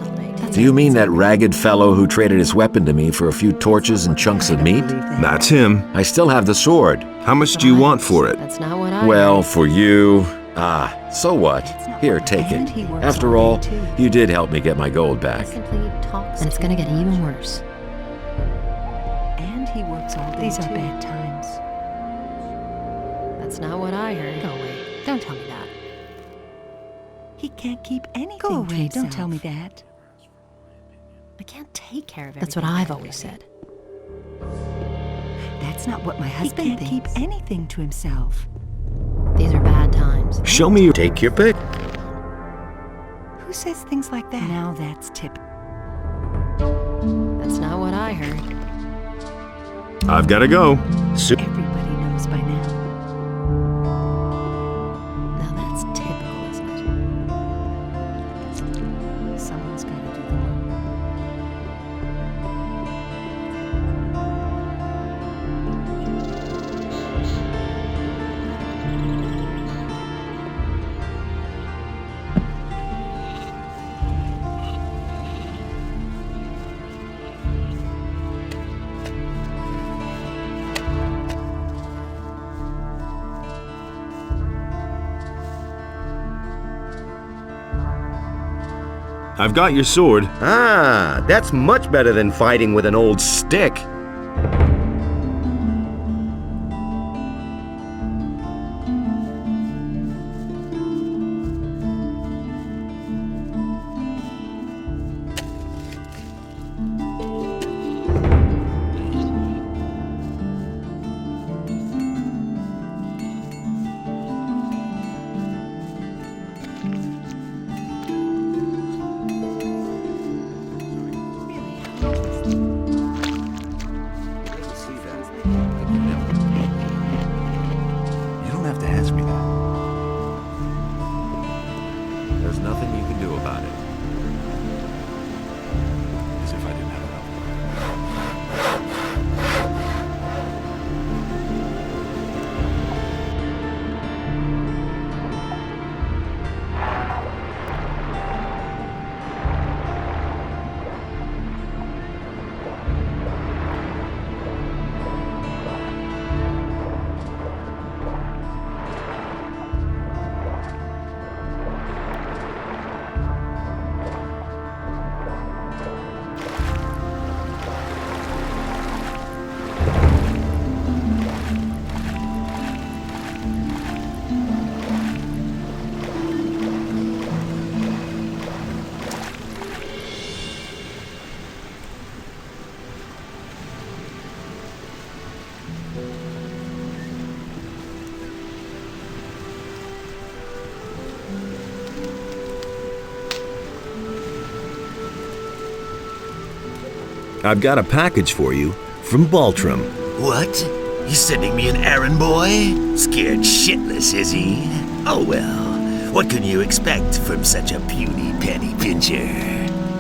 Do you mean that ragged fellow who traded his weapon to me for a few torches and chunks of meat? That's him. I still have the sword. How much do you want for it? That's not what I Well, heard. for you... so what? Here, take it. After all, you did help me get my gold back. And it's gonna get even worse. And he works all day. These are bad times. That's not what I heard. Go away. Don't tell me that. He can't keep anything Go to away, himself. don't tell me that. I can't take care of everything. That's what I've always said. That's not what my husband thinks. He can't keep anything to himself. These are bad times. Show me your... Take your pick. Who says things like that? Now that's typical. That's not what I heard. I've gotta go. Everybody knows by now. Now that's typical, isn't it? Someone's got to do the work. I've got your sword. Ah, that's much better than fighting with an old stick. You don't have to ask me that. There's nothing you can do about it. As if I didn't have enough. I've got a package for you from Baltram. What? He's sending me an errand boy? Scared shitless, is he? Oh well, what can you expect from such a puny penny pincher?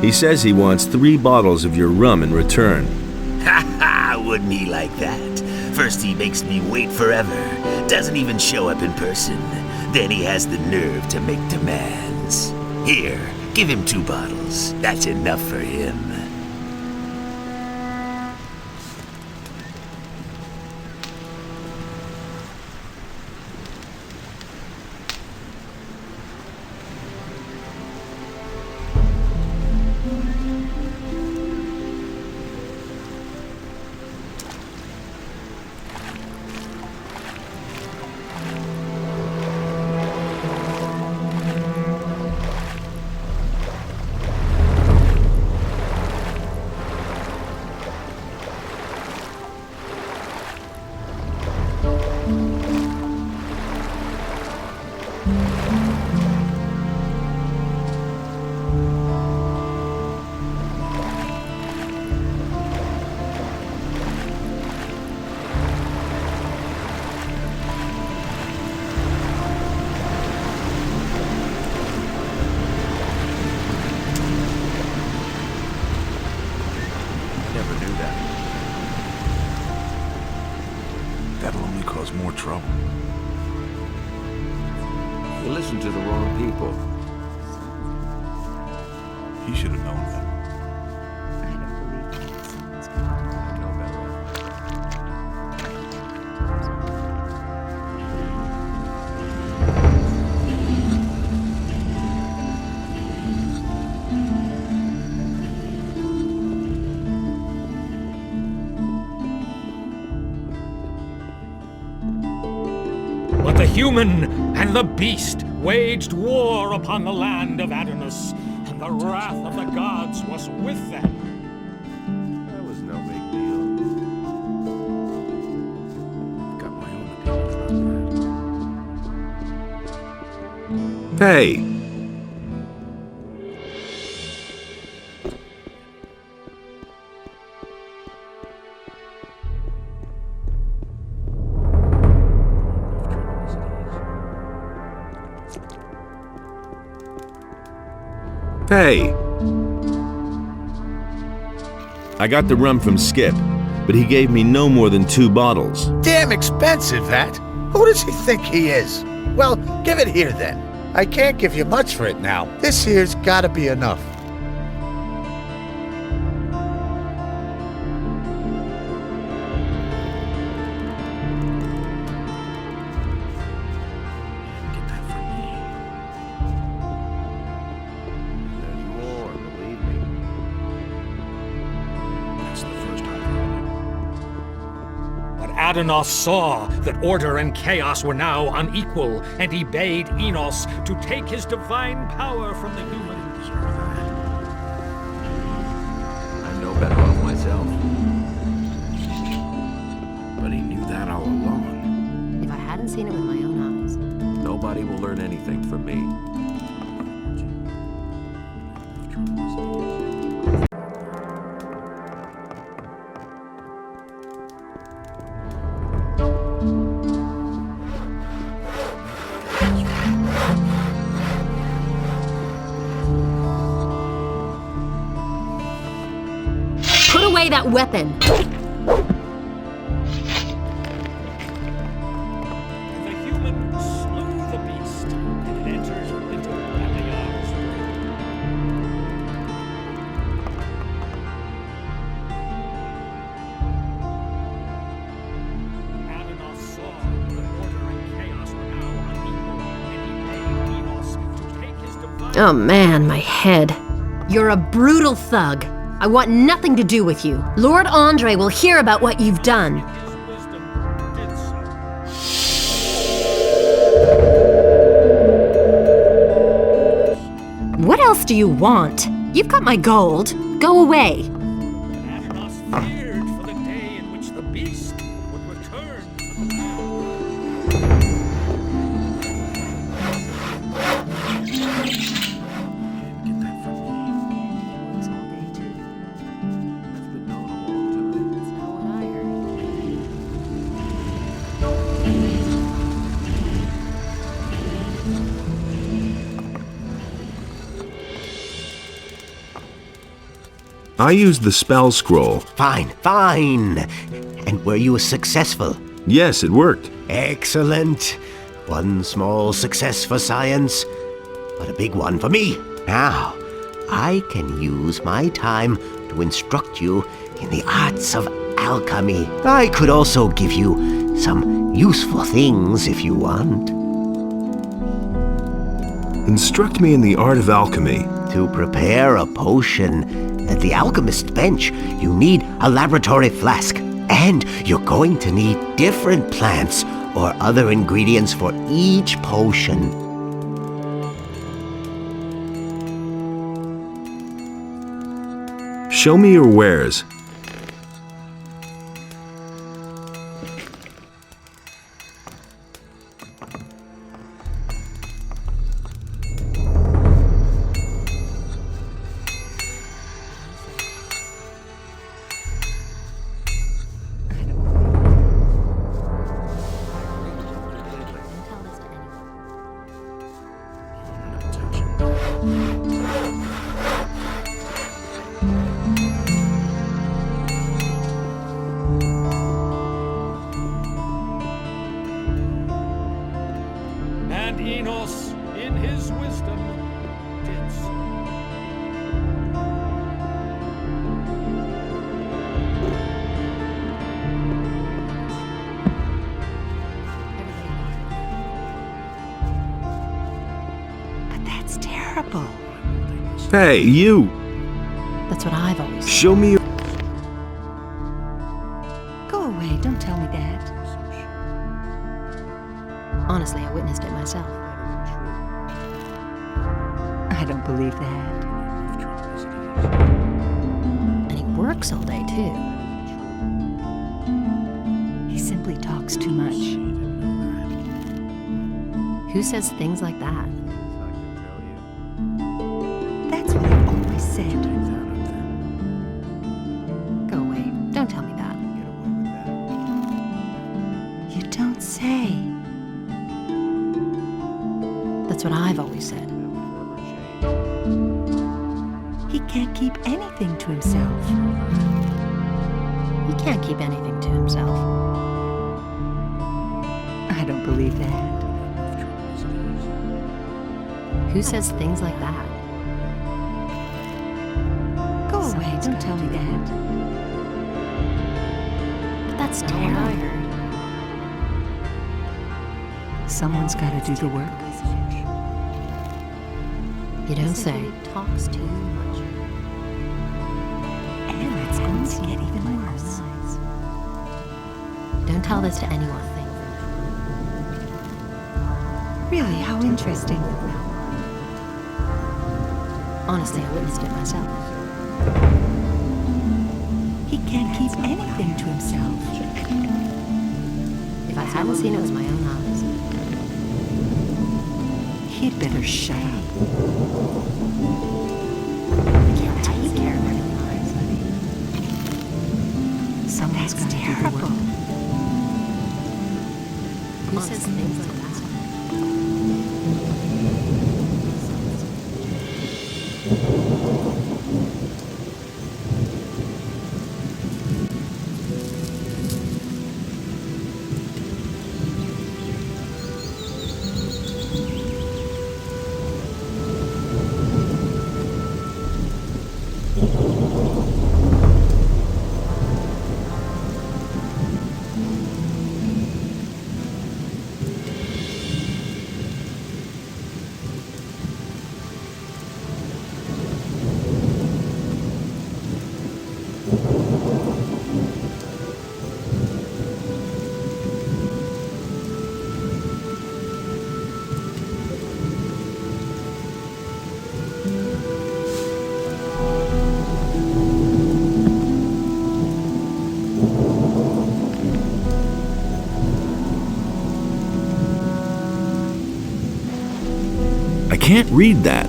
He says he wants 3 bottles of your rum in return. Ha ha, wouldn't he like that? First he makes me wait forever, doesn't even show up in person. Then he has the nerve to make demands. Here, give him 2 bottles. That's enough for him. That'll only cause more trouble. You listen to the wrong people. He should have known that. But the human and the beast waged war upon the land of Adonis, and the wrath of the gods was with them. That was no big deal. I've got my own opinions about that. Hey! Hey! I got the rum from Skip, but he gave me no more than 2 bottles. Damn expensive, that. Who does he think he is? Well, give it here then. I can't give you much for it now. This here's gotta be enough. Adonis saw that order and chaos were now unequal, and he bade Enos to take his divine power from the humans. I'm no better off myself. But he knew that all along. If I hadn't seen it with my own eyes. Nobody will learn anything from me. Put away that weapon! The human slew the beast, and it entered into the Beliar's. Adonis saw that order and chaos were now unequal, and he bade Enos to take his divine... Oh man, my head. You're a brutal thug. I want nothing to do with you. Lord Andre will hear about what you've done. What else do you want? You've got my gold. Go away. Adonis feared for the day in which the beast would return from the Get that from me. I used the spell scroll. Fine, fine. And were you successful? Yes, it worked. Excellent. One small success for science, but a big one for me. Now, I can use my time to instruct you in the arts of alchemy. I could also give you some useful things if you want. Instruct me in the art of alchemy. To prepare a potion at the alchemist's bench, you need a laboratory flask. And you're going to need different plants or other ingredients for each potion. Show me your wares. And Enos, in his wisdom, did so. But that's terrible. Hey, you! That's what I've always said. Show me your... Go away, don't tell me that. Honestly, I witnessed it myself. I don't believe that. And he works all day, too. He simply talks too much. Who says things like that? That's what I've always said. Go away. Don't tell me that. You don't say. That's what I've always said. He can't keep anything to himself. He can't keep anything to himself. I don't believe that. Who says things like that? Go away, don't tell me that. But that's terrible. Someone's got to do the work. You don't say. Talks too much. And it's going to get even worse. Don't tell this to anyone. Really, how interesting. Honestly, I witnessed it myself. He can't keep anything to himself. If I hadn't seen it with my own eyes. He'd better shut up. I can't take care of everything. Someone's got to do the work. Who says things like that? I can't read that.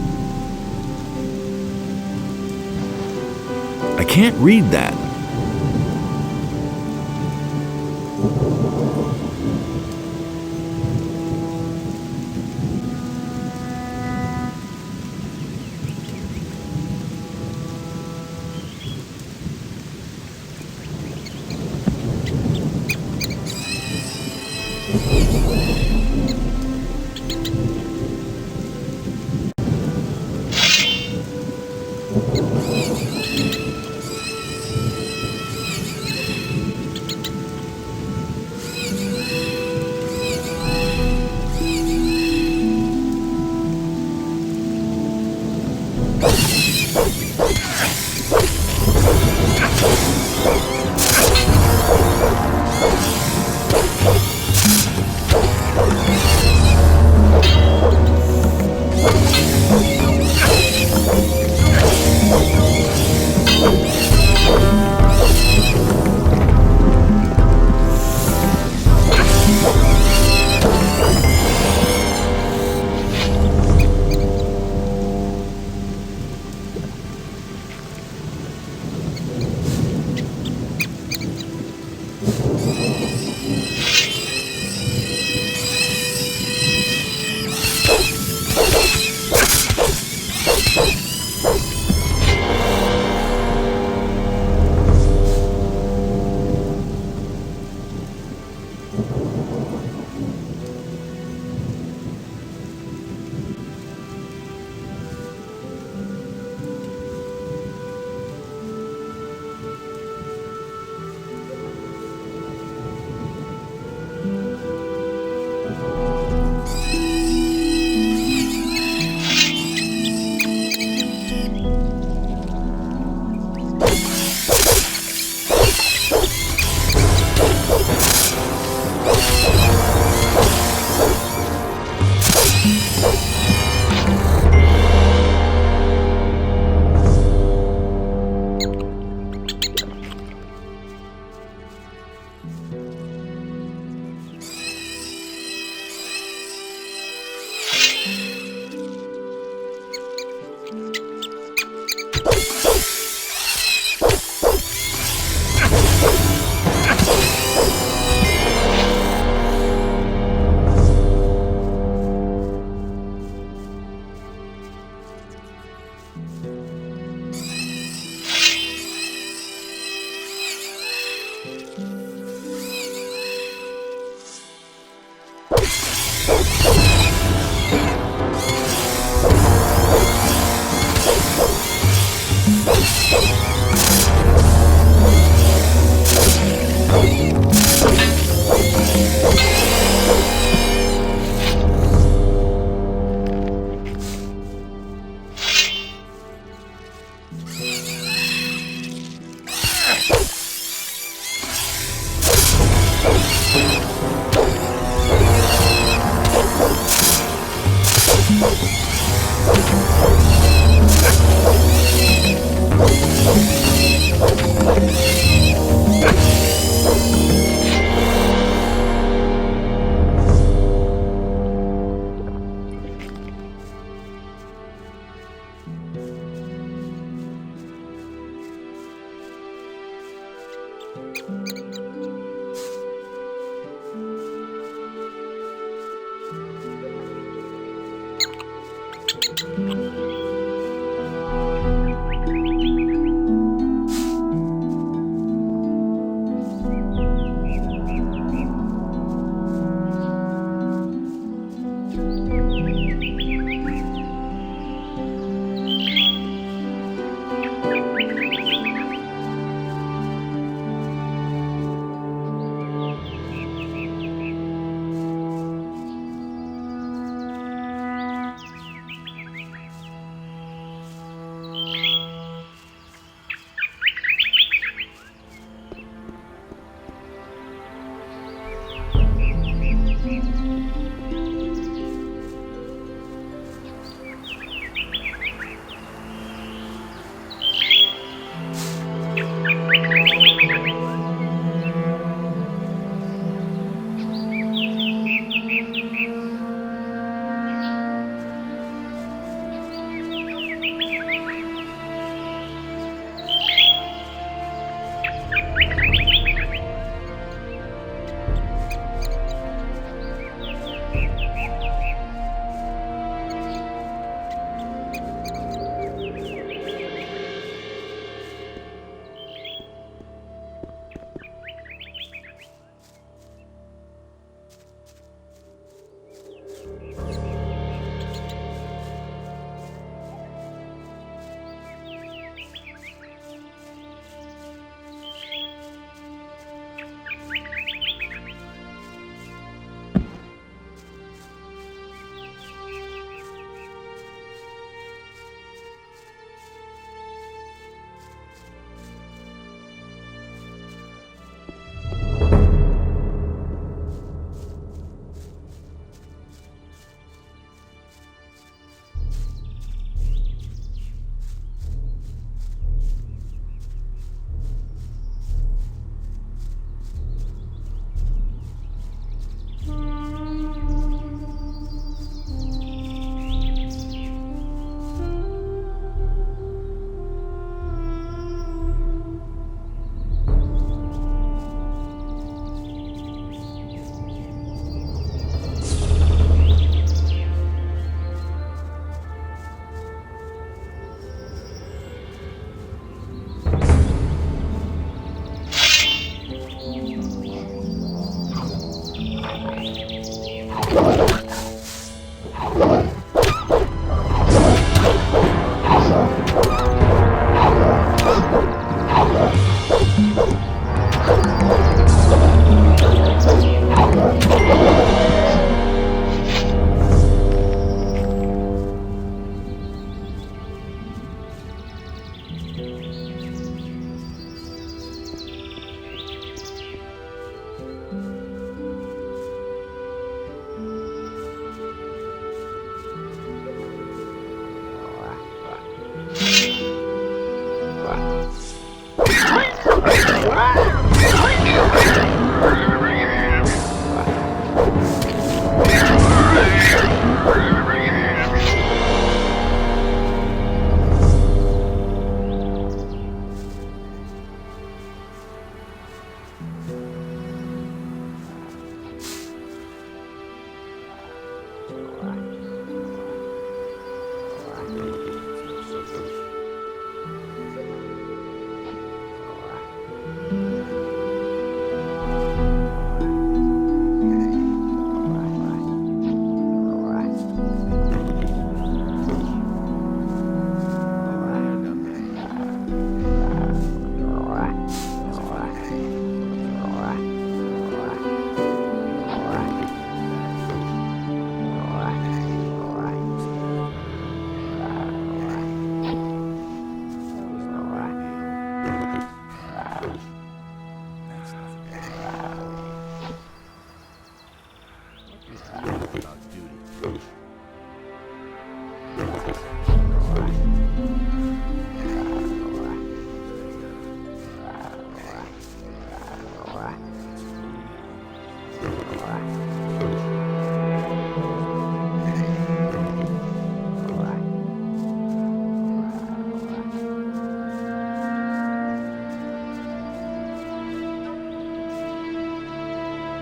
I can't read that.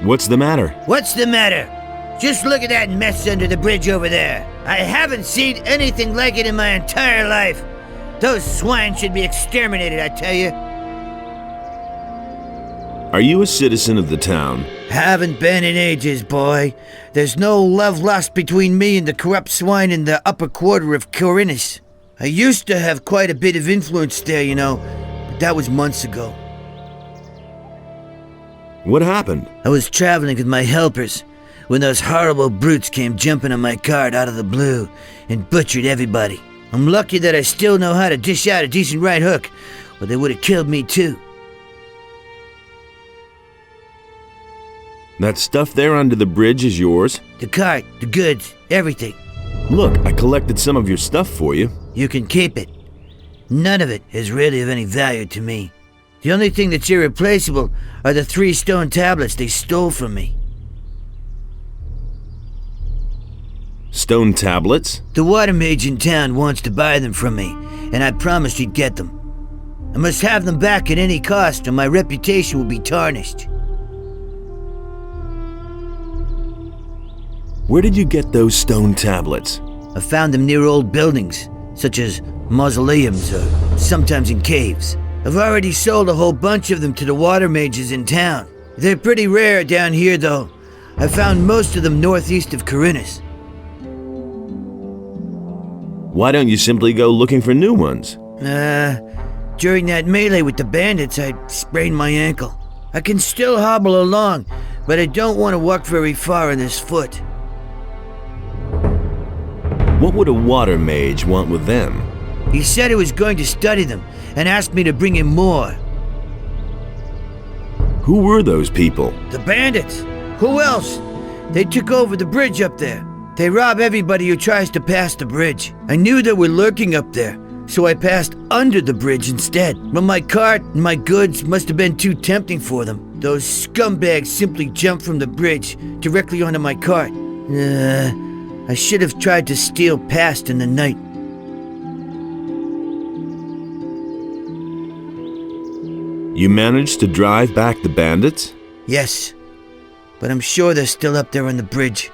What's the matter? What's the matter? Just look at that mess under the bridge over there. I haven't seen anything like it in my entire life. Those swine should be exterminated, I tell you. Are you a citizen of the town? Haven't been in ages, boy. There's no love lost between me and the corrupt swine in the upper quarter of Corinus. I used to have quite a bit of influence there, you know, but that was months ago. What happened? I was traveling with my helpers when those horrible brutes came jumping on my cart out of the blue and butchered everybody. I'm lucky that I still know how to dish out a decent right hook, or they would have killed me too. That stuff there under the bridge is yours? The cart, the goods, everything. Look, I collected some of your stuff for you. You can keep it. None of it is really of any value to me. The only thing that's irreplaceable are the 3 stone tablets they stole from me. Stone tablets? The water mage in town wants to buy them from me, and I promised he'd get them. I must have them back at any cost, or my reputation will be tarnished. Where did you get those stone tablets? I found them near old buildings, such as mausoleums or sometimes in caves. I've already sold a whole bunch of them to the water mages in town. They're pretty rare down here, though. I found most of them northeast of Corinus. Why don't you simply go looking for new ones? During that melee with the bandits, I sprained my ankle. I can still hobble along, but I don't want to walk very far on this foot. What would a water mage want with them? He said he was going to study them and asked me to bring him more. Who were those people? The bandits. Who else? They took over the bridge up there. They rob everybody who tries to pass the bridge. I knew they were lurking up there, so I passed under the bridge instead. But my cart and my goods must have been too tempting for them. Those scumbags simply jumped from the bridge directly onto my cart. I should have tried to steal past in the night. You managed to drive back the bandits? Yes, but I'm sure they're still up there on the bridge.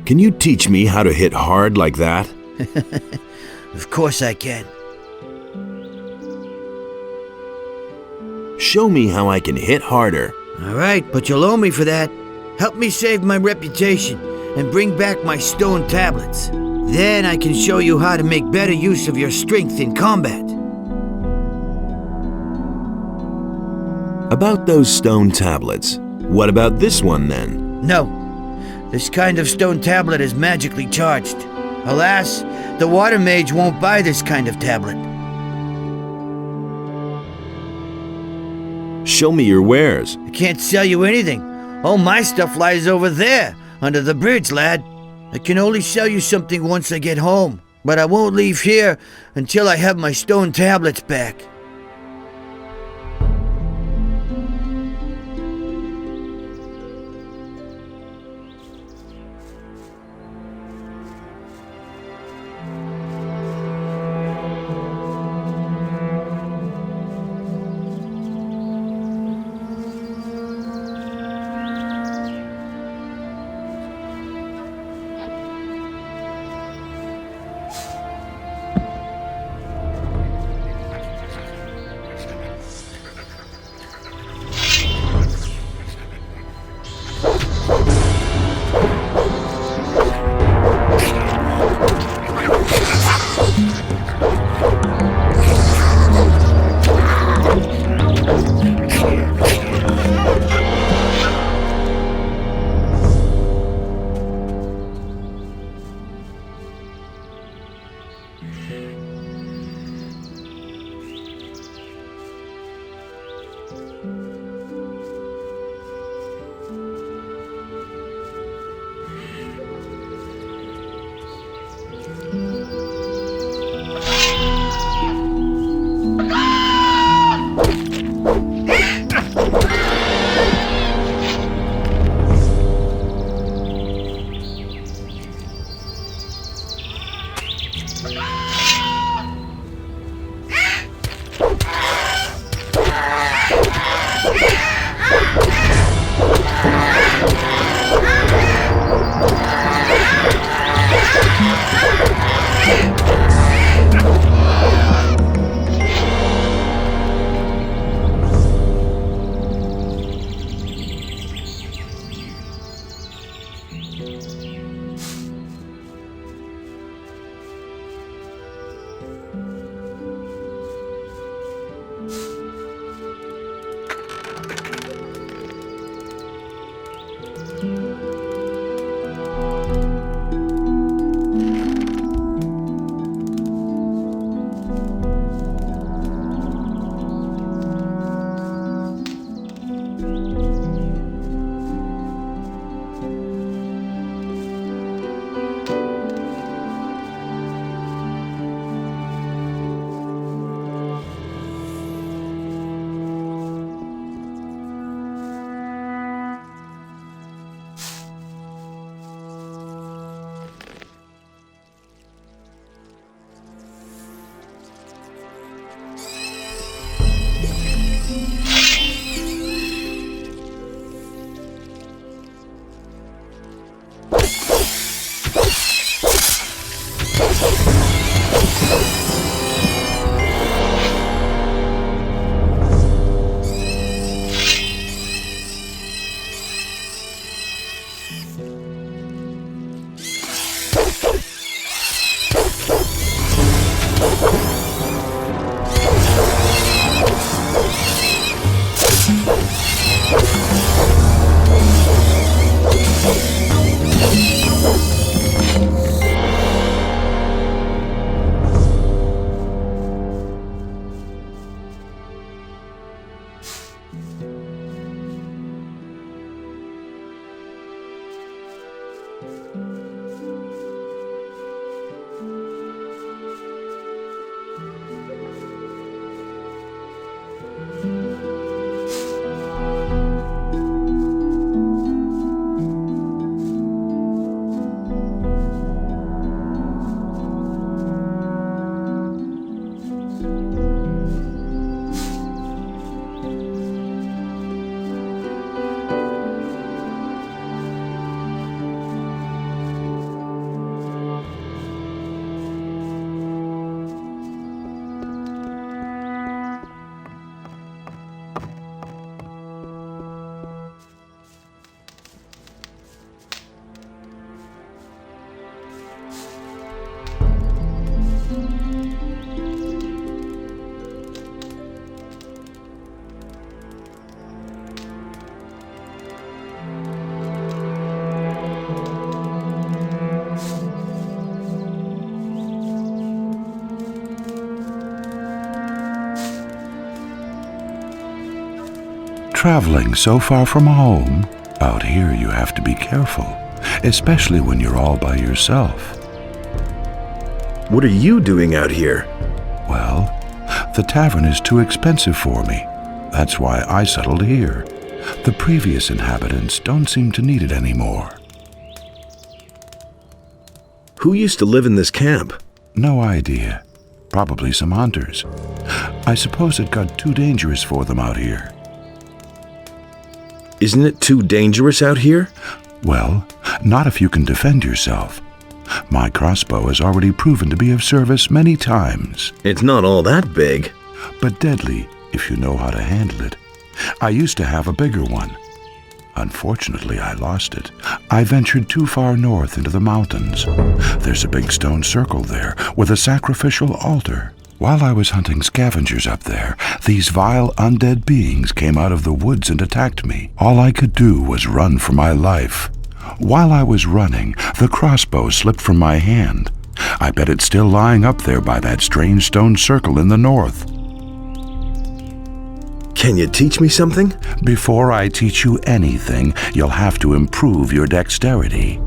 Can you teach me how to hit hard like that? Of course I can. Show me how I can hit harder. All right, but you'll owe me for that. Help me save my reputation and bring back my stone tablets. Then I can show you how to make better use of your strength in combat. About those stone tablets, what about this one then? No. This kind of stone tablet is magically charged. Alas, the water mage won't buy this kind of tablet. Show me your wares. I can't sell you anything. All my stuff lies over there, under the bridge, lad. I can only sell you something once I get home, but I won't leave here until I have my stone tablets back. Traveling so far from home, out here you have to be careful, especially when you're all by yourself. What are you doing out here? Well, the tavern is too expensive for me. That's why I settled here. The previous inhabitants don't seem to need it anymore. Who used to live in this camp? No idea. Probably some hunters. I suppose it got too dangerous for them out here. Isn't it too dangerous out here? Well, not if you can defend yourself. My crossbow has already proven to be of service many times. It's not all that big. But deadly if you know how to handle it. I used to have a bigger one. Unfortunately, I lost it. I ventured too far north into the mountains. There's a big stone circle there with a sacrificial altar. While I was hunting scavengers up there, these vile undead beings came out of the woods and attacked me. All I could do was run for my life. While I was running, the crossbow slipped from my hand. I bet it's still lying up there by that strange stone circle in the north. Can you teach me something? Before I teach you anything, you'll have to improve your dexterity.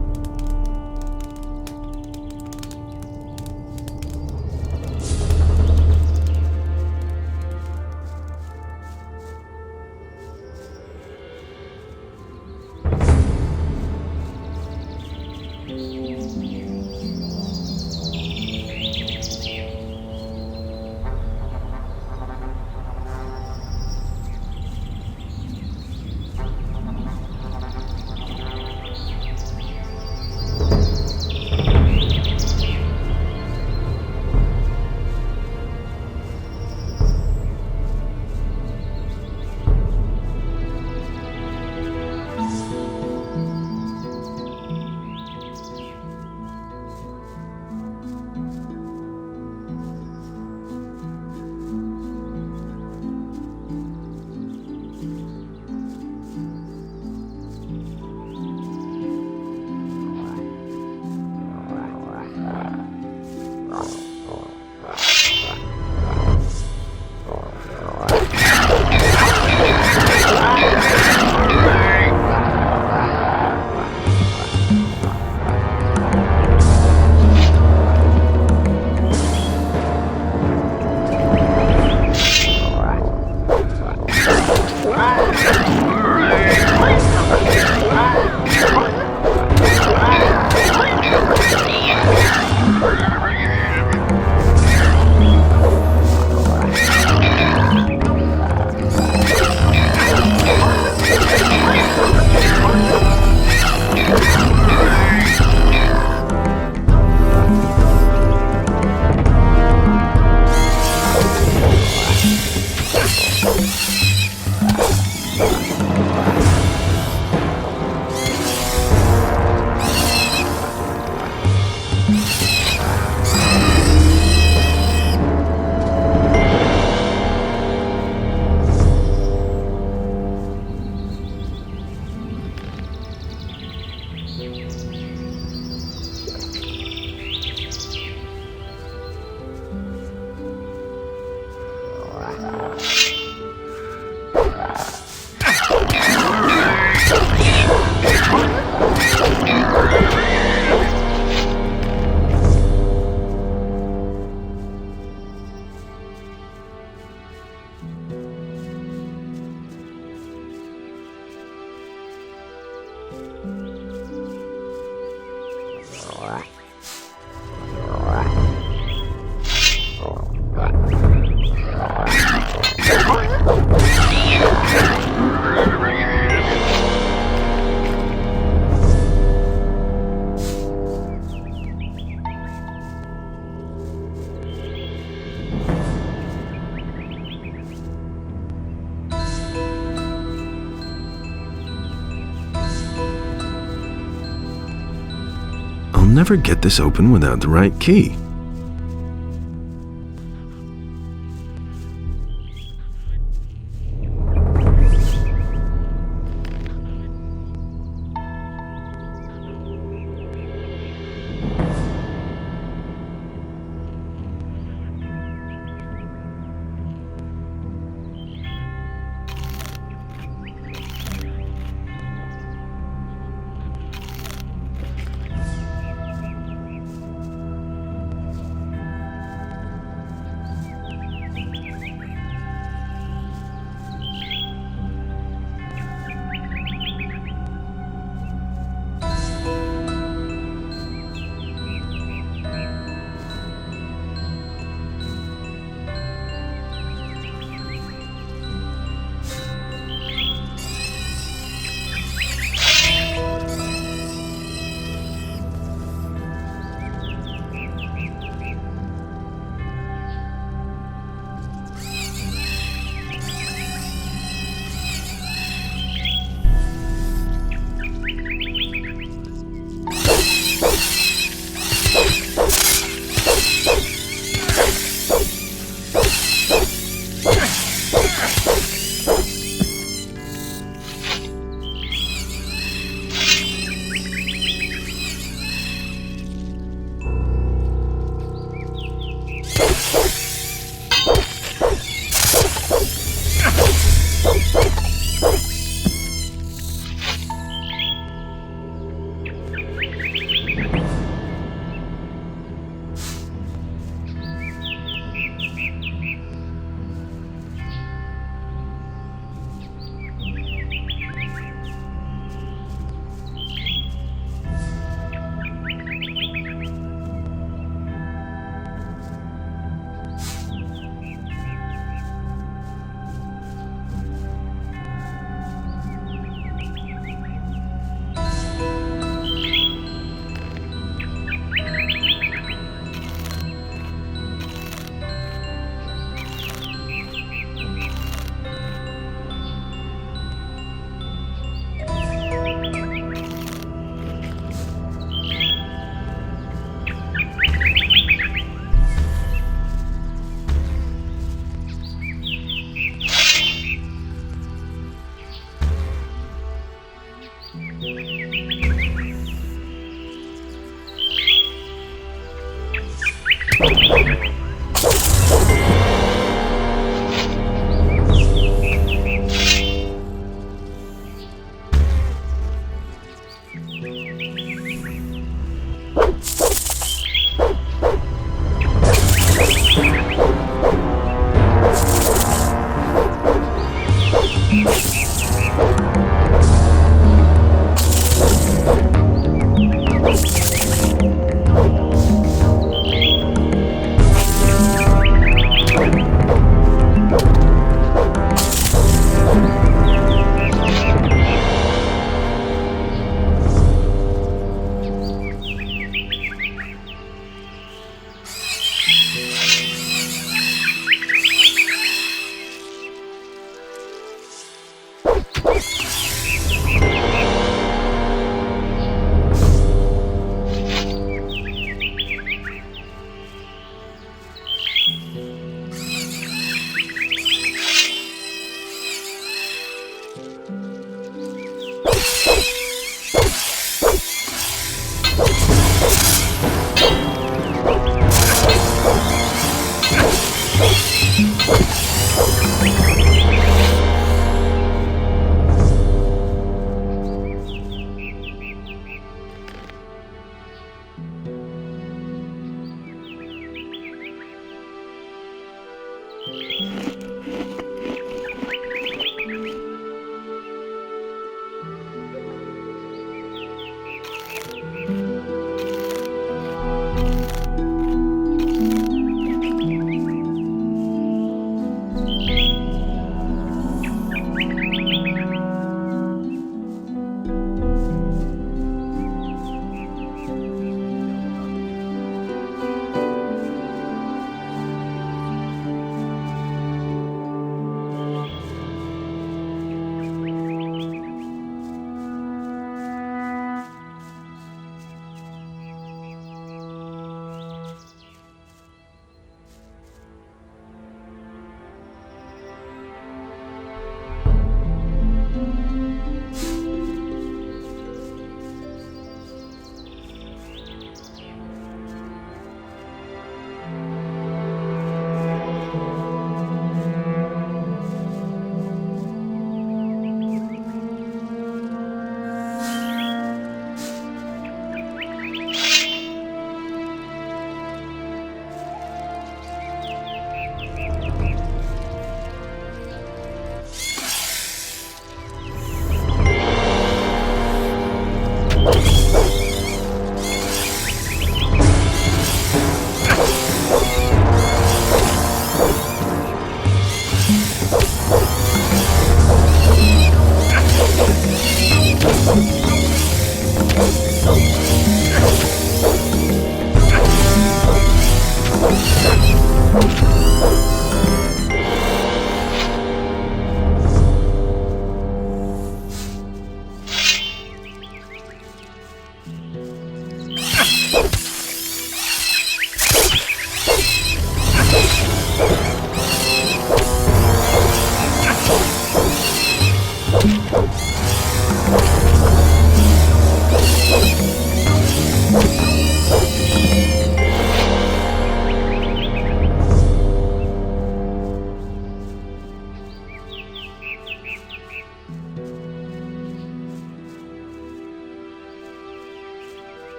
I'll never get this open without the right key.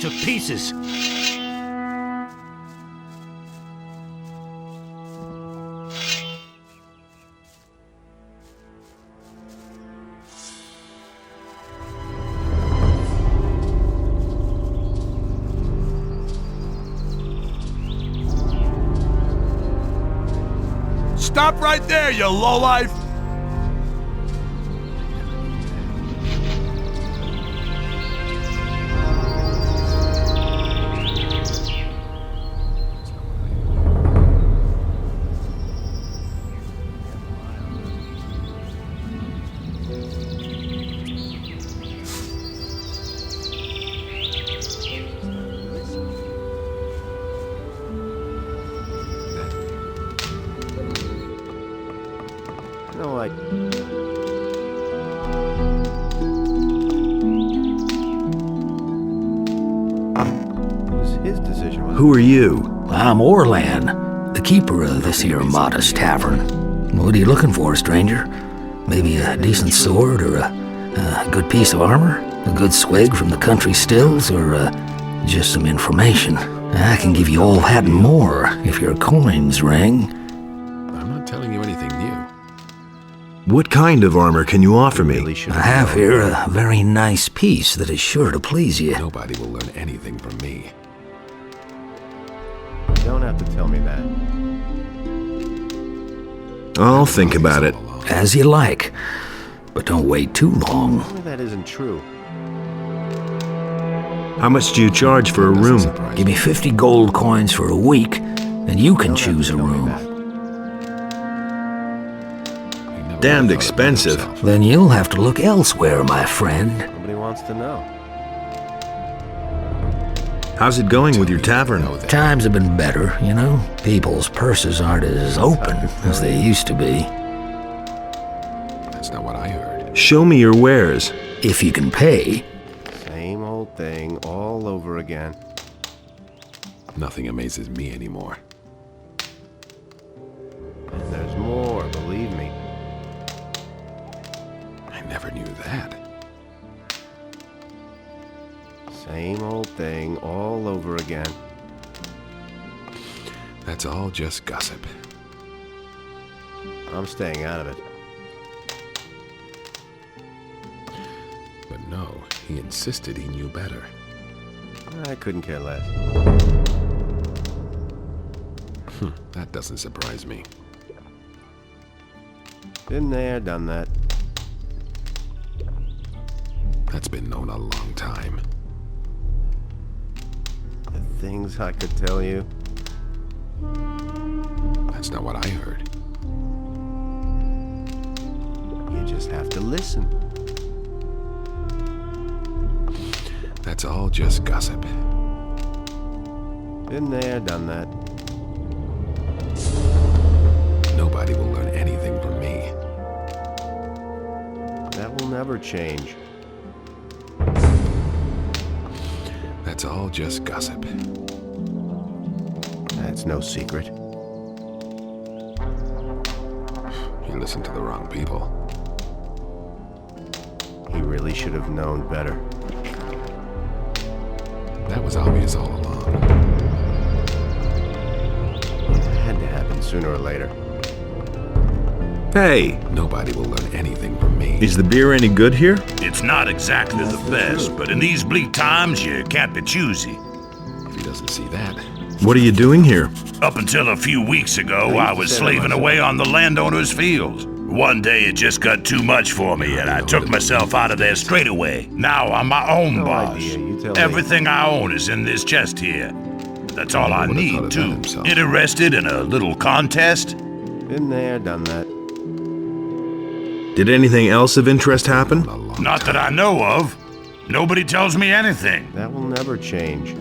To pieces. Stop right there, you lowlife! Who are you? I'm Orlan, the keeper of this here modest tavern. What are you looking for, stranger? Maybe a decent sword or a good piece of armor? A good swig from the country stills or just some information? I can give you all that and more if your coins ring. I'm not telling you anything new. What kind of armor can you offer me? I have here a very nice piece that is sure to please you. Nobody will learn anything from me. You don't have to tell me that. I'll think about it. As you like, but don't wait too long. Tell me that isn't true. How much do you charge for a room? Give me 50 gold coins for a week, and you can choose a room. Damned expensive. Then you'll have to look elsewhere, my friend. Nobody wants to know. How's it going with your tavern? Times have been better, you know? People's purses aren't as open as they used to be. That's not what I heard. Show me your wares. If you can pay. Same old thing all over again. Nothing amazes me anymore. And there's more, believe me. I never knew that. Same old thing all over again. That's all just gossip. I'm staying out of it. But no, he insisted he knew better. I couldn't care less. That doesn't surprise me. Been there, done that. That's been known a long time. The things I could tell you. That's not what I heard. You just have to listen. That's all just gossip. Been there, done that. Nobody will learn anything from me. That will never change. That's all just gossip. That's no secret. You listened to the wrong people. He really should have known better. That was obvious all along. It had to happen sooner or later. Hey! Nobody will learn anything from me. Is the beer any good here? It's not exactly the best, but in these bleak times, you can't be choosy. If he doesn't see that. What are you doing here? Up until a few weeks ago, I was slaving away on the landowner's fields. One day it just got too much for me, and I took myself out of there straight away. Now I'm my own boss. Everything I own is in this chest here. That's all I need, too. Interested in a little contest? Been there, done that. Did anything else of interest happen? Not that I know of. Nobody tells me anything. That will never change.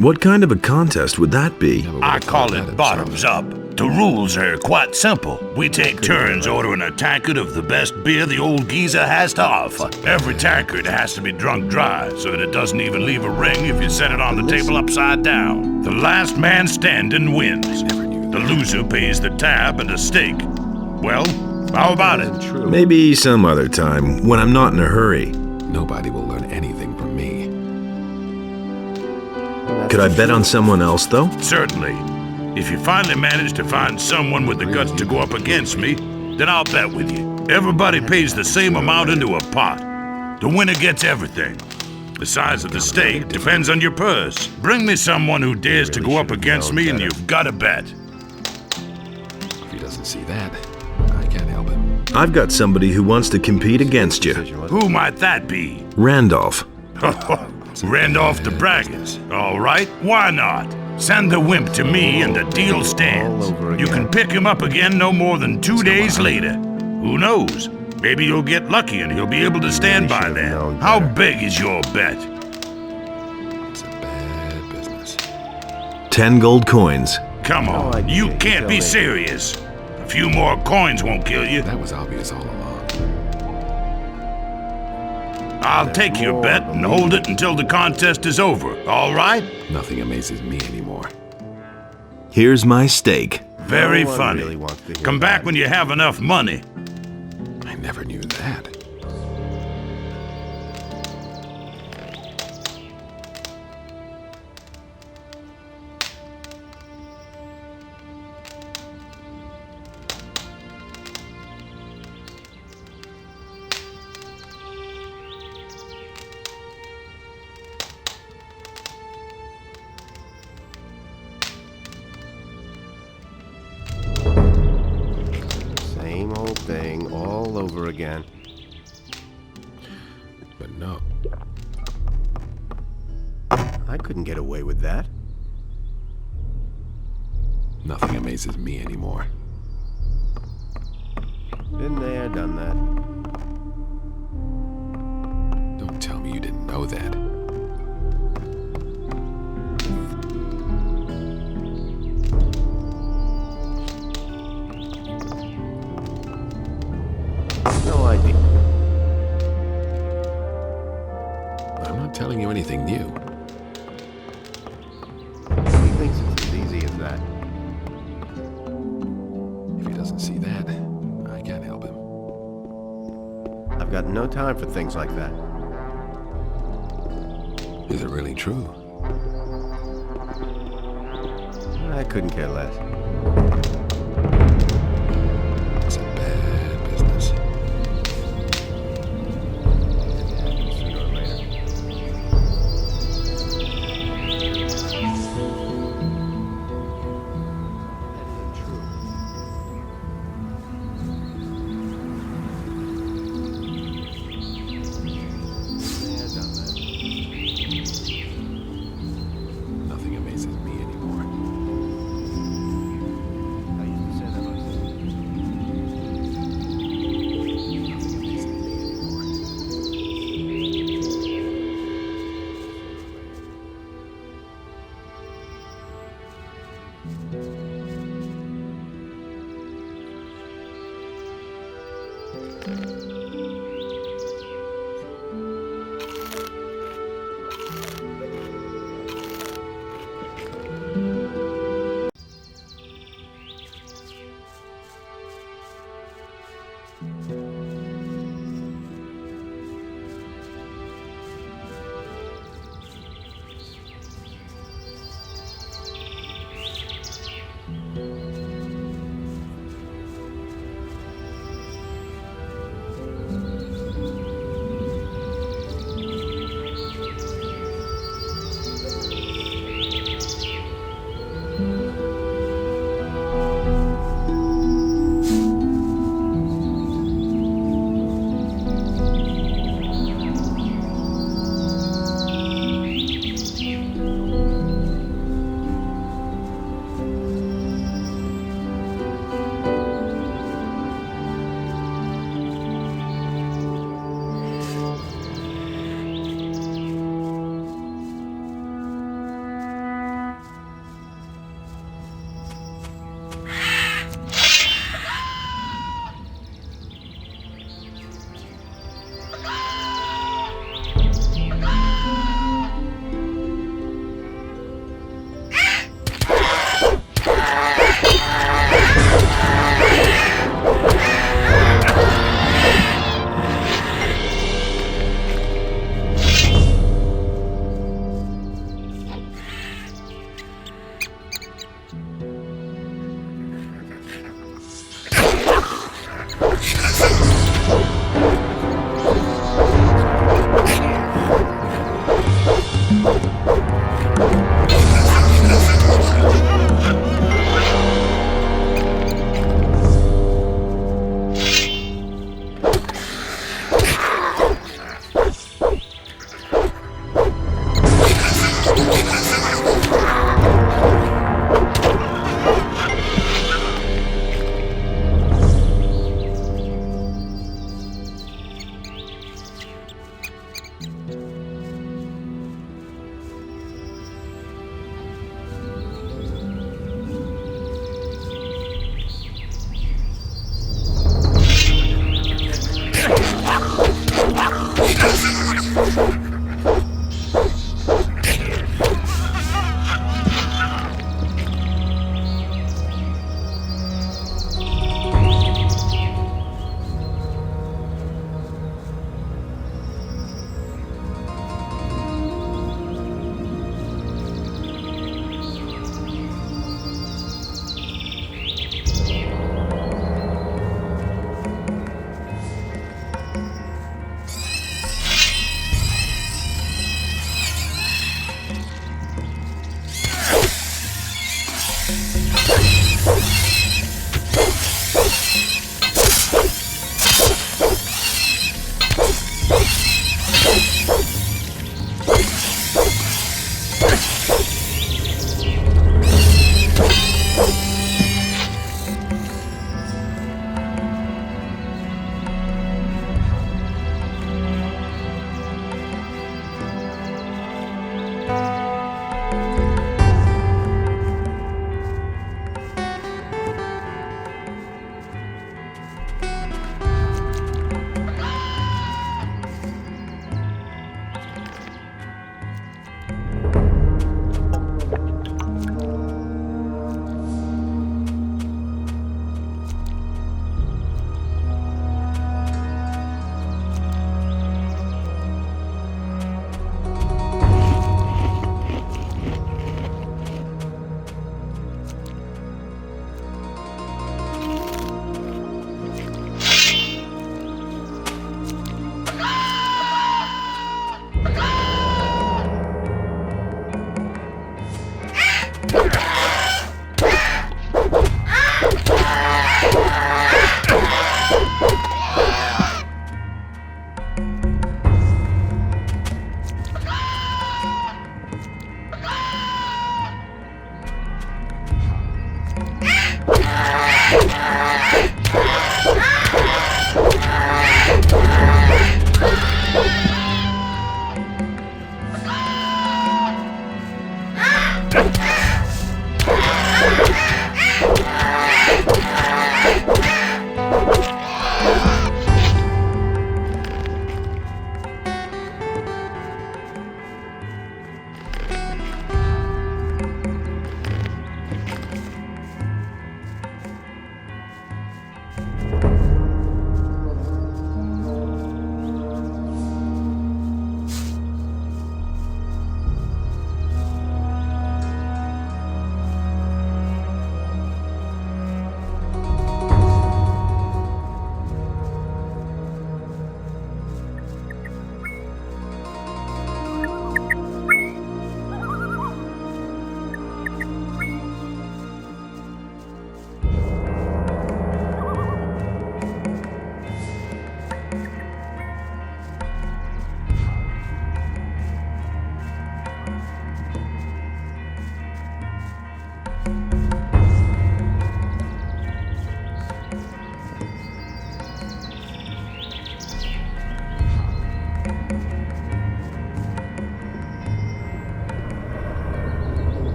What kind of a contest would that be? I call it bottoms up. The rules are quite simple. We take turns ordering a tankard of the best beer the old geezer has to offer. Every tankard has to be drunk dry, so that it doesn't even leave a ring if you set it on the table upside down. The last man standing wins. The loser pays the tab and a steak. Well, how about it? Maybe some other time, when I'm not in a hurry. Nobody will learn anything from me. Could I bet on someone else, though? Certainly. If you finally manage to find someone with the guts to go up against me, then I'll bet with you. Everybody pays the same amount into a pot. The winner gets everything. The size of the stake depends on your purse. Bring me someone who dares to go up against me and you've got a bet. If he doesn't see that, I can't help him. I've got somebody who wants to compete against you. Who might that be? Randolph. Randolph the Braggart. All right, why not? Send the wimp to me and the deal stands. You can pick him up again no more than 2 days later. Who knows? Maybe you'll get lucky and he'll be able to stand by then. How big is your bet? It's a bad business. 10 gold coins. Come on, you can't be serious. A few more coins won't kill you. That was obvious all along. I'll take your bet and hold it until the contest is over, all right? Nothing amazes me anymore. Here's my stake. Very funny. Come back when you have enough money. I never knew that. Same old thing all over again. But no. I couldn't get away with that. Nothing amazes me anymore. Been there, done that. Don't tell me you didn't know that. might be. I'm not telling you anything new. He thinks it's as easy as that. If he doesn't see that, I can't help him. I've got no time for things like that. Is it really true? I couldn't care less. It's a bad business. Sooner or later. That isn't true. Yeah, done that. Nothing amazes me anymore. I used to say that myself. Nothing amazes me anymore.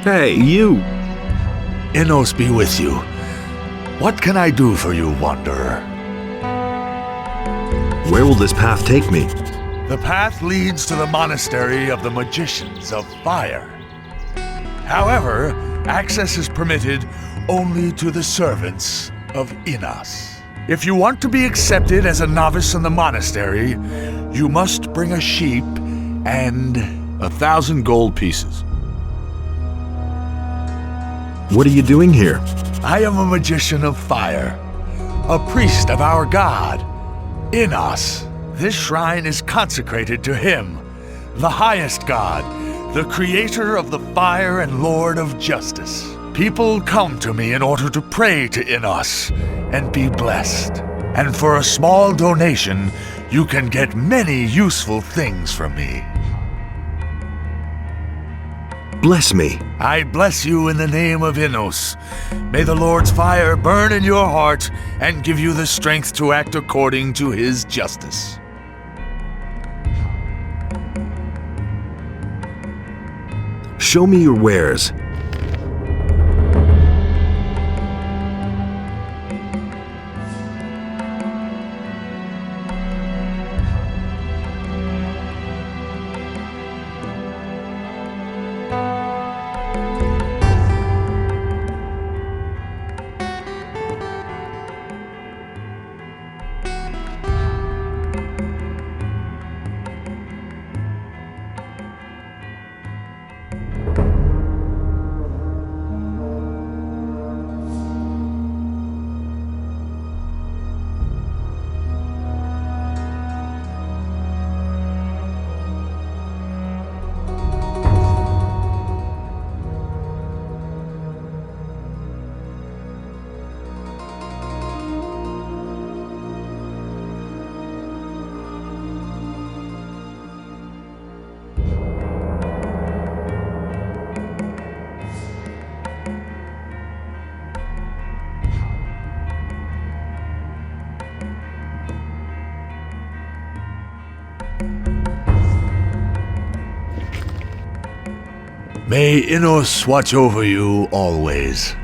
Hey, you! Innos be with you. What can I do for you, wanderer? Where will this path take me? The path leads to the monastery of the Magicians of Fire. However, access is permitted only to the servants of Innos. If you want to be accepted as a novice in the monastery, you must bring a sheep and 1,000 gold pieces. What are you doing here? I am a magician of fire, a priest of our god, Innos. This shrine is consecrated to him, the highest god, the creator of the fire and lord of justice. People come to me in order to pray to Innos and be blessed. And for a small donation, you can get many useful things from me. Bless me. I bless you in the name of Innos. May the Lord's fire burn in your heart and give you the strength to act according to his justice. Show me your wares. May Innos watch over you always.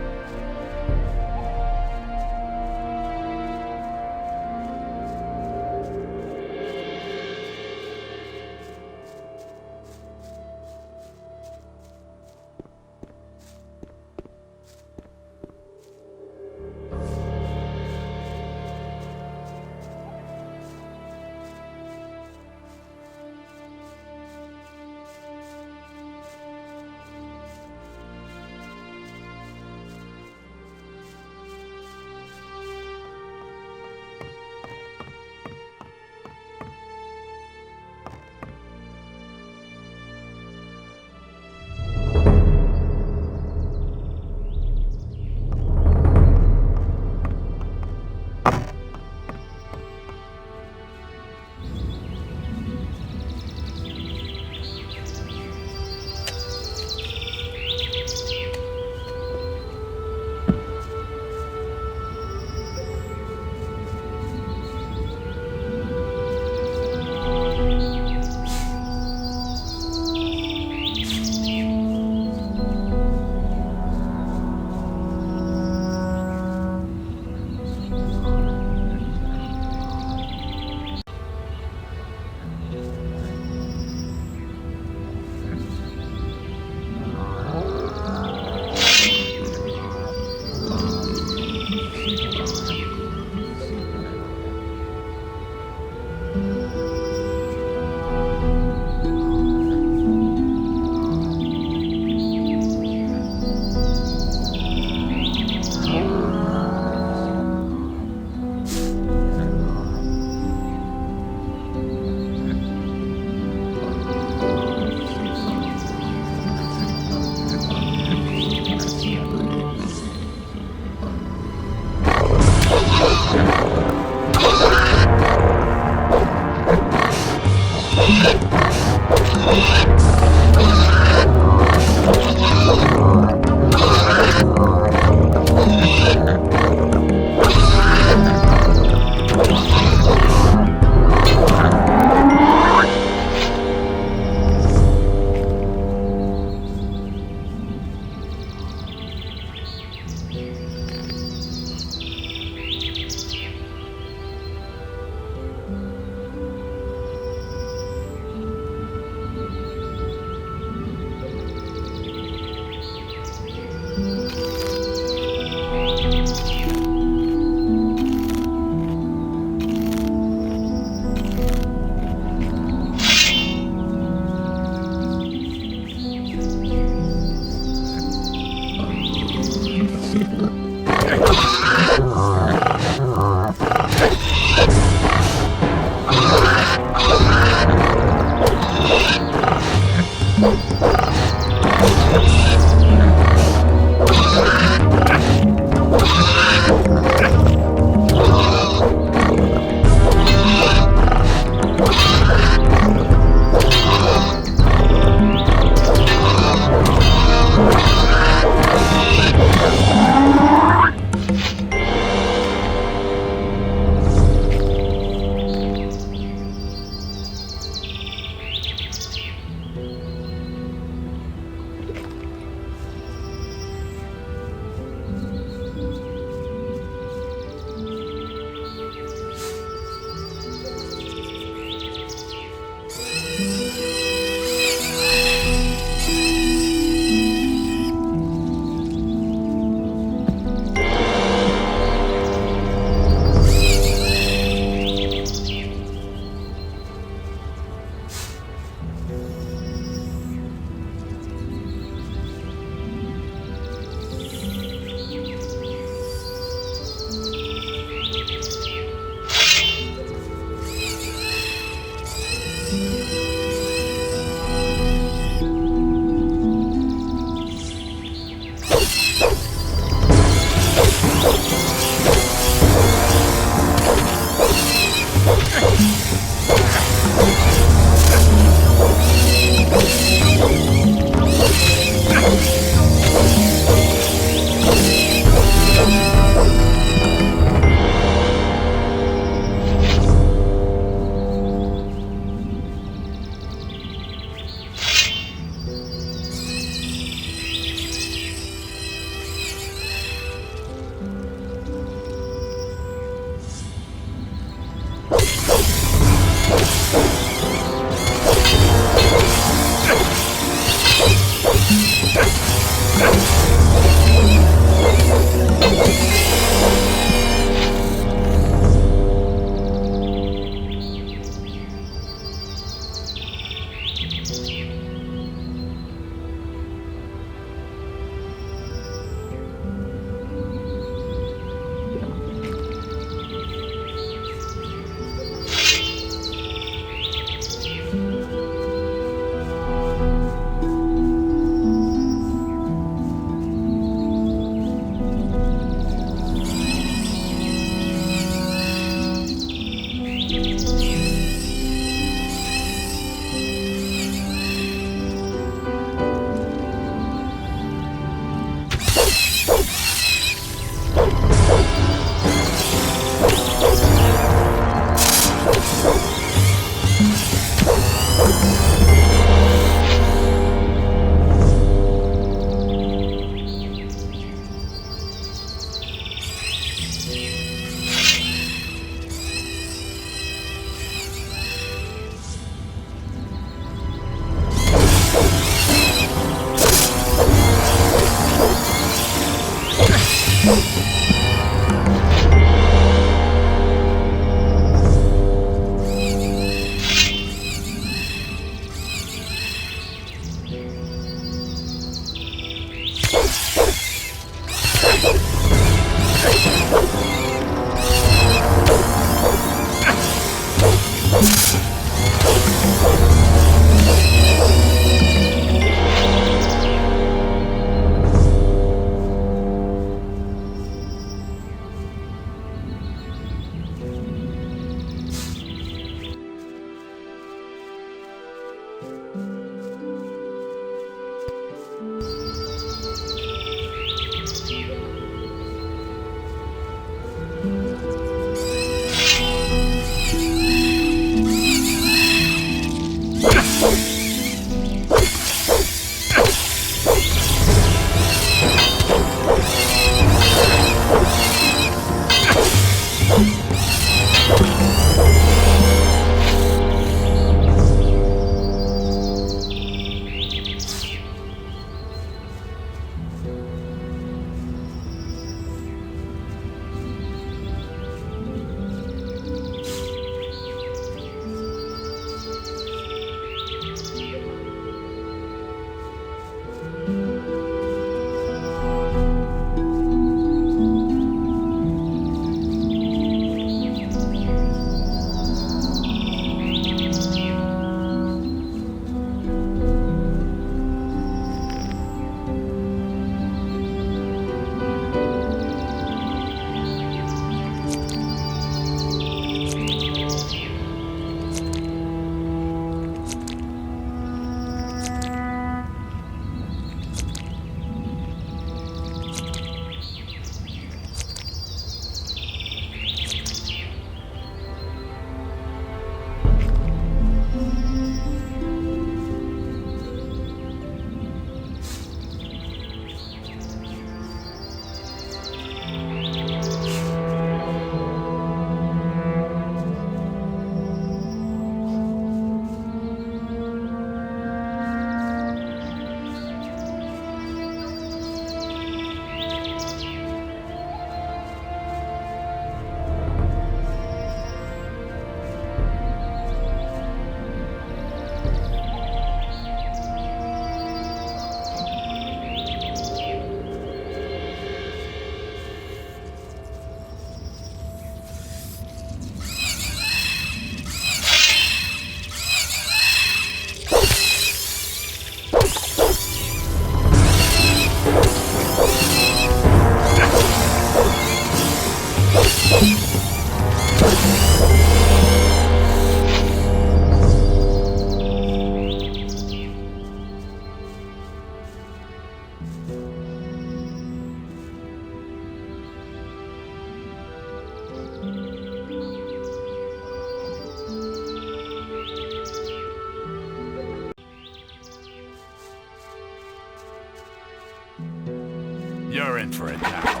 You're in for it now.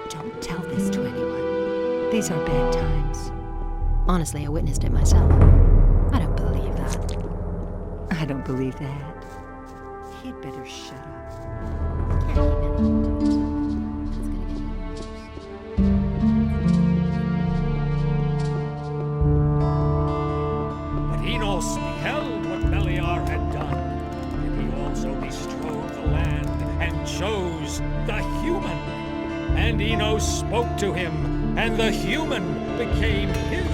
Don't tell this to anyone. These are bad times. Honestly, I witnessed it myself. I don't believe that. I don't believe that. He'd better shut up. But Enos beheld what Beliar had done, and he also bestrode the land and chose the human. And Enos spoke to him, and the human became his.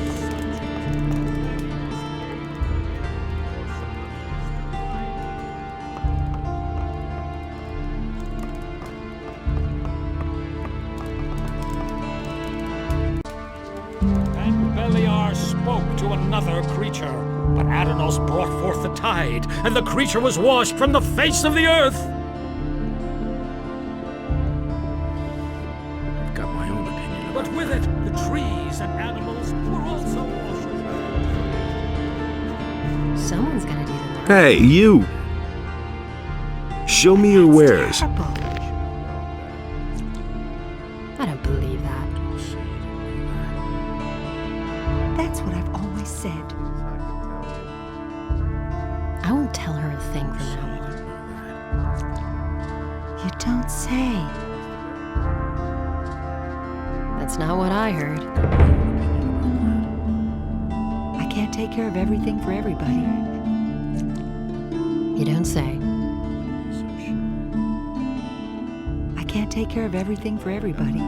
And Beliar spoke to another creature, but Adanos brought forth the tide, and the creature was washed from the face of the earth. I've got my own opinion. But with it, the trees and animals were also washed. Someone's gonna do the work. Hey, you! Show me your wares. I don't believe that. That's what I've always said. I won't tell her a thing from now on. You don't say. That's not what I heard. I can't take care of everything for everybody. You don't say. I can't take care of everything for everybody.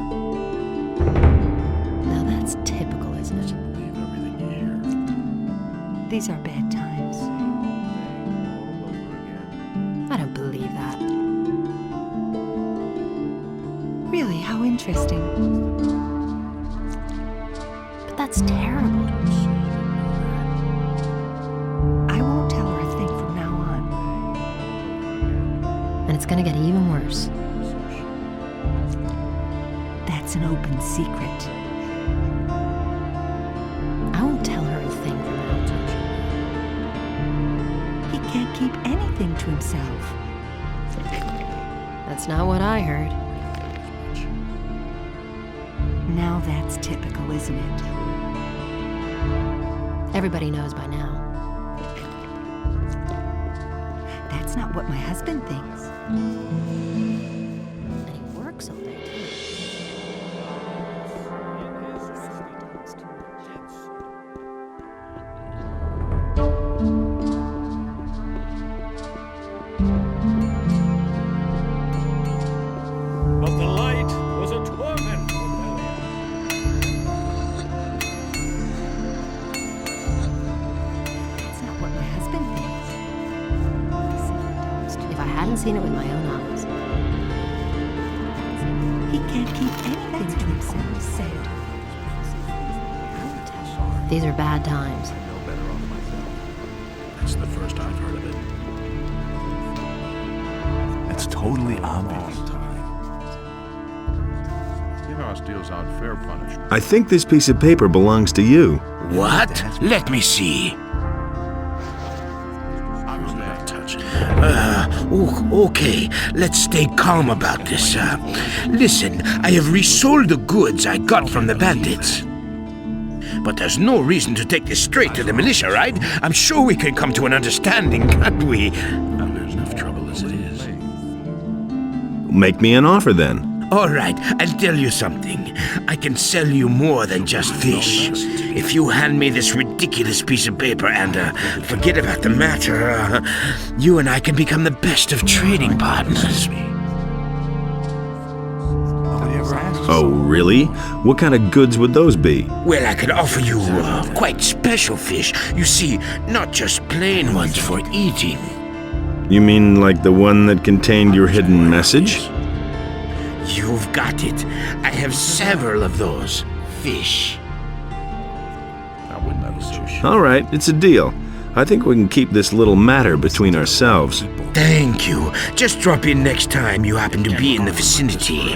Now that's typical, isn't it? These are bad times. I don't believe that. Really, how interesting. But that's terrible. I won't tell her a thing from now on. And it's gonna get even worse. That's an open secret. I won't tell her a thing from now on. He can't keep anything to himself. That's not what I heard. Now that's typical, isn't it? Everybody knows by now. That's not what my husband thinks. And he works all day. But the light was a torment for Beliar. That's not what my husband thinks. If I hadn't seen it with my own eyes. He can't keep anything to himself, said. These are bad times. That's the first I've heard of it. It's totally obvious. Enos deals out fair punishment. I think this piece of paper belongs to you. What? Let me see. I was not touching. Okay, let's stay calm about this. Listen, I have resold the goods I got from the bandits. But there's no reason to take this straight to the militia, right? I'm sure we can come to an understanding, can't we? There's enough trouble as it is. Make me an offer then. All right, I'll tell you something. I can sell you more than just fish. If you hand me this ridiculous piece of paper and forget about the matter, you and I can become the best of trading partners. Oh, really? What kind of goods would those be? Well, I could offer you quite special fish. You see, not just plain ones for eating. You mean like the one that contained your hidden message? You've got it. I have several of those. Fish. I wouldn't have a sushi. All right, it's a deal. I think we can keep this little matter between ourselves. Thank you. Just drop in next time you happen to be in the vicinity.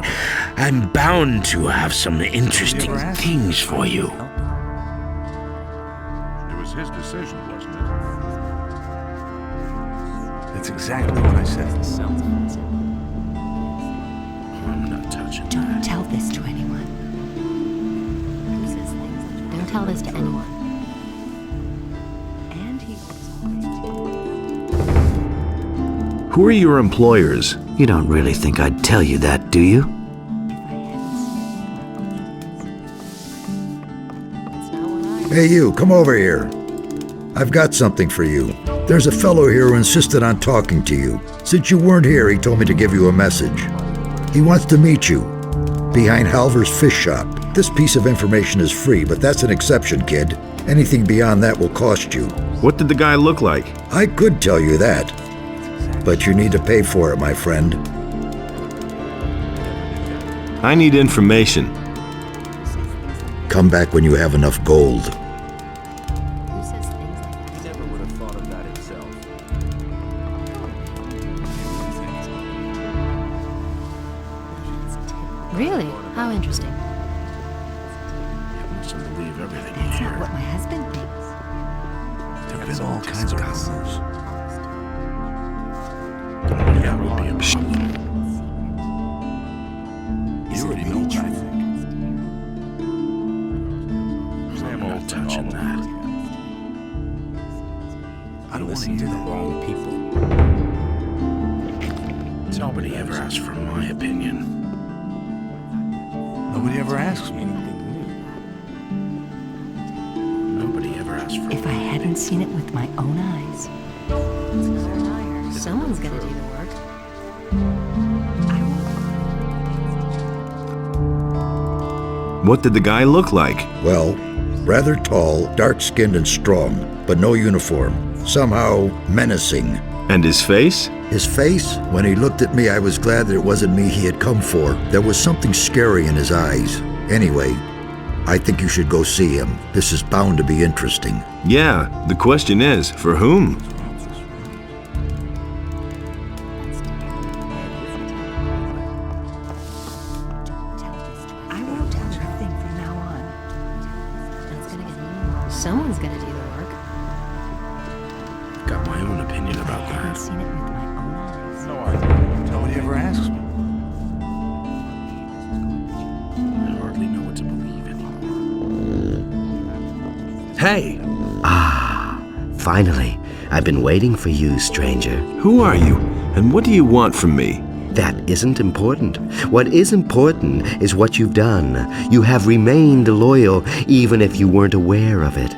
I'm bound to have some interesting things for you. It was his decision, wasn't it? That's exactly what I said. I'm not touching that. Don't tell this to anyone. Don't tell this to anyone. Who are your employers? You don't really think I'd tell you that, do you? Hey you, come over here. I've got something for you. There's a fellow here who insisted on talking to you. Since you weren't here, he told me to give you a message. He wants to meet you, behind Halver's fish shop. This piece of information is free, but that's an exception, kid. Anything beyond that will cost you. What did the guy look like? I could tell you that, but you need to pay for it, my friend. I need information. Come back when you have enough gold. Really? How interesting. You mustn't believe everything you That's hear. not what my husband thinks. There have been all kinds of rumors. That would be a problem. You already know what I think. I'm not touching that. I don't listen to the wrong people. Nobody ever asks for my opinion. Nobody ever asks me. Nobody ever asks for If I hadn't seen it with my own eyes. Someone's gonna do the work. What did the guy look like? Well, rather tall, dark-skinned and strong, but no uniform. Somehow menacing. And his face? His face? When he looked at me, I was glad that it wasn't me he had come for. There was something scary in his eyes. Anyway, I think you should go see him. This is bound to be interesting. Yeah, the question is, for whom? I won't tell you a thing from now on. Someone's gonna do the work. Got my own opinion about I haven't that. seen it with my own eyes. No, nobody ever asks me. I hardly know what to believe anymore. Hey! Finally, I've been waiting for you, stranger. Who are you? And what do you want from me? That isn't important. What is important is what you've done. You have remained loyal even if you weren't aware of it.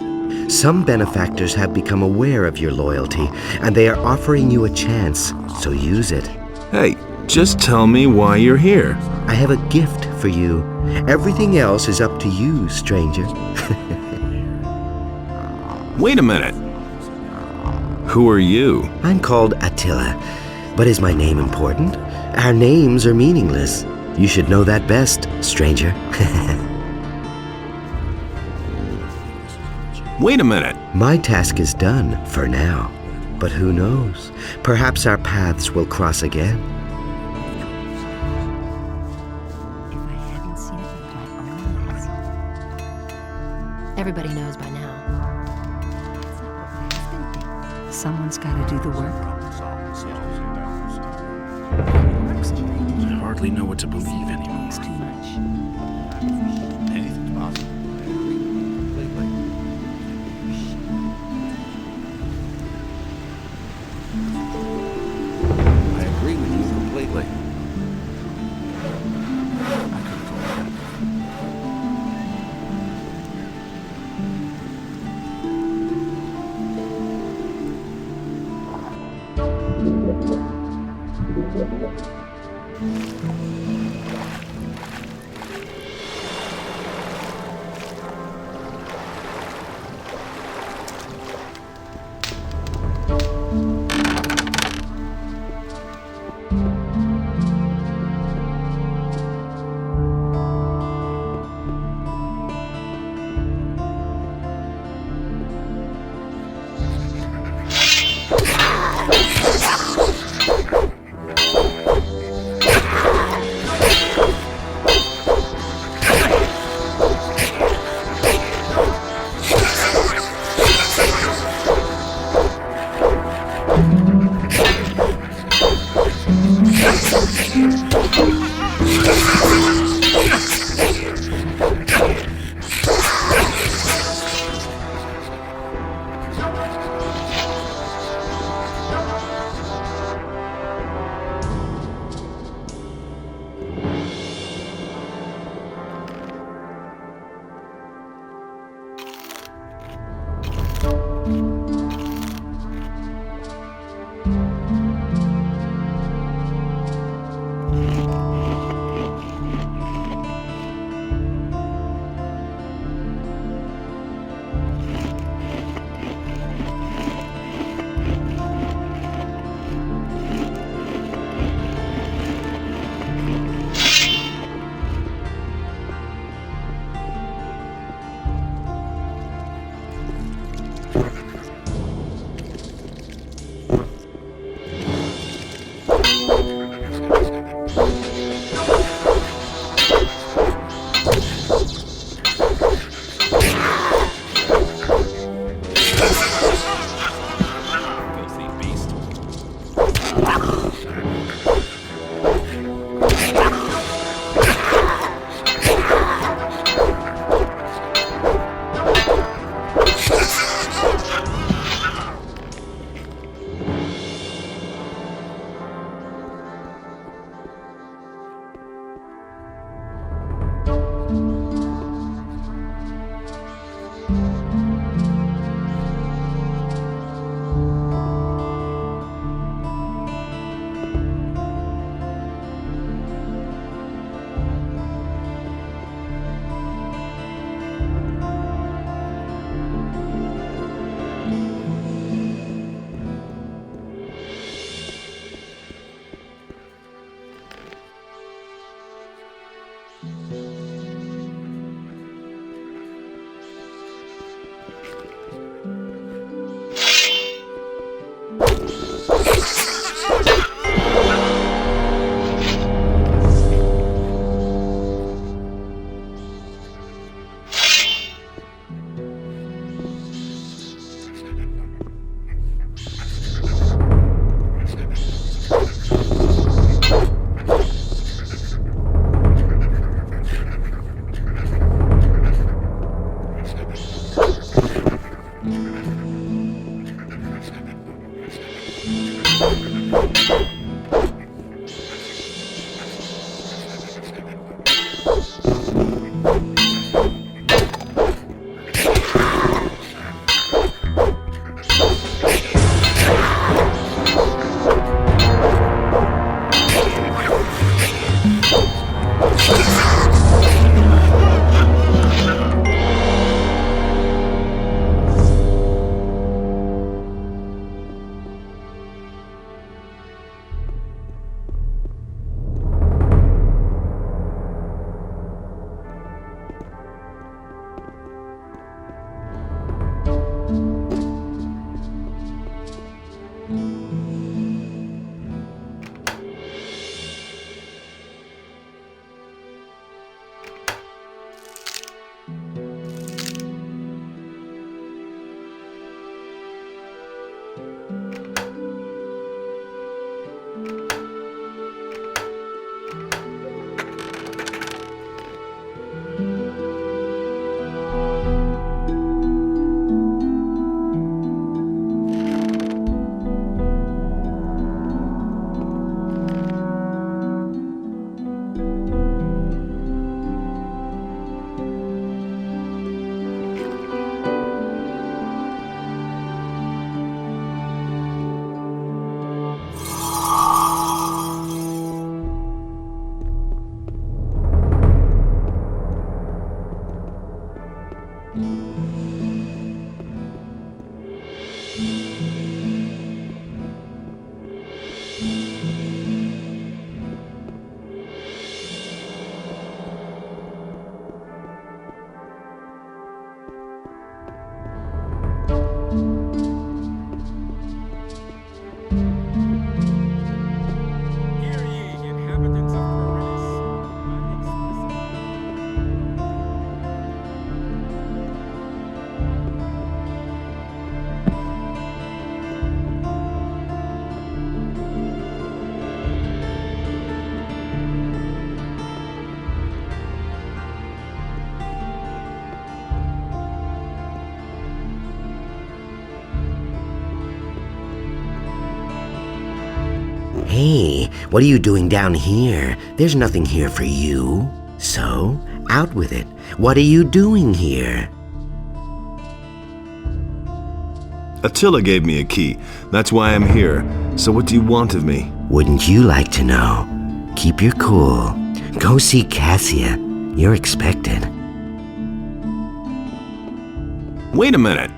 Some benefactors have become aware of your loyalty, and they are offering you a chance, so use it. Hey, just tell me why you're here. I have a gift for you. Everything else is up to you, stranger. Wait a minute. Who are you? I'm called Attila, but is my name important? Our names are meaningless. You should know that best, stranger. Wait a minute. My task is done, for now. But who knows? Perhaps our paths will cross again. If I hadn't seen it with my own eyes. Everybody knows by now. That's not what my husband thinks. Someone's got to do the work. I hardly know what to believe anymore. It's too much. Anything's possible. I agree with you completely. Hey, what are you doing down here? There's nothing here for you. So, out with it. What are you doing here? Attila gave me a key. That's why I'm here. So what do you want of me? Wouldn't you like to know? Keep your cool. Go see Cassia. You're expected. Wait a minute.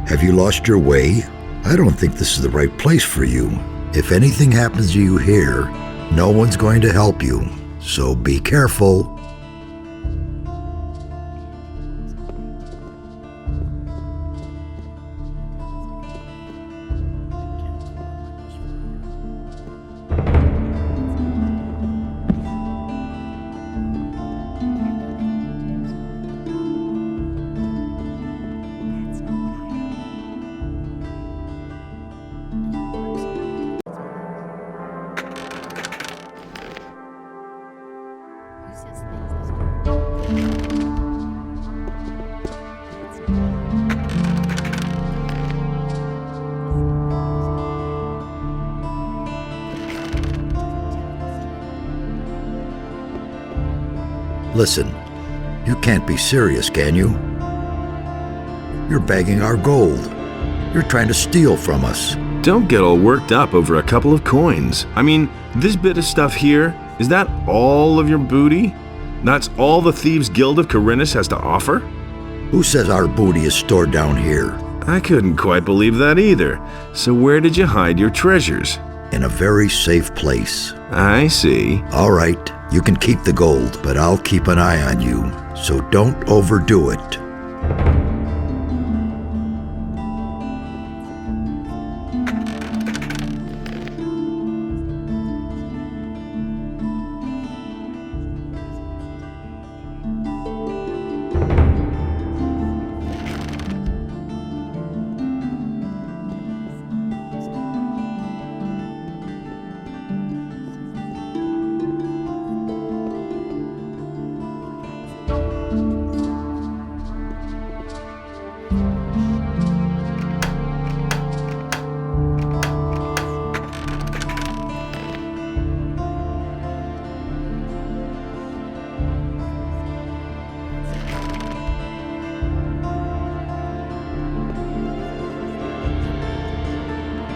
Have you lost your way? I don't think this is the right place for you. If anything happens to you here, no one's going to help you. So be careful. Listen, you can't be serious, can you? You're bagging our gold. You're trying to steal from us. Don't get all worked up over a couple of coins. I mean, this bit of stuff here, is that all of your booty? That's all the Thieves' Guild of Corinus has to offer? Who says our booty is stored down here? I couldn't quite believe that either. So where did you hide your treasures? In a very safe place. I see. All right, you can keep the gold, but I'll keep an eye on you, so don't overdo it.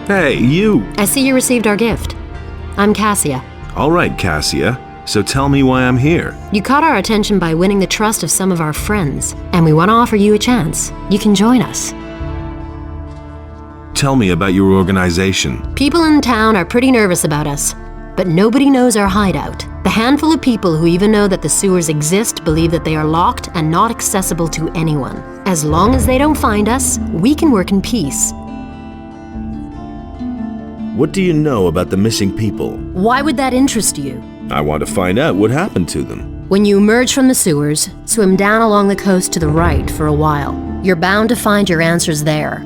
Hey, you! I see you received our gift. I'm Cassia. All right, Cassia. So tell me why I'm here. You caught our attention by winning the trust of some of our friends, and we want to offer you a chance. You can join us. Tell me about your organization. People in town are pretty nervous about us, but nobody knows our hideout. The handful of people who even know that the sewers exist believe that they are locked and not accessible to anyone. As long as they don't find us, we can work in peace. What do you know about the missing people? Why would that interest you? I want to find out what happened to them. When you emerge from the sewers, swim down along the coast to the right for a while. You're bound to find your answers there.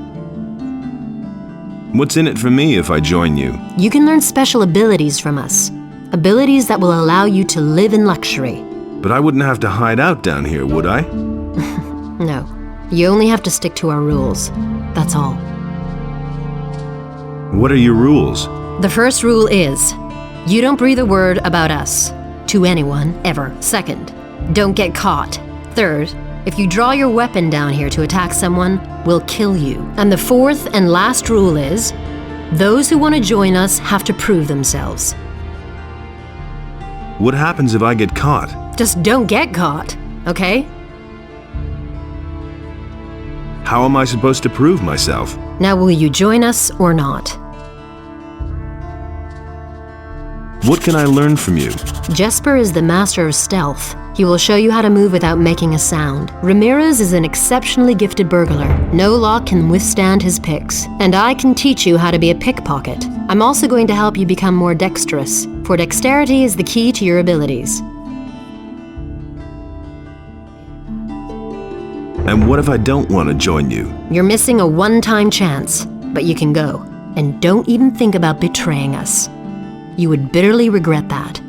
What's in it for me if I join you? You can learn special abilities from us. Abilities that will allow you to live in luxury. But I wouldn't have to hide out down here, would I? No. You only have to stick to our rules. That's all. What are your rules? The first rule is, you don't breathe a word about us to anyone, ever. Second, don't get caught. Third, if you draw your weapon down here to attack someone, we'll kill you. And the fourth and last rule is, those who want to join us have to prove themselves. What happens if I get caught? Just don't get caught, okay? How am I supposed to prove myself? Now, will you join us or not? What can I learn from you? Jesper is the master of stealth. He will show you how to move without making a sound. Ramirez is an exceptionally gifted burglar. No lock can withstand his picks. And I can teach you how to be a pickpocket. I'm also going to help you become more dexterous, for dexterity is the key to your abilities. And what if I don't want to join you? You're missing a one-time chance, but you can go. And don't even think about betraying us. You would bitterly regret that.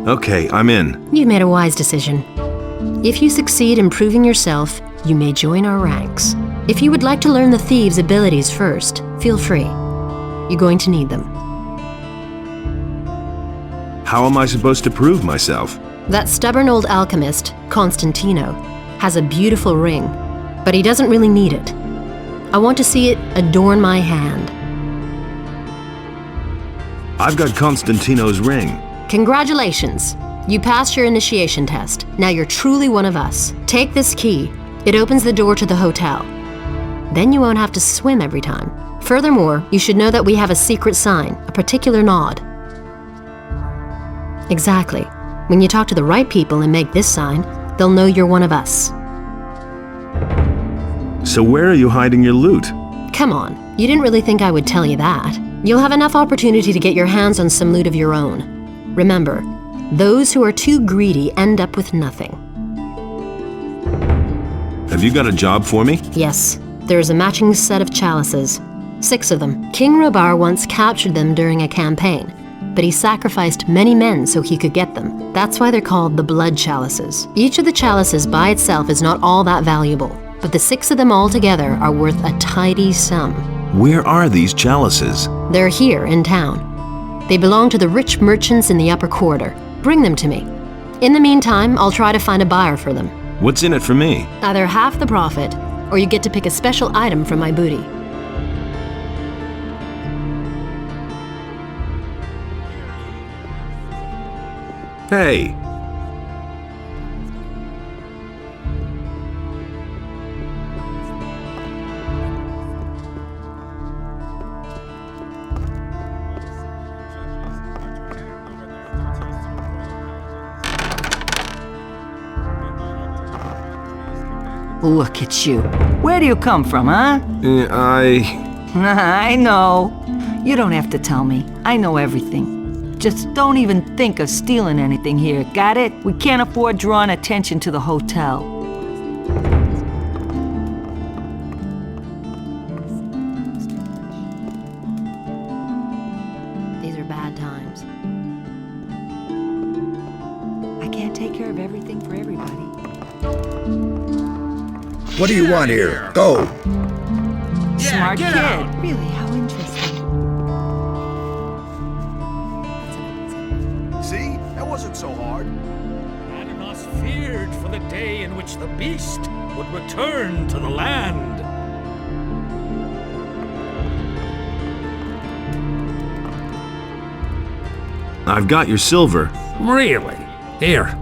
Okay, I'm in. You've made a wise decision. If you succeed in proving yourself, you may join our ranks. If you would like to learn the thieves' abilities first, feel free. You're going to need them. How am I supposed to prove myself? That stubborn old alchemist, Constantino, has a beautiful ring, but he doesn't really need it. I want to see it adorn my hand. I've got Constantino's ring. Congratulations! You passed your initiation test. Now you're truly one of us. Take this key. It opens the door to the hotel. Then you won't have to swim every time. Furthermore, you should know that we have a secret sign, a particular nod. Exactly. When you talk to the right people and make this sign, they'll know you're one of us. So where are you hiding your loot? Come on, you didn't really think I would tell you that. You'll have enough opportunity to get your hands on some loot of your own. Remember, those who are too greedy end up with nothing. Have you got a job for me? Yes, there's a matching set of chalices. 6 of them. King Robar once captured them during a campaign, but he sacrificed many men so he could get them. That's why they're called the blood chalices. Each of the chalices by itself is not all that valuable, but the 6 of them all together are worth a tidy sum. Where are these chalices? They're here in town. They belong to the rich merchants in the upper quarter. Bring them to me. In the meantime, I'll try to find a buyer for them. What's in it for me? Either half the profit, or you get to pick a special item from my booty. Hey! Look at you. Where do you come from, huh? I know. You don't have to tell me. I know everything. Just don't even think of stealing anything here, got it? We can't afford drawing attention to the hotel. These are bad times. I can't take care of everything for everybody. What do you want here? Go! Smart get kid. out. Really, how interesting. See? That wasn't so hard. Ananos feared for the day in which the beast would return to the land. I've got your silver. Really? Here,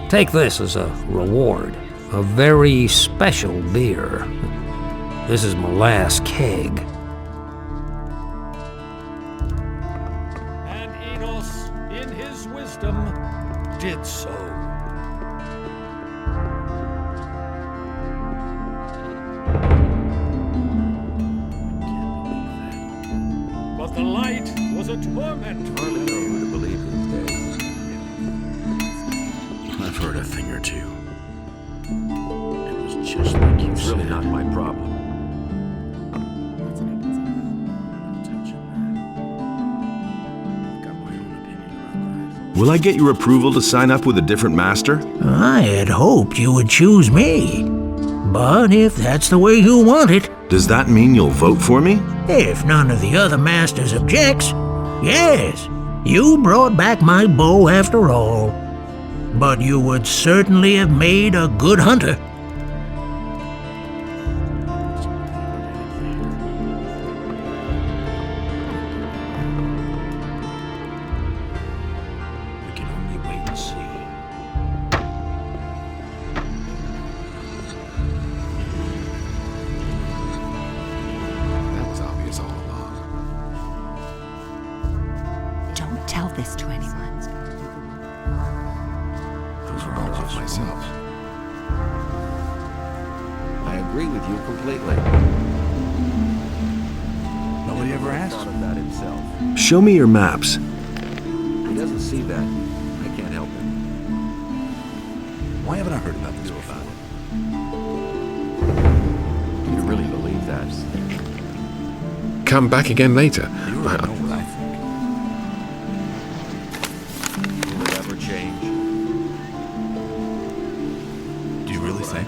take this as a reward. A very special beer. This is my last keg. And Enos, in his wisdom, did so. But the light was a torment. Hardly know who to believe these days. I've heard a thing or two. It was just like you It's said. really not my problem. Will I get your approval to sign up with a different master? I had hoped you would choose me. But if that's the way you want it, Does that mean you'll vote for me? if none of the other masters objects, yes, you brought back my bow after all. But you would certainly have made a good hunter. We can only wait and see. That was obvious all along. Don't tell this to anyone. Those were all off myself. I agree with you completely. Nobody ever asked? Thought of that himself. Show me your maps. He doesn't see that. I can't help him. Why haven't I heard about this before? Do you really believe that? Come back again later. You already know what I think. Will it ever change? Do you really think?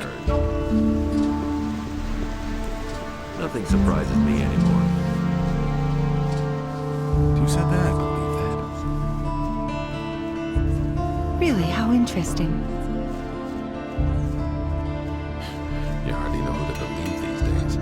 Nothing surprises me anymore. Who said that? I believe that. Really, how interesting. You hardly know who to believe these days.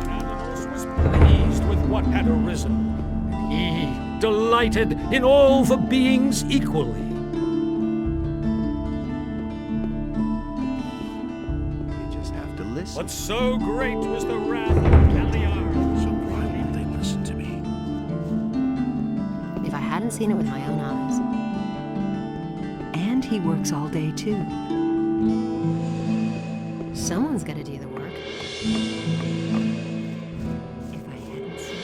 Ananos was pleased with what had arisen. He delighted in all the beings equally. You just have to listen. But so great was the wrath of Cagliari. Why won't they listen to me? If I hadn't seen it with my own eyes. And he works all day, too. Someone's gotta do the work. If I hadn't seen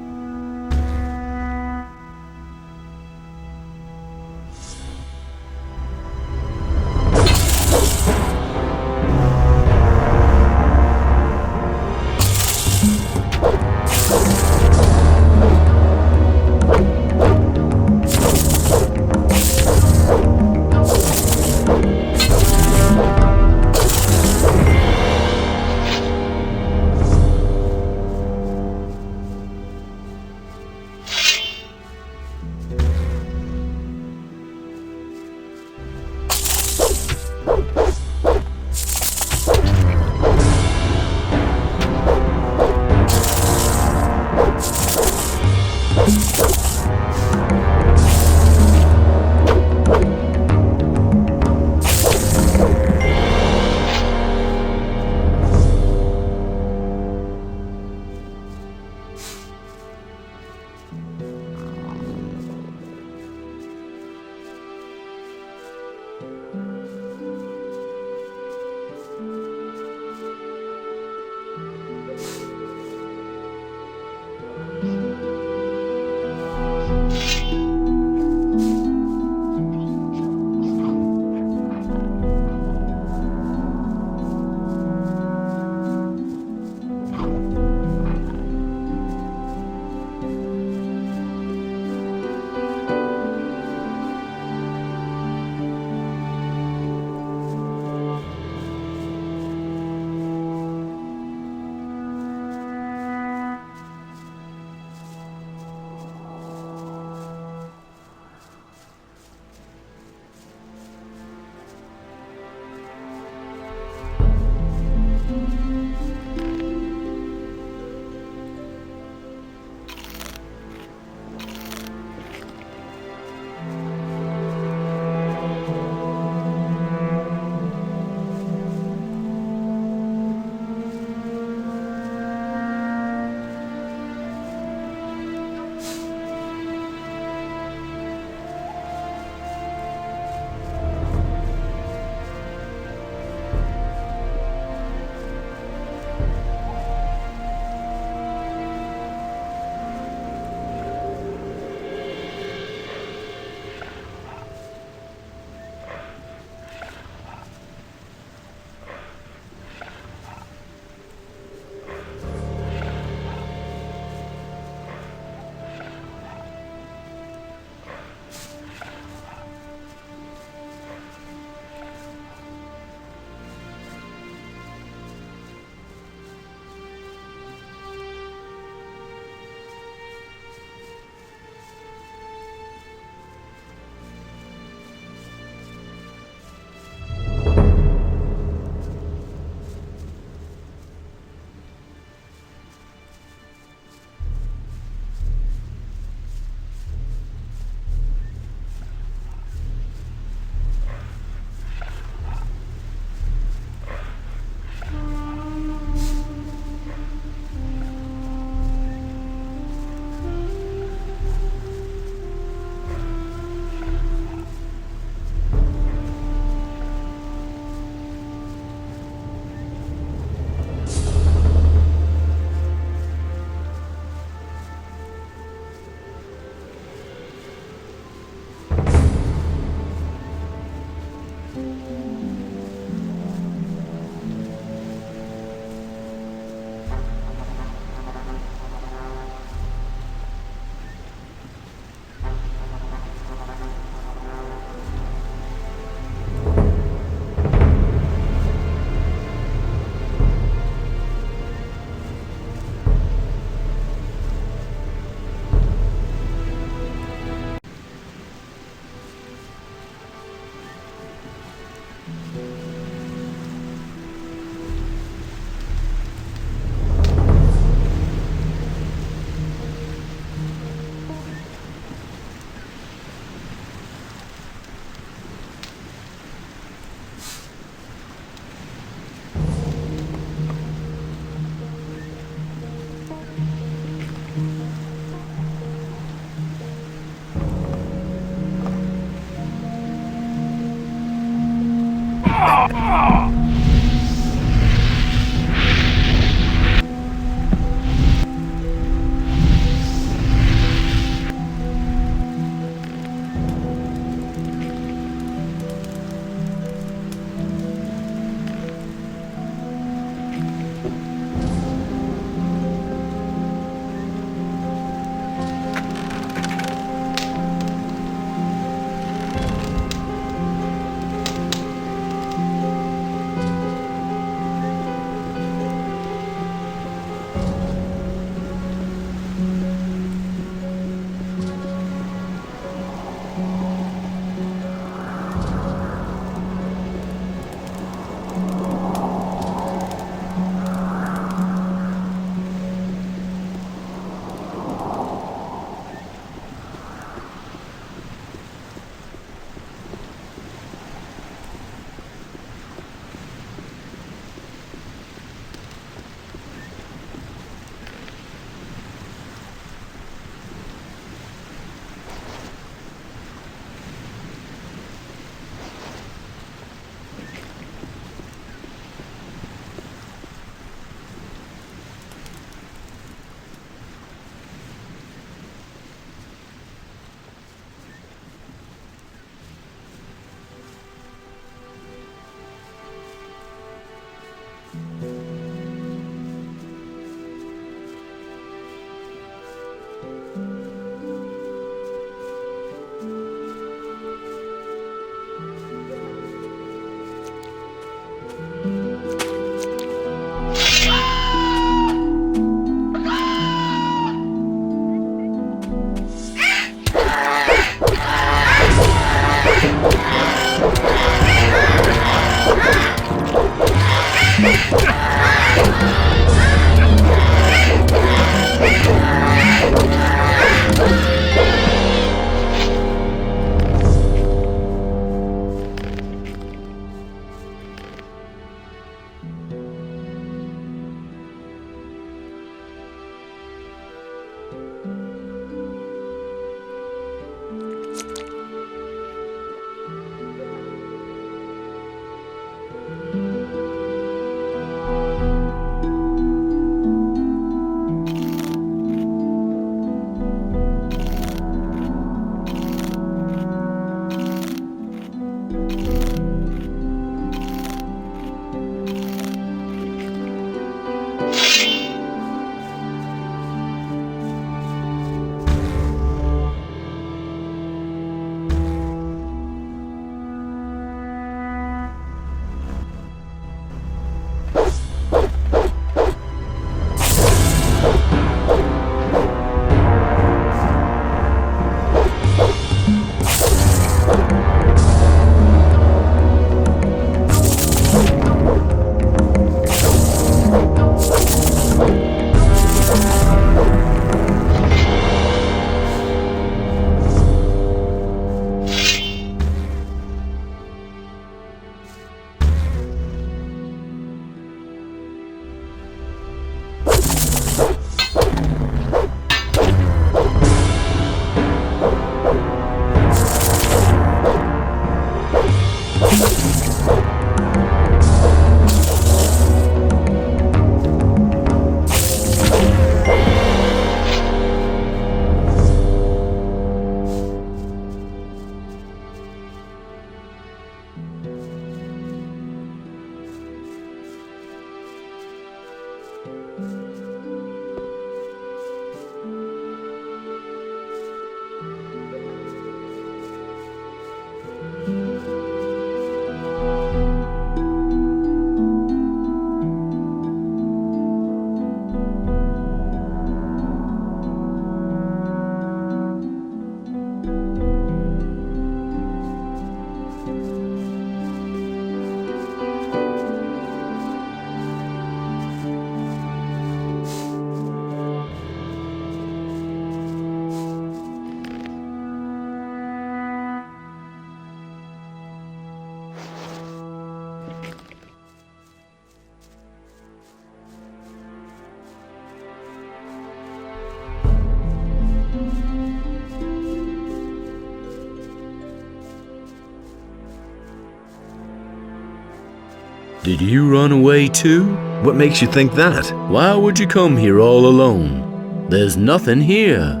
Did you run away too? What makes you think that? Why would you come here all alone? There's nothing here.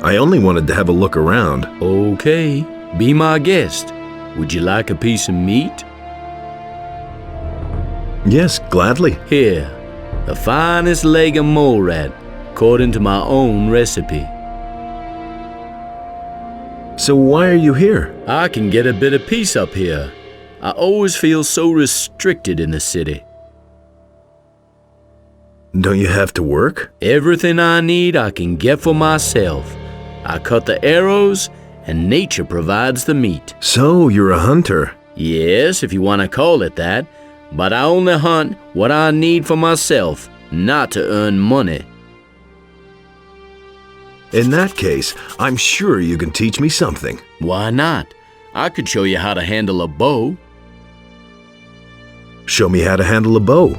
I only wanted to have a look around. Okay, be my guest. Would you like a piece of meat? Yes, gladly. Here, the finest leg of mole rat, according to my own recipe. So why are you here? I can get a bit of peace up here. I always feel so restricted in the city. Don't you have to work? Everything I need I can get for myself. I cut the arrows, and nature provides the meat. So you're a hunter? Yes, if you want to call it that. But I only hunt what I need for myself, not to earn money. In that case, I'm sure you can teach me something. Why not? I could show you how to handle a bow. Show me how to handle a bow.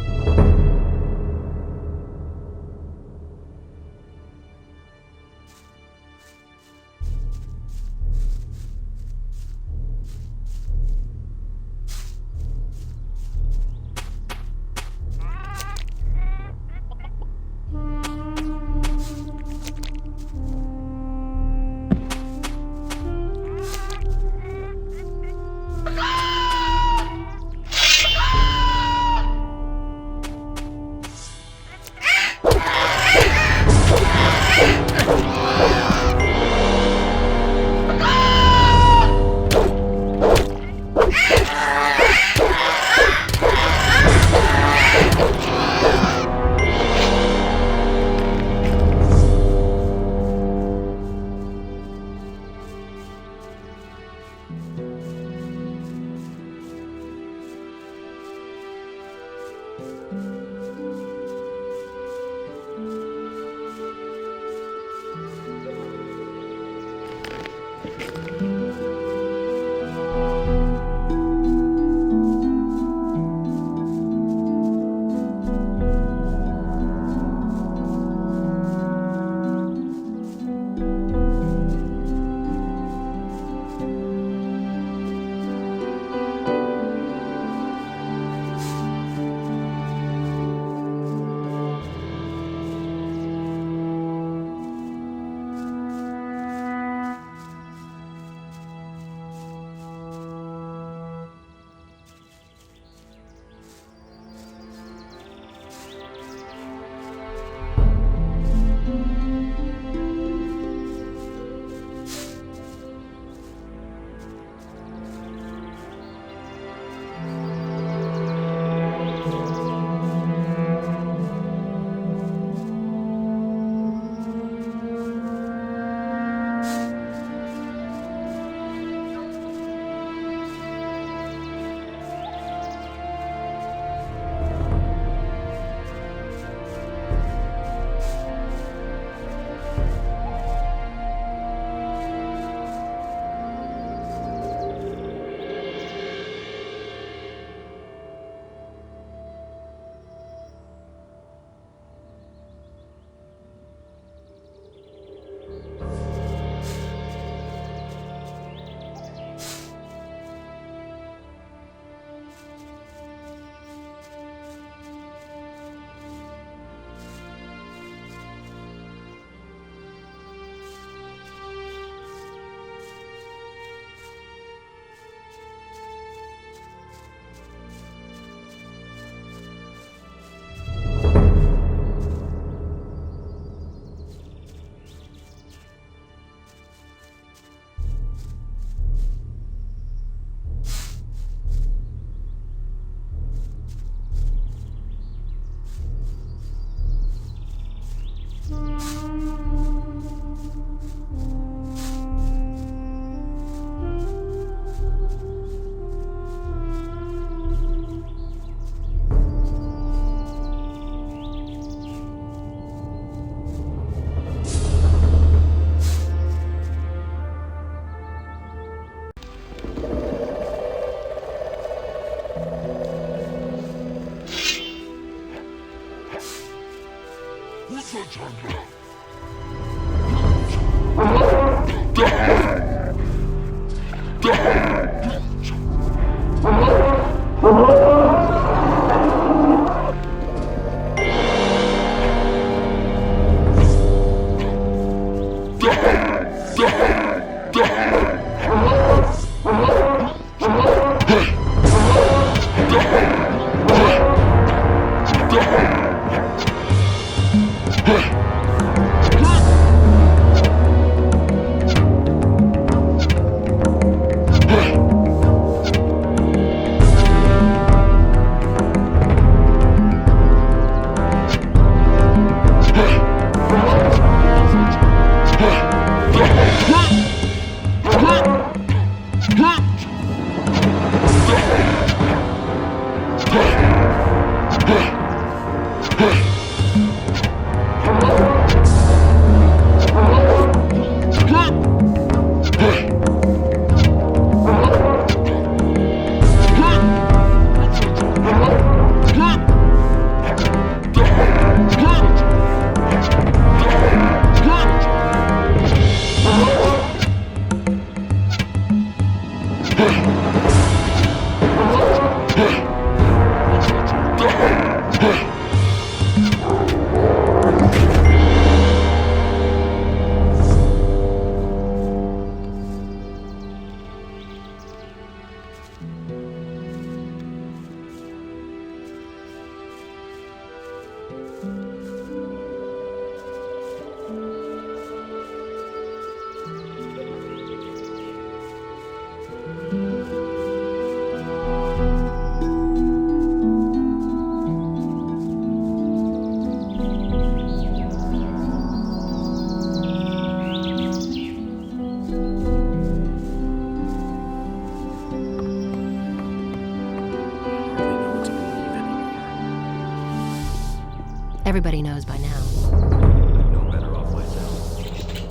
Everybody knows by now.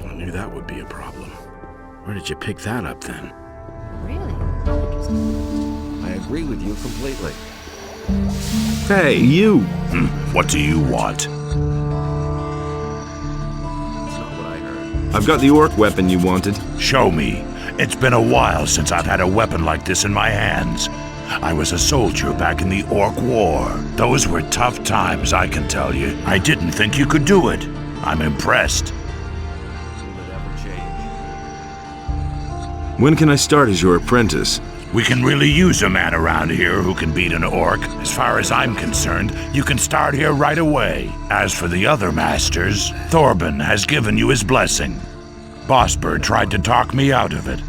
I knew that would be a problem. Where did you pick that up then? Really? I agree with you completely. Hey, you! What do you want? That's not what I heard. I've got the orc weapon you wanted. Show me. It's been a while since I've had a weapon like this in my hands. I was a soldier back in the Orc War. Those were tough times, I can tell you. I didn't think you could do it. I'm impressed. When can I start as your apprentice? We can really use a man around here who can beat an orc. As far as I'm concerned, you can start here right away. As for the other masters, Thorben has given you his blessing. Bosper tried to talk me out of it.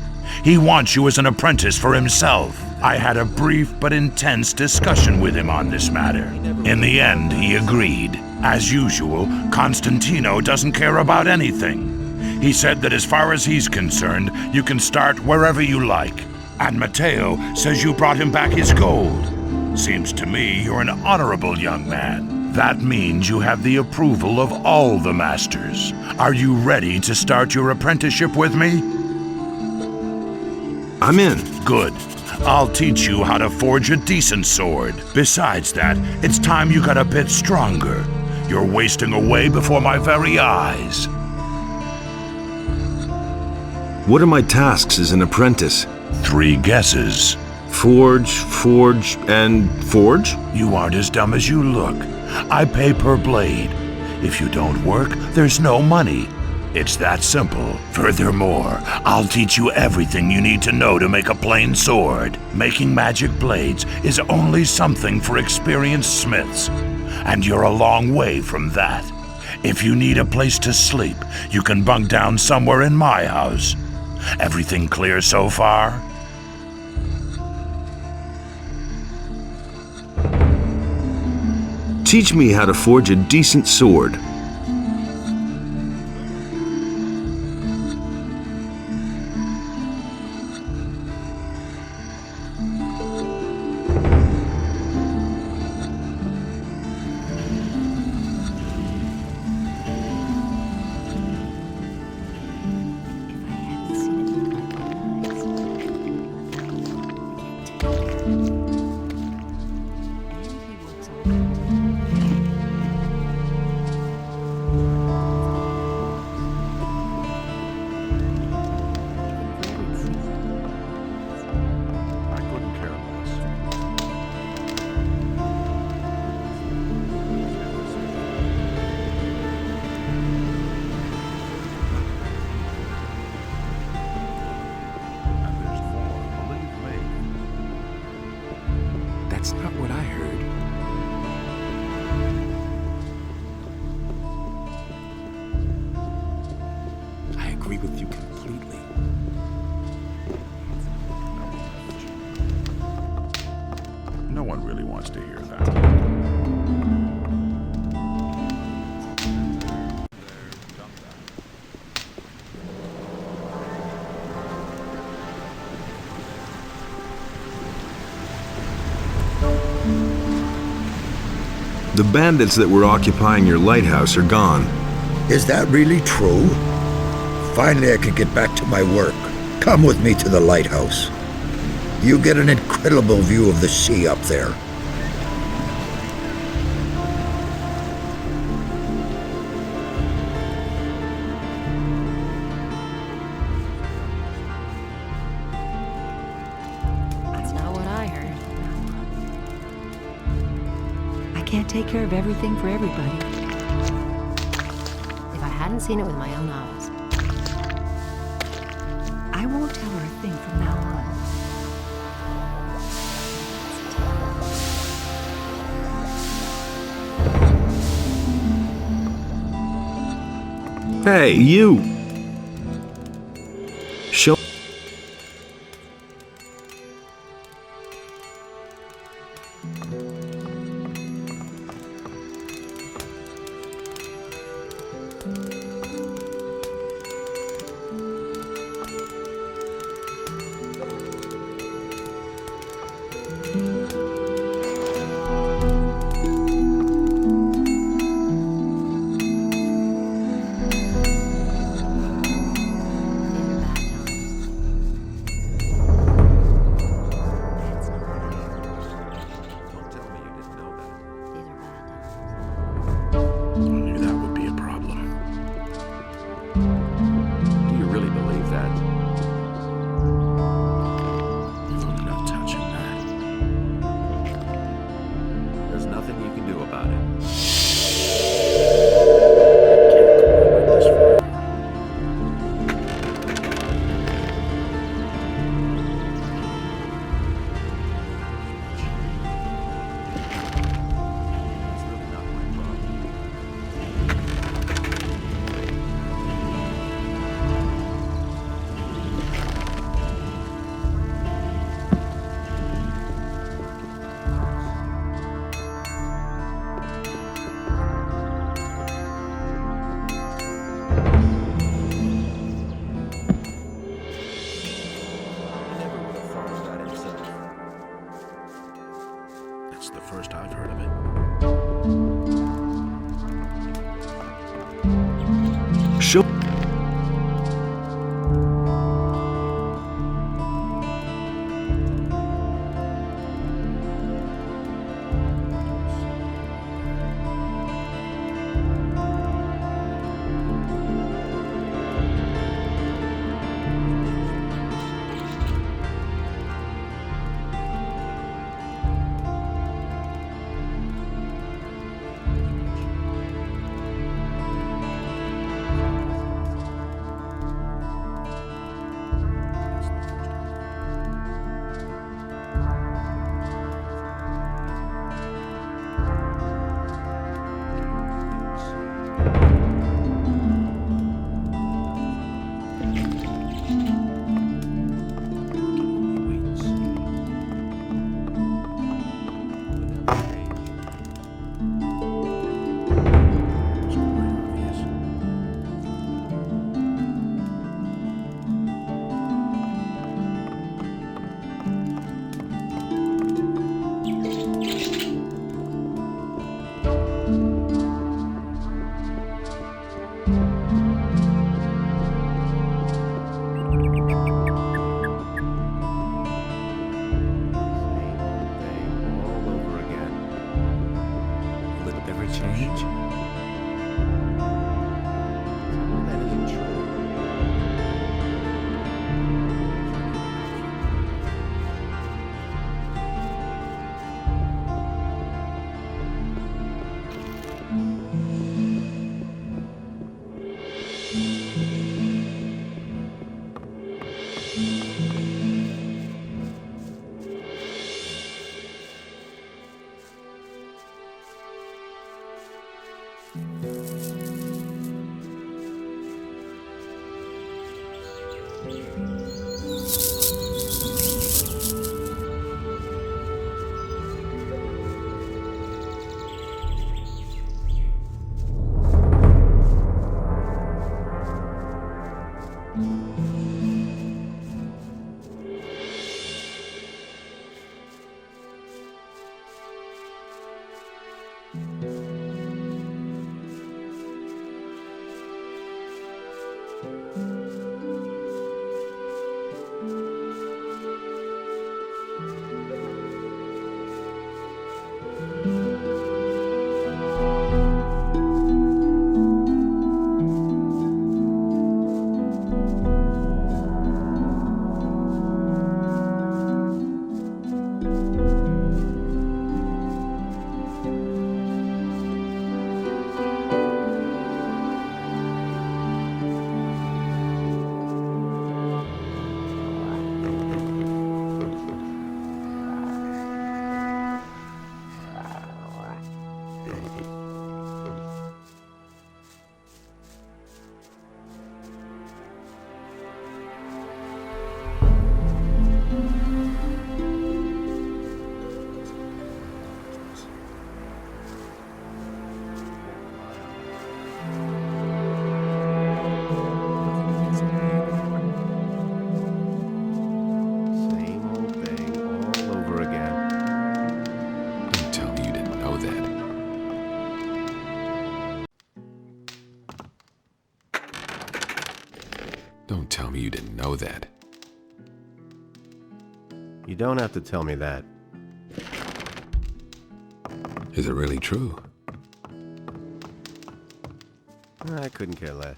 He wants you as an apprentice for himself. I had a brief but intense discussion with him on this matter. In the end, he agreed. As usual, Constantino doesn't care about anything. He said that as far as he's concerned, you can start wherever you like. And Matteo says you brought him back his gold. Seems to me you're an honorable young man. That means you have the approval of all the masters. Are you ready to start your apprenticeship with me? I'm in. Good. I'll teach you how to forge a decent sword. Besides that, it's time you got a bit stronger. You're wasting away before my very eyes. What are my tasks as an apprentice? 3 guesses. Forge, and forge? You aren't as dumb as you look. I pay per blade. If you don't work, there's no money. It's that simple. Furthermore, I'll teach you everything you need to know to make a plain sword. Making magic blades is only something for experienced smiths, and you're a long way from that. If you need a place to sleep, you can bunk down somewhere in my house. Everything clear so far? Teach me how to forge a decent sword. That's not what I heard. I agree with you completely. wants to hear that. The bandits that were occupying your lighthouse are gone. Is that really true? Finally, I can get back to my work. Come with me to the lighthouse. You get an incredible view of the sea up there. That's not what I heard. I can't take care of everything for everybody. If I hadn't seen it with my own eyes. I won't tell her a thing from now on. Hey, you! Show. First I've heard of it. Show. me you didn't know that. You don't have to tell me that. Is it really true? I couldn't care less.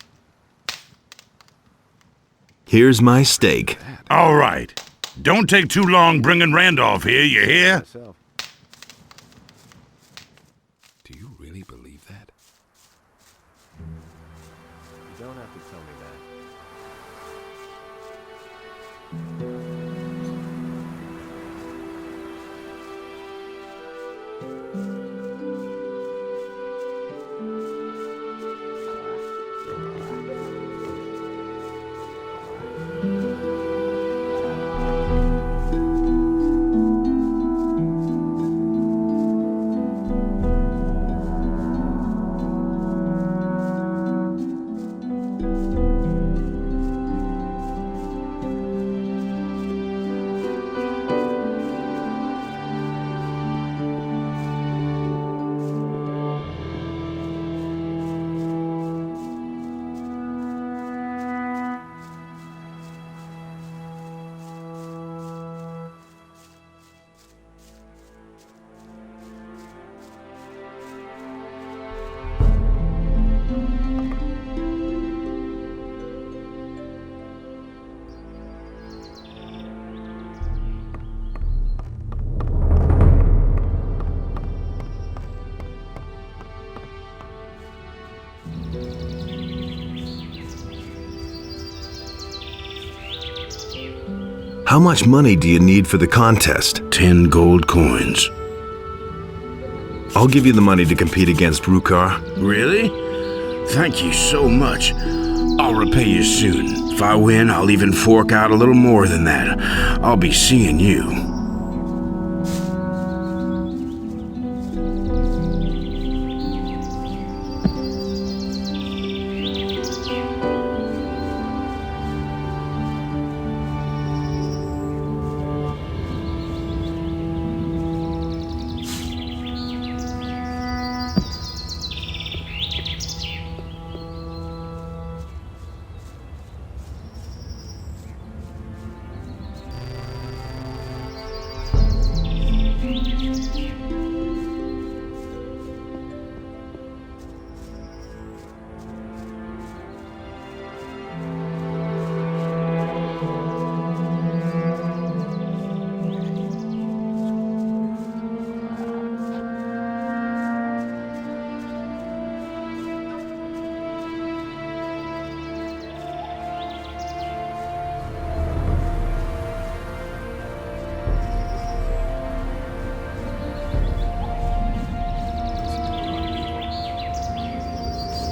Here's my steak. All right. Don't take too long bringing Randolph here, you hear? Do you really believe that? You don't have to tell me that. How much money do you need for the contest? 10 gold coins. I'll give you the money to compete against Rukar. Really? Thank you so much. I'll repay you soon. If I win, I'll even fork out a little more than that. I'll be seeing you.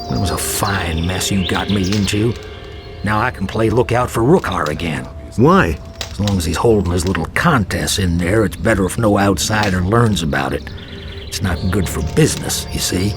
That was a fine mess you got me into. Now I can play lookout for Rukar again. Why? As long as he's holding his little contests in there, it's better if no outsider learns about it. It's not good for business, you see.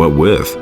What with?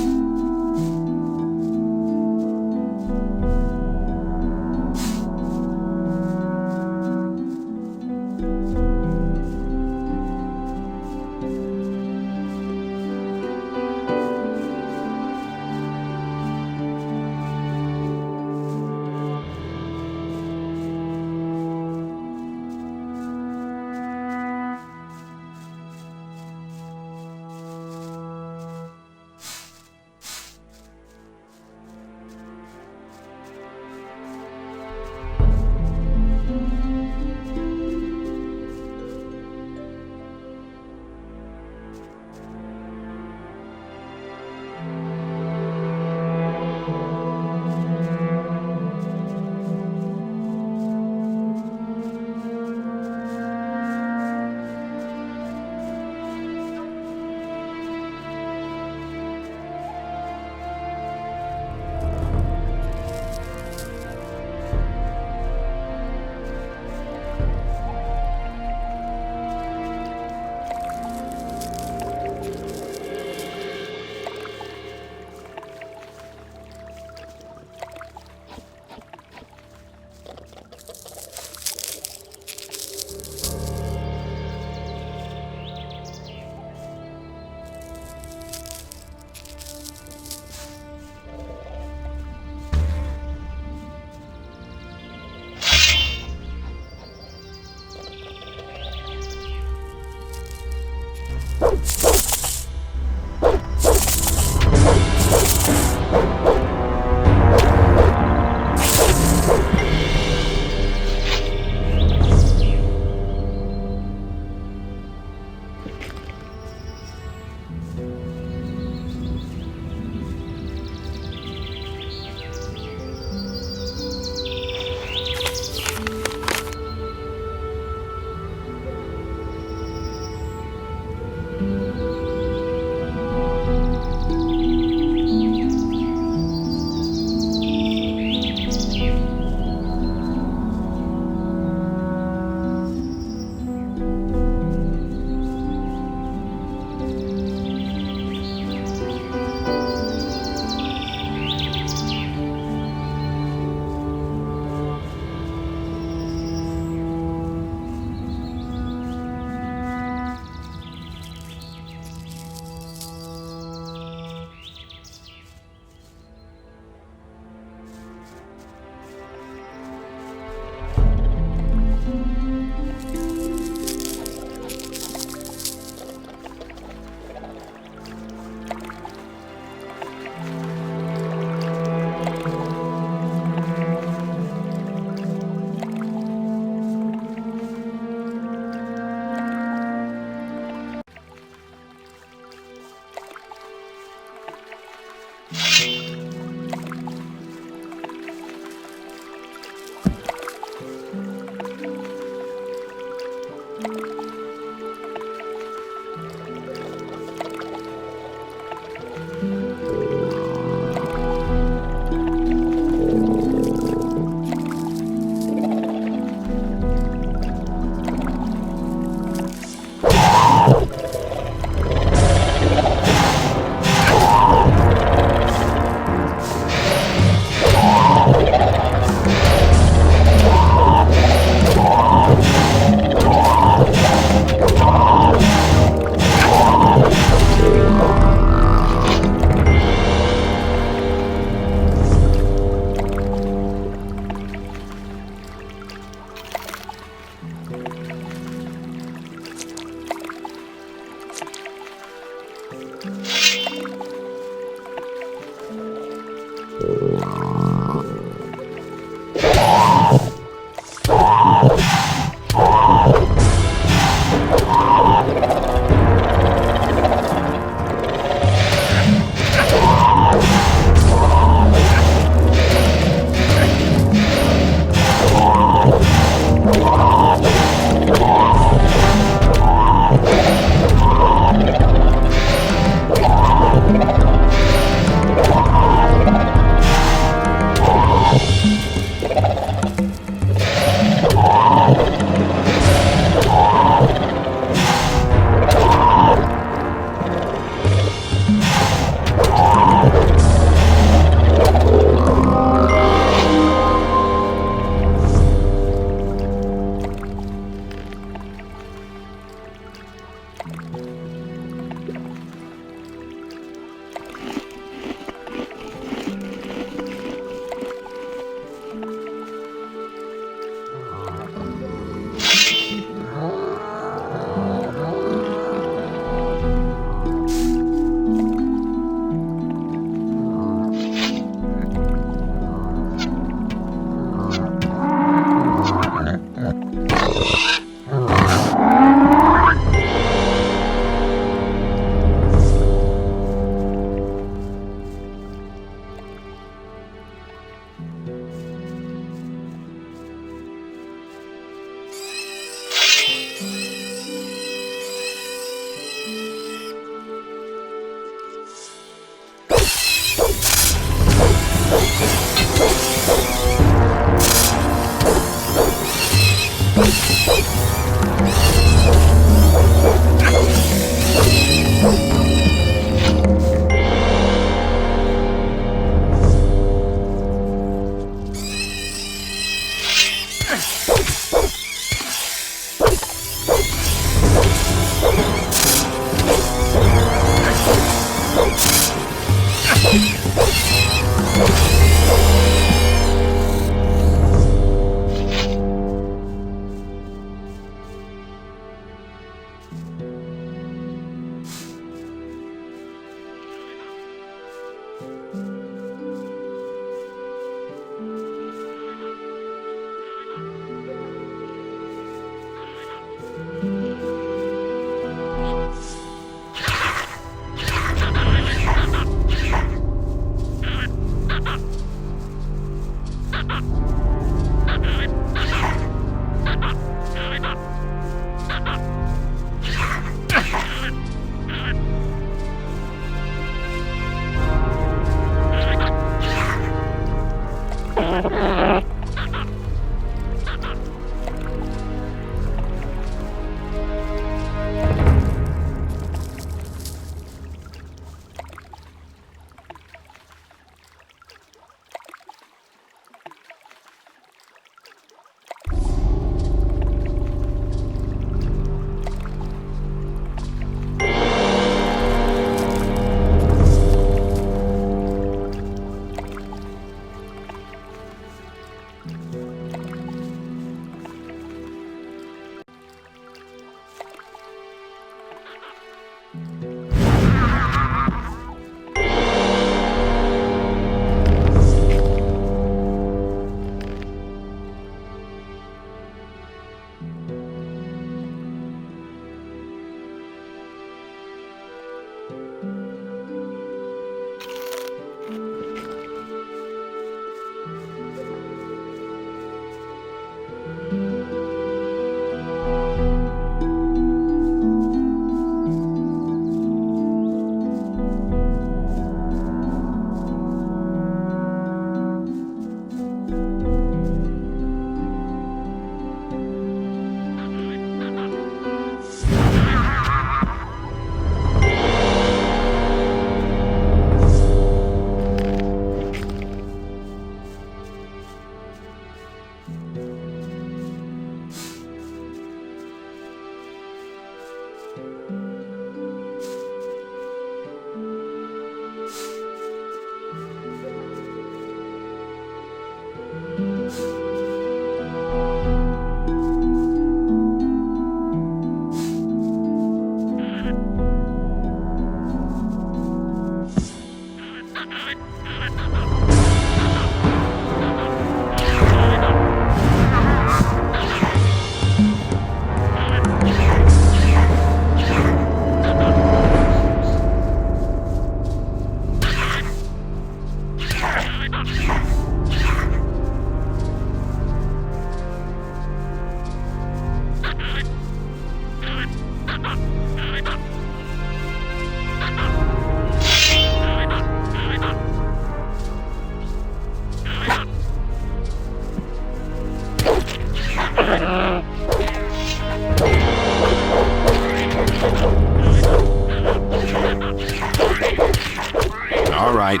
All right.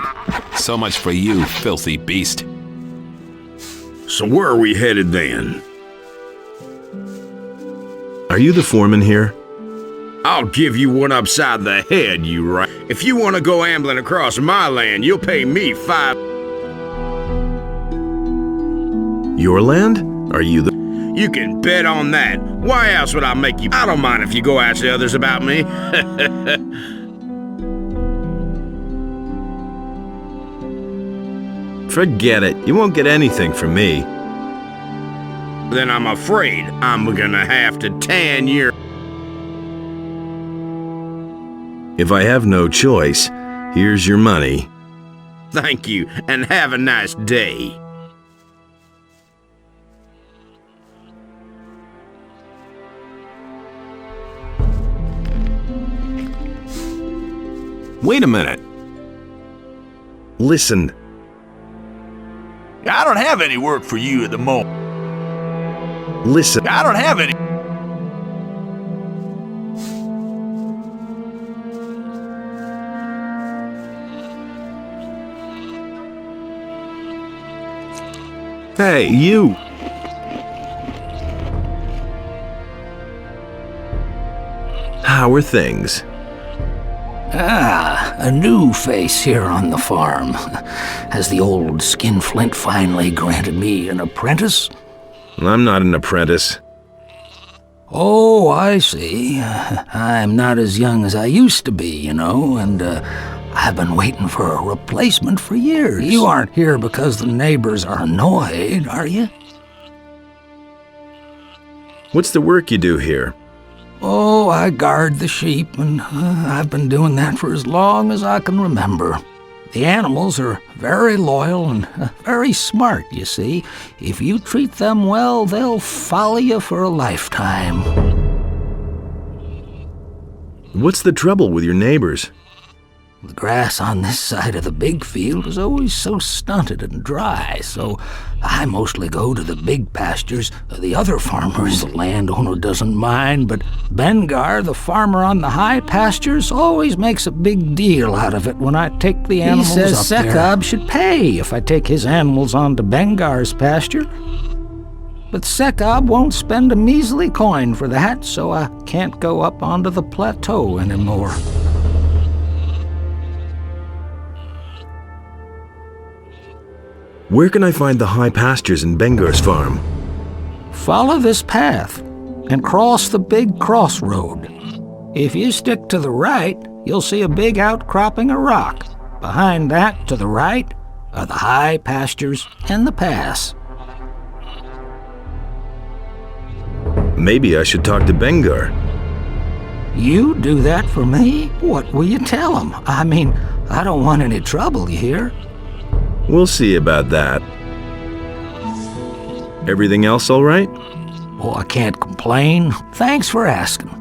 So much for you, filthy beast. So where are we headed then? Are you the foreman here? I'll give you one upside the head, you right. If you want to go ambling across my land, you'll pay me 5. Your land? Are you the... You can bet on that. Why else would I make you... I don't mind if you go ask the others about me. Forget it. You won't get anything from me. Then I'm afraid I'm gonna have to tan your... If I have no choice, here's your money. Thank you, and have a nice day. Wait a minute. Listen. I don't have any work for you at the moment. Listen. I don't have any. Hey, you! How are things? Ah, a new face here on the farm. Has the old skinflint finally granted me an apprentice? I'm not an apprentice. Oh, I see. I'm not as young as I used to be, you know, and I've been waiting for a replacement for years. You aren't here because the neighbors are annoyed, are you? What's the work you do here? Oh, I guard the sheep, and I've been doing that for as long as I can remember. The animals are very loyal and very smart, you see. If you treat them well, they'll follow you for a lifetime. What's the trouble with your neighbors? The grass on this side of the big field is always so stunted and dry, so I mostly go to the big pastures. The other farmers, the landowner doesn't mind, but Bengar, the farmer on the high pastures, always makes a big deal out of it when I take the animals up there. He says Sekab should pay if I take his animals onto Bengar's pasture. But Sekab won't spend a measly coin for that, so I can't go up onto the plateau anymore. Where can I find the high pastures in Bengar's farm? Follow this path and cross the big crossroad. If you stick to the right, you'll see a big outcropping of rock. Behind that, to the right, are the high pastures and the pass. Maybe I should talk to Bengar. You do that for me? What will you tell him? I mean, I don't want any trouble, you hear? We'll see about that. Everything else all right? Oh, I can't complain. Thanks for asking.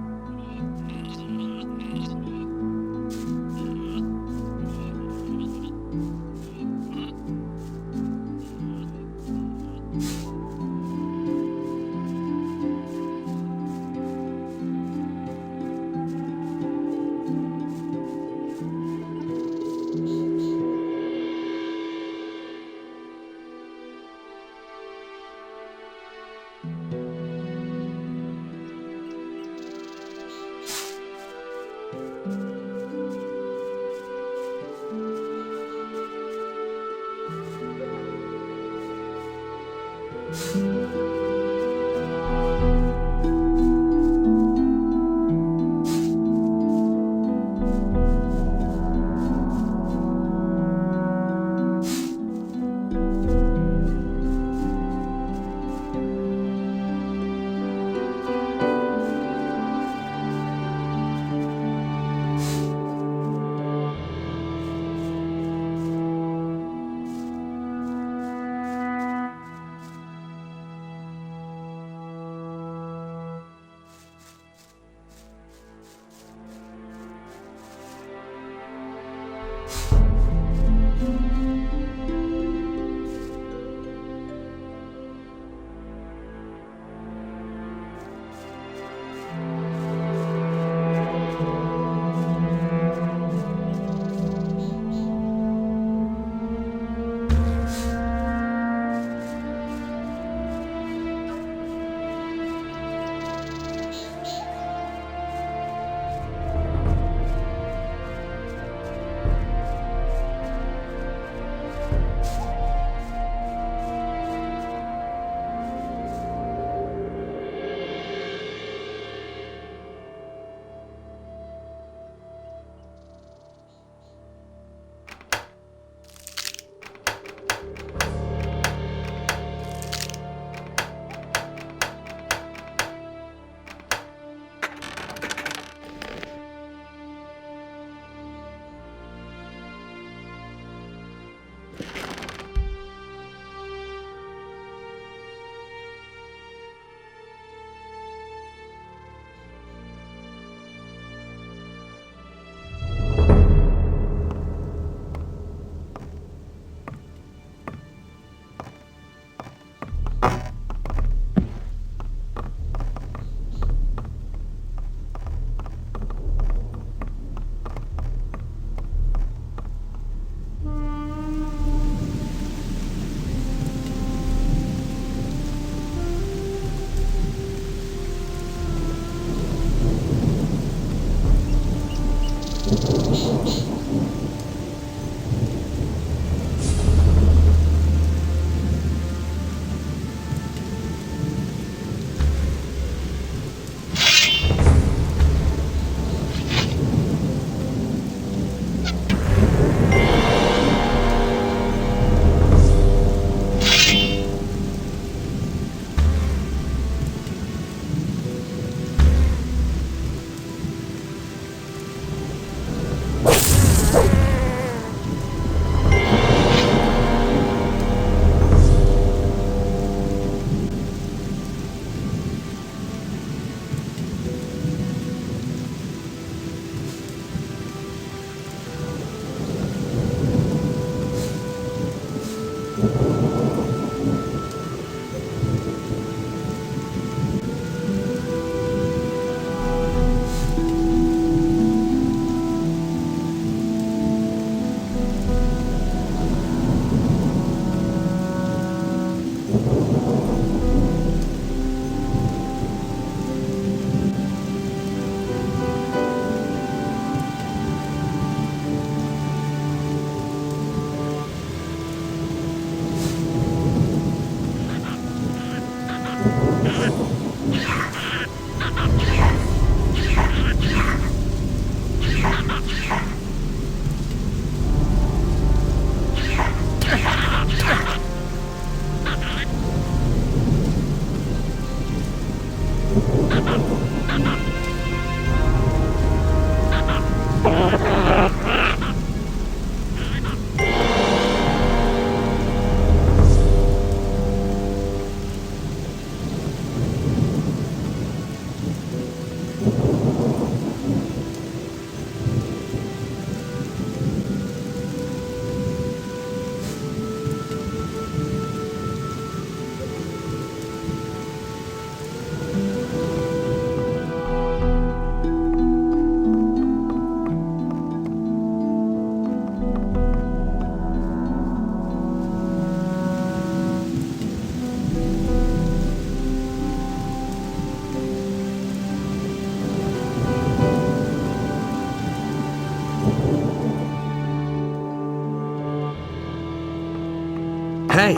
Hey!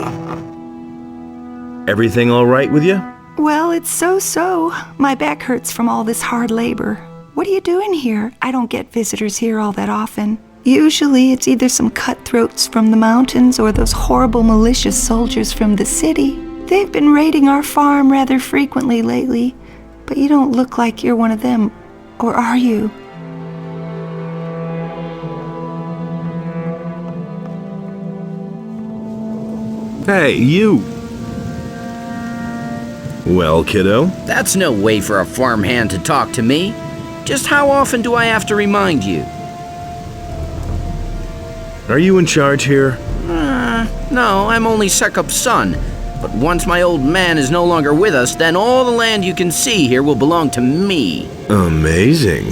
Everything all right with you? Well, it's so-so. My back hurts from all this hard labor. What are you doing here? I don't get visitors here all that often. Usually it's either some cutthroats from the mountains or those horrible malicious soldiers from the city. They've been raiding our farm rather frequently lately, but you don't look like you're one of them, or are you? Hey, you! Well, kiddo? That's no way for a farmhand to talk to me. Just how often do I have to remind you? Are you in charge here? No, I'm only Sekup's son. But once my old man is no longer with us, then all the land you can see here will belong to me. Amazing.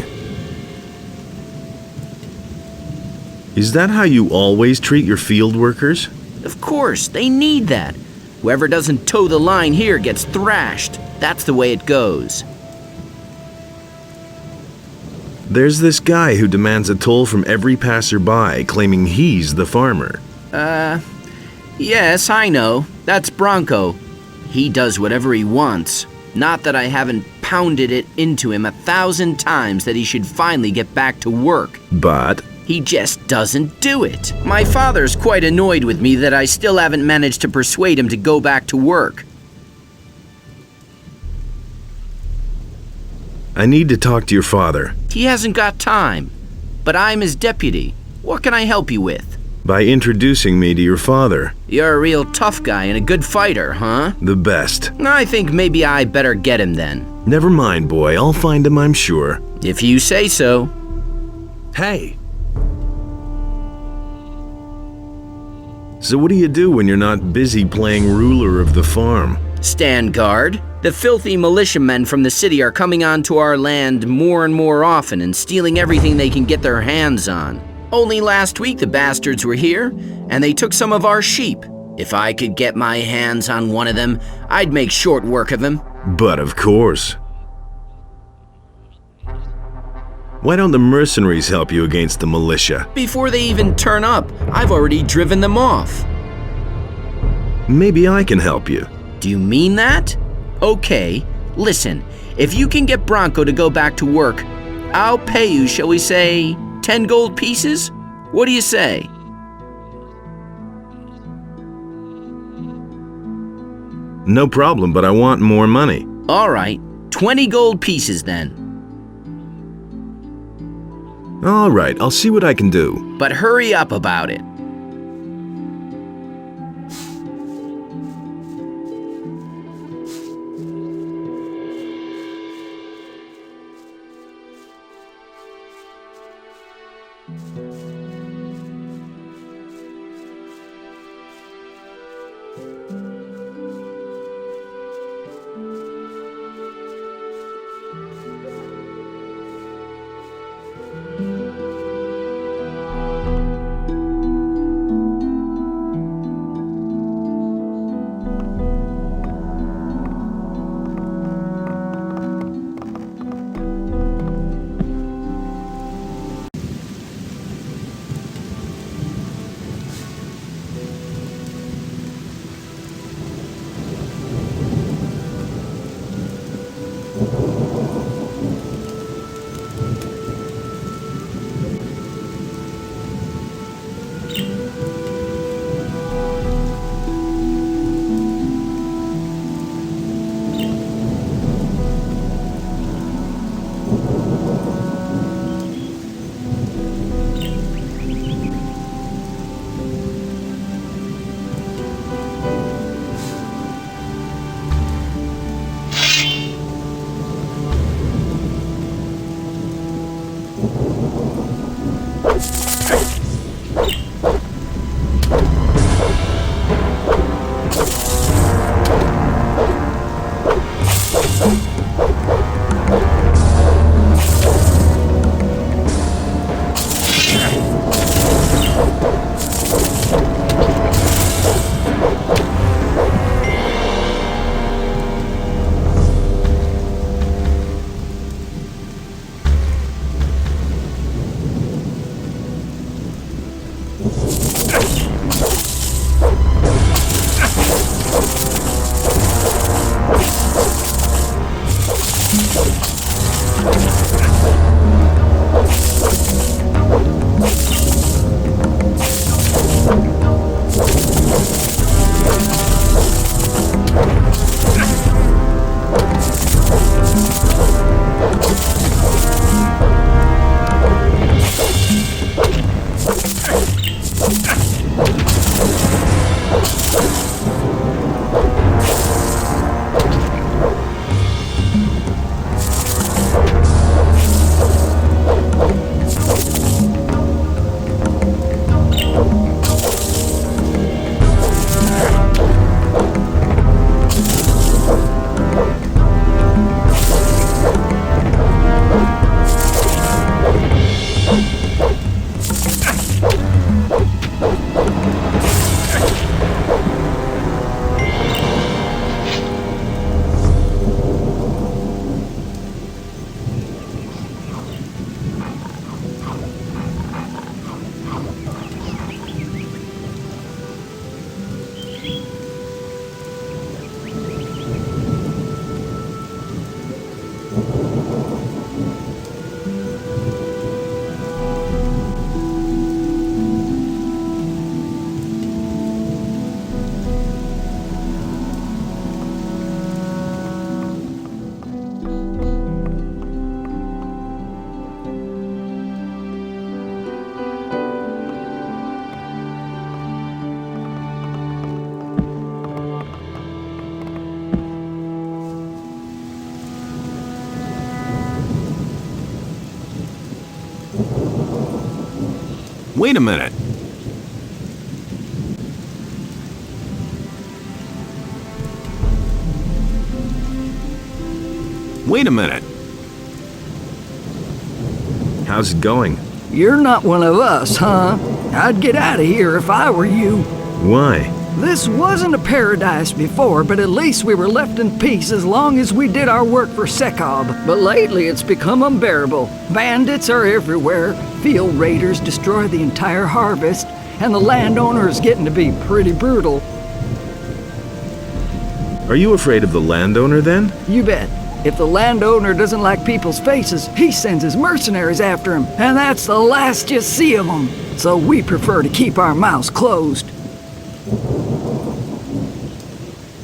Is that how you always treat your field workers? Of course, they need that. Whoever doesn't toe the line here gets thrashed. That's the way it goes. There's this guy who demands a toll from every passerby, claiming he's the farmer. Yes, I know. That's Bronco. He does whatever he wants. Not that I haven't pounded it into him 1,000 times that he should finally get back to work. But he just doesn't do it. My father's quite annoyed with me that I still haven't managed to persuade him to go back to work. I need to talk to your father. He hasn't got time. But I'm his deputy. What can I help you with? By introducing me to your father. You're a real tough guy and a good fighter, huh? The best. I think maybe I better get him then. Never mind, boy. I'll find him, I'm sure. If you say so. Hey! So what do you do when you're not busy playing ruler of the farm? Stand guard. The filthy militiamen from the city are coming onto our land more and more often and stealing everything they can get their hands on. Only last week the bastards were here, and they took some of our sheep. If I could get my hands on one of them, I'd make short work of him. But of course. Why don't the mercenaries help you against the militia? Before they even turn up, I've already driven them off. Maybe I can help you. Do you mean that? Okay, listen, if you can get Bronco to go back to work, I'll pay you, shall we say, 10 gold pieces? What do you say? No problem, but I want more money. All right, 20 gold pieces then. All right, I'll see what I can do. But hurry up about it. Wait a minute. Wait a minute. How's it going? You're not one of us, huh? I'd get out of here if I were you. Why? This wasn't a paradise before, but at least we were left in peace as long as we did our work for Sekob. But lately it's become unbearable. Bandits are everywhere, field raiders destroy the entire harvest, and the landowner is getting to be pretty brutal. Are you afraid of the landowner then? You bet. If the landowner doesn't like people's faces, he sends his mercenaries after him, and that's the last you see of them. So we prefer to keep our mouths closed.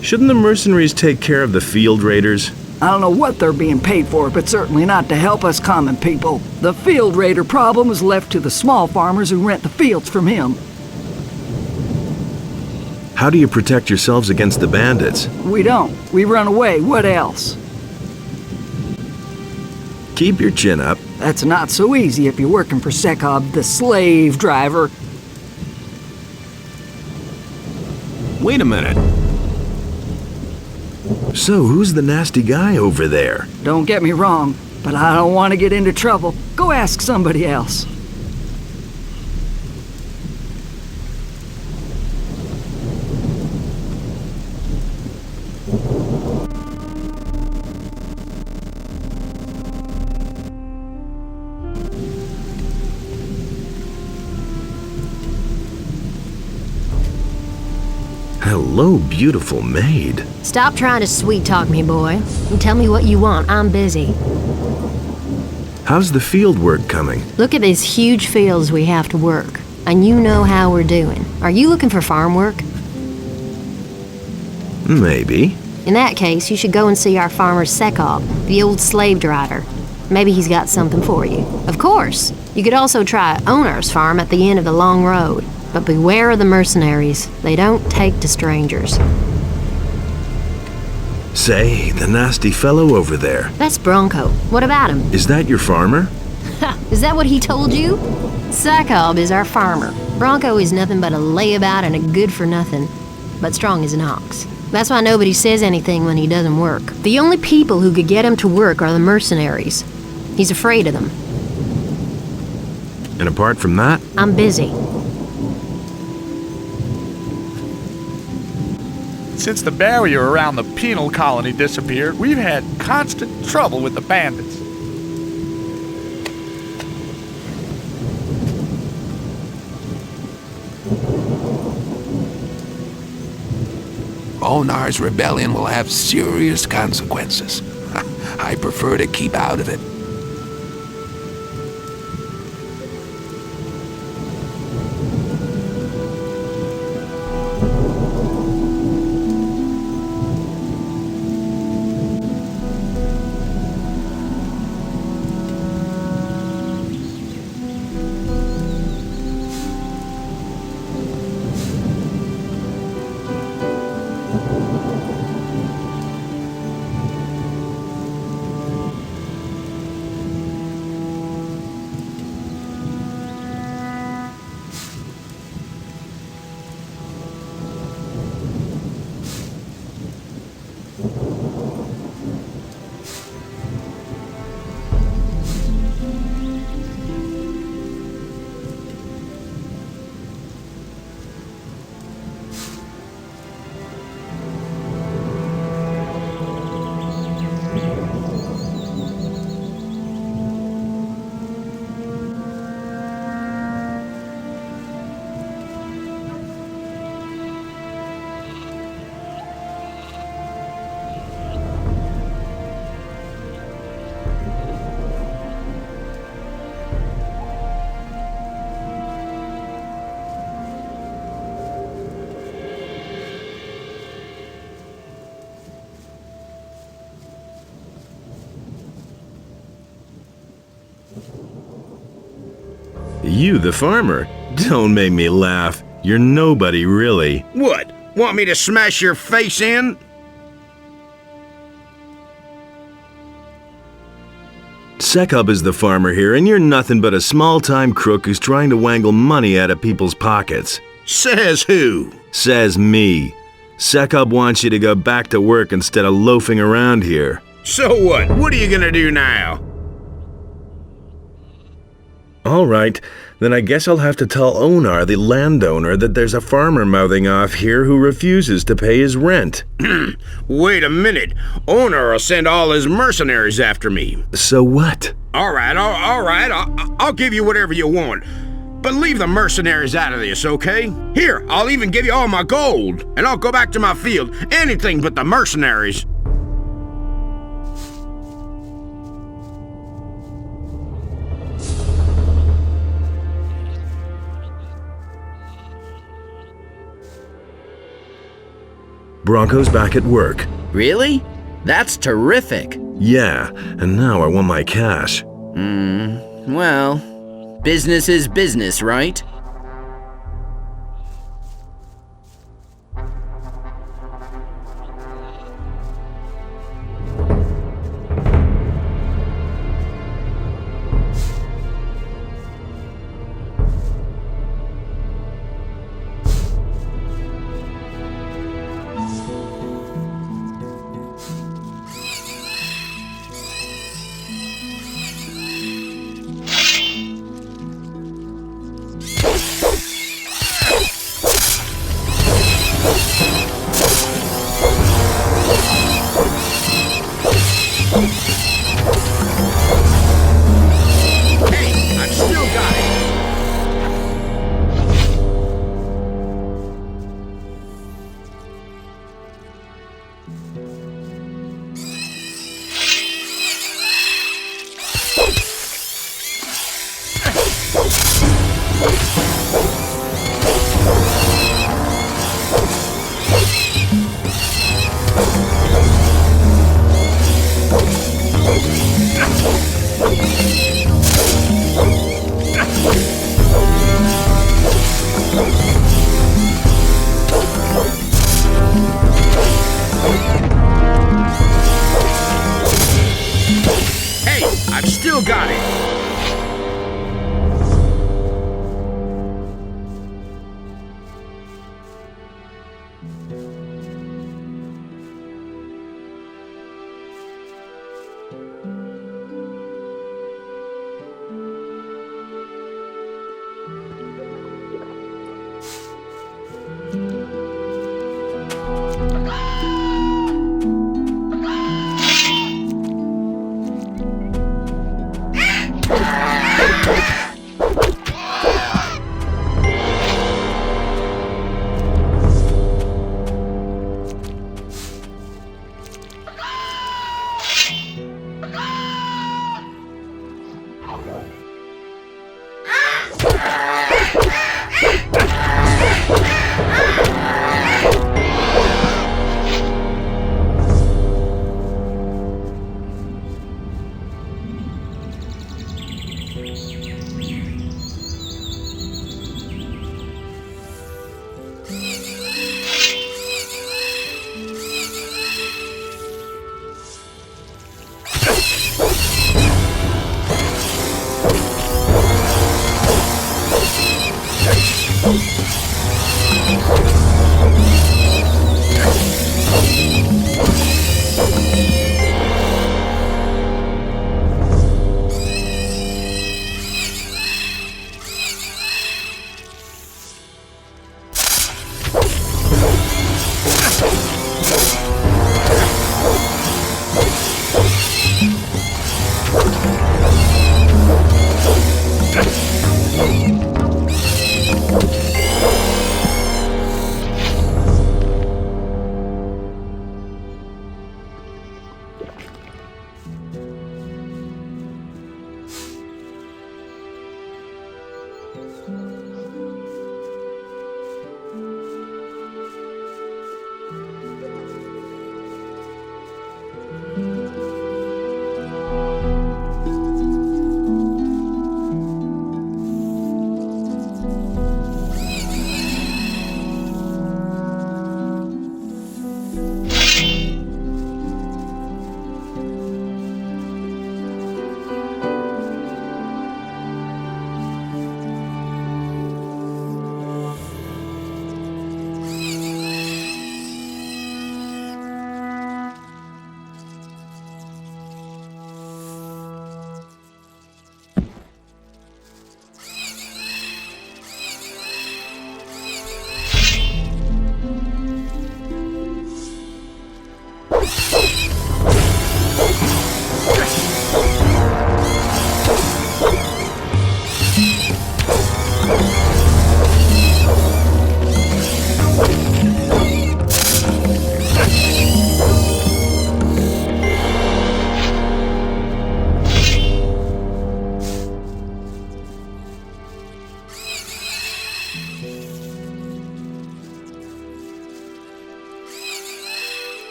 Shouldn't the mercenaries take care of the field raiders? I don't know what they're being paid for, but certainly not to help us common people. The field raider problem is left to the small farmers who rent the fields from him. How do you protect yourselves against the bandits? We don't. We run away. What else? Keep your chin up. That's not so easy if you're working for Sekob, the slave driver. Wait a minute. So, who's the nasty guy over there? Don't get me wrong, but I don't want to get into trouble. Go ask somebody else. Hello, beautiful maid. Stop trying to sweet-talk me, boy. And tell me what you want. I'm busy. How's the field work coming? Look at these huge fields we have to work. And you know how we're doing. Are you looking for farm work? Maybe. In that case, you should go and see our farmer Sekob, the old slave driver. Maybe he's got something for you. Of course. You could also try Onar's farm at the end of the long road. But beware of the mercenaries. They don't take to strangers. Say, the nasty fellow over there. That's Bronco. What about him? Is that your farmer? Is that what he told you? Sekob is our farmer. Bronco is nothing but a layabout and a good-for-nothing, but strong as an ox. That's why nobody says anything when he doesn't work. The only people who could get him to work are the mercenaries. He's afraid of them. And apart from that? I'm busy. Since the barrier around the penal colony disappeared, we've had constant trouble with the bandits. Onar's rebellion will have serious consequences. I prefer to keep out of it. You, the farmer? Don't make me laugh. You're nobody, really. What? Want me to smash your face Sekub is the farmer here, and you're nothing but a small-time crook who's trying to wangle money out of people's pockets. Says who? Says me. Sekub wants you to go back to work instead of loafing around here. So what? What are you gonna do now? All right, then I guess I'll have to tell Onar, the landowner, that there's a farmer mouthing off here who refuses to pay his rent. Wait a minute. Onar will send all his mercenaries after me. So what? All right. I'll give you whatever you want. But leave the mercenaries out of this, okay? Here, I'll even give you all my gold. And I'll go back to my field. Anything but the mercenaries. Bronco's back at work. Really? That's terrific. Yeah, and now I want my cash. Well, business is business, right? I've still got it.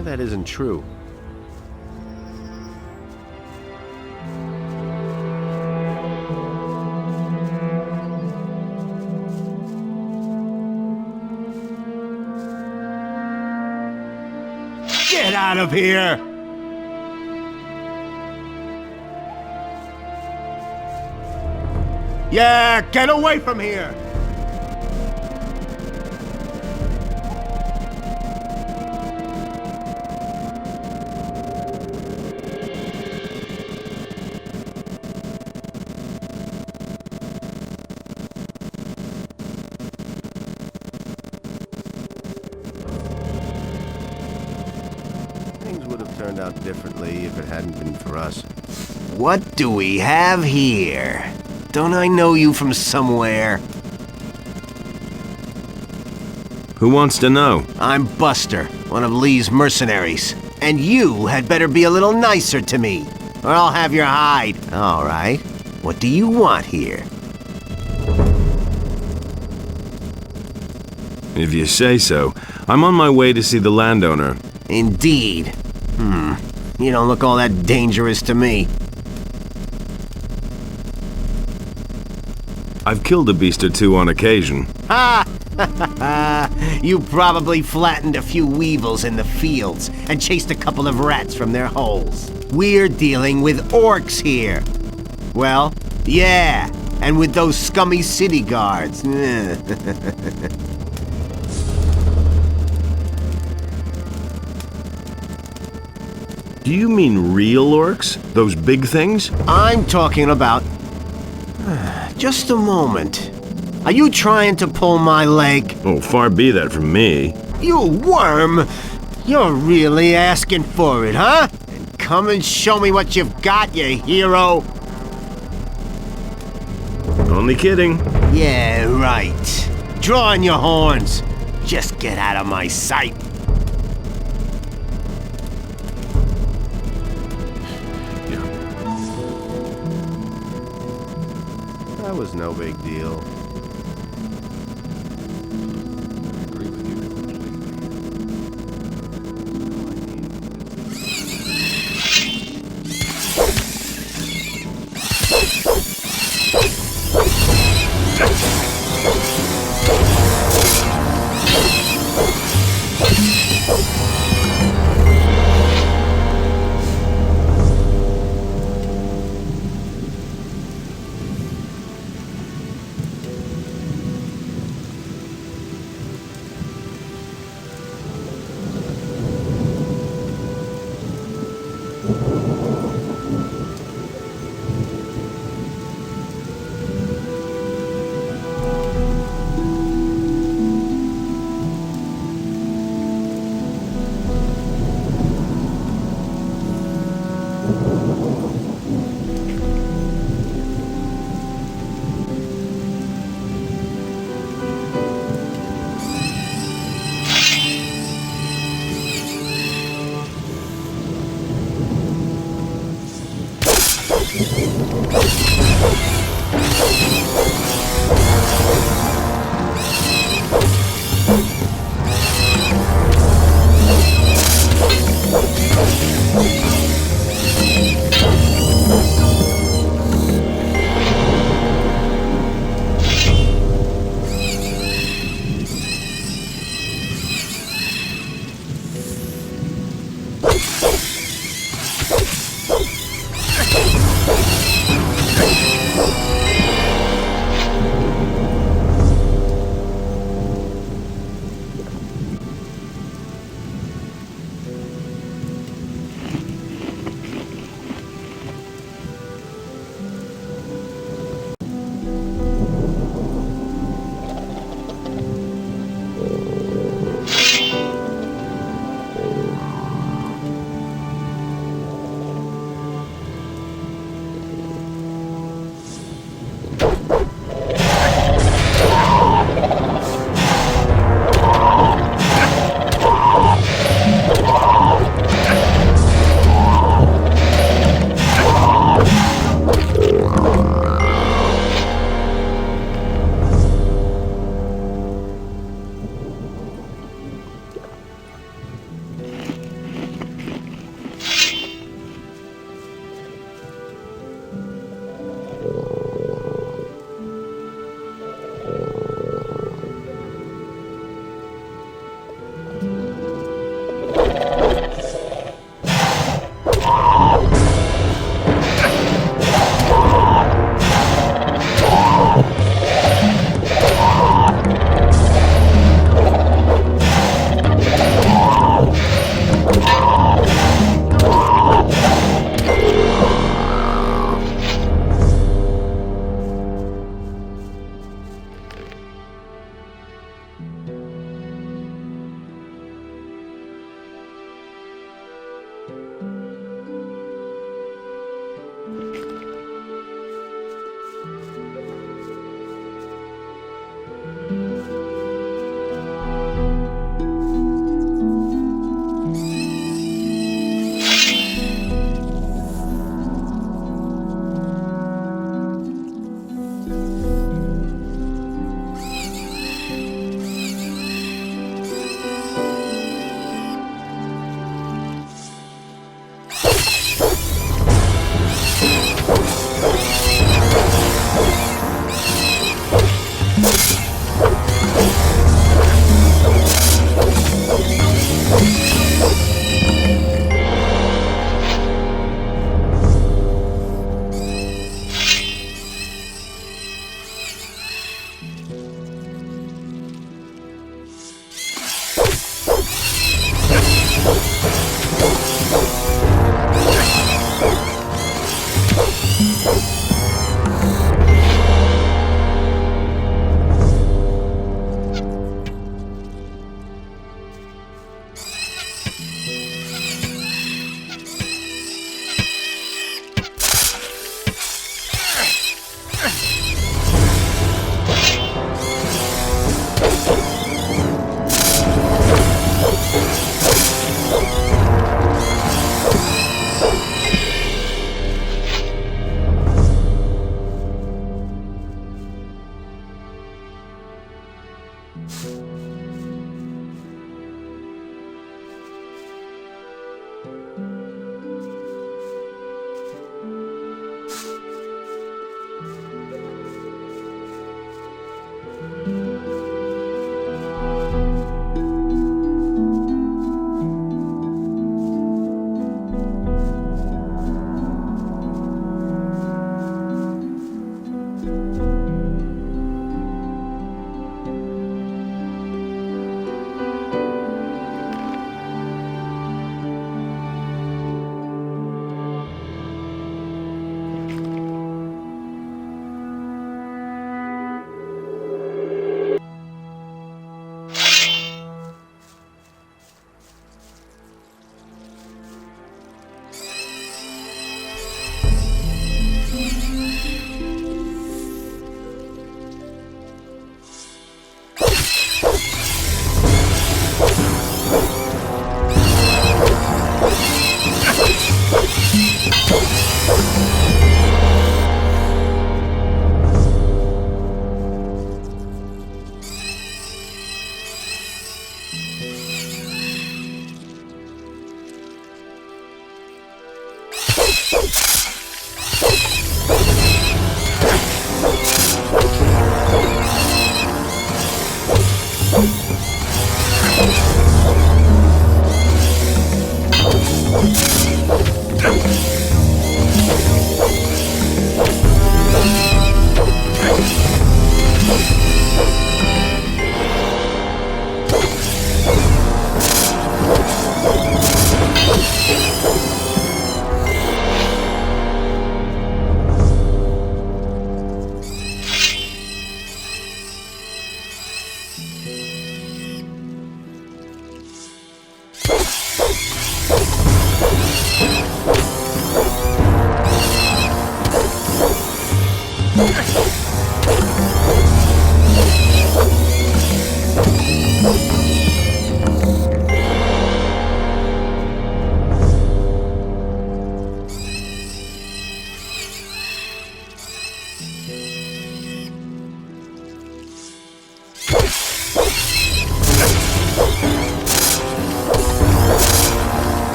me that isn't true. Get out of here! Yeah, get away from here! Things would have turned out differently if it hadn't been for us. What do we have here? Don't I know you from somewhere? Who wants to know? I'm Buster, one of Lee's mercenaries. And you had better be a little nicer to me, or I'll have your hide. All right. What do you want here? If you say so. I'm on my way to see the landowner. Indeed. You don't look all that dangerous to me. I've killed a beast or two on occasion. Ha! You probably flattened a few weevils in the fields and chased a couple of rats from their holes. We're dealing with orcs here. Well, yeah, and with those scummy city guards. Do you mean real orcs? Those big things? I'm talking about... Just a moment. Are you trying to pull my leg? Oh, far be that from me. You worm! You're really asking for it, huh? And come and show me what you've got, you hero! Only kidding. Yeah, right. Draw on your horns. Just get out of my sight. That was no big deal.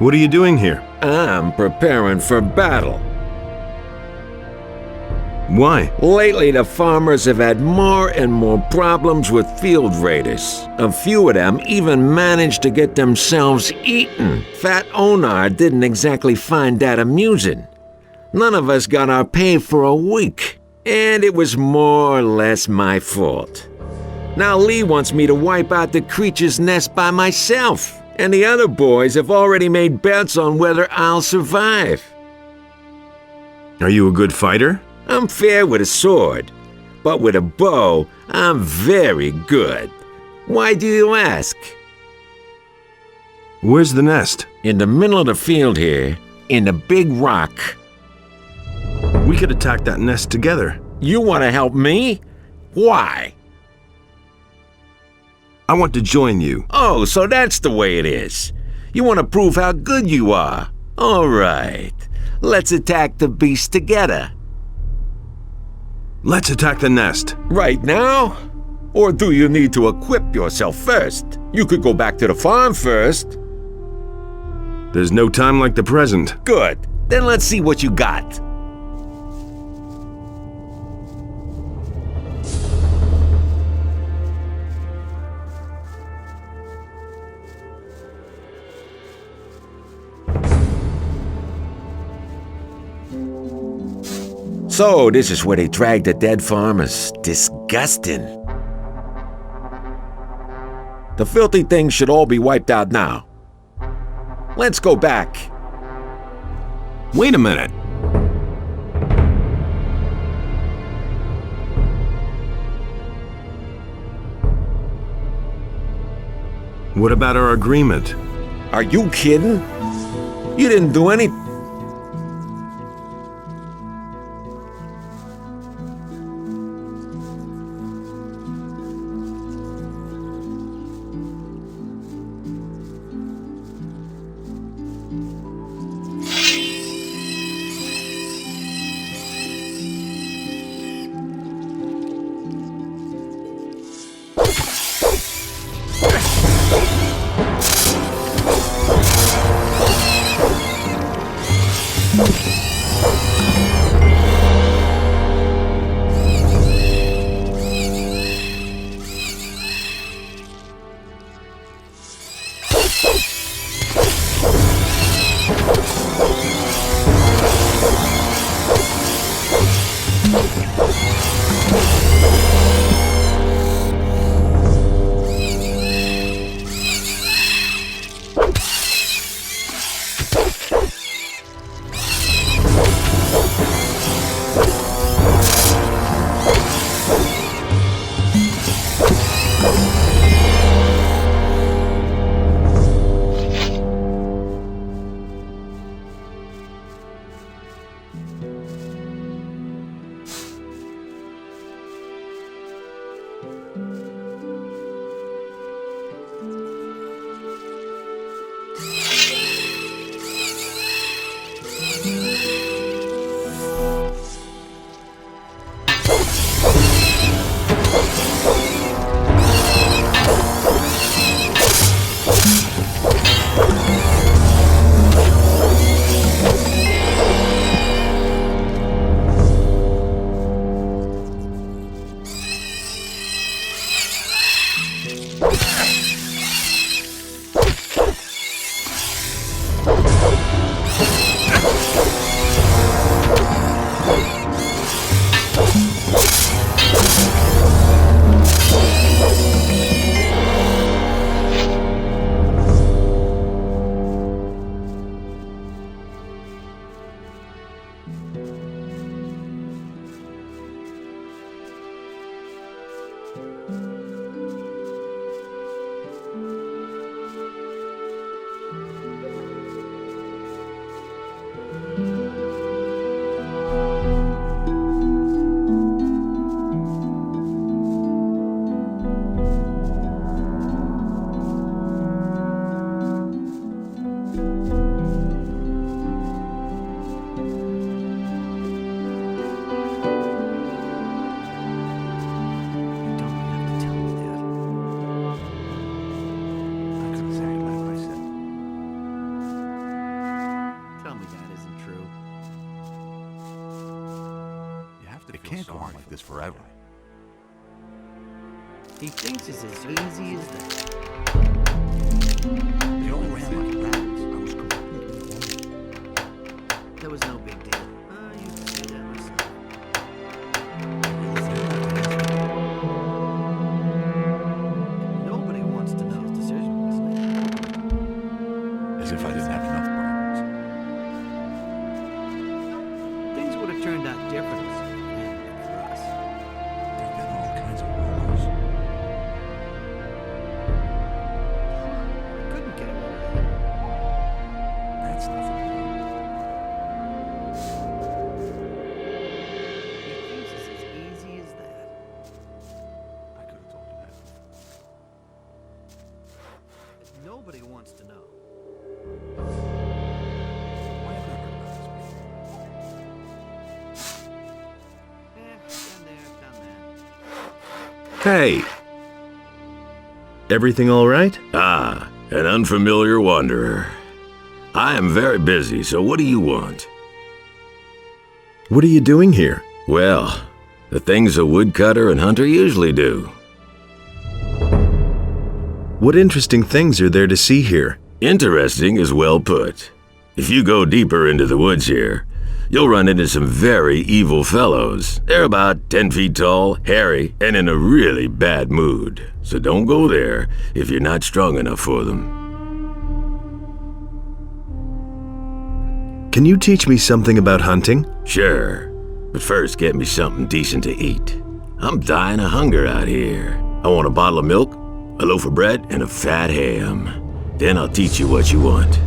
What are you doing here? I'm preparing for battle. Why? Lately, the farmers have had more and more problems with field raiders. A few of them even managed to get themselves eaten. Fat Onar didn't exactly find that amusing. None of us got our pay for a week, and it was more or less my fault. Now Lee wants me to wipe out the creature's nest by myself, and the other boys have already made bets on whether I'll survive. Are you a good fighter? I'm fair with a sword, but with a bow, I'm very good. Why do you ask? Where's the nest? In the middle of the field here, in the big rock. We could attack that nest together. You want to help me? Why? I want to join you. Oh, so that's the way it is. You want to prove how good you are. All right, let's attack the beast together. Let's attack the nest. Right now? Or do you need to equip yourself first? You could go back to the farm first. There's no time like the present. Good. Then let's see what you got. So, this is where they drag the dead farmers. Disgusting. The filthy things should all be wiped out now. Let's go back. Wait a minute. What about our agreement? Are you kidding? You didn't do anything. can't go on like this forever. He thinks it's as easy as that. They all ran like rabbits. I was completely alone. That was no big deal. I used to say that myself. Nobody wants to know his decision was made. As if I didn't have enough problems. Things would have turned out differently if it hadn't been for us. There have been all kinds of rumors. I couldn't get away with that. That's nothing. He thinks it's as easy as that. I could have told you that. Nobody wants to know. Why haven't I heard about this before? Been there, done that. Hey! Everything all right? Ah, an unfamiliar wanderer. I am very busy, so what do you want? What are you doing here? Well, the things a woodcutter and hunter usually do. What interesting things are there to see here? Interesting is well put. If you go deeper into the woods here, you'll run into some very evil fellows. They're about 10 feet tall, hairy, and in a really bad mood. So don't go there if you're not strong enough for them. Can you teach me something about hunting? Sure, but first get me something decent to eat. I'm dying of hunger out here. I want a bottle of milk, a loaf of bread, and a fat ham. Then I'll teach you what you want.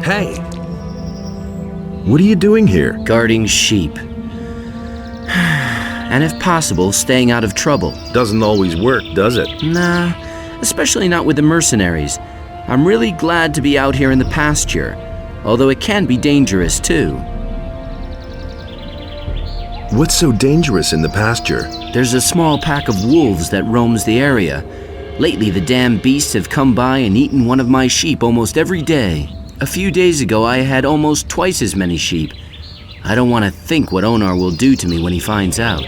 Hey! What are you doing here? Guarding sheep. And if possible, staying out of trouble. Doesn't always work, does it? Nah, especially not with the mercenaries. I'm really glad to be out here in the pasture, although it can be dangerous too. What's so dangerous in the pasture? There's a small pack of wolves that roams the area. Lately, the damn beasts have come by and eaten one of my sheep almost every day. A few days ago, I had almost twice as many sheep. I don't want to think what Onar will do to me when he finds out.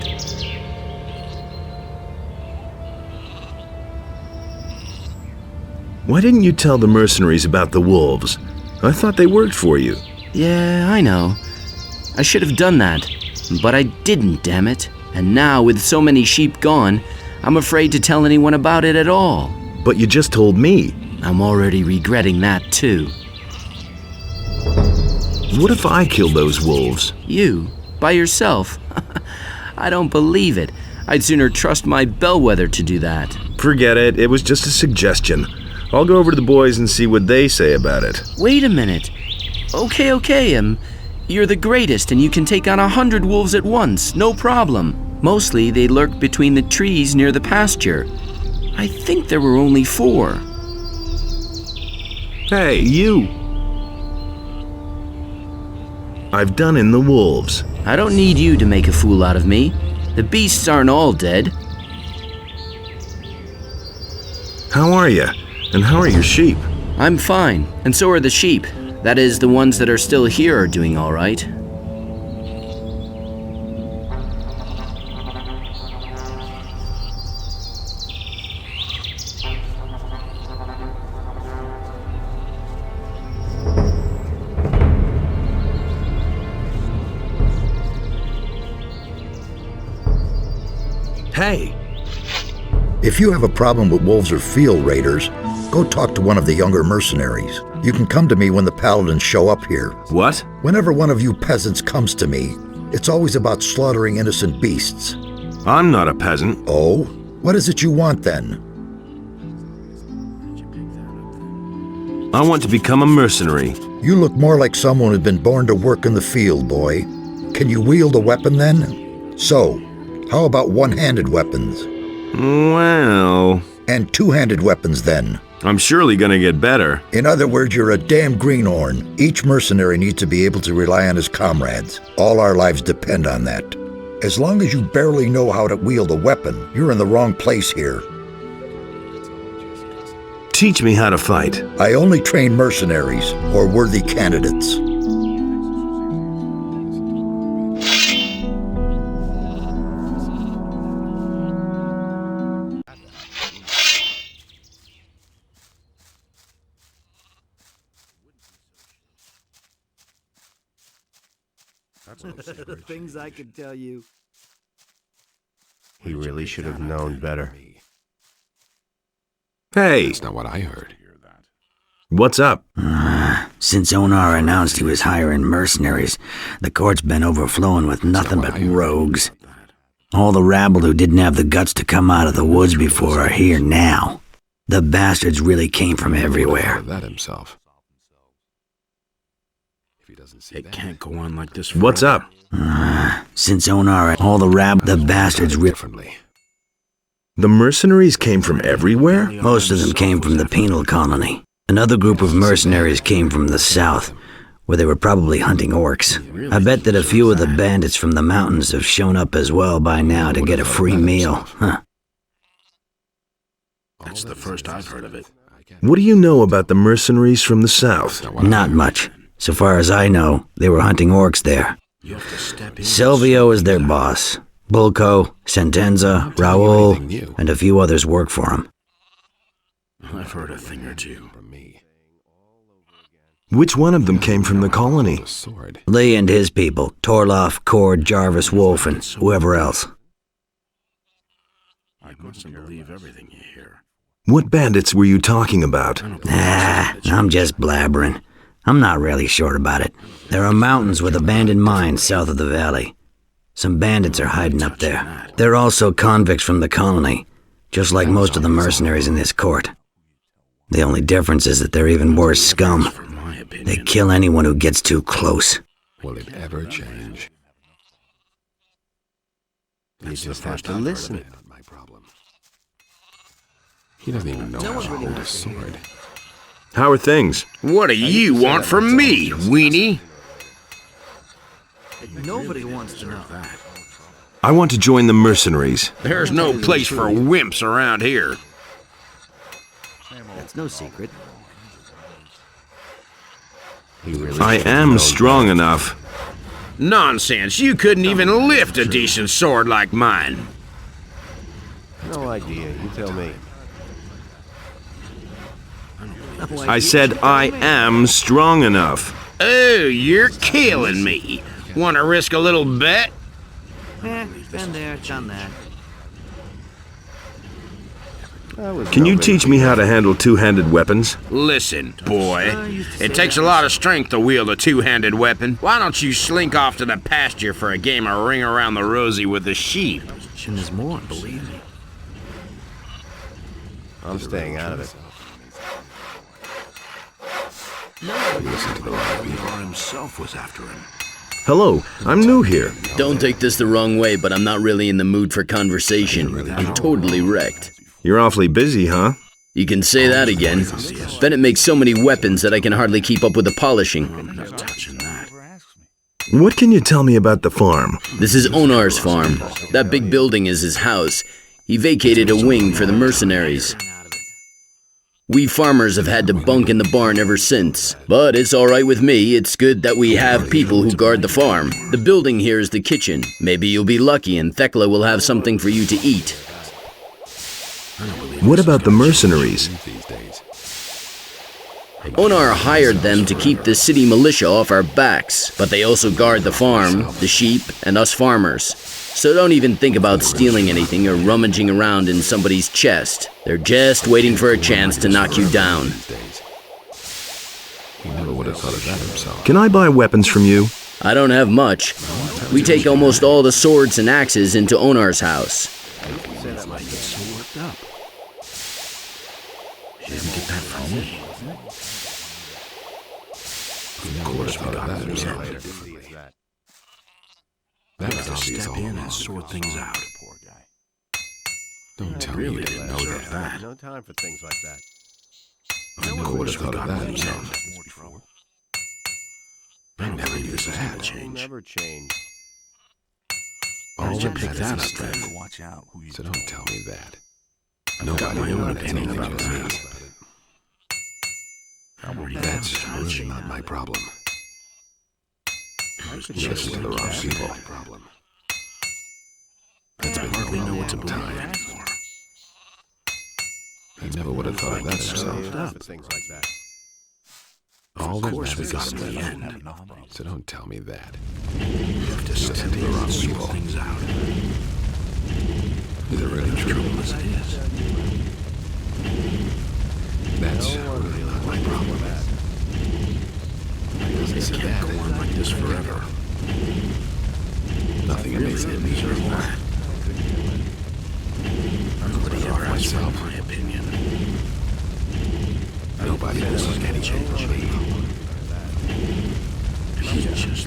Why didn't you tell the mercenaries about the wolves? I thought they worked for you. Yeah, I know. I should have done that, but I didn't, damn it. And now, with so many sheep gone, I'm afraid to tell anyone about it at all. But you just told me. I'm already regretting that too. What if I killed those wolves? You? By yourself? I don't believe it. I'd sooner trust my bellwether to do that. Forget it. It was just a suggestion. I'll go over to the boys and see what they say about it. Wait a minute. Okay, you're the greatest and you can take on 100 wolves at once, no problem. Mostly they lurk between the trees near the pasture. I think there were only 4. Hey, you! I've done in the wolves. I don't need you to make a fool out of me. The beasts aren't all dead. How are you? And how are your sheep? I'm fine, and so are the sheep. That is, the ones that are still here are doing all right. Hey! If you have a problem with wolves or field raiders, go talk to one of the younger mercenaries. You can come to me when the paladins show up here. What? Whenever one of you peasants comes to me, it's always about slaughtering innocent beasts. I'm not a peasant. Oh? What is it you want then? I want to become a mercenary. You look more like someone who's been born to work in the field, boy. Can you wield a weapon then? So, how about one-handed weapons? Well... And two-handed weapons then? I'm surely gonna get better. In other words, you're a damn greenhorn. Each mercenary needs to be able to rely on his comrades. All our lives depend on that. As long as you barely know how to wield a weapon, you're in the wrong place here. Teach me how to fight. I only train mercenaries or worthy candidates. The things I could tell you. He really should have known better. Hey! That's not what I heard. What's up? Since Onar announced he was hiring mercenaries, the court's been overflowing with nothing but rogues. All the rabble who didn't have the guts to come out of the woods before are here now. The bastards really came from everywhere. That himself. It can't go on like this. What's up? Since Onar, all the the bastards differently. The mercenaries came from everywhere? Most of them came from the penal colony. Another group of mercenaries came from the south, where they were probably hunting orcs. I bet that a few of the bandits from the mountains have shown up as well by now to get a free meal. Huh. That's the first I've heard of it. What do you know about the mercenaries from the south? Not much. So far as I know, they were hunting orcs there. Silvio is their boss. Bulko, Sentenza, Raul, and a few others work for him. I've heard a thing or two. Which one of them came from the colony? Lee and his people, Torloff, Cord, Jarvis, Wolf, and whoever else. I mustn't believe everything you hear. What bandits were you talking about? I'm just blabbering. I'm not really sure about it. There are mountains with abandoned mines south of the valley. Some bandits are hiding up there. They're also convicts from the colony, just like most of the mercenaries in this court. The only difference is that they're even worse scum. They kill anyone who gets too close. Will it ever change? You just have to listen. He doesn't even know how to hold a sword. How are things? What do you want from me, weenie? Nobody wants to know that. I want to join the mercenaries. There's no place for wimps around here. That's no secret. I am strong enough. Nonsense, you couldn't even lift a decent sword like mine. No idea, you tell me. I said I am strong enough. Oh, you're killing me. Want to risk a little bet? Been there, done that. Can you teach me how to handle two-handed weapons? Listen, boy, it takes a lot of strength to wield a two-handed weapon. Why don't you slink off to the pasture for a game of Ring Around the Rosie with the sheep? And there's more, believe me. I'm staying out of it. Listen to the Bar himself was after him. Hello, I'm new here. Don't take this the wrong way, but I'm not really in the mood for conversation. I'm totally wrecked. You're awfully busy, huh? You can say that again. Bennett makes so many weapons that I can hardly keep up with the polishing. What can you tell me about the farm? This is Onar's farm. That big building is his house. He vacated a wing for the mercenaries. We farmers have had to bunk in the barn ever since. But it's all right with me. It's good that we have people who guard the farm. The building here is the kitchen. Maybe you'll be lucky and Thekla will have something for you to eat. What about the mercenaries? Onar hired them to keep the city militia off our backs, but they also guard the farm, the sheep, and us farmers. So don't even think about stealing anything or rummaging around in somebody's chest. They're just waiting for a chance to knock you down. He never would have thought of that himself. Can I buy weapons from you? I don't have much. We take almost all the swords and axes into Onar's house. He didn't get that from me. Of course, we got that himself. That's to step in and sort things out. Don't tell me you didn't know that. No time for things like that. Of course, we got that himself. I never knew this had Change. Never change. Where did you pick that up, then? So don't tell me that. Nobody my knew own anything opinion about about that. it. That's really not my problem. Listen to the wrong people. That's been hardly know what to long believe time. anymore. He never would have thought of that himself. Things like that. All Of course, that we matters got is him in the the end. So don't tell me that. You have to step in and sort things out. Is it really true? As it is. That's really not my problem. It can't go on like this forever. Nothing amazing Really me. deserve that. Nobody ever asked for my opinion. Nobody else is getting change.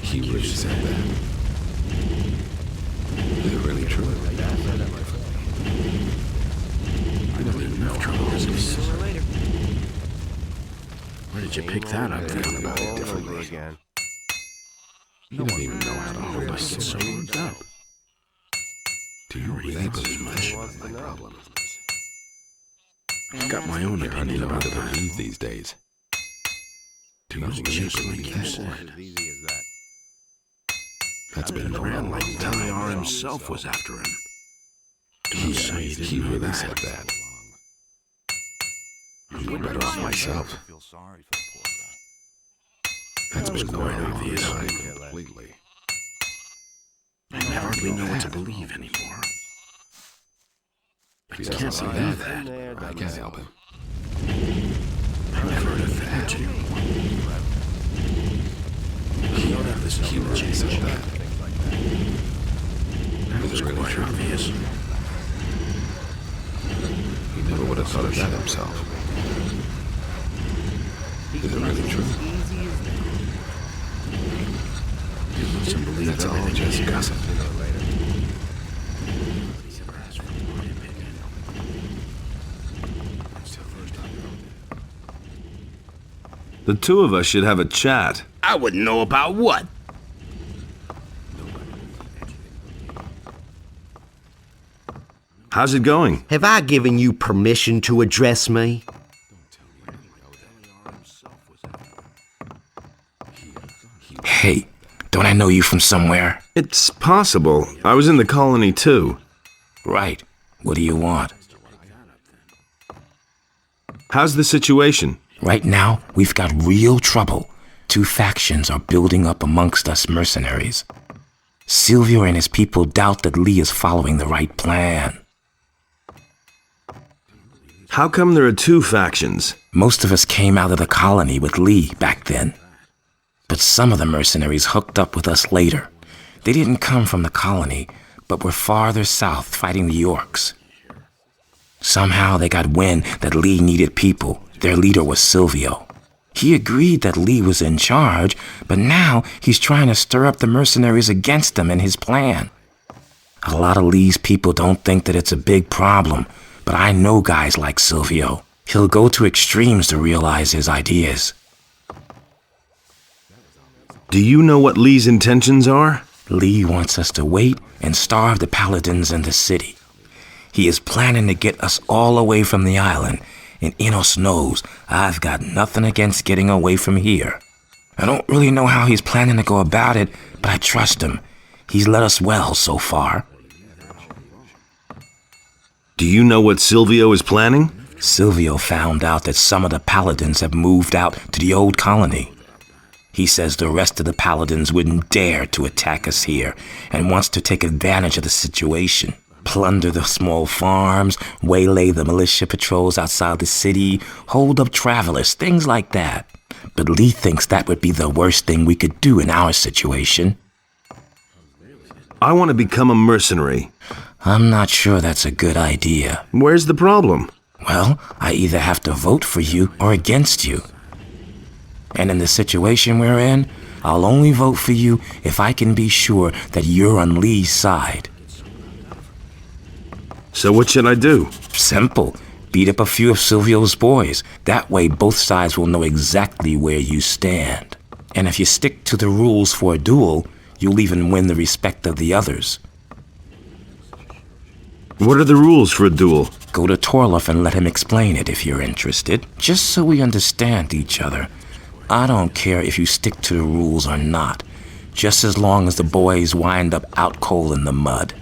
He really said that. Is it really true? I never had enough trouble as it is. Where did you pick that up? Thinking about it differently. Again. You don't even know how to hold a Get so sword. worked up. Do you really think believe as much? that's my problem? I've got my own You're hardly opinion know about how to that. believe these days. Do you That's really just believe like you that? said. As easy as that. That's been going Ran on like a long Taliar time. himself was after him. He, Don't say you didn't he know really that. said that. I'm better off myself. That's been going on a long time completely. I never hardly know what to believe anymore. If he I can't doesn't believe believe that. I can't help him. I never would have had to. He really said that. That was really quite true. obvious. He never would have thought of that himself. Is it really true? Some believe that's all just gossip. The two of us should have a chat. I wouldn't know about what. How's it going? Have I given you permission to address me? Hey, don't I know you from somewhere? It's possible. I was in the colony too. Right. What do you want? How's the situation? Right now, we've got real trouble. Two factions are building up amongst us mercenaries. Silvio and his people doubt that Lee is following the right plan. How come there are two factions? Most of us came out of the colony with Lee back then. But some of the mercenaries hooked up with us later. They didn't come from the colony, but were farther south fighting the Yorks. Somehow they got wind that Lee needed people. Their leader was Silvio. He agreed that Lee was in charge, but now he's trying to stir up the mercenaries against him and his plan. A lot of Lee's people don't think that it's a big problem, but I know guys like Silvio. He'll go to extremes to realize his ideas. Do you know what Lee's intentions are? Lee wants us to wait and starve the paladins in the city. He is planning to get us all away from the island, and Enos knows I've got nothing against getting away from here. I don't really know how he's planning to go about it, but I trust him. He's led us well so far. Do you know what Silvio is planning? Silvio found out that some of the paladins have moved out to the old colony. He says the rest of the paladins wouldn't dare to attack us here and wants to take advantage of the situation. Plunder the small farms, waylay the militia patrols outside the city, hold up travelers, things like that. But Lee thinks that would be the worst thing we could do in our situation. I want to become a mercenary. I'm not sure that's a good idea. Where's the problem? Well, I either have to vote for you or against you. And in the situation we're in, I'll only vote for you if I can be sure that you're on Lee's side. So what should I do? Simple. Beat up a few of Silvio's boys. That way both sides will know exactly where you stand. And if you stick to the rules for a duel, you'll even win the respect of the others. What are the rules for a duel? Go to Torlov and let him explain it if you're interested. Just so we understand each other. I don't care if you stick to the rules or not, just as long as the boys wind up out cold in the mud.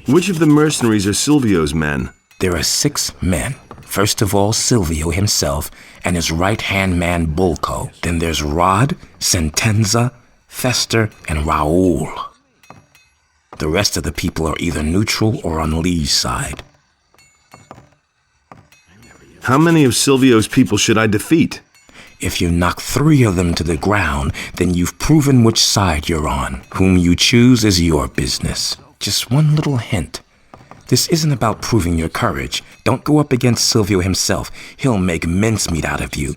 Which of the mercenaries are Silvio's men? There are 6 men. First of all, Silvio himself and his right-hand man, Bulko. Then there's Rod, Sentenza, Fester, and Raoul. The rest of the people are either neutral or on Lee's side. How many of Silvio's people should I defeat? If you knock 3 of them to the ground, then you've proven which side you're on. Whom you choose is your business. Just one little hint. This isn't about proving your courage. Don't go up against Silvio himself. He'll make mincemeat out of you.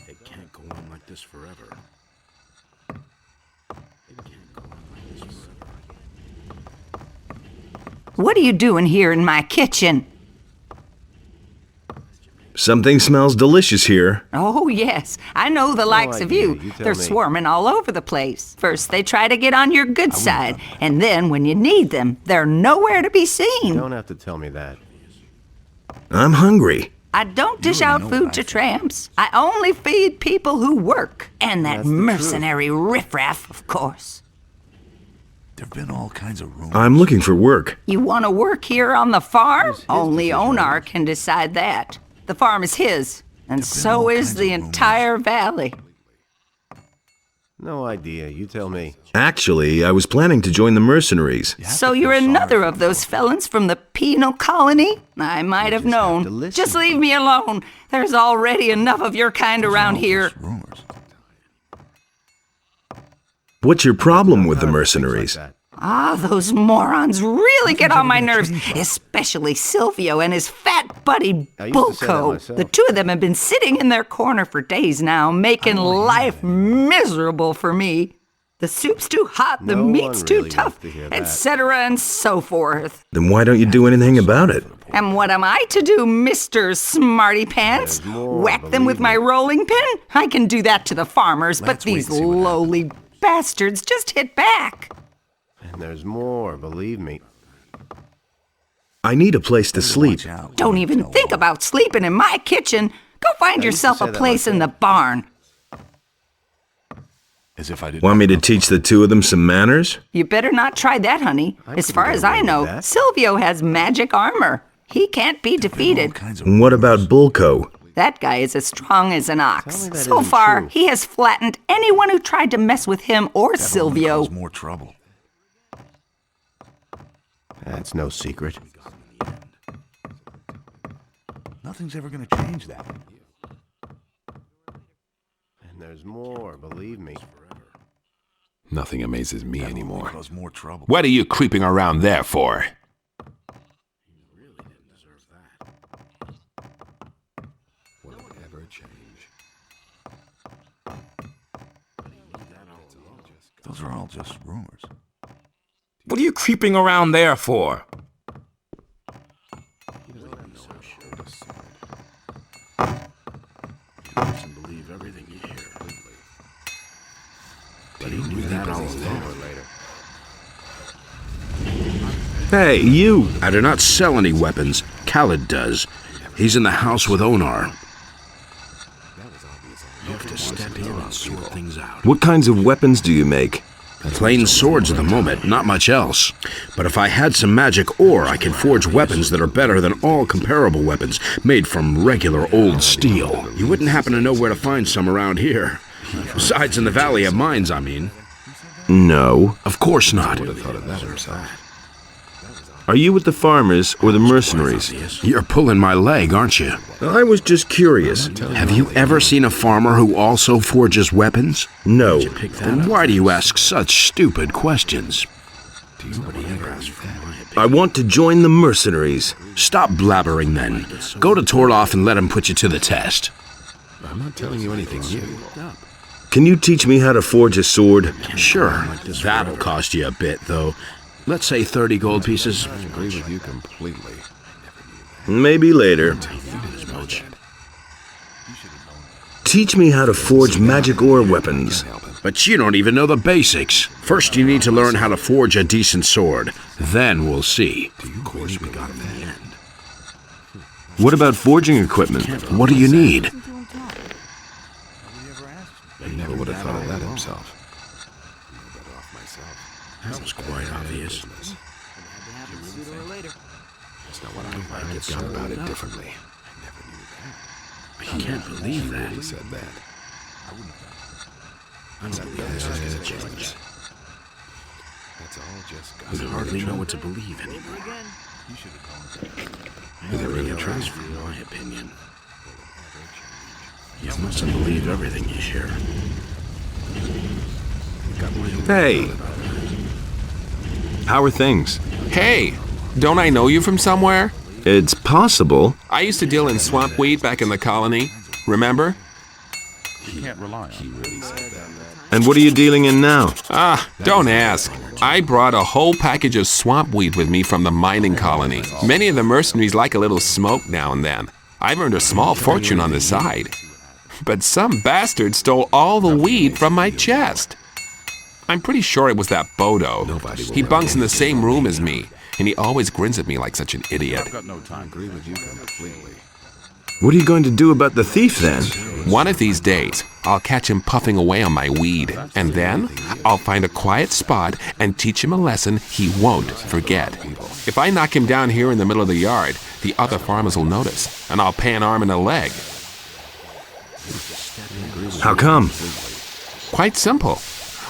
It can't go on like this forever. What are you doing here in my kitchen? Something smells delicious here. Oh, yes. I know the likes of you. They're swarming all over the place. First, they try to get on your good side, and then when you need them, they're nowhere to be seen. You don't have to tell me that. I'm hungry. I don't dish out food to tramps. I only feed people who work. And that mercenary riffraff, of course. There've been all kinds of rumors. I'm looking for work. You want to work here on the farm? Only Onar can decide that. The farm is his, and so is the entire valley. No idea. You tell me. Actually, I was planning to join the mercenaries. So you're another of those felons from the penal colony? I might have known. Just leave me alone. There's already enough of your kind around here. What's your problem with the mercenaries? Ah, those morons really get on my nerves, especially Silvio and his fat buddy Bulco. The two of them have been sitting in their corner for days now, making life miserable for me. The soup's too hot, the meat's too tough, etc. and so forth. Then why don't you do anything about it? And what am I to do, Mr. Smarty Pants? Whack them with my rolling pin? I can do that to the farmers, but these lowly bastards just hit back. And there's more, believe me. I need a place to sleep. Don't even think about sleeping in my kitchen. Go find yourself a place in the barn. As if I didn't. Want me to teach the two of them some manners? You better not try that, honey. As far as I know, Silvio has magic armor. He can't be defeated. And what about Bulco? That guy is as strong as an ox. So far, he has flattened anyone who tried to mess with him or Silvio. More trouble. That's no secret. Nothing's ever gonna change that. And there's more, believe me. Nothing amazes me anymore. Cause more trouble. What are you creeping around there for? Those are all just rumors. What are you creeping around there for? Believe everything you hear. But he knew that all along. Hey, you! I do not sell any weapons. Khalid does. He's in the house with Onar. You have to step in and sort things out. What kinds of weapons do you make? Plain swords at the moment, not much else. But if I had some magic ore, I can forge weapons that are better than all comparable weapons made from regular old steel. You wouldn't happen to know where to find some around here. Besides in the Valley of Mines, I mean. No. Of course not. Are you with the farmers or the mercenaries? You're pulling my leg, aren't you? I was just curious. Have you ever seen a farmer who also forges weapons? No. Then why do you ask such stupid questions? I want to join the mercenaries. Stop blabbering then. Go to Torloff and let him put you to the test. I'm not telling you anything new. Can you teach me how to forge a sword? Sure. That'll cost you a bit, though. Let's say 30 gold pieces. I agree with you completely. Maybe later. Teach me how to forge magic ore weapons. But you don't even know the basics. First you need to learn how to forge a decent sword. Then we'll see. What about forging equipment? What do you need? He never would have thought of that himself. That was quite obvious. That's not what I get gone about it differently. I can't believe that. He said that. I don't think this is going to change. That's all just I hardly know what to believe anymore. I really trust for my opinion. You mustn't believe everything you hear. Hey! How are things? Hey! Don't I know you from somewhere? It's possible. I used to deal in swamp weed back in the colony. Remember? You can't rely on him. And what are you dealing in now? Ah, don't ask. I brought a whole package of swamp weed with me from the mining colony. Many of the mercenaries like a little smoke now and then. I've earned a small fortune on the side. But some bastard stole all the weed from my chest. I'm pretty sure it was that Bodo. He bunks in the same room as me, and he always grins at me like such an idiot. I've got no time. Agree with you completely. What are you going to do about the thief then? One of these days, I'll catch him puffing away on my weed, and then I'll find a quiet spot and teach him a lesson he won't forget. If I knock him down here in the middle of the yard, the other farmers will notice, and I'll pay an arm and a leg. How come? Quite simple.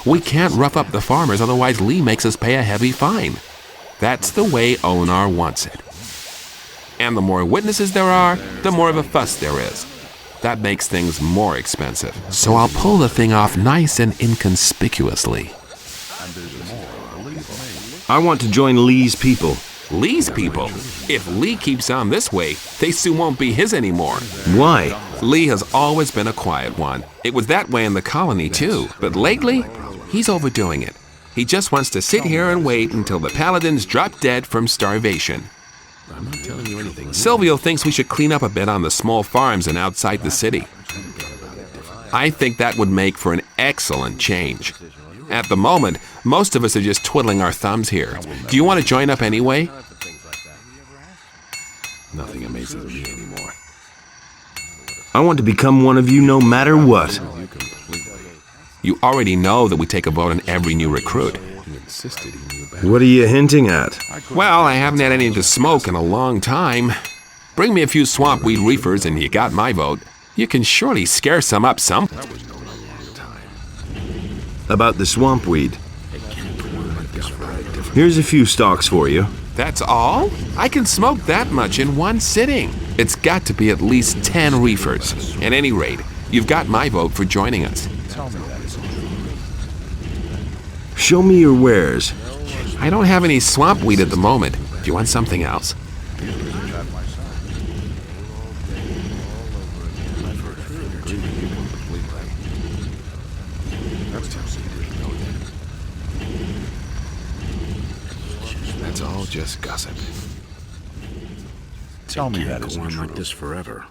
We can't rough up the farmers, otherwise Lee makes us pay a heavy fine. That's the way Onar wants it. And the more witnesses there are, the more of a fuss there is. That makes things more expensive. So I'll pull the thing off nice and inconspicuously. And there's more. Believe me. I want to join Lee's people. Lee's people? If Lee keeps on this way, they soon won't be his anymore. Why? Lee has always been a quiet one. It was that way in the colony, too. But lately, he's overdoing it. He just wants to sit here and wait until the paladins drop dead from starvation. I'm not telling you anything. Silvio thinks we should clean up a bit on the small farms and outside the city. I think that would make for an excellent change. At the moment, most of us are just twiddling our thumbs here. Do you want to join up anyway? Nothing amazes me anymore. I want to become one of you no matter what. You already know that we take a vote on every new recruit. What are you hinting at? Well, I haven't had anything to smoke in a long time. Bring me a few swampweed reefers and you got my vote. You can surely scare some up some. About the swampweed. Here's a few stalks for you. That's all? I can smoke that much in one sitting. It's got to be at least 10 reefers. At any rate, you've got my vote for joining us. Show me your wares. I don't have any swampweed at the moment. Do you want something else? That's all just gossip. Tell me that isn't true. Like this forever.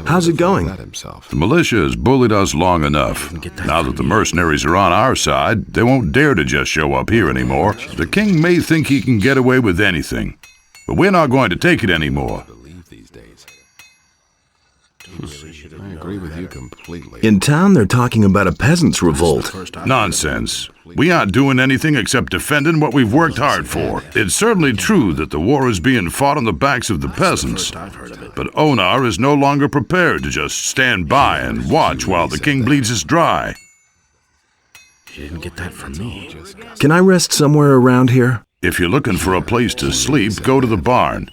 How's it going? The militia has bullied us long enough. Now that the mercenaries are on our side, they won't dare to just show up here anymore. The king may think he can get away with anything, but we're not going to take it anymore. I agree with you completely. In town, they're talking about a peasants' revolt. Nonsense. We aren't doing anything except defending what we've worked hard for. It's certainly true that the war is being fought on the backs of the peasants, but Onar is no longer prepared to just stand by and watch while the king bleeds us dry. You didn't get that from me. Can I rest somewhere around here? If you're looking for a place to sleep, go to the barn.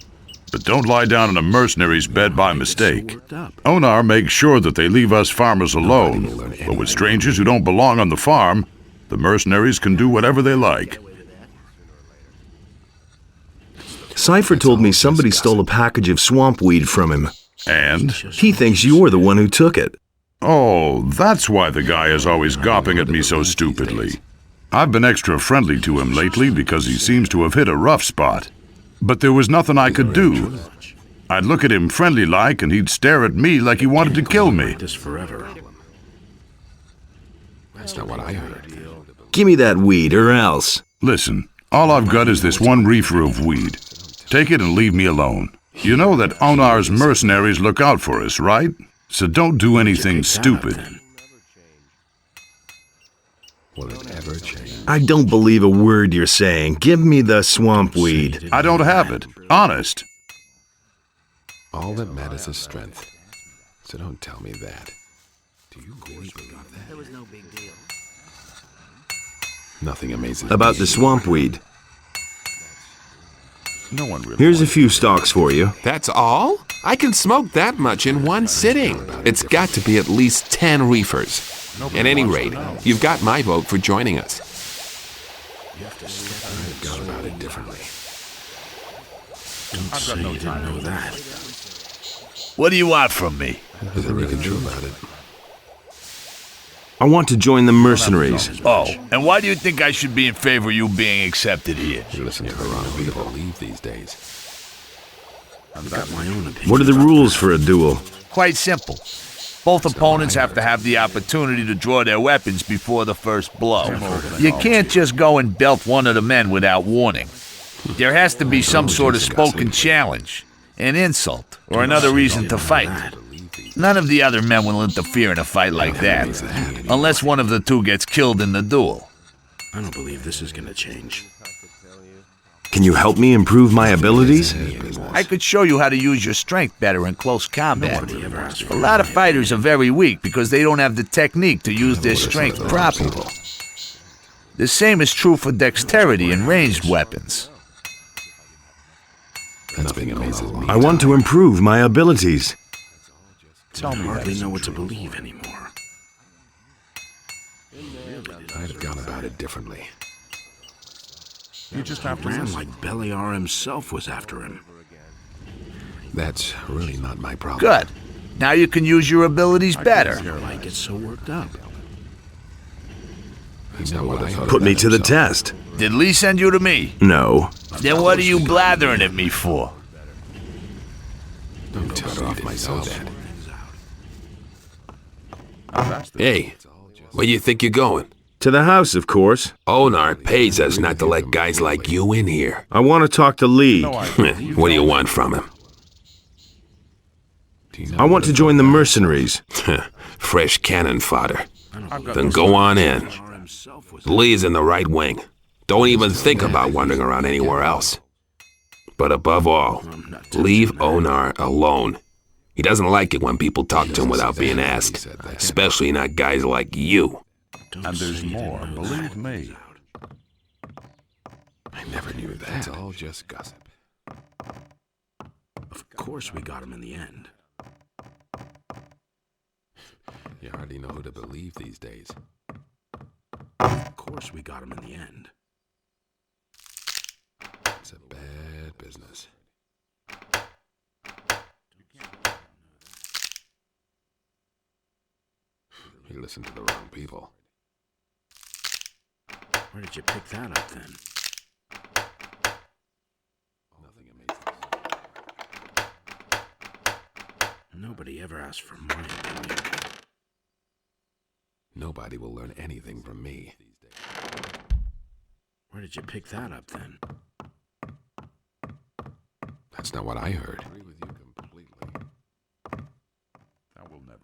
But don't lie down in a mercenary's bed by mistake. Onar makes sure that they leave us farmers alone, but with strangers who don't belong on the farm, the mercenaries can do whatever they like. Cypher told me somebody stole a package of swampweed from him. And? He thinks you're the one who took it. Oh, that's why the guy is always gawping at me so stupidly. I've been extra friendly to him lately because he seems to have hit a rough spot. But there was nothing I could do. I'd look at him friendly-like, and he'd stare at me like he wanted to kill me. This forever. That's not what I heard. Give me that weed, or else. Listen, all I've got is this one reefer of weed. Take it and leave me alone. You know that Onar's mercenaries look out for us, right? So don't do anything stupid. Will it ever change? I don't believe a word you're saying. Give me the swampweed. I don't have it. Honest. All that matters is strength. So don't tell me that. Do you really believe that? There was no big deal. Nothing amazing. About the swampweed. No one really. Here's a few stalks for you. That's all? I can smoke that much in one sitting. It's got to be at least 10 reefers. At any rate, you've got my vote for joining us. You have to I've gone about it differently. Don't say you didn't know that. What do you want from me? There's nothing you can do about it. I want to join the mercenaries. Oh, and why do you think I should be in favor of you being accepted here? You listen to the wrong people believe these days. I've got my own opinion. What are the rules for a duel? Quite simple. Both opponents have to have the opportunity to draw their weapons before the first blow. You can't just go and belt one of the men without warning. There has to be some sort of spoken challenge, an insult, or another reason to fight. None of the other men will interfere in a fight like that, unless one of the two gets killed in the duel. I don't believe this is gonna change. Can you help me improve my abilities? I could show you how to use your strength better in close combat. A lot of fighters are very weak because they don't have the technique to use their strength properly. The same is true for dexterity and ranged weapons. Nothing amazes me. I want to improve my abilities. Tell me, I hardly know what to believe anymore. I'd have gone about it differently. You just have to A man listen. like Beliar himself was after him. That's really not my problem. Good. Now you can use your abilities better. I get so worked up. Put me to the test. Did Lee send you to me? No. Then what are you blathering at me for? Don't tell her off myself. Hey, where you think you're going? To the house, of course. Onar pays us not to let guys like you in here. I want to talk to Lee. What do you want from him? I want to join the mercenaries. Fresh cannon fodder. Then go on in. Lee's in the right wing. Don't even think about wandering around anywhere else. But above all, leave Onar alone. He doesn't like it when people talk to him without being asked, especially not guys like you. And there's more, believe me. I never knew that. It's all just gossip. Of course we got him in the end. You hardly know who to believe these days. Of course we got him in the end. It's a bad business. You listen to the wrong people. Where did you pick that up then? Nothing amazing. Nobody ever asked for my opinion. Nobody will learn anything from me. Where did you pick that up then? That's not what I heard.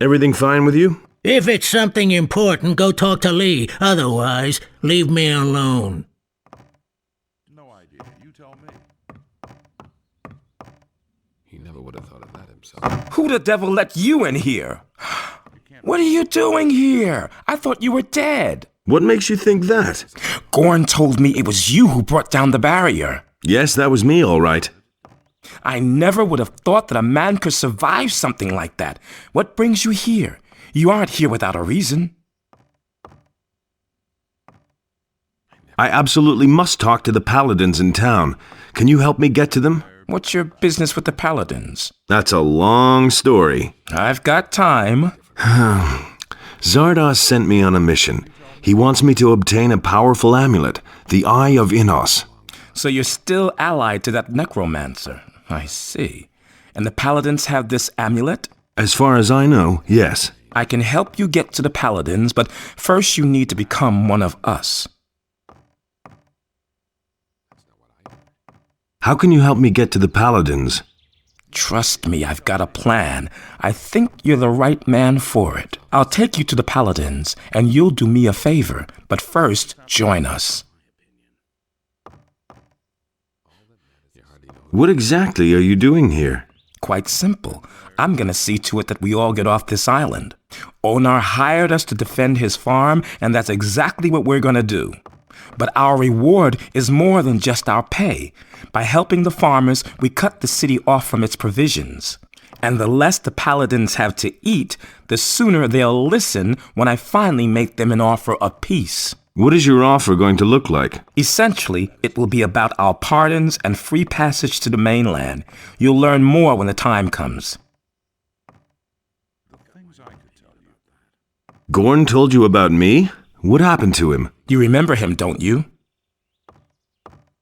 Everything fine with you? If it's something important, go talk to Lee. Otherwise, leave me alone. No idea. You tell me. He never would have thought of that himself. Who the devil let you in here? What are you doing here? I thought you were dead. What makes you think that? Gorn told me it was you who brought down the barrier. Yes, that was me, all right. I never would have thought that a man could survive something like that. What brings you here? You aren't here without a reason. I absolutely must talk to the paladins in town. Can you help me get to them? What's your business with the paladins? That's a long story. I've got time. Zardoz sent me on a mission. He wants me to obtain a powerful amulet, the Eye of Innos. So you're still allied to that necromancer. I see. And the paladins have this amulet? As far as I know, yes. I can help you get to the paladins, but first you need to become one of us. How can you help me get to the paladins? Trust me, I've got a plan. I think you're the right man for it. I'll take you to the paladins, and you'll do me a favor. But first, join us. What exactly are you doing here? Quite simple. I'm gonna see to it that we all get off this island. Onar hired us to defend his farm, and that's exactly what we're gonna do. But our reward is more than just our pay. By helping the farmers, we cut the city off from its provisions. And the less the paladins have to eat, the sooner they'll listen when I finally make them an offer of peace. What is your offer going to look like? Essentially, it will be about our pardons and free passage to the mainland. You'll learn more when the time comes. Gorn told you about me? What happened to him? You remember him, don't you?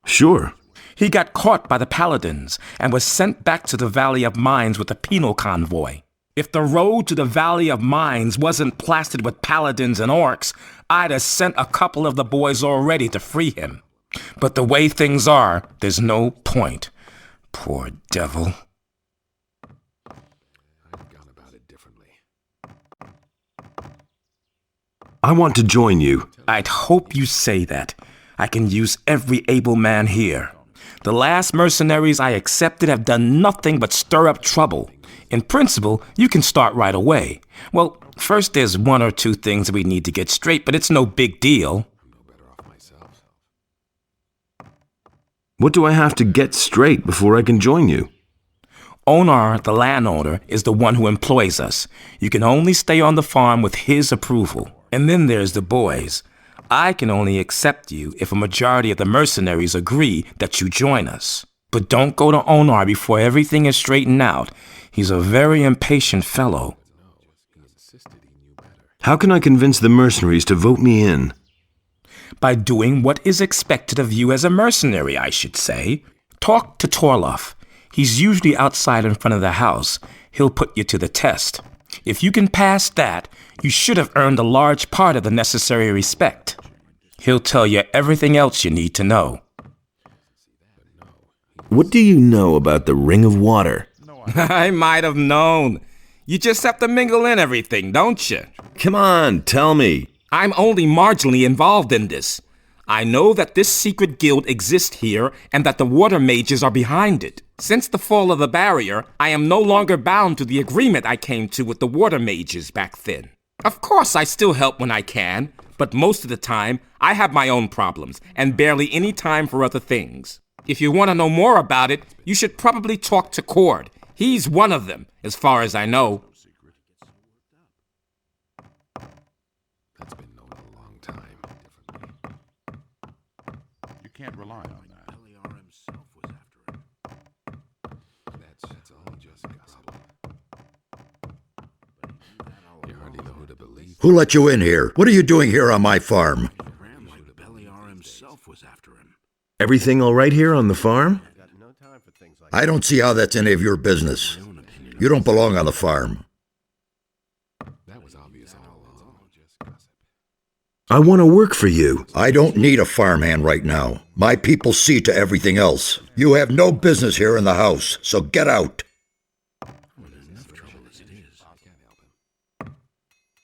Sure. He got caught by the paladins and was sent back to the Valley of Mines with a penal convoy. If the road to the Valley of Mines wasn't plastered with paladins and orcs, I'd have sent a couple of the boys already to free him. But the way things are, there's no point. Poor devil. I've gone about it differently. I want to join you. I'd hope you say that. I can use every able man here. The last mercenaries I accepted have done nothing but stir up trouble. In principle, you can start right away. Well, first there's one or two things that we need to get straight, but it's no big deal. What do I have to get straight before I can join you? Onar, the landowner, is the one who employs us. You can only stay on the farm with his approval. And then there's the boys. I can only accept you if a majority of the mercenaries agree that you join us. But don't go to Onar before everything is straightened out. He's a very impatient fellow. How can I convince the mercenaries to vote me in? By doing what is expected of you as a mercenary, I should say. Talk to Torloff. He's usually outside in front of the house. He'll put you to the test. If you can pass that, you should have earned a large part of the necessary respect. He'll tell you everything else you need to know. What do you know about the Ring of Water? I might have known. You just have to mingle in everything, don't you? Come on, tell me. I'm only marginally involved in this. I know that this secret guild exists here and that the water mages are behind it. Since the fall of the barrier, I am no longer bound to the agreement I came to with the water mages back then. Of course, I still help when I can, but most of the time, I have my own problems and barely any time for other things. If you want to know more about it, you should probably talk to Cord. He's one of them, as far as I know. Can't rely on that. Beliar himself was after him. That's all just gossip. You hardly know who to believe. Who let you in here? What are you doing here on my farm? Beliar himself was after him. Everything all right here on the farm? I don't see how that's any of your business. You don't belong on the farm. I want to work for you. I don't need a farmhand right now. My people see to everything else. You have no business here in the house, so get out.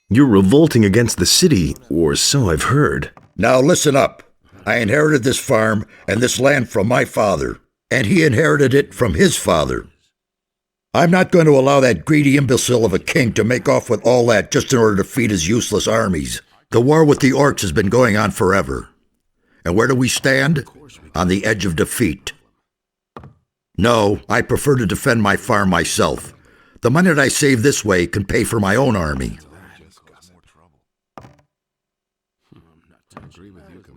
You're revolting against the city, or so I've heard. Now listen up. I inherited this farm and this land from my father, and he inherited it from his father. I'm not going to allow that greedy imbecile of a king to make off with all that just in order to feed his useless armies. The war with the orcs has been going on forever. And where do we stand? On the edge of defeat. No, I prefer to defend my farm myself. The money that I save this way can pay for my own army.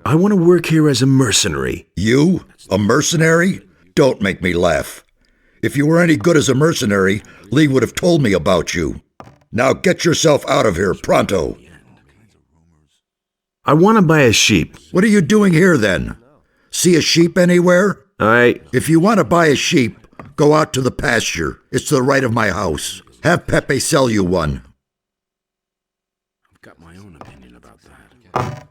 I want to work here as a mercenary. You? A mercenary? Don't make me laugh. If you were any good as a mercenary, Lee would have told me about you. Now get yourself out of here, pronto. I want to buy a sheep. What are you doing here, then? See a sheep anywhere? If you want to buy a sheep, go out to the pasture. It's to the right of my house. Have Pepe sell you one. I've got my own opinion about that.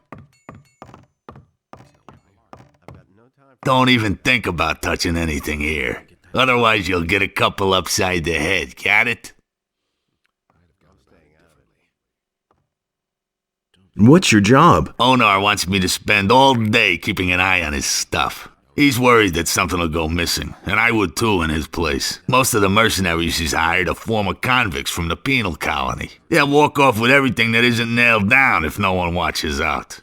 Don't even think about touching anything here. Otherwise, you'll get a couple upside the head. Got it? What's your job? Onar wants me to spend all day keeping an eye on his stuff. He's worried that something will go missing, and I would too in his place. Most of the mercenaries he's hired are former convicts from the penal colony. They'll walk off with everything that isn't nailed down if no one watches out.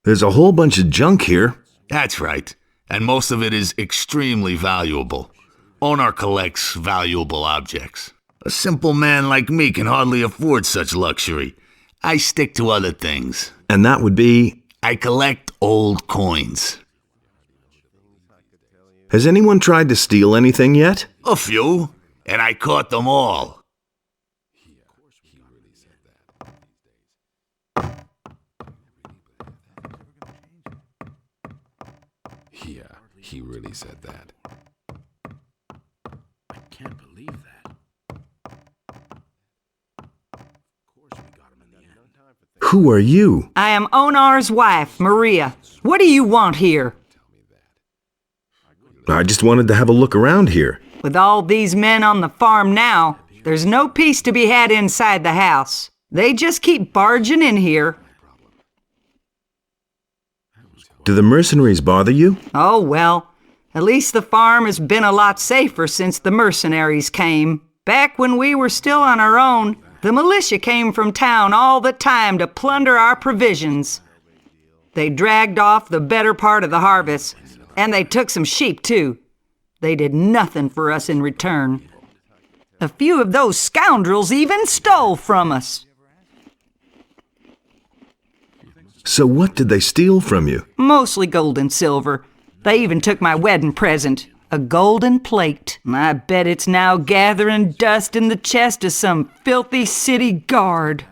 There's a whole bunch of junk here. That's right, and most of it is extremely valuable. Onar collects valuable objects. A simple man like me can hardly afford such luxury. I stick to other things. And that would be? I collect old coins. Has anyone tried to steal anything yet? A few, and I caught them all. Yeah, he really said that. I can't believe that. Who are you? I am Onar's wife, Maria. What do you want here? I just wanted to have a look around here. With all these men on the farm now, there's no peace to be had inside the house. They just keep barging in here. Do the mercenaries bother you? Oh, well, at least the farm has been a lot safer since the mercenaries came. Back when we were still on our own, the militia came from town all the time to plunder our provisions. They dragged off the better part of the harvest, and they took some sheep, too. They did nothing for us in return. A few of those scoundrels even stole from us. So what did they steal from you? Mostly gold and silver. They even took my wedding present, a golden plate. I bet it's now gathering dust in the chest of some filthy city guard.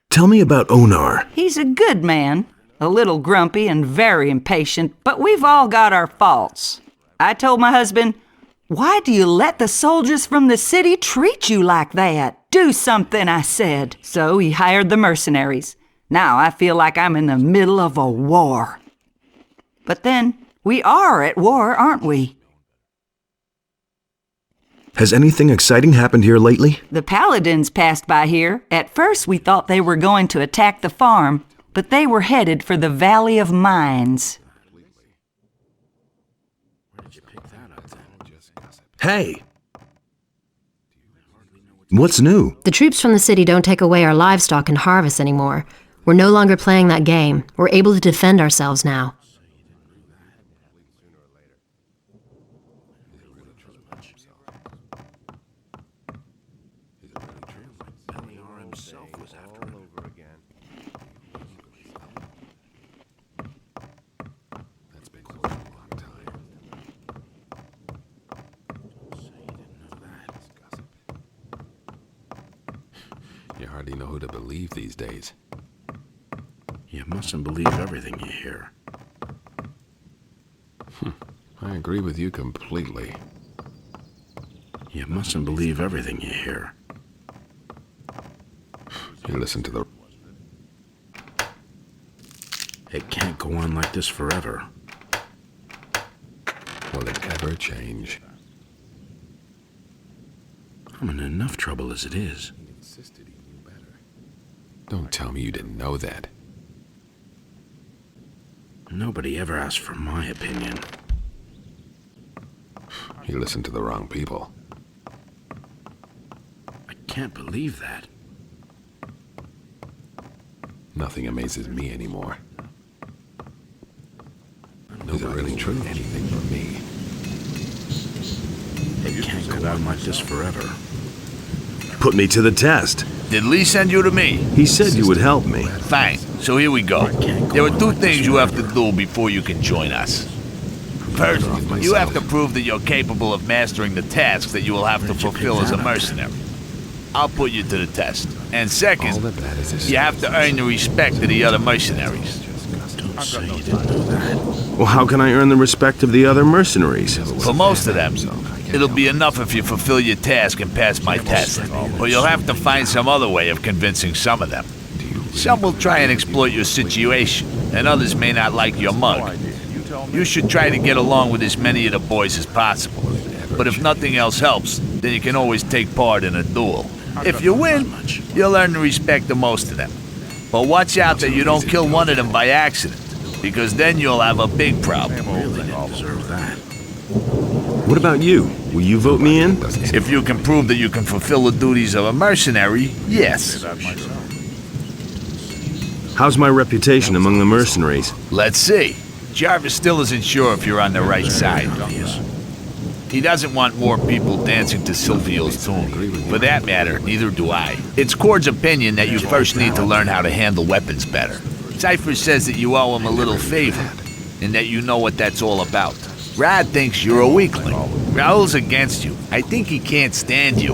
Tell me about Onar. He's a good man, a little grumpy and very impatient, but we've all got our faults. I told my husband, "Why do you let the soldiers from the city treat you like that? Do something," I said. So he hired the mercenaries. Now I feel like I'm in the middle of a war. But then, we are at war, aren't we? Has anything exciting happened here lately? The paladins passed by here. At first we thought they were going to attack the farm, but they were headed for the Valley of Mines. Hey! What's new? The troops from the city don't take away our livestock and harvest anymore. We're no longer playing that game. We're able to defend ourselves now. You hardly know who to believe these days. You mustn't believe everything you hear. I agree with you completely. You mustn't believe everything you hear. You listen to the... It can't go on like this forever. Will it ever change? I'm in enough trouble as it is. Don't tell me you didn't know that. Nobody ever asked for my opinion. You listened to the wrong people. I can't believe that. Nothing amazes me anymore. Is it really true? Anything for me? It can't go on like this forever. Put me to the test. Did Lee send you to me? He said you would help me. Fine. So here we go. There are two things you have to do before you can join us. First, you have to prove that you're capable of mastering the tasks that you will have to fulfill as a mercenary. I'll put you to the test. And second, you have to earn the respect of the other mercenaries. Don't say you didn't know that. Well, how can I earn the respect of the other mercenaries? For most of them, it'll be enough if you fulfill your task and pass my test. Or you'll have to find some other way of convincing some of them. Some will try and exploit your situation, and others may not like your mug. You should try to get along with as many of the boys as possible. But if nothing else helps, then you can always take part in a duel. If you win, you'll earn the respect of most of them. But watch out that you don't kill one of them by accident, because then you'll have a big problem. Really didn't deserve that. What about you? Will you vote me in? If you can prove that you can fulfill the duties of a mercenary, yes. How's my reputation among the mercenaries? Let's see. Jarvis still isn't sure if you're on the right side. He doesn't want more people dancing to Silvio's tune. For that matter, neither do I. It's Cord's opinion that you first need to learn how to handle weapons better. Cypher says that you owe him a little favor, and that you know what that's all about. Rad thinks you're a weakling. Raul's against you. I think he can't stand you.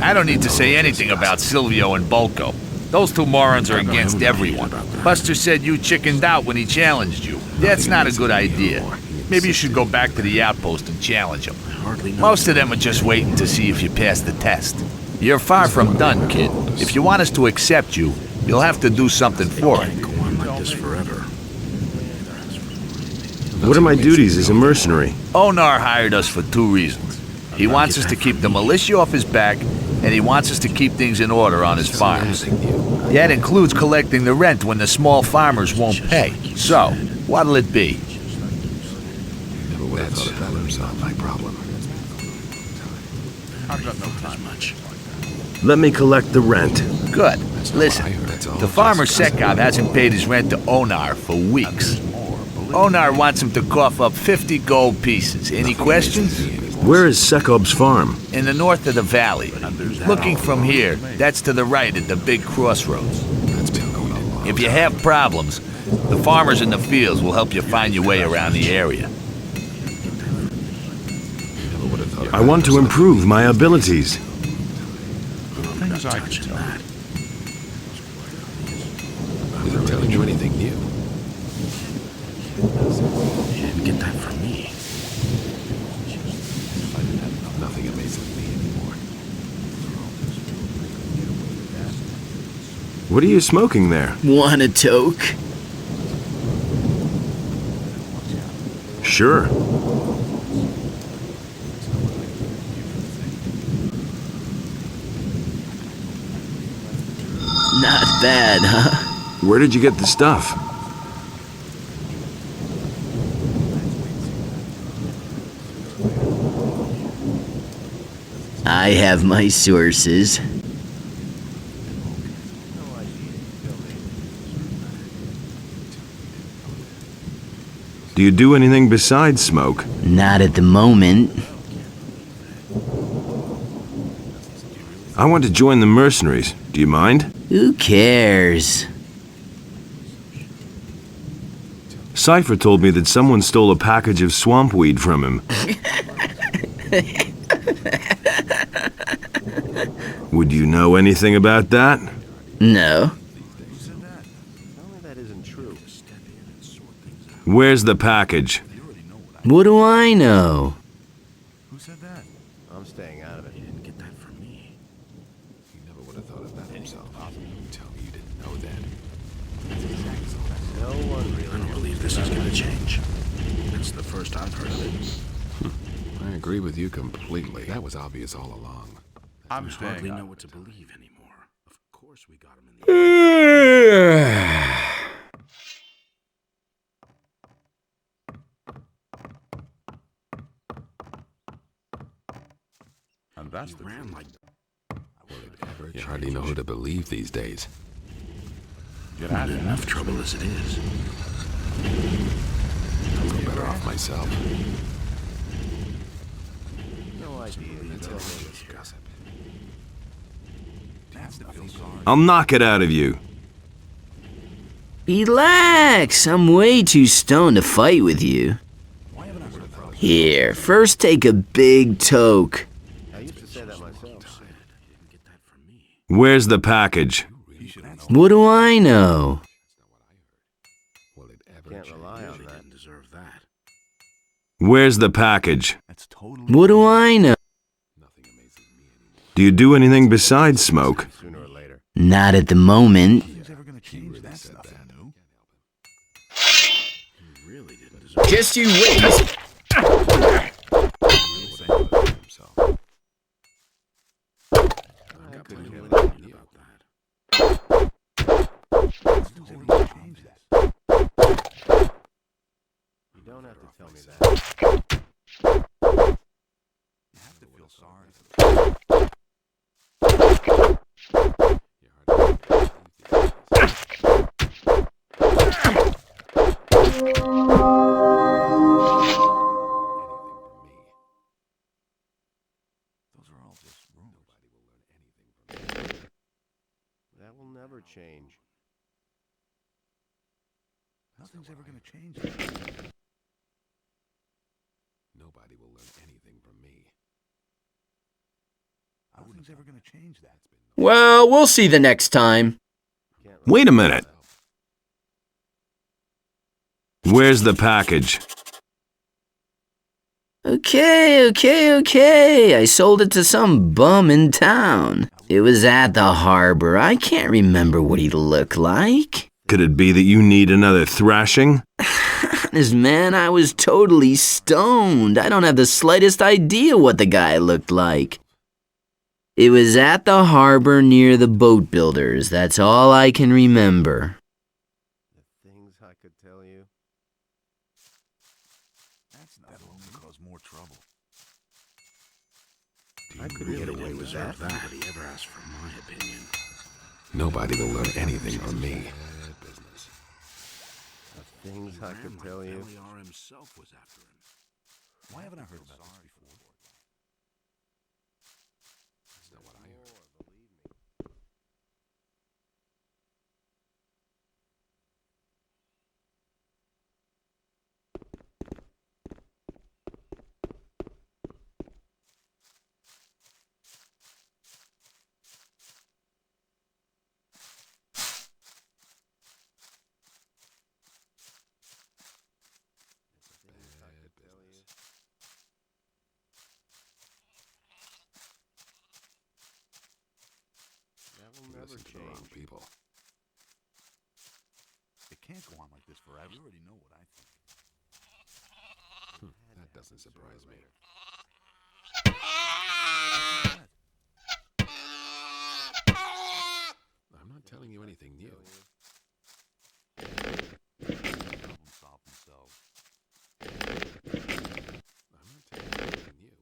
I don't need to say anything about Silvio and Bolko. Those two morons are against everyone. Buster said you chickened out when he challenged you. That's not a good idea. Maybe you should go back to the outpost and challenge him. Most of them are just waiting to see if you pass the test. You're far from done, kid. If you want us to accept you, you'll have to do something for it. Go on like this forever. What are my duties as a mercenary? Onar hired us for two reasons. He wants us to keep the militia off his back, and he wants us to keep things in order on his farms. That includes collecting the rent when the small farmers won't pay. So, what'll it be? That's not my problem. I've got no time much. Let me collect the rent. Good. Listen, the farmer Sekov hasn't paid his rent to Onar for weeks. Onar wants him to cough up 50 gold pieces. Any questions? Where is Sekov's farm? In the north of the valley. Looking from here, that's to the right at the big crossroads. If you have problems, the farmers in the fields will help you find your way around the area. I want to improve my abilities. Things I can tell. Is it telling you anything new? You didn't get that from me. Nothing amazes me anymore. What are you smoking there? Want a toke? Sure. Not bad, huh? Where did you get the stuff? I have my sources. Do you do anything besides smoke? Not at the moment. I want to join the mercenaries. Do you mind? Who cares? Cypher told me that someone stole a package of swamp weed from him. Would you know anything about that? No. Where's the package? What do I know? Who said that? I'm staying out of it. You didn't get that from me. He never would have thought of that himself. Tell me you didn't know that. No one really. I don't believe this is gonna change. It's the first I've heard of it. I agree with you completely. That was obvious all along. I hardly know what to believe anymore. Of course we got him in the... And that's the ran like... You hardly know who to believe these days. Get out of enough trouble as it is. I'll go better off myself. No idea. Gossip. I'll knock it out of you. Relax, I'm way too stoned to fight with you. Here, first take a big toke. I used to say that myself. Where's the package? What do I know? Can't rely on that. Where's the package? What do I know? Do you do anything besides smoke? Sooner or later. Not at the moment. Just you wait. You don't have to tell me that. You have to feel sorry for That will never change. Nothing's ever gonna change. Nobody will learn anything from me. Nothing's ever gonna change that. Well, we'll see the next time. Wait a minute. Where's the package? Okay. I sold it to some bum in town. It was at the harbor. I can't remember what he looked like. Could it be that you need another thrashing? Honest, man, I was totally stoned. I don't have the slightest idea what the guy looked like. It was at the harbor near the boat builders. That's all I can remember. The things I could tell you. That'll only cause more trouble. I couldn't get away with that. Nobody ever asked for my opinion. Nobody will learn anything from me. The things I could tell you. L.E.R. himself was after him. Why haven't I heard about this before? That's not what I heard. listen to the wrong people. It can't go on like this forever. You already know what I think. That doesn't surprise me. I'm not telling you anything new. Problem solve themselves. I'm not telling you anything new.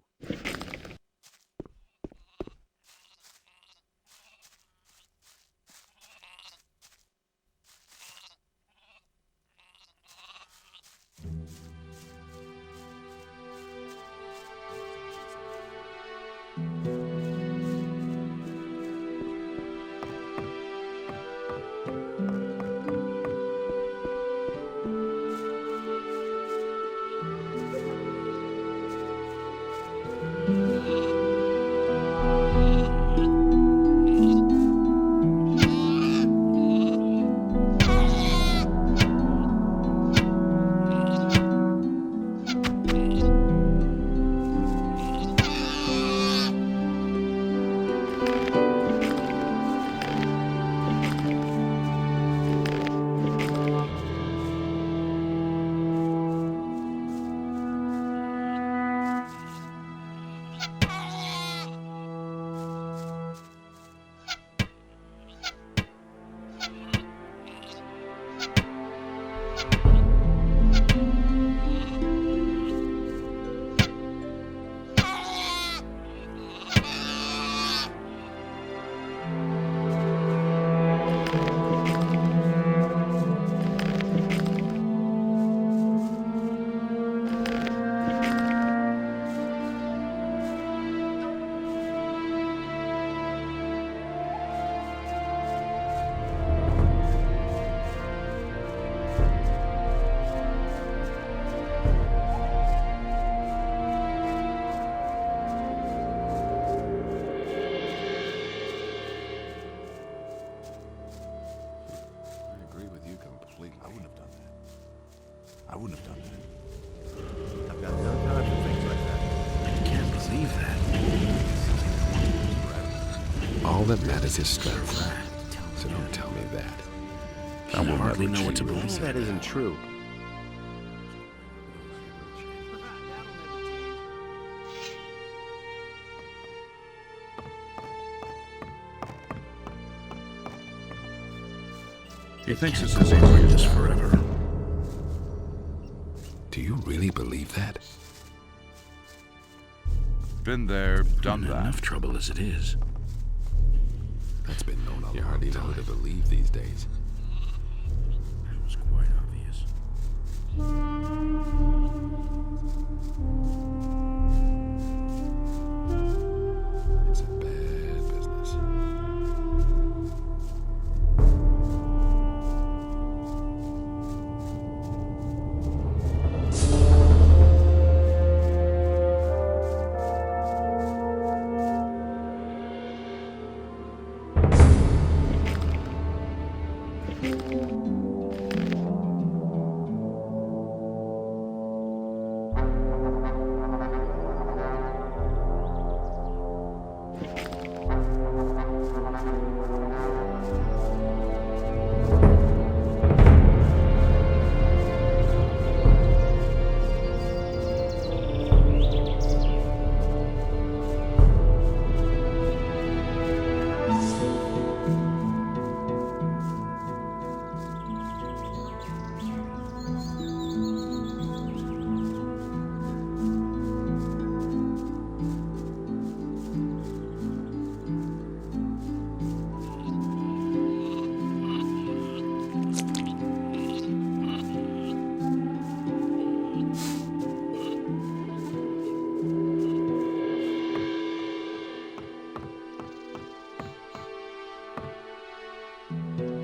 I wouldn't have done that. I've got no time for things like that. I can't believe that. All that matters is strength. So don't tell me that. I will hardly know what to believe. That isn't true. He thinks it's as easy as this forever. Do you really believe that? Been there, done that. Enough trouble as it is. That's been known a long time. You hardly know who to believe these days. It was quite obvious. It's a bad business.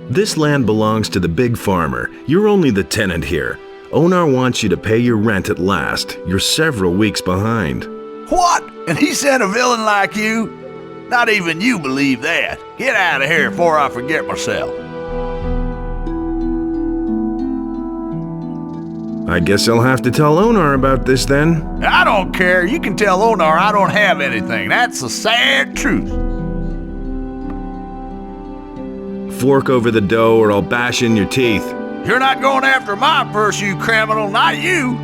This land belongs to the big farmer. You're only the tenant here. Onar wants you to pay your rent at last. You're several weeks behind. What? And he sent a villain like you? Not even you believe that. Get out of here before I forget myself. I guess I'll have to tell Onar about this then. I don't care. You can tell Onar I don't have anything. That's the sad truth. fork over the dough or I'll bash in your teeth. You're not going after my purse, you criminal, not you!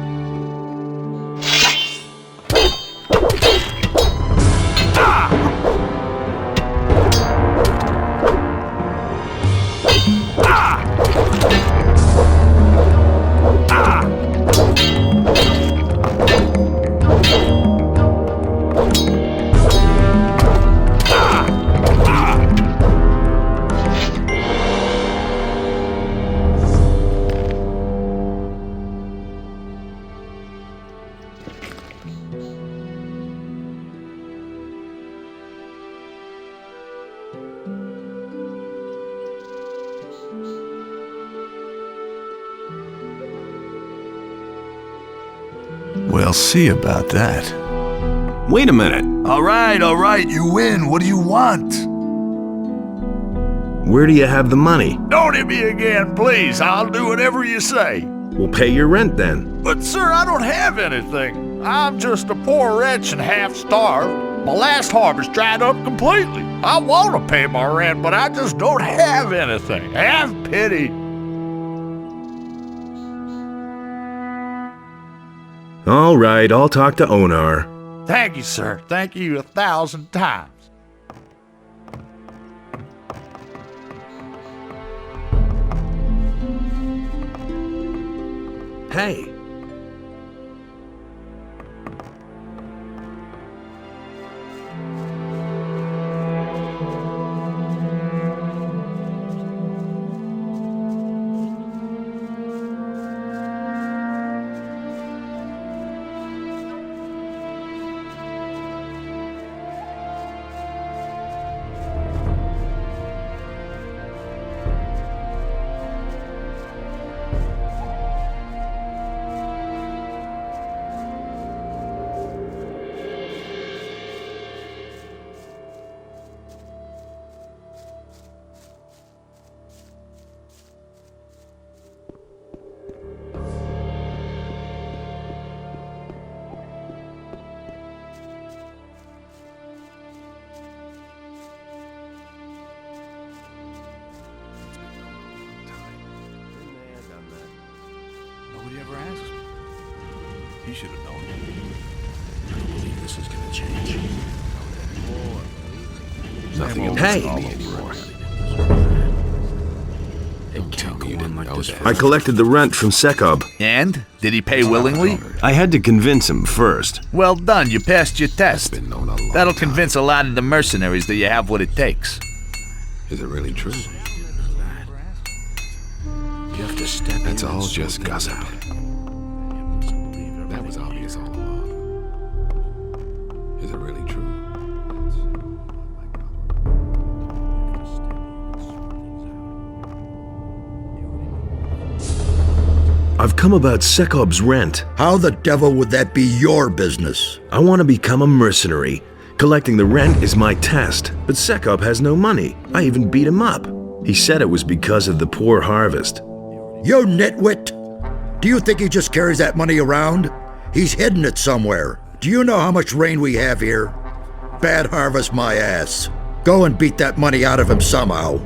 We'll see about that. Wait a minute. All right, you win. What do you want? Where do you have the money? Don't hit me again, please. I'll do whatever you say. We'll pay your rent then. But sir, I don't have anything. I'm just a poor wretch and half-starved. My last harvest dried up completely. I want to pay my rent, but I just don't have anything. Have pity. All right, I'll talk to Onar. Thank you, sir. Thank you 1,000 times. Hey. Nobody ever asks me. He should have known. I don't believe this is gonna change. Nothing. Hey! I collected the rent from Sekub. And? Did he pay willingly? I had to convince him first. Well done, you passed your test. That'll convince a lot of the mercenaries that you have what it takes. Is it really true? You have to step That's in all and just sort things gossip. out. That was obvious all along. Is it really true? I've come about Sekob's rent. How the devil would that be your business? I want to become a mercenary. Collecting the rent is my test, but Sekob has no money. I even beat him up. He said it was because of the poor harvest. You nitwit! Do you think he just carries that money around? He's hidden it somewhere. Do you know how much rain we have here? Bad harvest my ass. Go and beat that money out of him somehow.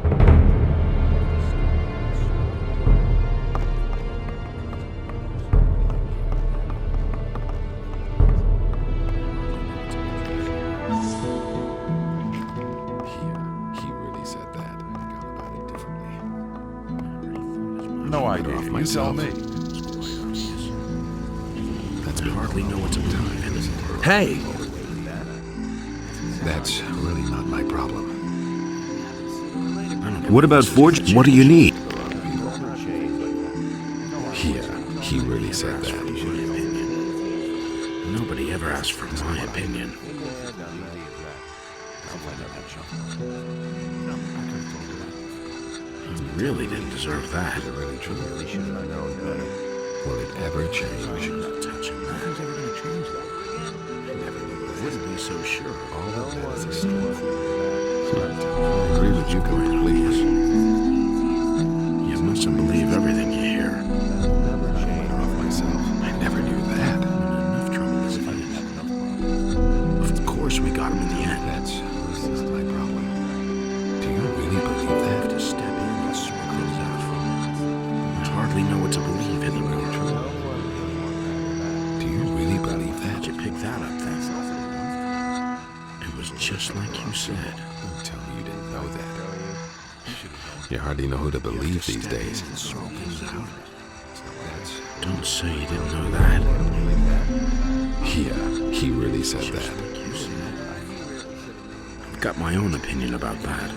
No idea. You tell me. That's hardly know what's up time. Hey! That's really not my problem. What about Forge? What do you need? Yeah, he really said that. Nobody ever asked for my opinion. You really didn't deserve that. Is it really true? Will it ever change? I'm not touching that. Who's ever going to change that? I never wouldn't be so sure. All of that is a story. I agree with you completely. You mustn't believe everything you hear. I never knew that. Enough trouble as it is. Of course we got him in the end. That's my problem. Do you really believe that? To step in just like you said. Don't tell me you didn't know that. You hardly know who to believe these days. Don't say you didn't know that. Yeah, he really said that. I've got my own opinion about that.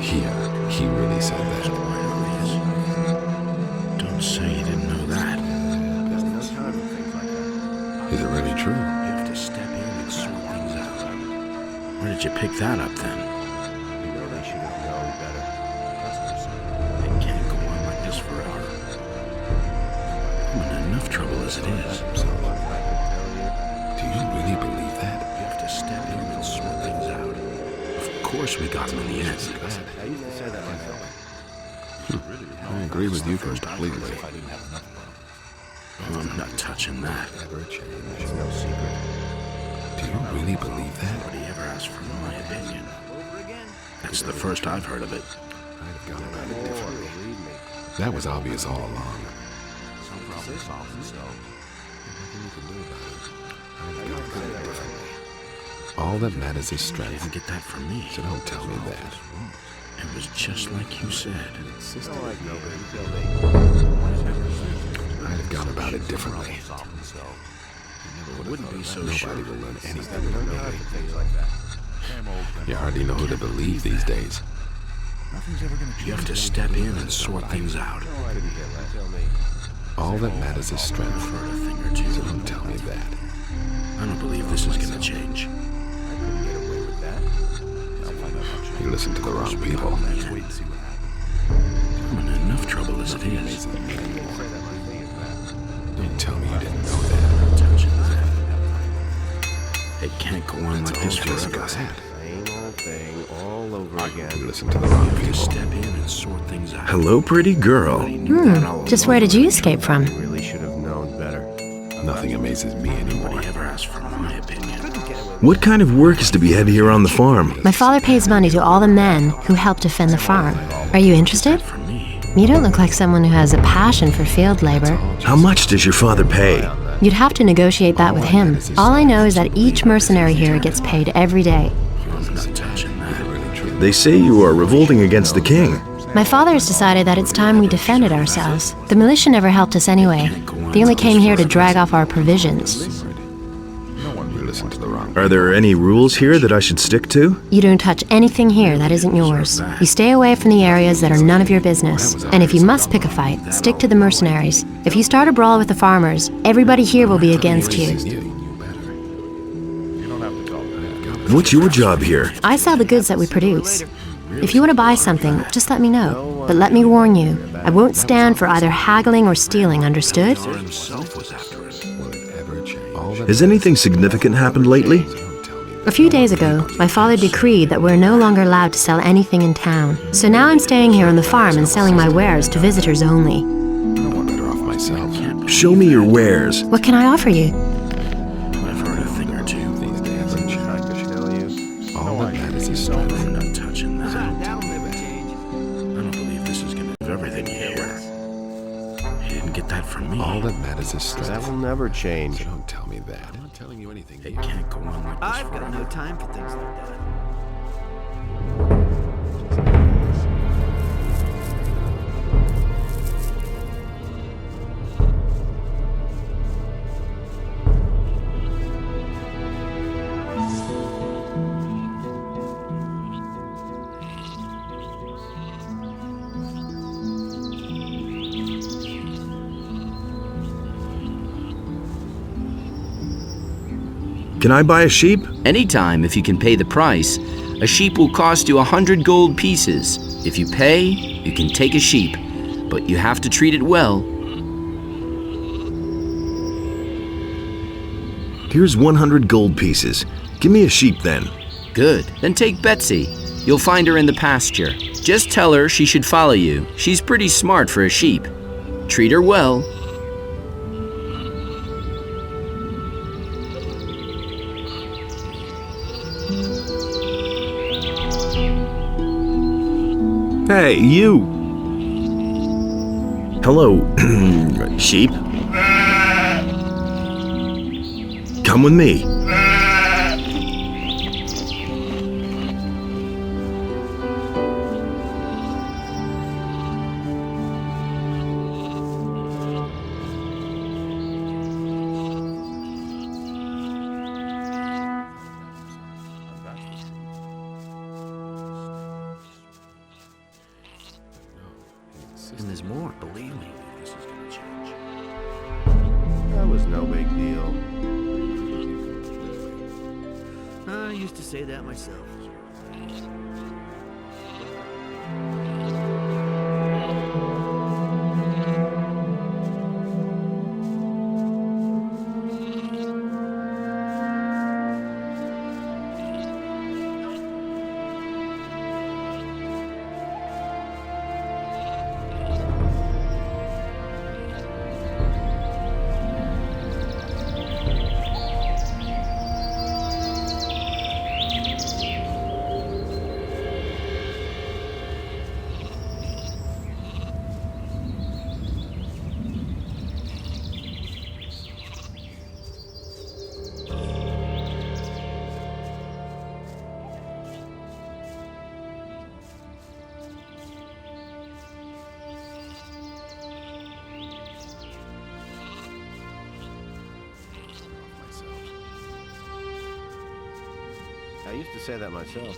Yeah, he really said that. Don't say you didn't know that. Is it really true? You have to step in and sort things out. Where did you pick that up then? You know they should have known better. It can't go on like this forever. I'm in enough trouble as it is. Do you really believe that? You have to step in and sort things out. Of course we got him in the end. I used to say that myself. I agree with you completely. I'm not touching that. It's no secret. Do you really believe that? Nobody ever asked for my opinion. That's the first I've heard of it. I'd have gone about it differently. That was obvious all along. Some problem solved, so. Nothing you can do about it. I'd have gone about it differently. All that matters is strength. You didn't get that from me. So don't tell me that. It was just like you said. I'd have gone about it differently. It wouldn't be so sure. Nobody will learn anything from me. You hardly know who to believe these days. You have to step in and sort things out. All that matters is strength. So don't tell me that. I don't believe this is going to change. You listen to the wrong people. I'm in enough trouble as it is. Don't tell me you didn't know that. It can't go on like this forever. Same old thing all over again. You listen to the wrong people. Step in and sort things out. Hello, pretty girl. Just where did you escape from? Really should have known better. Nothing amazes me anymore. Nobody ever asked for my opinion. What kind of work is to be had here on the farm? My father pays money to all the men who help defend the farm. Are you interested? You don't look like someone who has a passion for field labor. How much does your father pay? You'd have to negotiate that with him. All I know is that each mercenary here gets paid every day. They say you are revolting against the king. My father has decided that it's time we defended ourselves. The militia never helped us anyway. They only came here to drag off our provisions. Listen to the wrong. Are there any rules here that I should stick to? You don't touch anything here that isn't yours. You stay away from the areas that are none of your business. And if you must pick a fight, stick to the mercenaries. If you start a brawl with the farmers, everybody here will be against you. What's your job here? I sell the goods that we produce. If you want to buy something, just let me know. But let me warn you, I won't stand for either haggling or stealing, understood? Has anything significant happened lately? A few days ago, my father decreed that we're no longer allowed to sell anything in town. So now I'm staying here on the farm and selling my wares to visitors only. I'm better off myself. Show me your wares. What can I offer you? I've heard a thing or two these days. All that matters is strength. I'm not touching that. I don't believe this is going to have everything you hear. You didn't get that from me. All that matters is strength. That will never change. So don't tell me that. I'm not telling you anything. It can't go on like this I've got forever. no time for things like that. Can I buy a sheep? Anytime, if you can pay the price. A sheep will cost you 100 gold pieces. If you pay, you can take a sheep, but you have to treat it well. Here's 100 gold pieces. Give me a sheep then. Good. Then take Betsy. You'll find her in the pasture. Just tell her she should follow you. She's pretty smart for a sheep. Treat her well. Hey, you! Hello, sheep? Come with me. And there's more, believe me. This is gonna change. That was no big deal. I used to say that myself. I used to say that myself.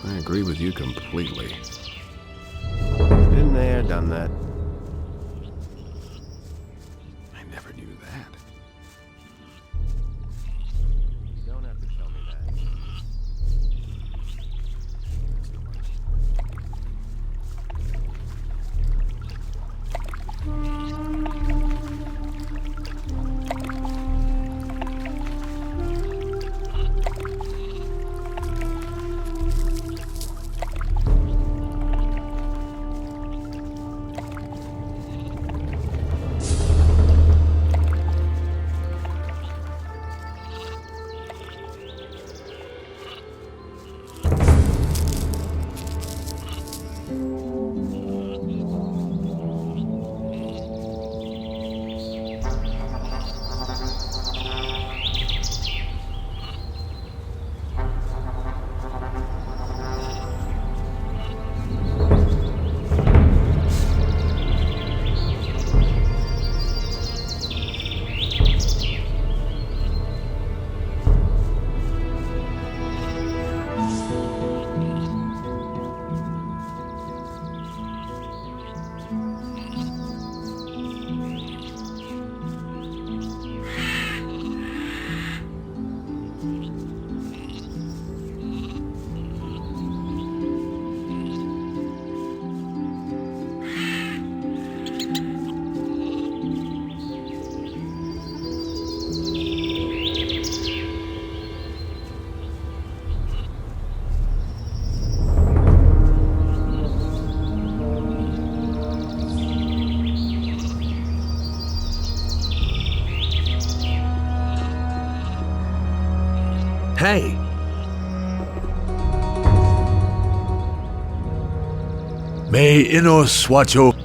I agree with you completely. Been there, done that. I never knew that. You don't have to tell me that. Hey! May Innos watch over.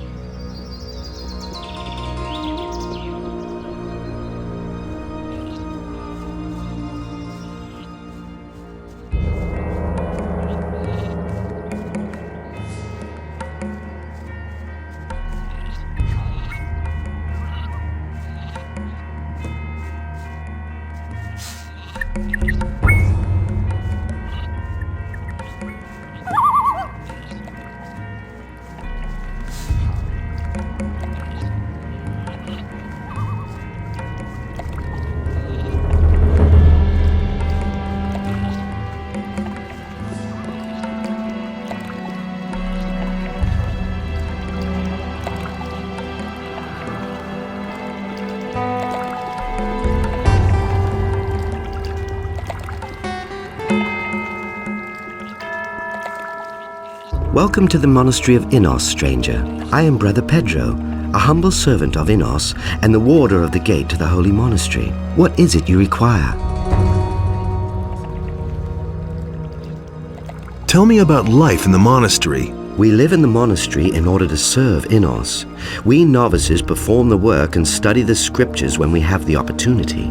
Welcome to the monastery of Innos, stranger. I am Brother Pedro, a humble servant of Innos and the warder of the gate to the holy monastery. What is it you require? Tell me about life in the monastery. We live in the monastery in order to serve Innos. We novices perform the work and study the scriptures when we have the opportunity.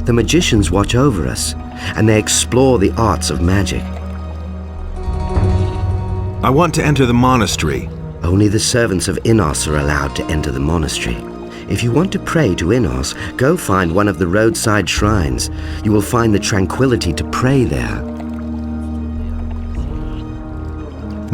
The magicians watch over us, and they explore the arts of magic. I want to enter the monastery. Only the servants of Innos are allowed to enter the monastery. If you want to pray to Innos, go find one of the roadside shrines. You will find the tranquility to pray there.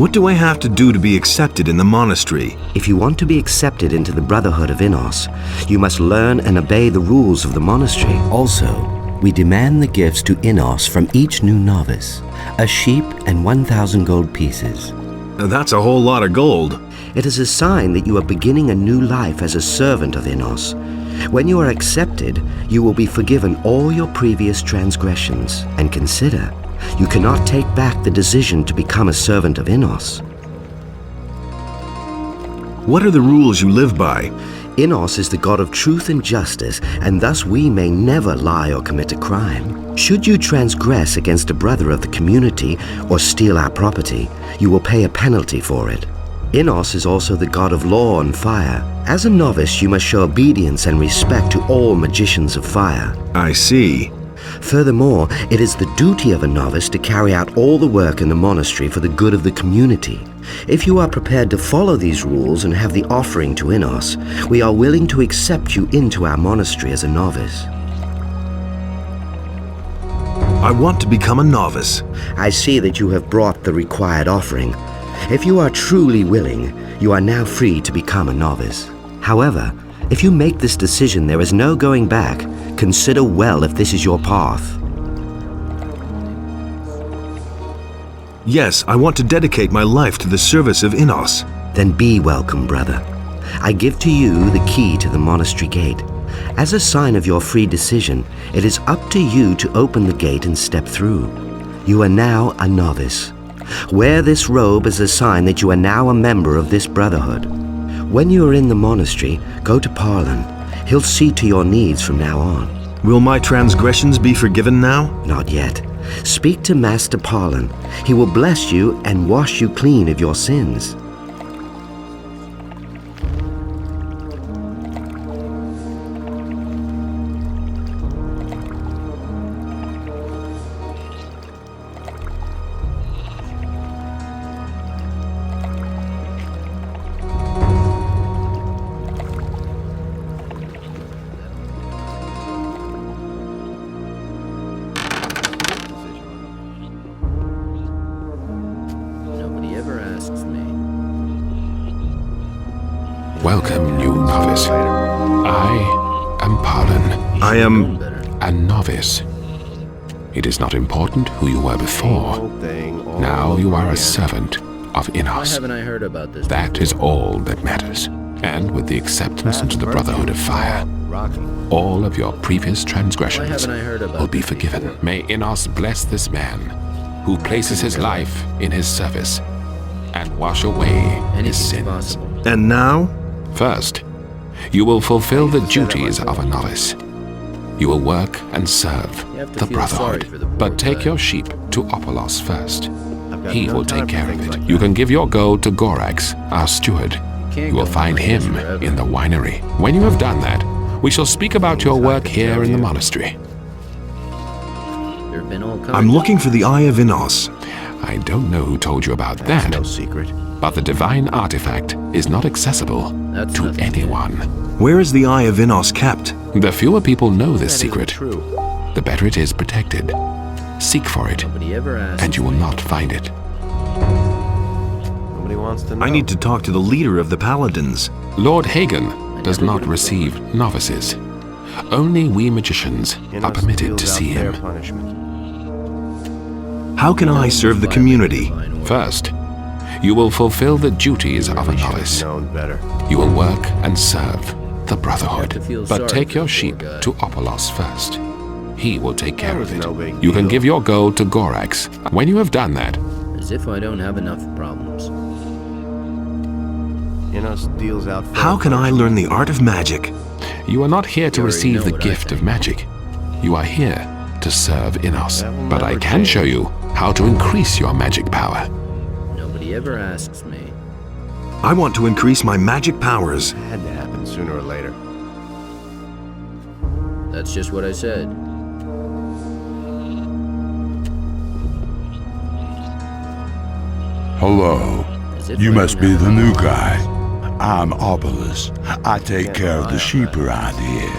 What do I have to do to be accepted in the monastery? If you want to be accepted into the Brotherhood of Innos, you must learn and obey the rules of the monastery. Also, we demand the gifts to Innos from each new novice, a sheep and 1,000 gold pieces. That's a whole lot of gold. It is a sign that you are beginning a new life as a servant of Innos. When you are accepted, you will be forgiven all your previous transgressions. And consider, you cannot take back the decision to become a servant of Innos. What are the rules you live by? Innos is the god of truth and justice, and thus we may never lie or commit a crime. Should you transgress against a brother of the community or steal our property, you will pay a penalty for it. Innos is also the god of law and fire. As a novice, you must show obedience and respect to all magicians of fire. I see. Furthermore, it is the duty of a novice to carry out all the work in the monastery for the good of the community. If you are prepared to follow these rules and have the offering to Innos, we are willing to accept you into our monastery as a novice. I want to become a novice. I see that you have brought the required offering. If you are truly willing, you are now free to become a novice. However, if you make this decision, there is no going back. Consider well if this is your path. Yes, I want to dedicate my life to the service of Innos. Then be welcome, brother. I give to you the key to the monastery gate. As a sign of your free decision, it is up to you to open the gate and step through. You are now a novice. Wear this robe as a sign that you are now a member of this brotherhood. When you are in the monastery, go to Parlin. He'll see to your needs from now on. Will my transgressions be forgiven now? Not yet. Speak to Master Parlin. He will bless you and wash you clean of your sins. Welcome, new novice. I am Parlin. I am a novice. It is not important who you were before. Now you are a servant of Innos. Why haven't I heard about this? That is all that matters. And with the acceptance into the Brotherhood of Fire, all of your previous transgressions will be forgiven. May Innos bless this man who places his life in his service and wash away his sins. And now? First, you will fulfill the duties of a novice. You will work and serve the Brotherhood. But take your sheep to Opolos first. He will take care of it. You can give your gold to Gorax, our steward. You will find him in the winery. When you have done that, we shall speak about your work here in the monastery. I'm looking for the Eye of Innos. I don't know who told you about that. No secret. But the divine artifact is not accessible to anyone. Where is the Eye of Innos kept? The fewer people know this secret, the better it is protected. Seek for it, and you will not find it. Nobody wants to know. I need to talk to the leader of the Paladins. Lord Hagen does not receive novices. Only we magicians are permitted to see him. How can I serve the community? First, you will fulfill the duties of a novice. You will work and serve the Brotherhood. But take your sheep to Opolos first. He will take care of it. You can give your gold to Gorax. When you have done that... As if I don't have enough problems. How can I learn the art of magic? You are not here to receive the gift of magic. You are here to serve Innos. But I can show you how to increase your magic power. Nobody ever asks me. I want to increase my magic powers. It had to happen sooner or later. That's just what I said. Hello. You must be the new guy. I'm Opolos. I take care of the sheep around here.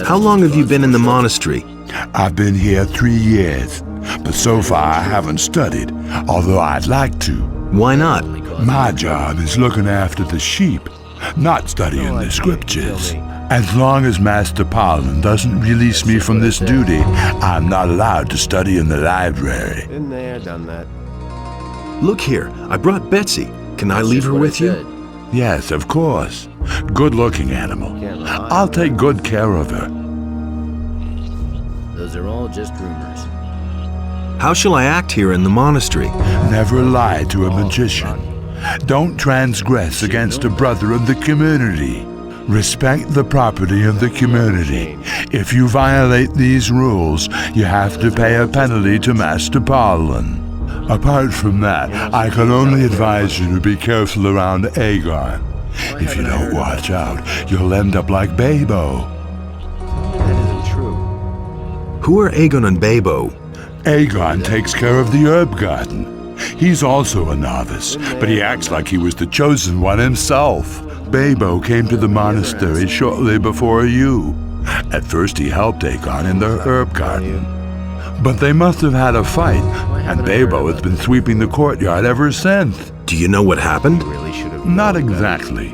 How long have you been in the monastery? I've been here 3 years, but so far I haven't studied, although I'd like to. Why not? My job is looking after the sheep, not studying the scriptures. As long as Master Paladin doesn't release me from this duty, I'm not allowed to study in the library. Been there, done that. Look here, I brought Betsy. Can I leave her with you? Yes, of course. Good-looking animal. I'll take good care of her. Those are all just rumors. How shall I act here in the monastery? Never lie to a magician. Don't transgress against a brother of the community. Respect the property of the community. If you violate these rules, you have to pay a penalty to Master Paladin. Apart from that, I can only advise you to be careful around Aegon. If you don't watch out, you'll end up like Babo. That isn't true. Who are Aegon and Babo? Aegon takes care of the herb garden. He's also a novice, but he acts like he was the chosen one himself. Babo came to the monastery shortly before you. At first he helped Aegon in the herb garden. But they must have had a fight, and Babo has been sweeping the courtyard ever since. Do you know what happened? Not exactly.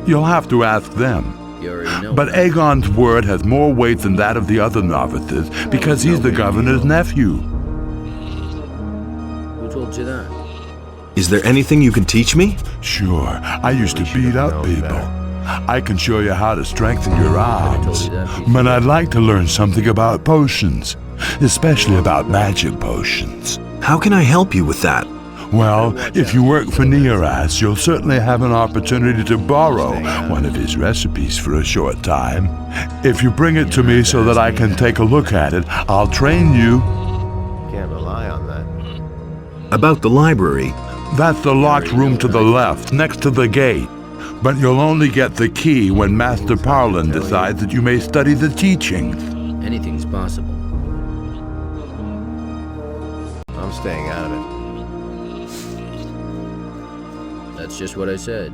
You'll have to ask them. But Aegon's word has more weight than that of the other novices because he's the governor's nephew. Who told you that? Is there anything you can teach me? Sure. I used to beat up people. I can show you how to strengthen your arms. But I'd like to learn something about potions, especially about magic potions. How can I help you with that? Well, if you work for Neoras, you'll certainly have an opportunity to borrow one of his recipes for a short time. If you bring it to me so that I can take a look at it, I'll train you. Can't rely on that. About the library. That's the locked room to the left, next to the gate. But you'll only get the key when Master Paladin decides that you may study the teachings. Anything's possible. I'm staying out of it. That's just what I said.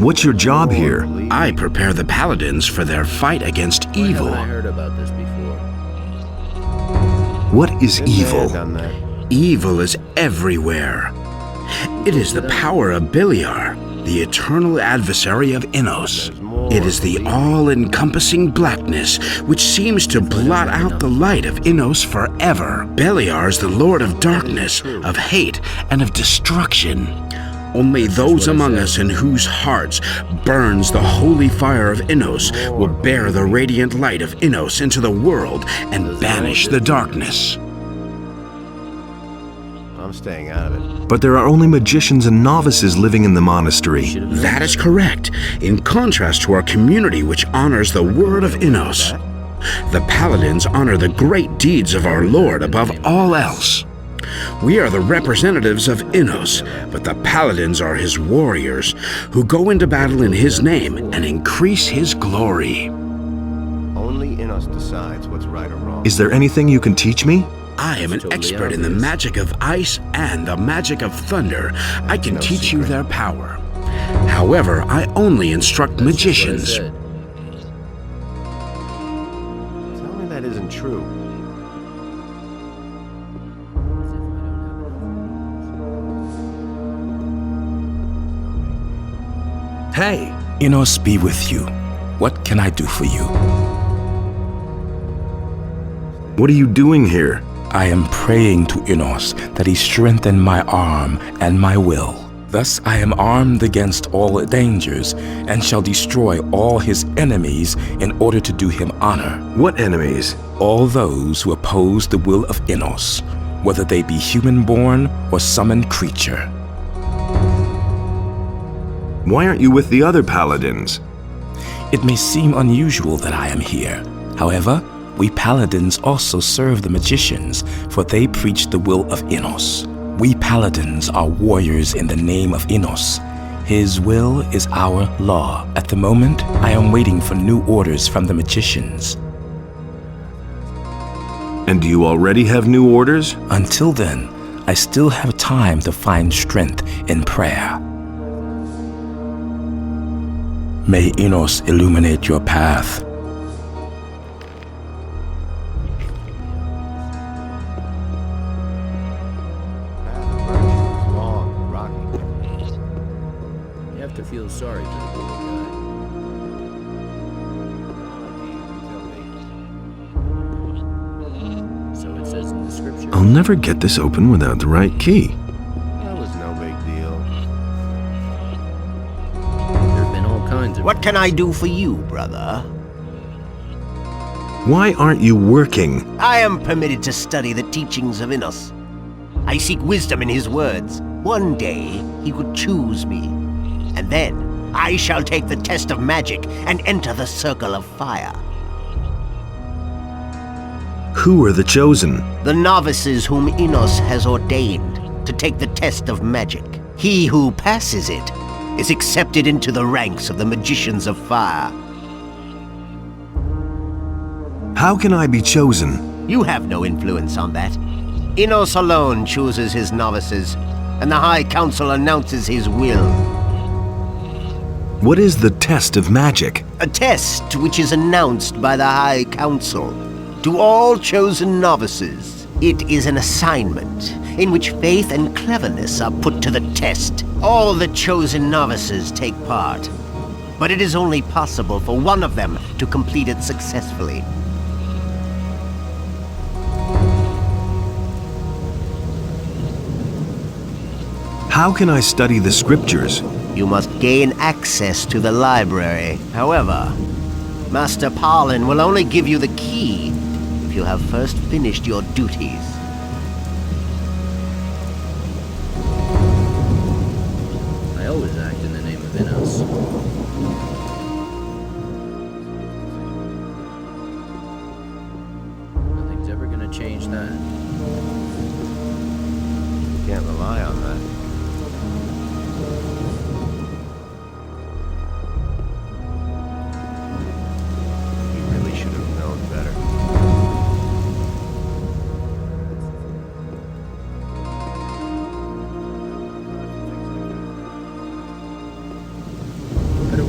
What's your job here? I prepare the paladins for their fight against evil. I heard about this before. What is evil? Evil is everywhere. It is the power of Beliar, the eternal adversary of Innos. It is the all-encompassing blackness which seems to blot out the light of Innos forever. Beliar is the lord of darkness, of hate, and of destruction. Only those among us in whose hearts burns the holy fire of Innos will bear the radiant light of Innos into the world and banish the darkness. I'm staying out of it. But there are only magicians and novices living in the monastery. That is correct, in contrast to our community which honors the word of Innos. The paladins honor the great deeds of our Lord above all else. We are the representatives of Innos, but the paladins are his warriors, who go into battle in his name and increase his glory. Only Innos decides what's right or wrong. Is there anything you can teach me? I am an expert in the magic of ice and the magic of thunder. I can teach you their power. However, I only instruct magicians. Tell me that isn't true. Hey! Innos be with you. What can I do for you? What are you doing here? I am praying to Innos that he strengthen my arm and my will. Thus I am armed against all dangers and shall destroy all his enemies in order to do him honor. What enemies? All those who oppose the will of Innos, whether they be human-born or summoned creature. Why aren't you with the other paladins? It may seem unusual that I am here. However, we paladins also serve the magicians, for they preach the will of Innos. We paladins are warriors in the name of Innos. His will is our law. At the moment, I am waiting for new orders from the magicians. And do you already have new orders? Until then, I still have time to find strength in prayer. May Innos illuminate your path. feel sorry for the poor guy. So it says in the scripture. I'll never get this open without the right key. That was no big deal. There have been all kinds of... What can I do for you, brother? Why aren't you working? I am permitted to study the teachings of Innos. I seek wisdom in his words. One day, he would choose me. And then, I shall take the test of magic and enter the circle of fire. Who are the chosen? The novices whom Innos has ordained to take the test of magic. He who passes it is accepted into the ranks of the magicians of fire. How can I be chosen? You have no influence on that. Innos alone chooses his novices, and the High Council announces his will. What is the test of magic? A test which is announced by the High Council. To all chosen novices, it is an assignment in which faith and cleverness are put to the test. All the chosen novices take part, but it is only possible for one of them to complete it successfully. How can I study the scriptures? You must gain access to the library. However, Master Parlin will only give you the key if you have first finished your duties. I always act in the name of Innos. Nothing's ever gonna change that. You can't rely on that.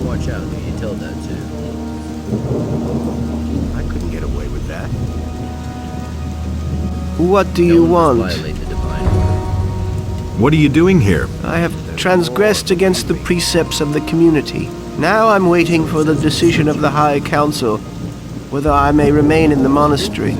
Watch out, who you tell that to. I couldn't get away with that. What do you want? Violate the divine order. What are you doing here? I have transgressed against the precepts of the community. Now I'm waiting for the decision of the High Council, whether I may remain in the monastery.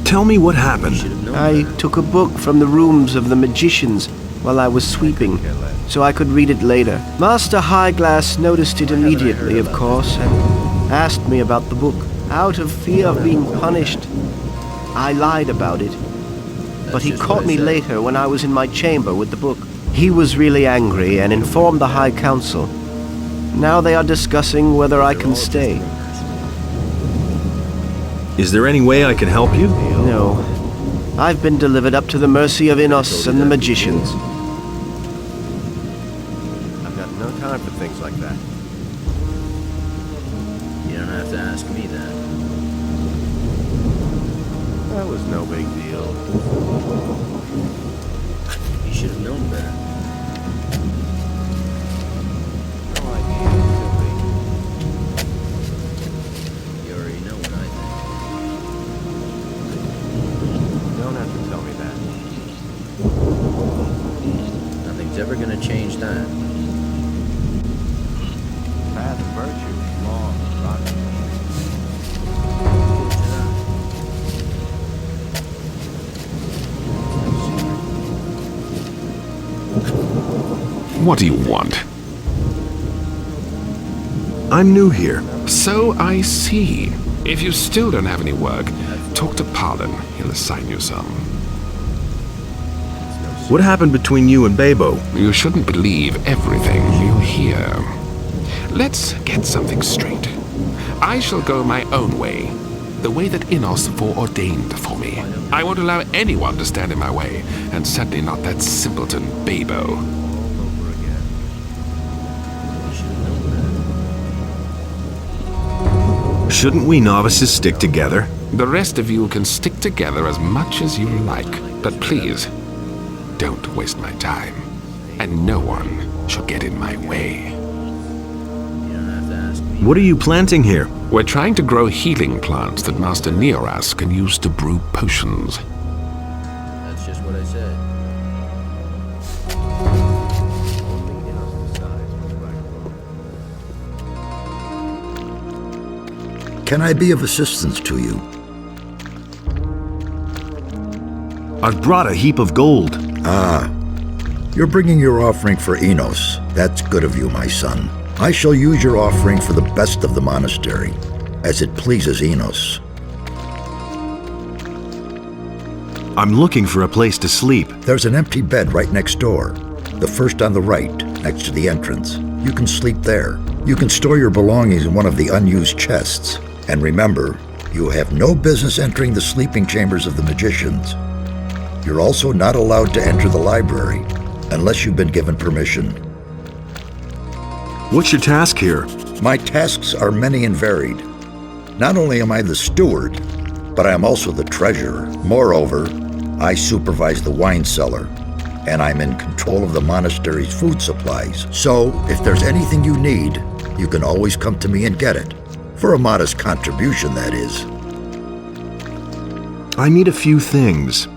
Tell me what happened. I took a book from the rooms of the magicians while I was sweeping, so I could read it later. Master Highglass noticed it immediately, of course, and asked me about the book. Out of fear of being punished, I lied about it. But he caught me later when I was in my chamber with the book. He was really angry and informed the High Council. Now they are discussing whether I can stay. Is there any way I can help you? No. I've been delivered up to the mercy of Innos and the magicians. I've got no time for things like that. You don't have to ask me that. That was no big deal. You should have known better. No idea, silly. You already know what I think. You don't have to tell me that. Nothing's ever gonna change that. Path of virtue, long, rotten. What do you want? I'm new here. So I see. If you still don't have any work, talk to Parlin. He'll assign you some. What happened between you and Babo? You shouldn't believe everything you hear. Let's get something straight. I shall go my own way, the way that Innos foreordained for me. I won't allow anyone to stand in my way, and certainly not that simpleton Babo. Shouldn't we novices stick together? The rest of you can stick together as much as you like, but please, don't waste my time, and no one shall get in my way. What are you planting here? We're trying to grow healing plants that Master Neoras can use to brew potions. That's just what I said. can I be of assistance to you? I've brought a heap of gold. Ah, you're bringing your offering for Enos. That's good of you, my son. I shall use your offering for the best of the monastery, as it pleases Enos. I'm looking for a place to sleep. There's an empty bed right next door. The first on the right, next to the entrance. You can sleep there. You can store your belongings in one of the unused chests. And remember, you have no business entering the sleeping chambers of the magicians. You're also not allowed to enter the library, unless you've been given permission. What's your task here? My tasks are many and varied. Not only am I the steward, but I am also the treasurer. Moreover, I supervise the wine cellar, and I'm in control of the monastery's food supplies. So, if there's anything you need, you can always come to me and get it. For a modest contribution, that is. I need a few things.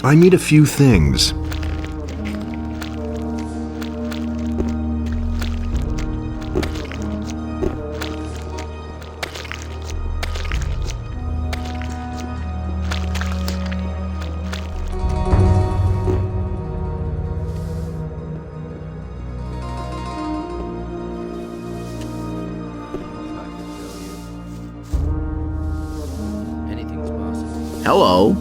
I need a few things. Hello.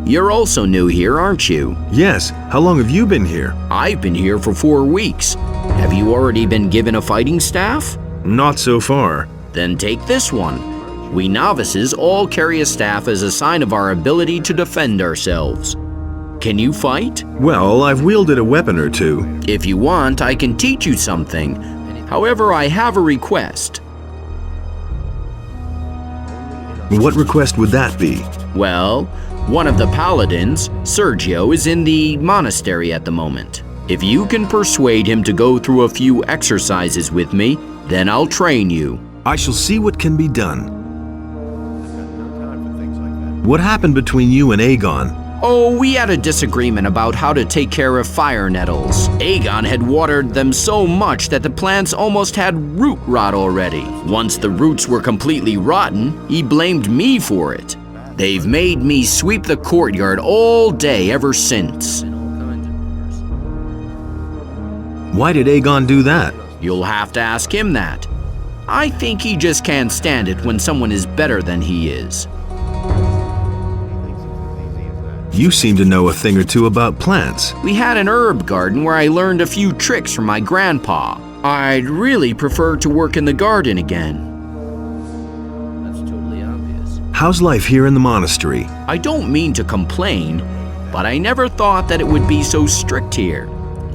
You're also new here, aren't you? Yes. How long have you been here? I've been here for 4 weeks. Have you already been given a fighting staff? Not so far. Then take this one. We novices all carry a staff as a sign of our ability to defend ourselves. Can you fight? Well, I've wielded a weapon or two. If you want, I can teach you something. However, I have a request. What request would that be? Well, one of the paladins, Sergio, is in the monastery at the moment. If you can persuade him to go through a few exercises with me, then I'll train you. I shall see what can be done. What happened between you and Aegon? Oh, we had a disagreement about how to take care of fire nettles. Aegon had watered them so much that the plants almost had root rot already. Once the roots were completely rotten, he blamed me for it. They've made me sweep the courtyard all day ever since. Why did Aegon do that? You'll have to ask him that. I think he just can't stand it when someone is better than he is. You seem to know a thing or two about plants. We had an herb garden where I learned a few tricks from my grandpa. I'd really prefer to work in the garden again. How's life here in the monastery? I don't mean to complain, but I never thought that it would be so strict here.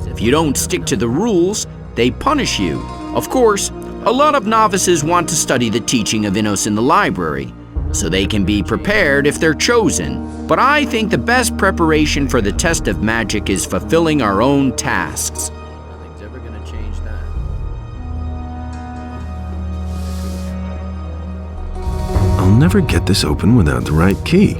If you don't stick to the rules, they punish you. Of course, a lot of novices want to study the teaching of Enos in the library, so they can be prepared if they're chosen. But I think the best preparation for the test of magic is fulfilling our own tasks. Nothing's ever gonna change that. I'll never get this open without the right key.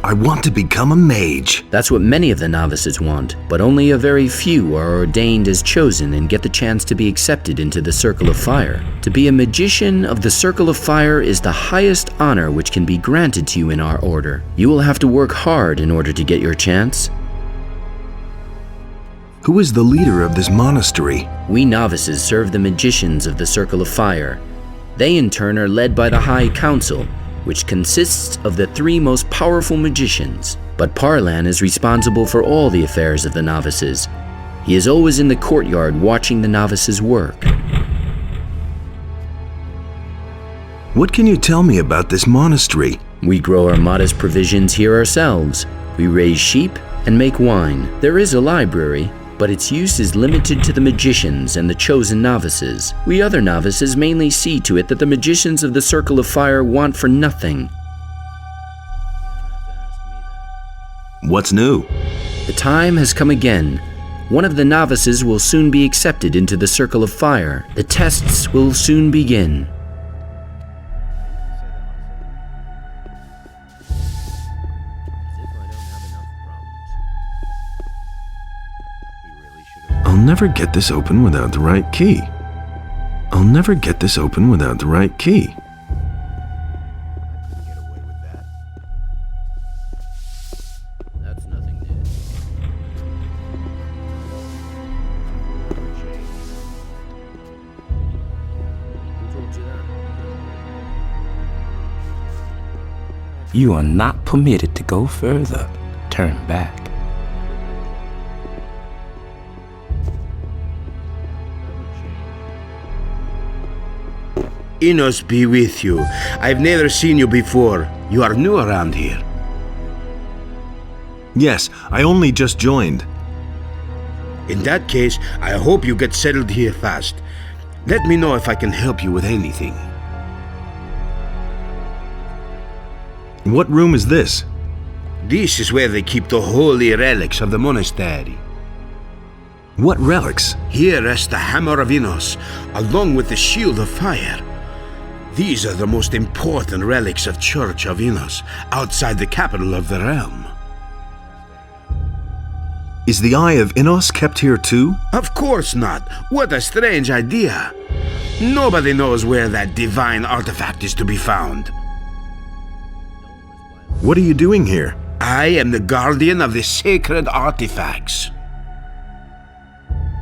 I want to become a mage. That's what many of the novices want, but only a very few are ordained as chosen and get the chance to be accepted into the Circle of Fire. To be a magician of the Circle of Fire is the highest honor which can be granted to you in our order. You will have to work hard in order to get your chance. Who is the leader of this monastery? We novices serve the magicians of the Circle of Fire. They in turn are led by the High Council, which consists of the 3 most powerful magicians. But Parlan is responsible for all the affairs of the novices. He is always in the courtyard watching the novices work. What can you tell me about this monastery? We grow our modest provisions here ourselves. We raise sheep and make wine. There is a library, but its use is limited to the magicians and the chosen novices. We other novices mainly see to it that the magicians of the Circle of Fire want for nothing. What's new? The time has come again. One of the novices will soon be accepted into the Circle of Fire. The tests will soon begin. I'll never get this open without the right key. I'll never get this open without the right key. You are not permitted to go further. Turn back. Enos be with you. I've never seen you before. You are new around here. Yes, I only just joined. In that case, I hope you get settled here fast. Let me know if I can help you with anything. What room is this? This is where they keep the holy relics of the monastery. What relics? Here rests the Hammer of Enos, along with the Shield of Fire. These are the most important relics of Church of Enos, outside the capital of the realm. Is the Eye of Enos kept here too? Of course not. What a strange idea. Nobody knows where that divine artifact is to be found. What are you doing here? I am the guardian of the sacred artifacts.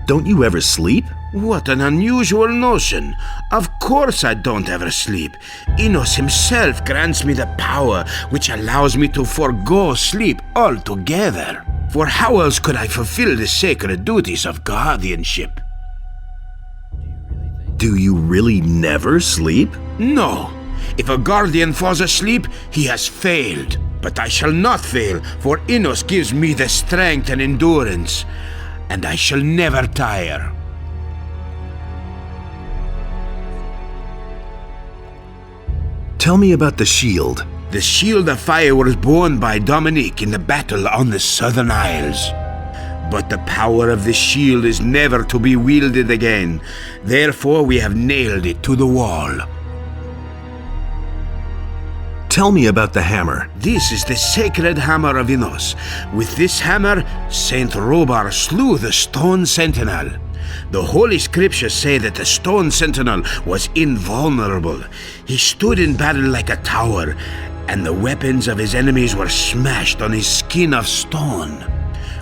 Don't you ever sleep? What an unusual notion. Of course I don't ever sleep. Enos himself grants me the power which allows me to forego sleep altogether. For how else could I fulfill the sacred duties of guardianship? Do you really never sleep? No. If a guardian falls asleep, he has failed. But I shall not fail, for Enos gives me the strength and endurance, and I shall never tire. Tell me about the shield. The Shield of Fire was borne by Dominique in the battle on the Southern Isles. But the power of the shield is never to be wielded again. Therefore, we have nailed it to the wall. Tell me about the hammer. This is the sacred hammer of Enos. With this hammer, Saint Robar slew the stone sentinel. The Holy Scriptures say that the stone sentinel was invulnerable. He stood in battle like a tower, and the weapons of his enemies were smashed on his skin of stone.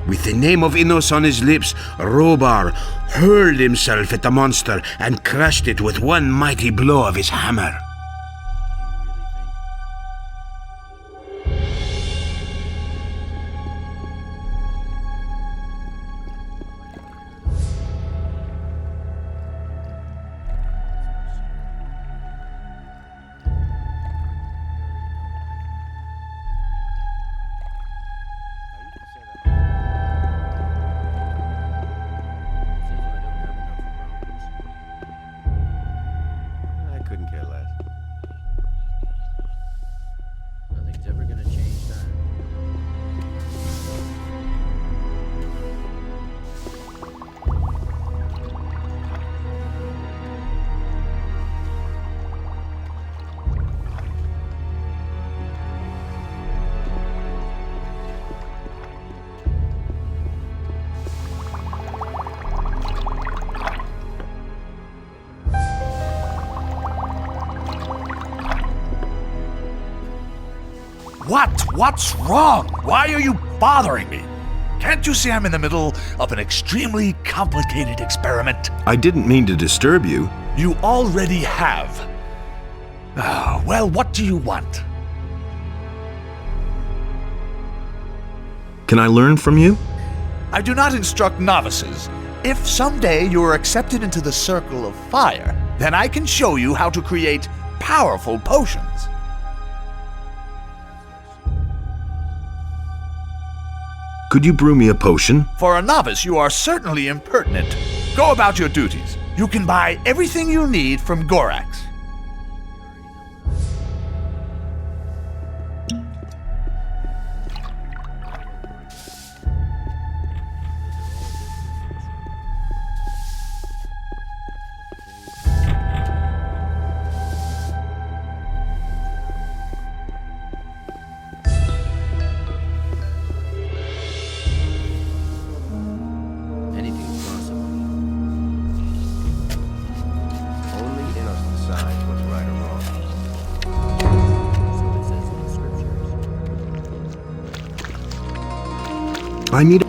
With the name of Enos on his lips, Robar hurled himself at the monster and crushed it with one mighty blow of his hammer. I couldn't care less. What? What's wrong? Why are you bothering me? Can't you see I'm in the middle of an extremely complicated experiment? I didn't mean to disturb you. You already have. Well, what do you want? Can I learn from you? I do not instruct novices. If someday you are accepted into the circle of fire, then I can show you how to create powerful potions. Could you brew me a potion? For a novice, you are certainly impertinent. Go about your duties. You can buy everything you need from Gorax. I need...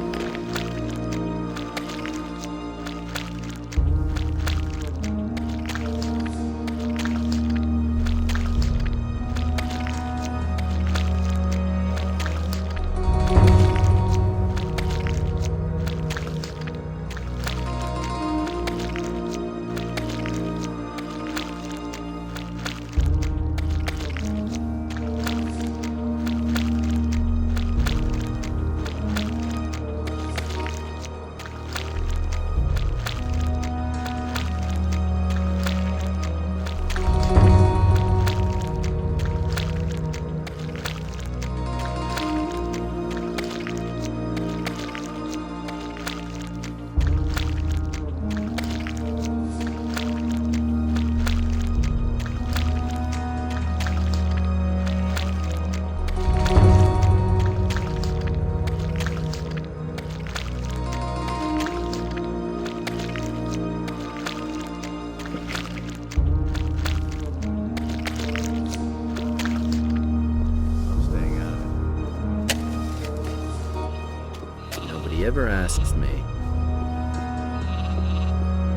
Ever asks me.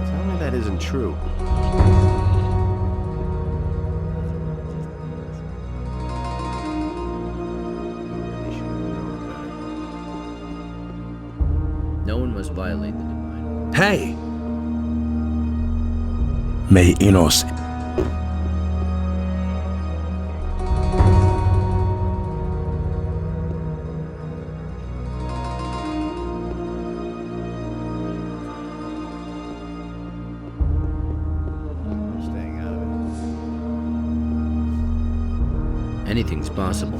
Tell me that isn't true. No one must violate the divine. Hey! May Enos Anything's possible.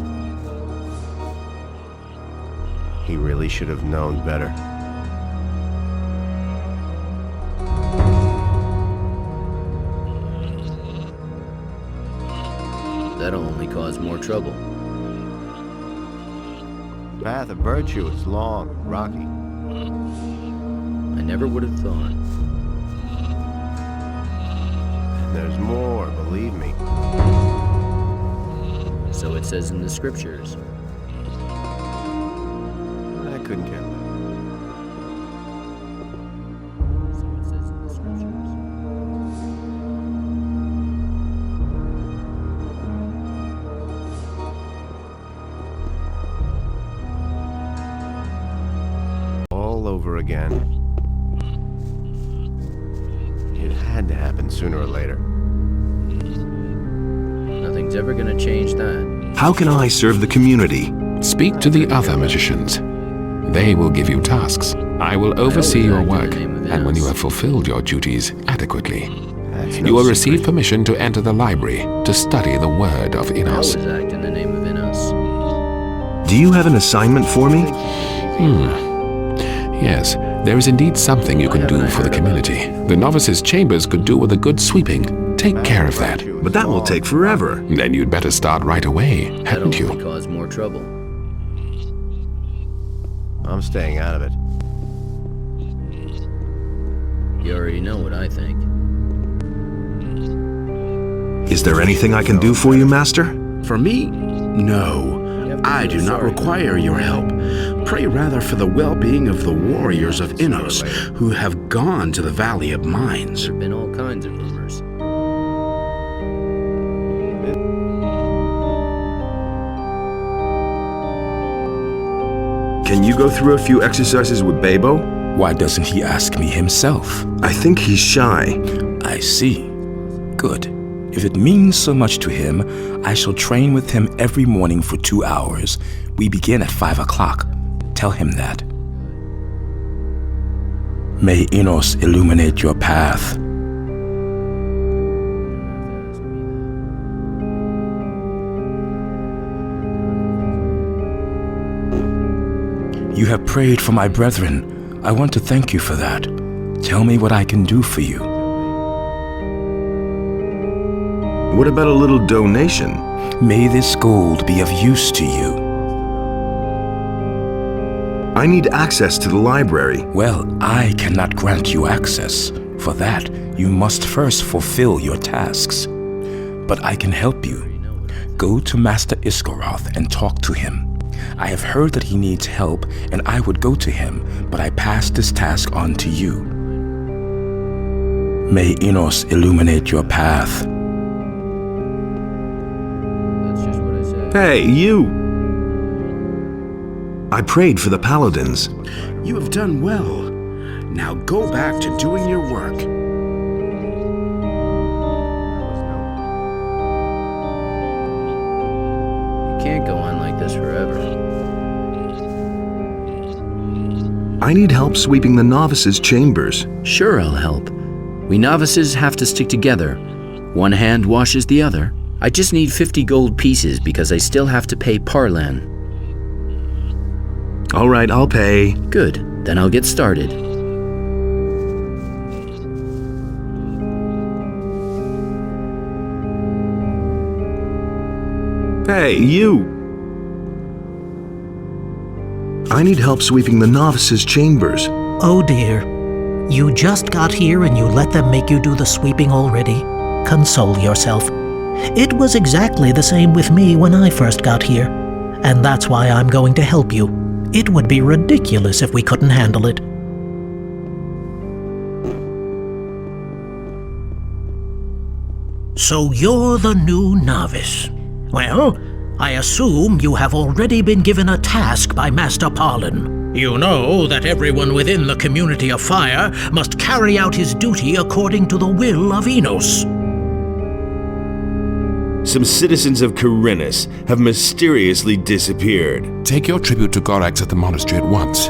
He really should have known better. That'll only cause more trouble. The path of virtue is long and rocky. I never would have thought. And there's more, believe me. So it says in the scriptures. I couldn't care less. So it says in the scriptures. All over again. It had to happen sooner or later. Nothing's ever gonna change that. How can I serve the community? Speak to the other magicians. They will give you tasks. I will oversee your work, and when you have fulfilled your duties adequately, you will receive permission to enter the library to study the word of Enos. I always act in the name of Enos. Do you have an assignment for me? Yes, there is indeed something you can do for the community. The novices' chambers could do with a good sweeping. Take care of that. But that will take forever. Then you'd better start right away, hadn't That'll you? only cause more trouble. I'm staying out of it. You already know what I think. Is there anything I can do for you, Master? For me? No. I do not require your help. Pray rather for the well-being of the warriors of Innos who have gone to the Valley of Mines. There have been all kinds of rumors. Can you go through a few exercises with Babo? Why doesn't he ask me himself? I think he's shy. I see. Good. If it means so much to him, I shall train with him every morning for 2 hours. We begin at 5 o'clock. Tell him that. May Innos illuminate your path. You have prayed for my brethren. I want to thank you for that. Tell me what I can do for you. What about a little donation? May this gold be of use to you. I need access to the library. Well, I cannot grant you access. For that, you must first fulfill your tasks. But I can help you. Go to Master Iskoroth and talk to him. I have heard that he needs help, and I would go to him, but I pass this task on to you. May Innos illuminate your path. Hey, you! I prayed for the paladins. You have done well. Now go back to doing your work. You can't go on like this forever. I need help sweeping the novices' chambers. Sure, I'll help. We novices have to stick together. One hand washes the other. I just need 50 gold pieces because I still have to pay Parlan. All right, I'll pay. Good, then I'll get started. Hey, you! I need help sweeping the novices' chambers. Oh dear. You just got here and you let them make you do the sweeping already? Console yourself. It was exactly the same with me when I first got here, and that's why I'm going to help you. It would be ridiculous if we couldn't handle it. So you're the new novice. Well, I assume you have already been given a task by Master Parlan. You know that everyone within the community of fire must carry out his duty according to the will of Innos. Some citizens of Corinus have mysteriously disappeared. Take your tribute to Gorax at the monastery at once.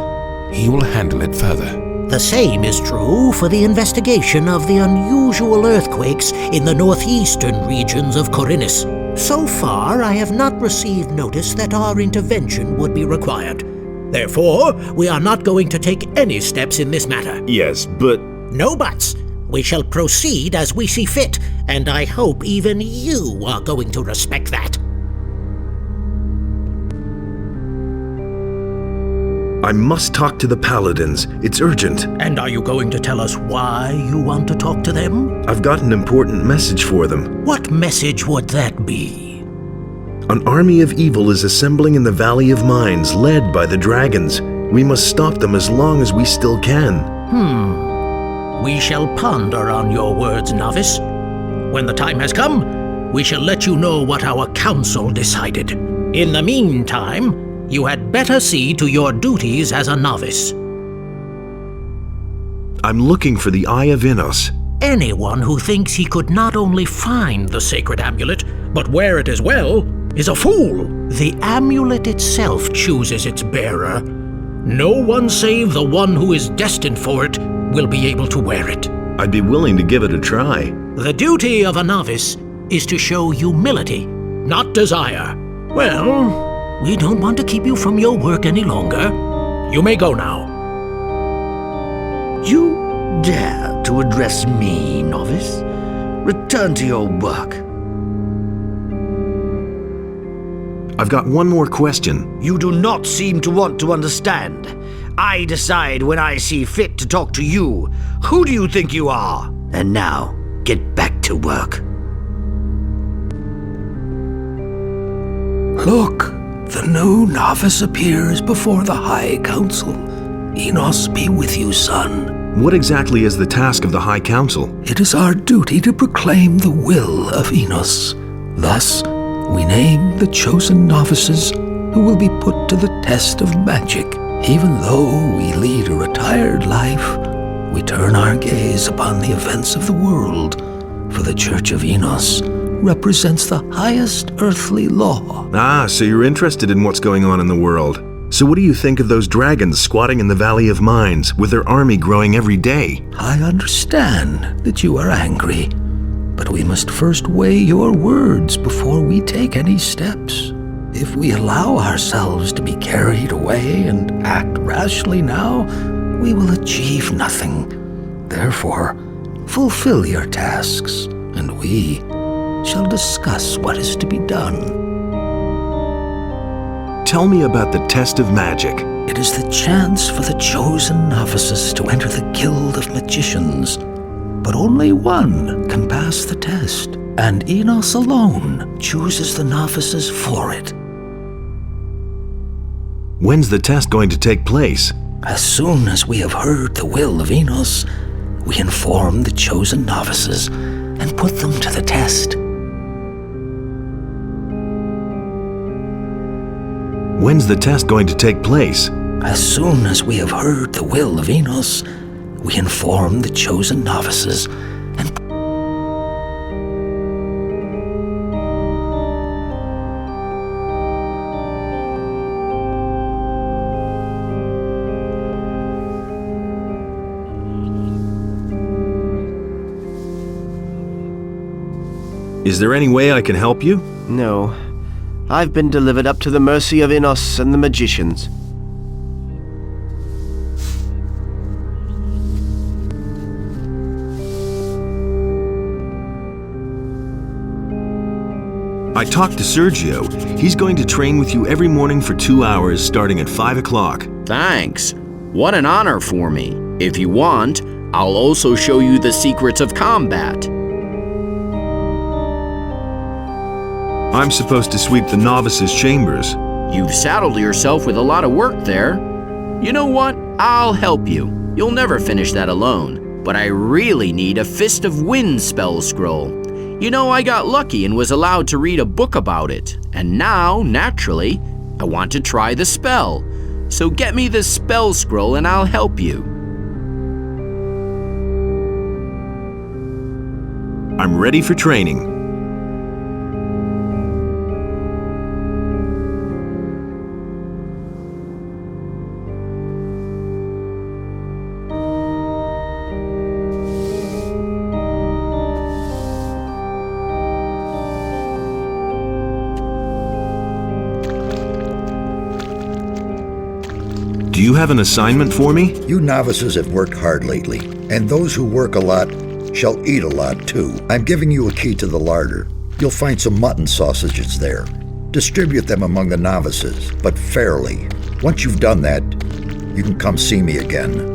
He will handle it further. The same is true for the investigation of the unusual earthquakes in the northeastern regions of Corinus. So far, I have not received notice that our intervention would be required. Therefore, we are not going to take any steps in this matter. Yes, but... No buts. We shall proceed as we see fit, and I hope even you are going to respect that. I must talk to the paladins. It's urgent. And are you going to tell us why you want to talk to them? I've got an important message for them. What message would that be? An army of evil is assembling in the Valley of Mines, led by the dragons. We must stop them as long as we still can. We shall ponder on your words, novice. When the time has come, we shall let you know what our council decided. In the meantime, you had better see to your duties as a novice. I'm looking for the Eye of Innos. Anyone who thinks he could not only find the sacred amulet, but wear it as well, is a fool. The amulet itself chooses its bearer. No one save the one who is destined for it will be able to wear it. I'd be willing to give it a try. The duty of a novice is to show humility, not desire. Well, we don't want to keep you from your work any longer. You may go now. You dare to address me, novice? Return to your work. I've got one more question. You do not seem to want to understand. I decide when I see fit to talk to you. Who do you think you are? And now, get back to work. Look! The new novice appears before the High Council. Enos be with you, son. What exactly is the task of the High Council? It is our duty to proclaim the will of Enos. Thus, we name the chosen novices who will be put to the test of magic. Even though we lead a retired life, we turn our gaze upon the events of the world, for the Church of Enos represents the highest earthly law. Ah, so you're interested in what's going on in the world. So what do you think of those dragons squatting in the Valley of Mines, with their army growing every day? I understand that you are angry, but we must first weigh your words before we take any steps. If we allow ourselves to be carried away and act rashly now, we will achieve nothing. Therefore, fulfill your tasks, and we shall discuss what is to be done. Tell me about the test of magic. It is the chance for the chosen novices to enter the Guild of Magicians. But only one can pass the test, and Enos alone chooses the novices for it. When's the test going to take place? As soon as we have heard the will of Enos, we inform the chosen novices and put them to the test. When's the test going to take place? As soon as we have heard the will of Enos, we inform the chosen novices and... Is there any way I can help you? No. I've been delivered up to the mercy of Enos and the magicians. I talked to Sergio. He's going to train with you every morning for 2 hours starting at 5 o'clock. Thanks. What an honor for me. If you want, I'll also show you the secrets of combat. I'm supposed to sweep the novices' chambers. You've saddled yourself with a lot of work there. You know what? I'll help you. You'll never finish that alone. But I really need a Fist of Wind spell scroll. You know, I got lucky and was allowed to read a book about it. And now, naturally, I want to try the spell. So get me the spell scroll and I'll help you. I'm ready for training. Do you have an assignment for me? You novices have worked hard lately, and those who work a lot shall eat a lot too. I'm giving you a key to the larder. You'll find some mutton sausages there. Distribute them among the novices, but fairly. Once you've done that, you can come see me again.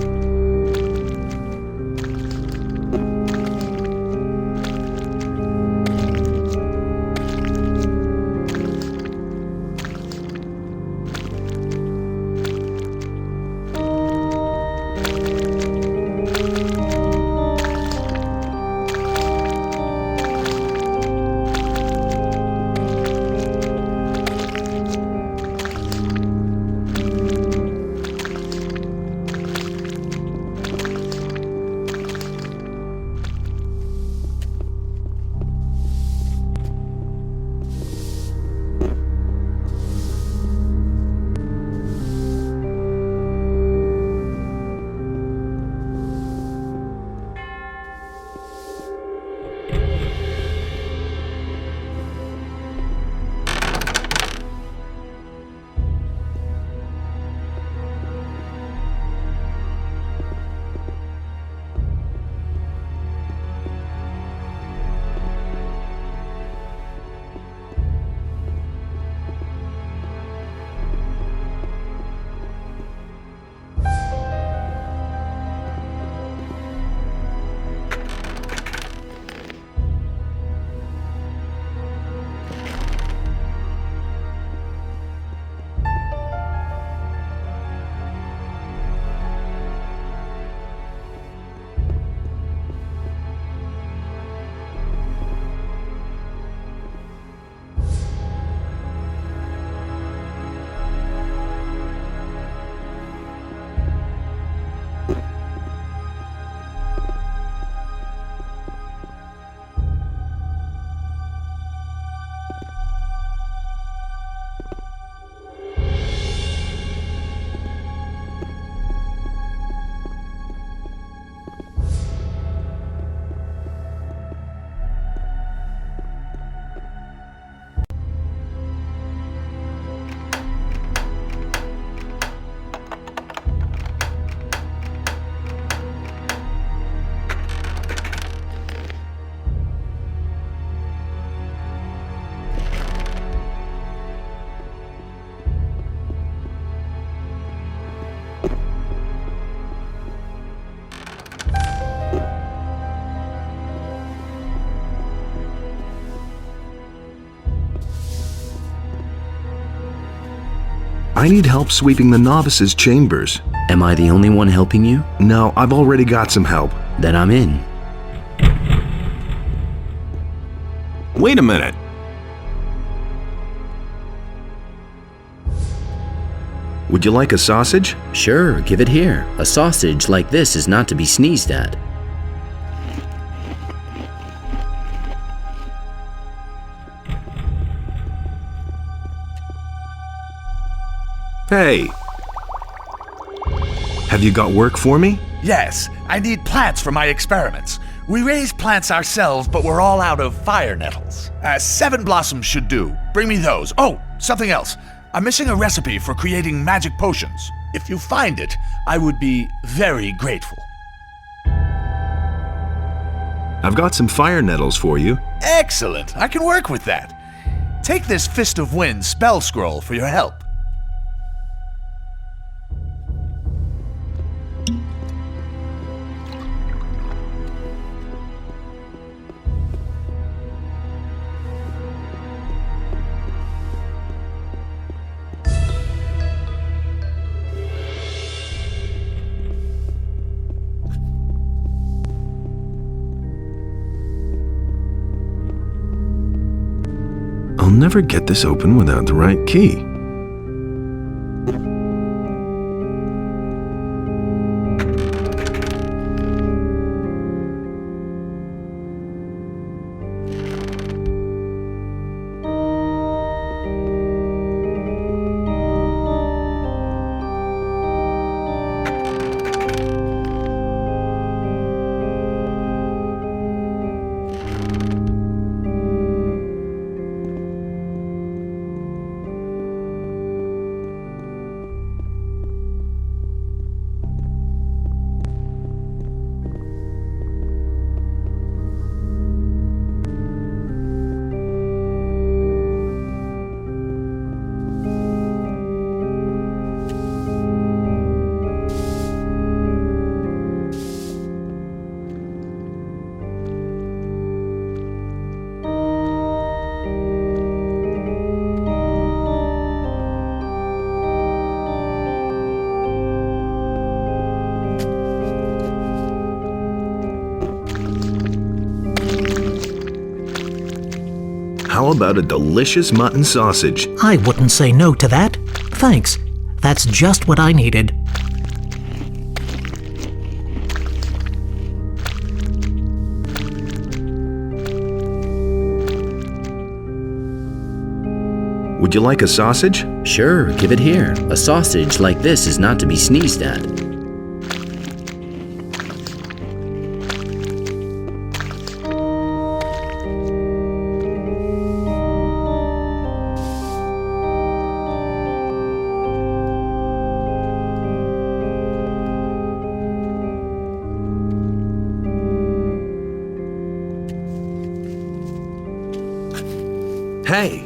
I need help sweeping the novices' chambers. Am I the only one helping you? No, I've already got some help. Then I'm in. Wait a minute. Would you like a sausage? Sure, give it here. A sausage like this is not to be sneezed at. Hey! Have you got work for me? Yes, I need plants for my experiments. We raise plants ourselves, but we're all out of fire nettles. 7 blossoms should do. Bring me those. Oh, something else. I'm missing a recipe for creating magic potions. If you find it, I would be very grateful. I've got some fire nettles for you. Excellent. I can work with that. Take this Fist of Wind spell scroll for your help. I'll never get this open without the right key. How about a delicious mutton sausage? I wouldn't say no to that. Thanks. That's just what I needed. Would you like a sausage? Sure, give it here. A sausage like this is not to be sneezed at. Hey!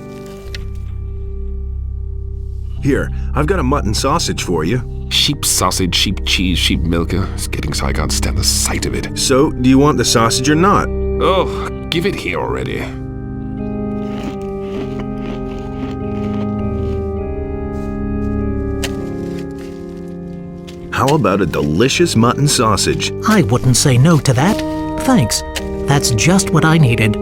Here, I've got a mutton sausage for you. Sheep sausage, sheep cheese, sheep milk. It's getting so I can't stand the sight of it. So, do you want the sausage or not? Oh, give it here already. How about a delicious mutton sausage? I wouldn't say no to that. Thanks. That's just what I needed.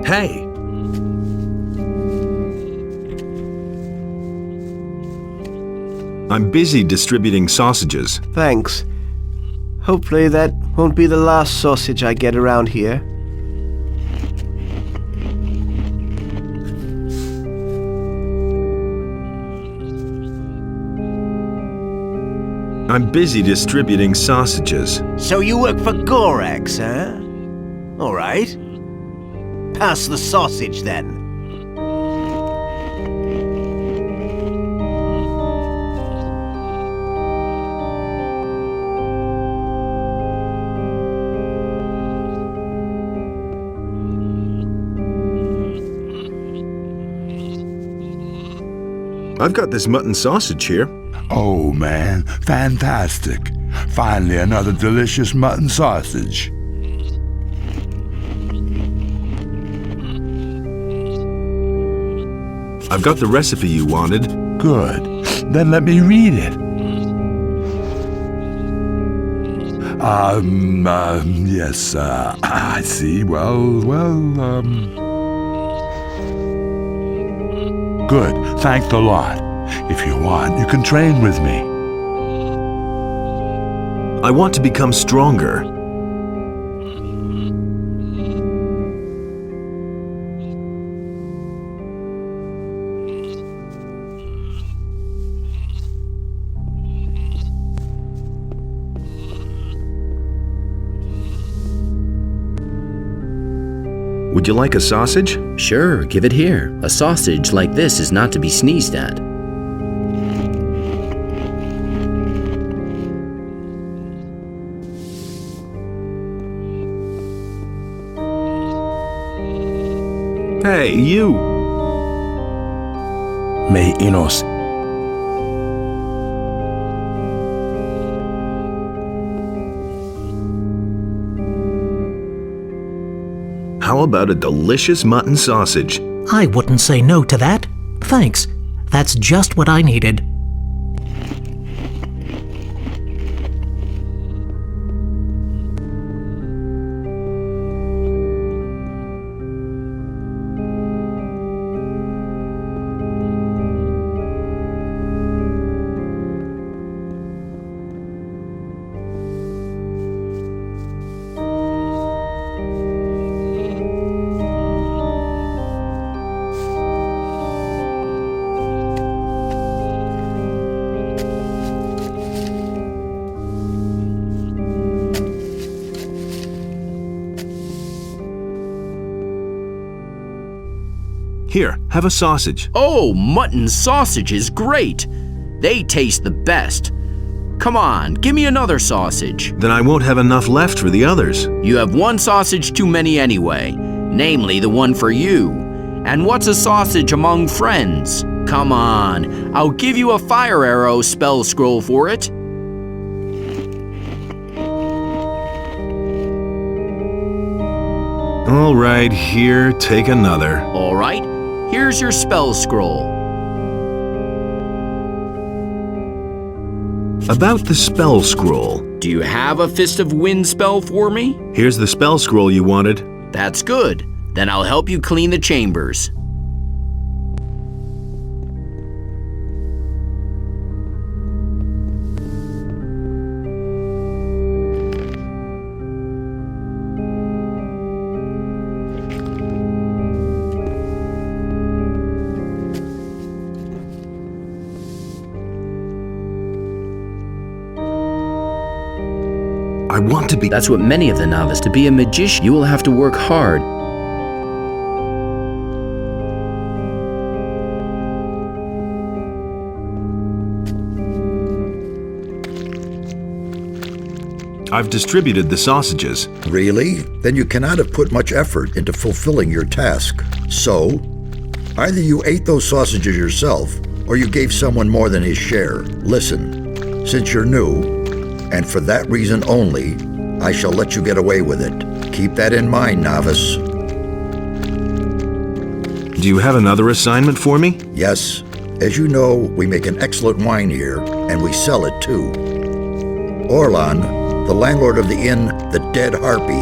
Hey! I'm busy distributing sausages. Thanks. Hopefully that won't be the last sausage I get around here. I'm busy distributing sausages. So you work for Gorax, huh? All right. Pass the sausage, then. I've got this mutton sausage here. Oh, man, fantastic. Finally, another delicious mutton sausage. I've got the recipe you wanted. Good. Then let me read it. Yes, I see. Good. Thank the Lord. If you want, you can train with me. I want to become stronger. Would you like a sausage? Sure, give it here. A sausage like this is not to be sneezed at. Hey, you! Me Inos. How about a delicious mutton sausage? I wouldn't say no to that. Thanks. That's just what I needed. Here, have a sausage. Oh, mutton sausage is great. They taste the best. Come on, give me another sausage. Then I won't have enough left for the others. You have one sausage too many anyway, namely the one for you. And what's a sausage among friends? Come on, I'll give you a fire arrow spell scroll for it. All right, here, take another. All right, here's your spell scroll. About the spell scroll. Do you have a Fist of Wind spell for me? Here's the spell scroll you wanted. That's good. Then I'll help you clean the chambers. I want to be... That's what many of the novices. To be a magician, you will have to work hard. I've distributed the sausages. Really? Then you cannot have put much effort into fulfilling your task. So, either you ate those sausages yourself, or you gave someone more than his share. Listen, since you're new, and for that reason only, I shall let you get away with it. Keep that in mind, novice. Do you have another assignment for me? Yes. As you know, we make an excellent wine here, and we sell it too. Orlan, the landlord of the inn, the Dead Harpy,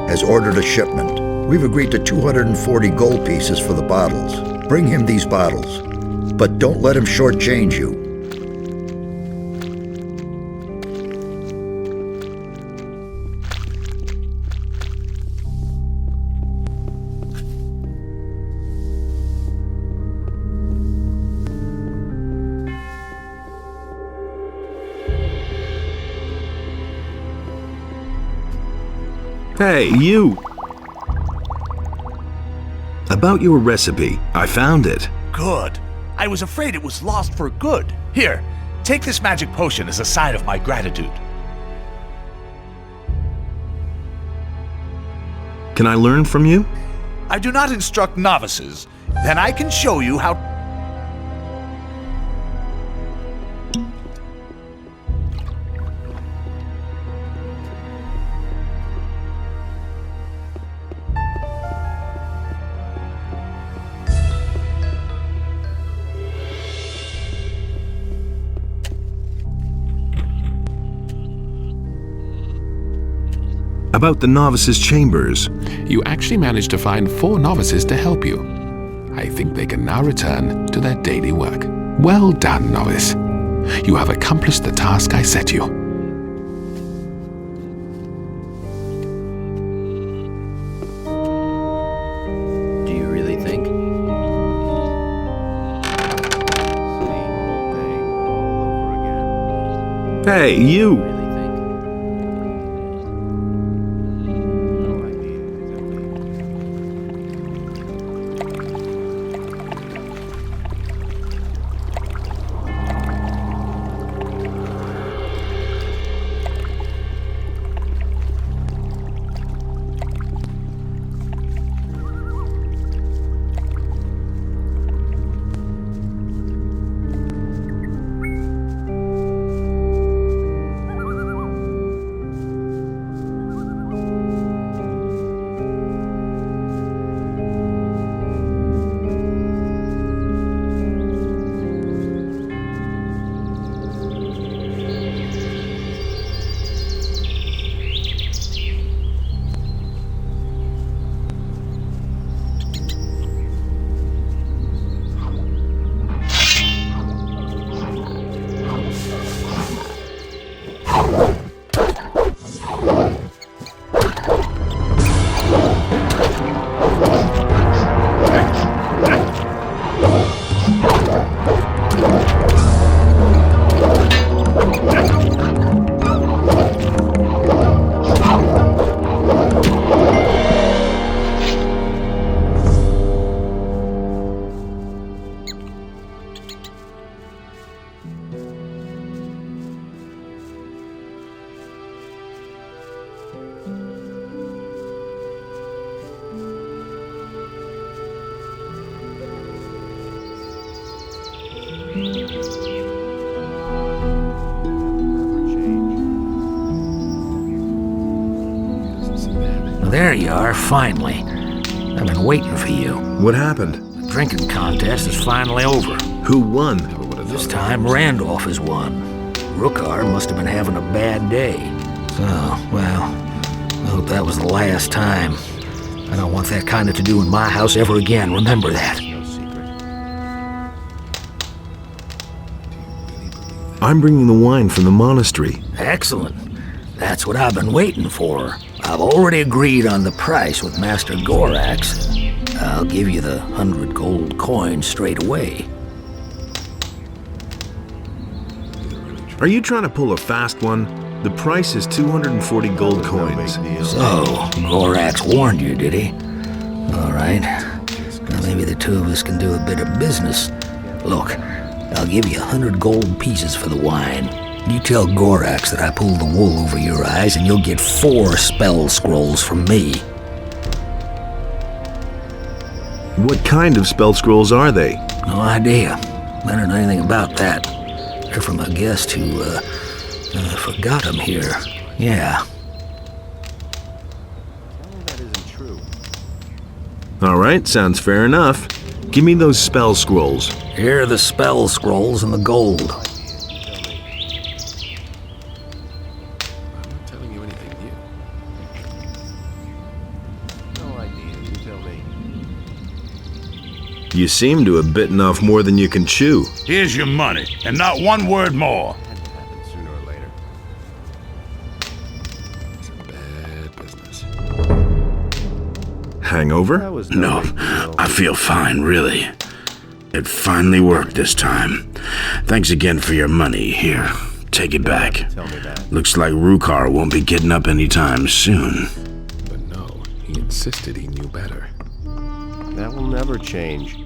has ordered a shipment. We've agreed to 240 gold pieces for the bottles. Bring him these bottles, but don't let him shortchange you. Hey, you! About your recipe, I found it. Good. I was afraid it was lost for good. Here, take this magic potion as a sign of my gratitude. Can I learn from you? I do not instruct novices. Then I can show you how... About the novices' chambers. You actually managed to find 4 novices to help you. I think they can now return to their daily work. Well done, novice. You have accomplished the task I set you. Do you really think? Hey, you! There you are, finally. I've been waiting for you. What happened? The drinking contest is finally over. Who won? This time, Randolph has won. Rookar must have been having a bad day. So, well, I hope that was the last time. I don't want that kind of to-do in my house ever again, remember that. I'm bringing the wine from the monastery. Excellent. That's what I've been waiting for. I've already agreed on the price with Master Gorax. I'll give you the 100 gold coins straight away. Are you trying to pull a fast one? The price is 240 gold coins. So, Gorax warned you, did he? All right. Now maybe the two of us can do a bit of business. Look, I'll give you 100 gold pieces for the wine. You tell Gorax that I pulled the wool over your eyes and you'll get 4 spell scrolls from me. What kind of spell scrolls are they? No idea. I don't know anything about that. They're from a guest who, forgot them here. Yeah. That isn't true. All right, sounds fair enough. Give me those spell scrolls. Here are the spell scrolls and the gold. You seem to have bitten off more than you can chew. Here's your money, and not one word more. Had to happen sooner or later. Bad business. Hangover? No, I feel fine, really. It finally worked this time. Thanks again for your money. Here, take it back. Looks like Rukar won't be getting up anytime soon. But no, he insisted he knew better. That will never change.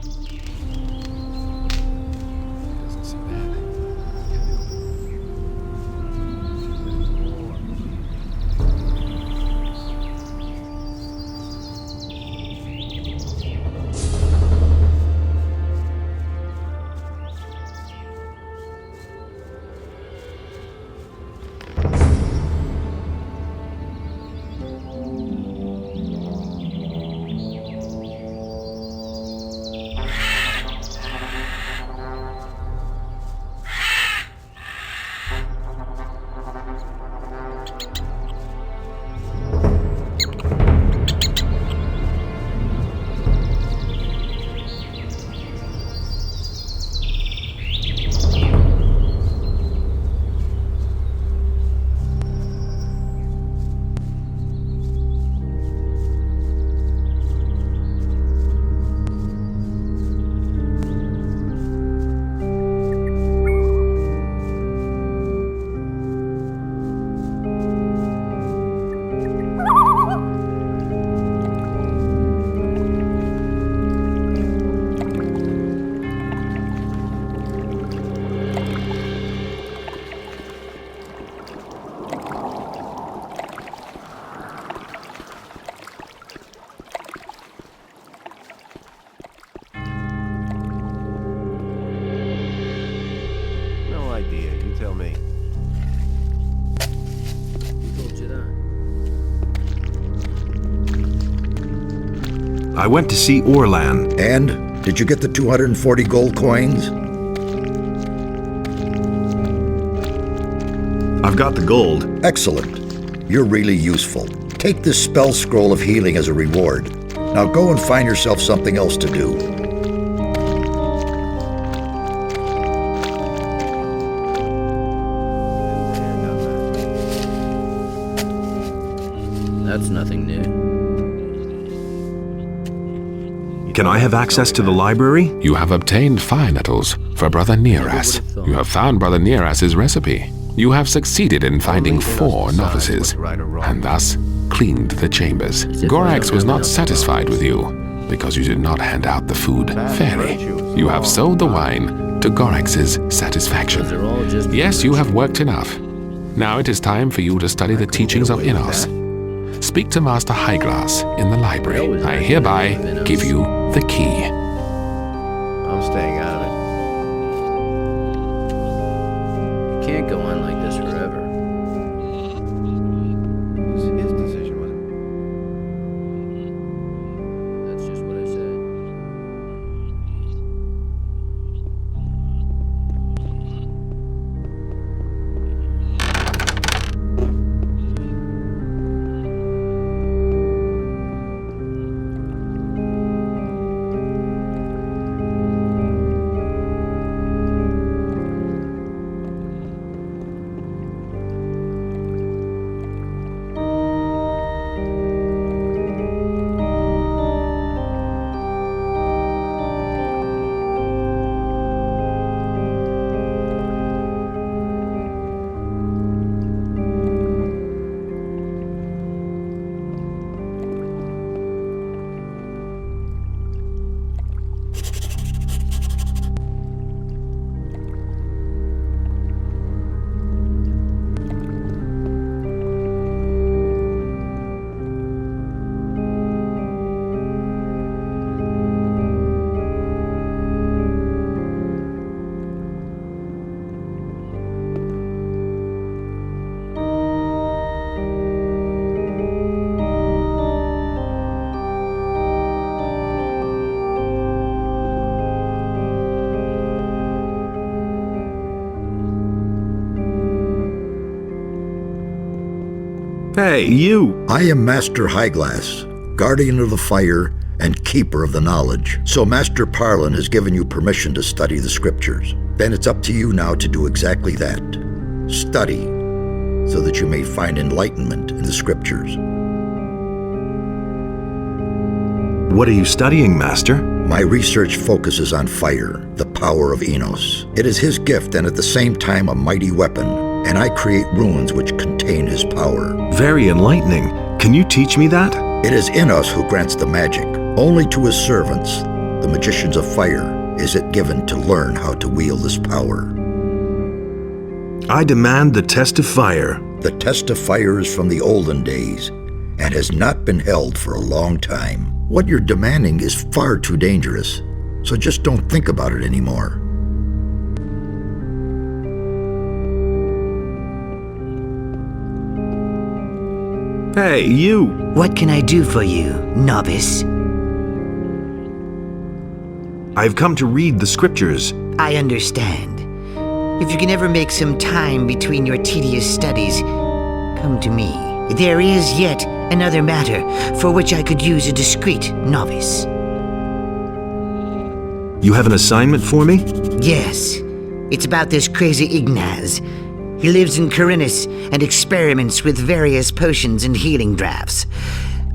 I went to see Orlan. And? Did you get the 240 gold coins? I've got the gold. Excellent. You're really useful. Take this spell scroll of healing as a reward. Now go and find yourself something else to do. That's nothing new. Can I have access to the library? You have obtained fire nettles for Brother Neras. You have found Brother Neras's recipe. You have succeeded in finding 4 novices, and thus cleaned the chambers. Gorax was not satisfied with you, because you did not hand out the food fairly. You have sold the wine to Gorax's satisfaction. Yes, you have worked enough. Now it is time for you to study the teachings of Innos. Speak to Master Highglass in the library. I hereby give you the key. I'm staying out of it. You can't go on like this forever. It's his decision, wasn't it? That's just what I said. Hey, you! I am Master Highglass, guardian of the fire and keeper of the knowledge. So Master Parlin has given you permission to study the scriptures. Then it's up to you now to do exactly that. Study, so that you may find enlightenment in the scriptures. What are you studying, Master? My research focuses on fire, the power of Innos. It is his gift and at the same time a mighty weapon, and I create runes which contain his power. Very enlightening. Can you teach me that? It is Innos who grants the magic. Only to his servants, the magicians of fire, is it given to learn how to wield this power. I demand the test of fire. The test of fire is from the olden days, and has not been held for a long time. What you're demanding is far too dangerous, so just don't think about it anymore. Hey, you! What can I do for you, novice? I've come to read the scriptures. I understand. If you can ever make some time between your tedious studies, come to me. There is yet another matter for which I could use a discreet novice. You have an assignment for me? Yes. It's about this crazy Ignaz. He lives in Corinus and experiments with various potions and healing drafts,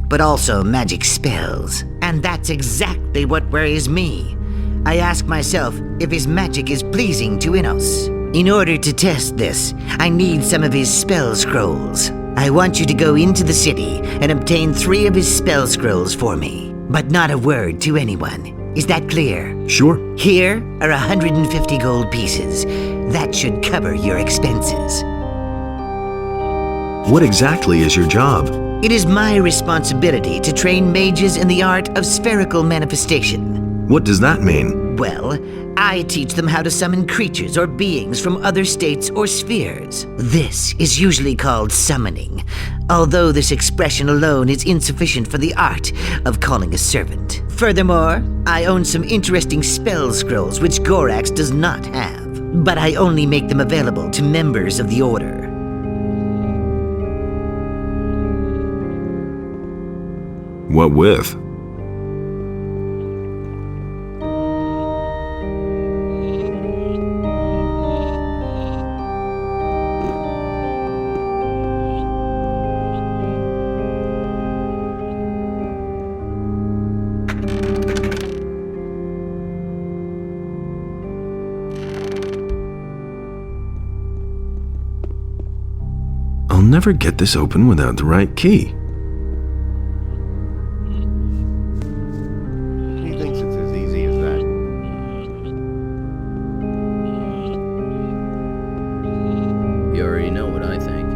but also magic spells. And that's exactly what worries me. I ask myself if his magic is pleasing to Innos. In order to test this, I need some of his spell scrolls. I want you to go into the city and obtain 3 of his spell scrolls for me, but not a word to anyone. Is that clear? Sure. Here are 150 gold pieces. That should cover your expenses. What exactly is your job? It is my responsibility to train mages in the art of spherical manifestation. What does that mean? Well, I teach them how to summon creatures or beings from other states or spheres. This is usually called summoning, although this expression alone is insufficient for the art of calling a servant. Furthermore, I own some interesting spell scrolls which Gorax does not have, but I only make them available to members of the Order. What with? I'll never get this open without the right key. He thinks it's as easy as that. You already know what I think.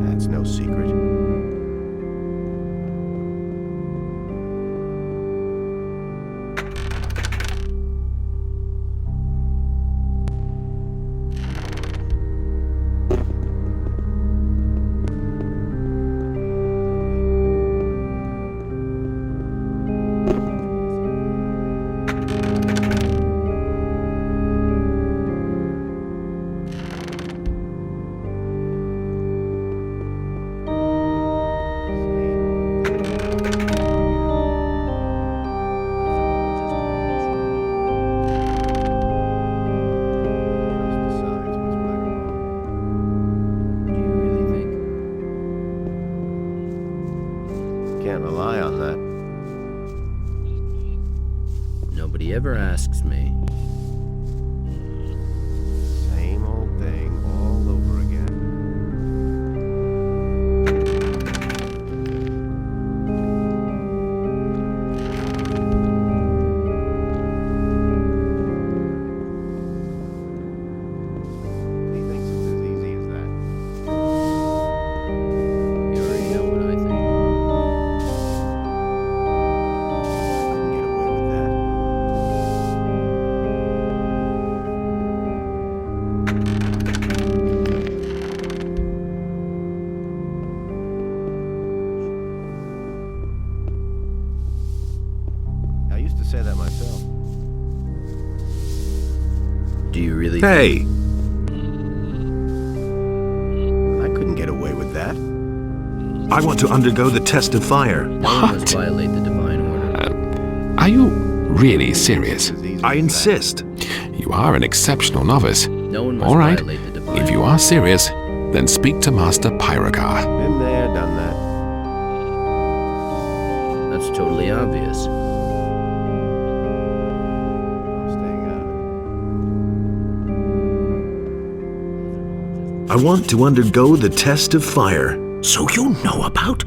That's no secret. Can't rely on that. Nobody ever asks me. Same old thing all over again. He thinks it's as easy as that. You already know what I think. Couldn't get away with that. I used to say that myself. Do you really Hey! I couldn't get away with that. I want to undergo the test of fire. No one must violate the divine order. Are you really serious? I insist. You are an exceptional novice. No one must All right, violate the divine if you are serious, then speak to Master Pyrogar. Been there, done that. That's totally obvious. I'm staying out of it. I want to undergo the test of fire. So you know about?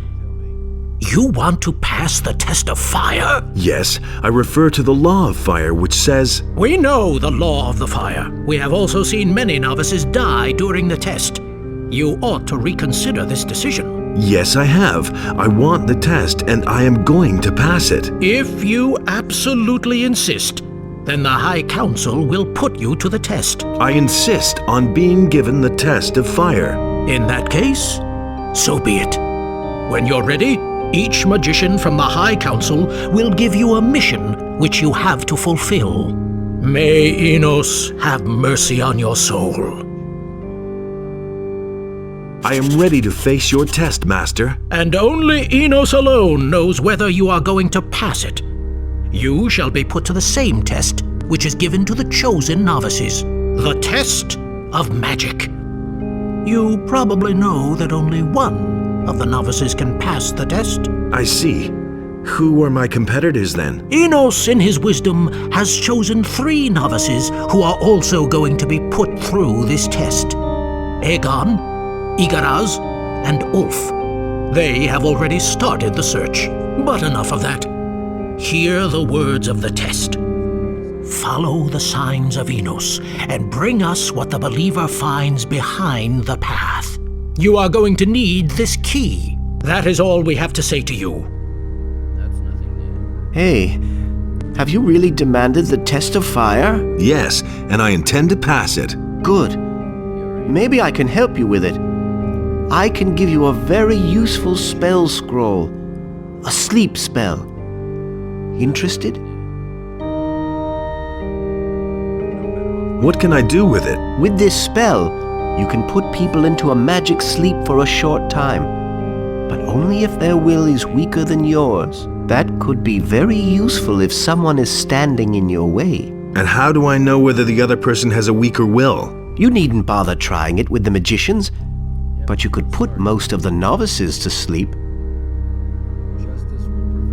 You want to pass the test of fire? Yes, I refer to the law of fire, which says... We know the law of the fire. We have also seen many novices die during the test. You ought to reconsider this decision. Yes, I have. I want the test, and I am going to pass it. If you absolutely insist, then the High Council will put you to the test. I insist on being given the test of fire. In that case, so be it. When you're ready, each magician from the High Council will give you a mission which you have to fulfill. May Enos have mercy on your soul. I am ready to face your test, Master. And only Enos alone knows whether you are going to pass it. You shall be put to the same test which is given to the chosen novices, the test of magic. You probably know that only one of the novices can pass the test. I see. Who are my competitors then? Enos, in his wisdom, has chosen 3 novices who are also going to be put through this test. Aegon, Igaraz, and Ulf. They have already started the search. But enough of that. Hear the words of the test. Follow the signs of Enos, and bring us what the believer finds behind the path. You are going to need this key. That is all we have to say to you. Hey, have you really demanded the test of fire? Yes, and I intend to pass it. Good. Maybe I can help you with it. I can give you a very useful spell scroll. A sleep spell. Interested? What can I do with it? With this spell, you can put people into a magic sleep for a short time. But only if their will is weaker than yours. That could be very useful if someone is standing in your way. And how do I know whether the other person has a weaker will? You needn't bother trying it with the magicians, but you could put most of the novices to sleep.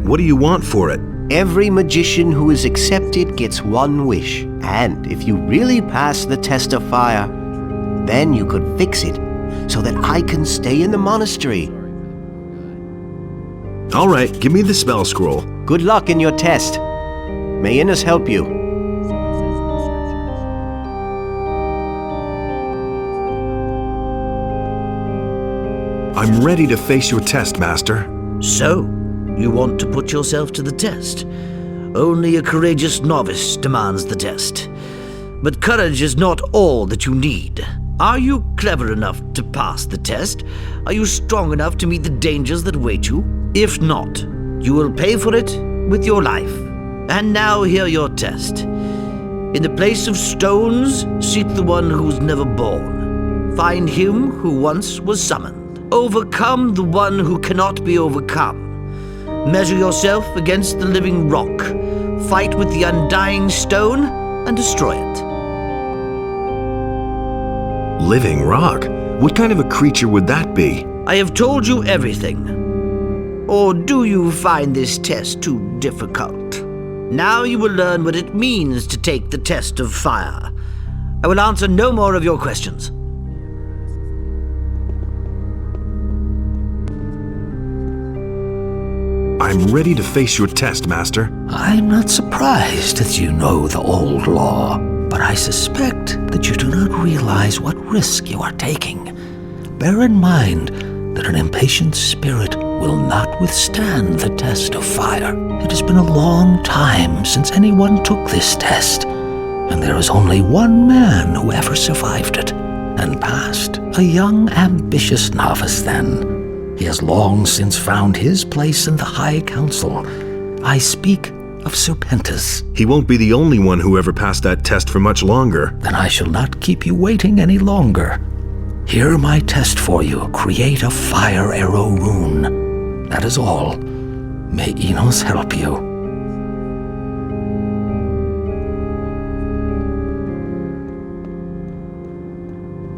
What do you want for it? Every magician who is accepted gets one wish. And if you really pass the test of fire, then you could fix it so that I can stay in the monastery. All right, give me the spell scroll. Good luck in your test. May Innes help you. I'm ready to face your test, Master. So, you want to put yourself to the test? Only a courageous novice demands the test. But courage is not all that you need. Are you clever enough to pass the test? Are you strong enough to meet the dangers that await you? If not, you will pay for it with your life. And now hear your test. In the place of stones, seek the one who's never born. Find him who once was summoned. Overcome the one who cannot be overcome. Measure yourself against the living rock. Fight with the undying stone and destroy it. Living rock? What kind of a creature would that be? I have told you everything. Or do you find this test too difficult? Now you will learn what it means to take the test of fire. I will answer no more of your questions. I'm ready to face your test, Master. I'm not surprised that you know the old law, but I suspect that you do not realize what risk you are taking. Bear in mind that an impatient spirit will not withstand the test of fire. It has been a long time since anyone took this test, and there is only one man who ever survived it and passed. A young, ambitious novice, then. He has long since found his place in the High Council. I speak of Serpentus. He won't be the only one who ever passed that test for much longer. Then I shall not keep you waiting any longer. Hear my test for you. Create a fire arrow rune. That is all. May Enos help you.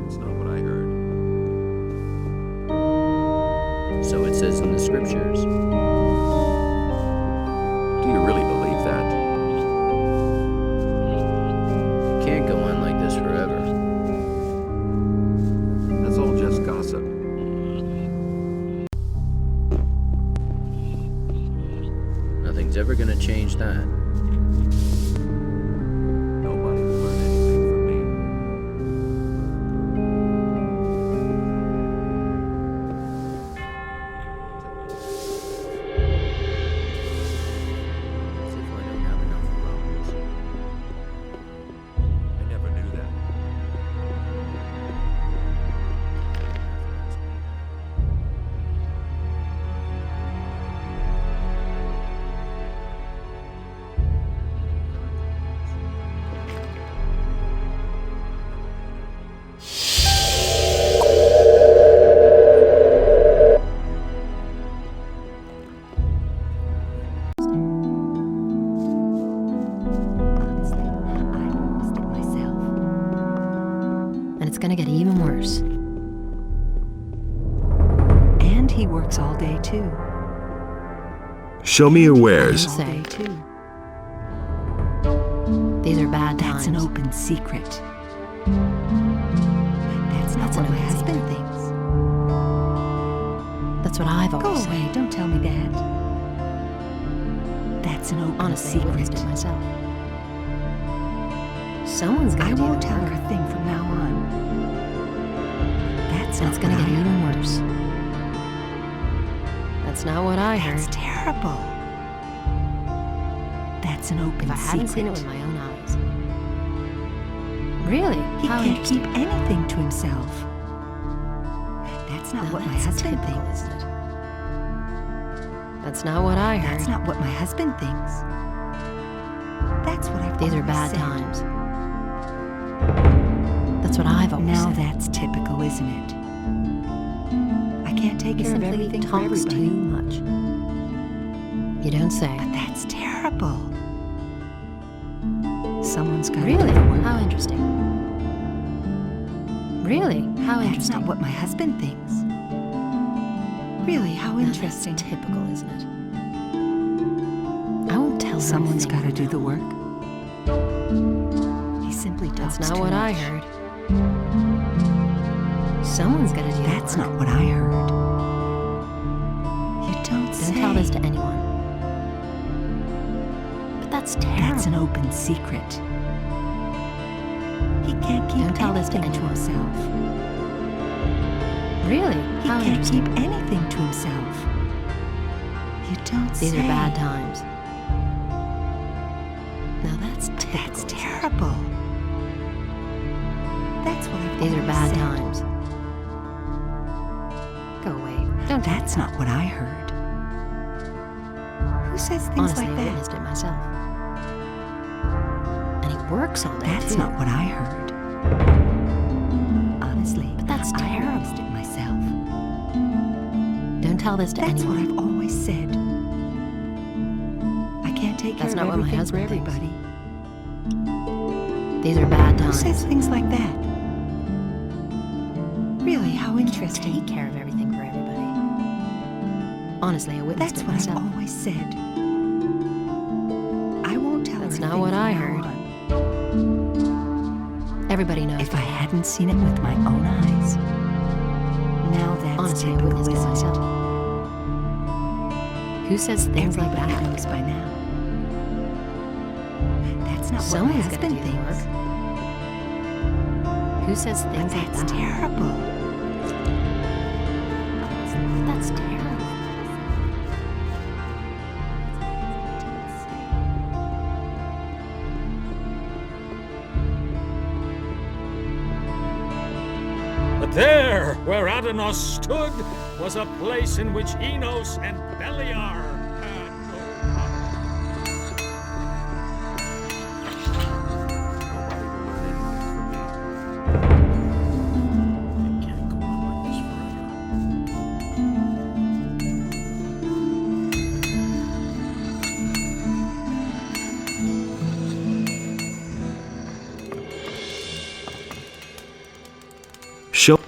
That's not what I heard. So it says in the scriptures. Do you really believe that? You can't go on like this forever. That's all just gossip. Nothing's ever gonna change that. Nobody will learn anything from me. As if I don't have enough problems. I never knew that. And it's gonna get even worse. And he works all day too. Show me your wares. Say, these are bad times. That's an open secret. That's not what my husband thinks. That's what I've Go always away, said. don't tell me that. That's That's an open Honestly, I secret. witnessed it myself. Someone's gonna I do won't the tell work. her a thing from now on. That's And not it's gonna what get I even heard. worse. That's not what I heard. That's terrible. That's an open If I hadn't secret. seen it with my own eyes. Really? He How can't interesting. keep anything to himself. That's not Now what my that's husband typical, thinks. isn't it? That's not what I heard. That's not what my husband thinks. That's what I've These are always bad said. times. That's what I've always Now said. that's typical, isn't it? I can't take He care of simply everything for talks everybody. too much. You don't say. But that's terrible. Someone's got to Really? do the work. How interesting. Really? How That's interesting. not what my husband thinks. Really, how Now interesting. That's typical, isn't it? I won't tell her a Someone's thing got to from do now the on. work. He simply talks That's not too what I much. heard. Someone's got to do That's the work. not what I heard. You don't say. Don't tell this to anyone. But that's terrible. That's an open secret. He can't keep Don't tell this to anything to anyone. himself. Really? He How can't interesting. keep anything to himself. You don't These say. are bad times. Now that's typical. That's terrible. That's what I've These are always bad said. times. Go away. Don't tell me That's that. not what I heard. Who says things Honestly, like I that? witnessed it myself. And he works all day That's too. not what I heard. Honestly, But that's I terrible. witnessed it myself. Don't tell this to That's anyone. what I've always said. I can't take care That's of not what my everything for husband thinks. everybody. These are bad Who times. says things like that? Really, how interesting. Take care of everything for everybody. Honestly, I witnessed That's it what myself. I've always said. I won't tell That's her a not thing what from I now heard. on. Everybody knows. If I hadn't seen it with my own eyes. Now that's Honestly, I typical, witnessed it isn't myself. it? Who says things like Everybody that? knows by now. That's not Someone's what my gonna husband do the thinks. work. Who says But things like that's that? terrible. That's terrible. But there, where Adanos stood, was a place in which Enos and Beliar had no power. It can't go on like this forever. Show.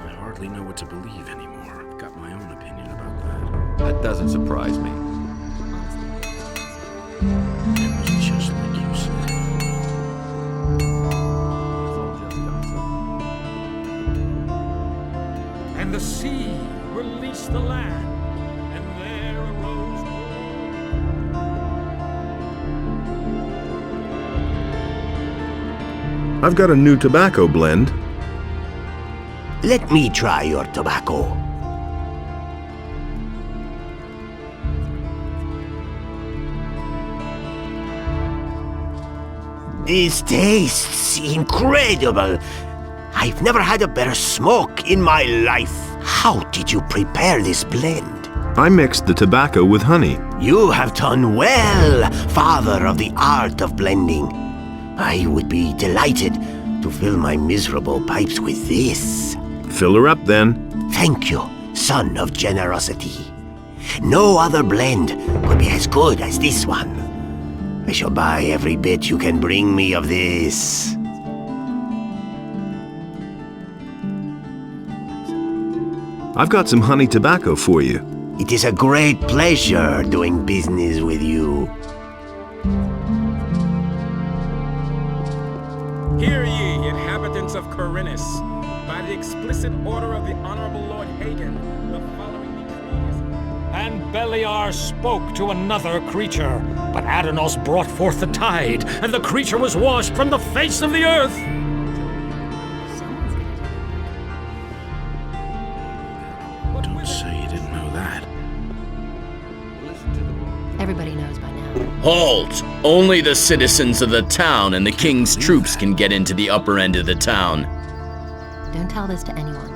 I hardly know what to believe anymore. I've got my own opinion about that. That doesn't surprise me. It was just like you said. And the sea released the land, and there arose I've got a new tobacco blend. Let me try your tobacco. This tastes incredible. I've never had a better smoke in my life. How did you prepare this blend? I mixed the tobacco with honey. You have done well, father of the art of blending. I would be delighted to fill my miserable pipes with this. Fill her up then. Thank you, son of generosity. No other blend could be as good as this one. I shall buy every bit you can bring me of this. I've got some honey tobacco for you. It is a great pleasure doing business with you. Hear ye, inhabitants of Corinus. By the explicit order of the Honorable Lord Hagen, the following decree is... And Beliar spoke to another creature, but Adanos brought forth the tide, and the creature was washed from the face of the earth. Don't say you didn't know that. Everybody knows by now. Halt! Only the citizens of the town and the king's troops can get into the upper end of the town. Don't tell this to anyone.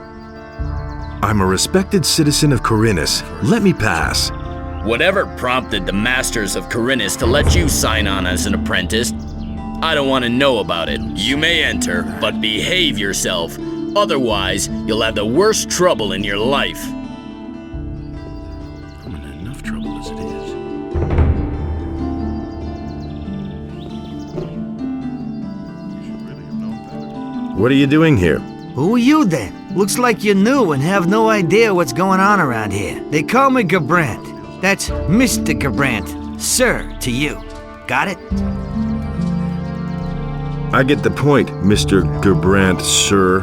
I'm a respected citizen of Corinus. Let me pass. Whatever prompted the masters of Corinus to let you sign on as an apprentice, I don't want to know about it. You may enter, but behave yourself. Otherwise, you'll have the worst trouble in your life. I'm in enough trouble as it is. What are you doing here? Who are you then? Looks like you're new and have no idea what's going on around here. They call me Gerbrandt. That's Mr. Gerbrandt. Sir to you. Got it? I get the point, Mr. Gerbrandt, sir.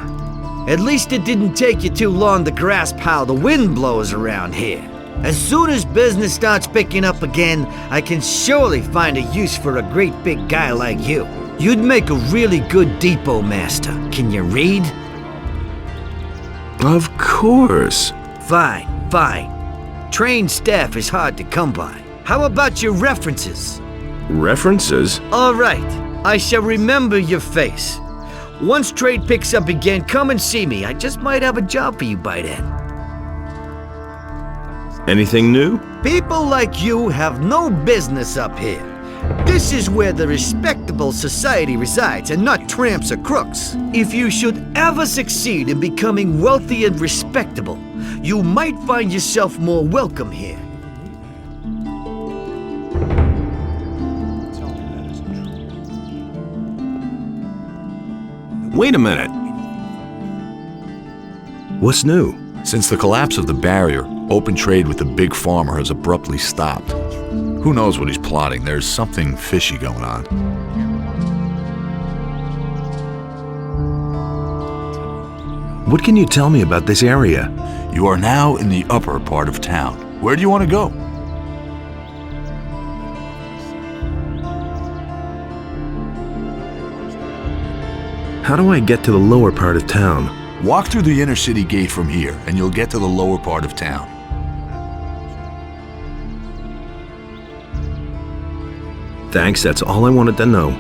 At least it didn't take you too long to grasp how the wind blows around here. As soon as business starts picking up again, I can surely find a use for a great big guy like you. You'd make a really good depot master. Can you read? Of course. Fine, fine. Trained staff is hard to come by. How about your references? References? All right. I shall remember your face. Once trade picks up again, come and see me. I just might have a job for you by then. Anything new? People like you have no business up here. This is where the respectable society resides and not tramps or crooks. If you should ever succeed in becoming wealthy and respectable, you might find yourself more welcome here. Wait a minute. What's new? Since the collapse of the barrier, open trade with the big farmer has abruptly stopped. Who knows what he's plotting? There's something fishy going on. What can you tell me about this area? You are now in the upper part of town. Where do you want to go? How do I get to the lower part of town? Walk through the inner city gate from here, and you'll get to the lower part of town. Thanks, that's all I wanted to know.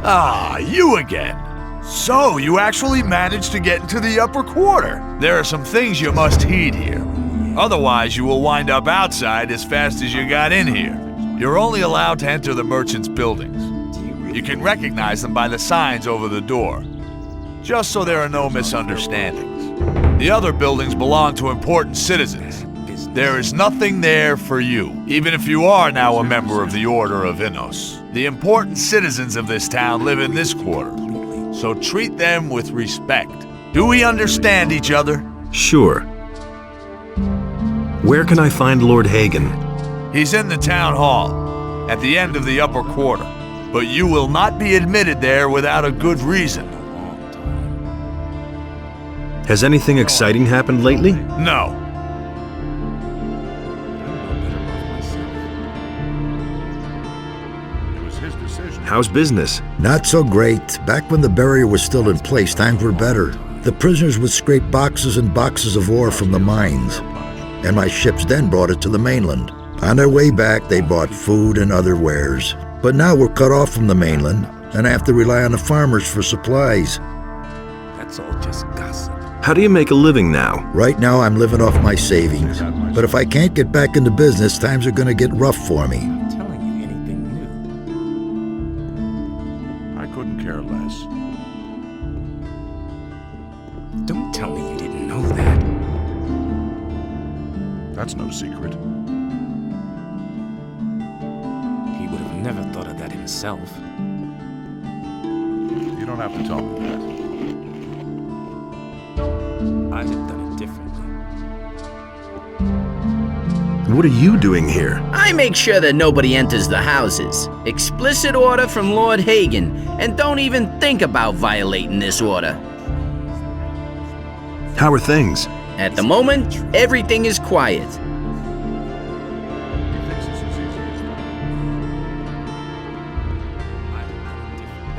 Ah, you again. So, you actually managed to get into the upper quarter. There are some things you must heed here. Otherwise, you will wind up outside as fast as you got in here. You're only allowed to enter the merchants' buildings. You can recognize them by the signs over the door, just so there are no misunderstandings. The other buildings belong to important citizens. There is nothing there for you, even if you are now a member of the Order of Innos. The important citizens of this town live in this quarter, so treat them with respect. Do we understand each other? Sure. Where can I find Lord Hagen? He's in the town hall, at the end of the upper quarter, but you will not be admitted there without a good reason. Has anything exciting happened lately? No. How's business? Not so great. Back when the barrier was still in place, times were better. The prisoners would scrape boxes and boxes of ore from the mines. and my ships then brought it to the mainland. On their way back, they bought food and other wares. But now we're cut off from the mainland, and I have to rely on the farmers for supplies. That's all just gossip. How do you make a living now? Right now, I'm living off my savings. But if I can't get back into business, times are gonna get rough for me. I'm telling you anything new. I couldn't care less. Don't tell me you didn't know that. That's no secret. He would have never thought of that himself. You don't have to tell me that. I'd have done it differently. What are you doing here? I make sure that nobody enters the houses. Explicit order from Lord Hagen, and don't even think about violating this order. How are things? At the moment, everything is quiet.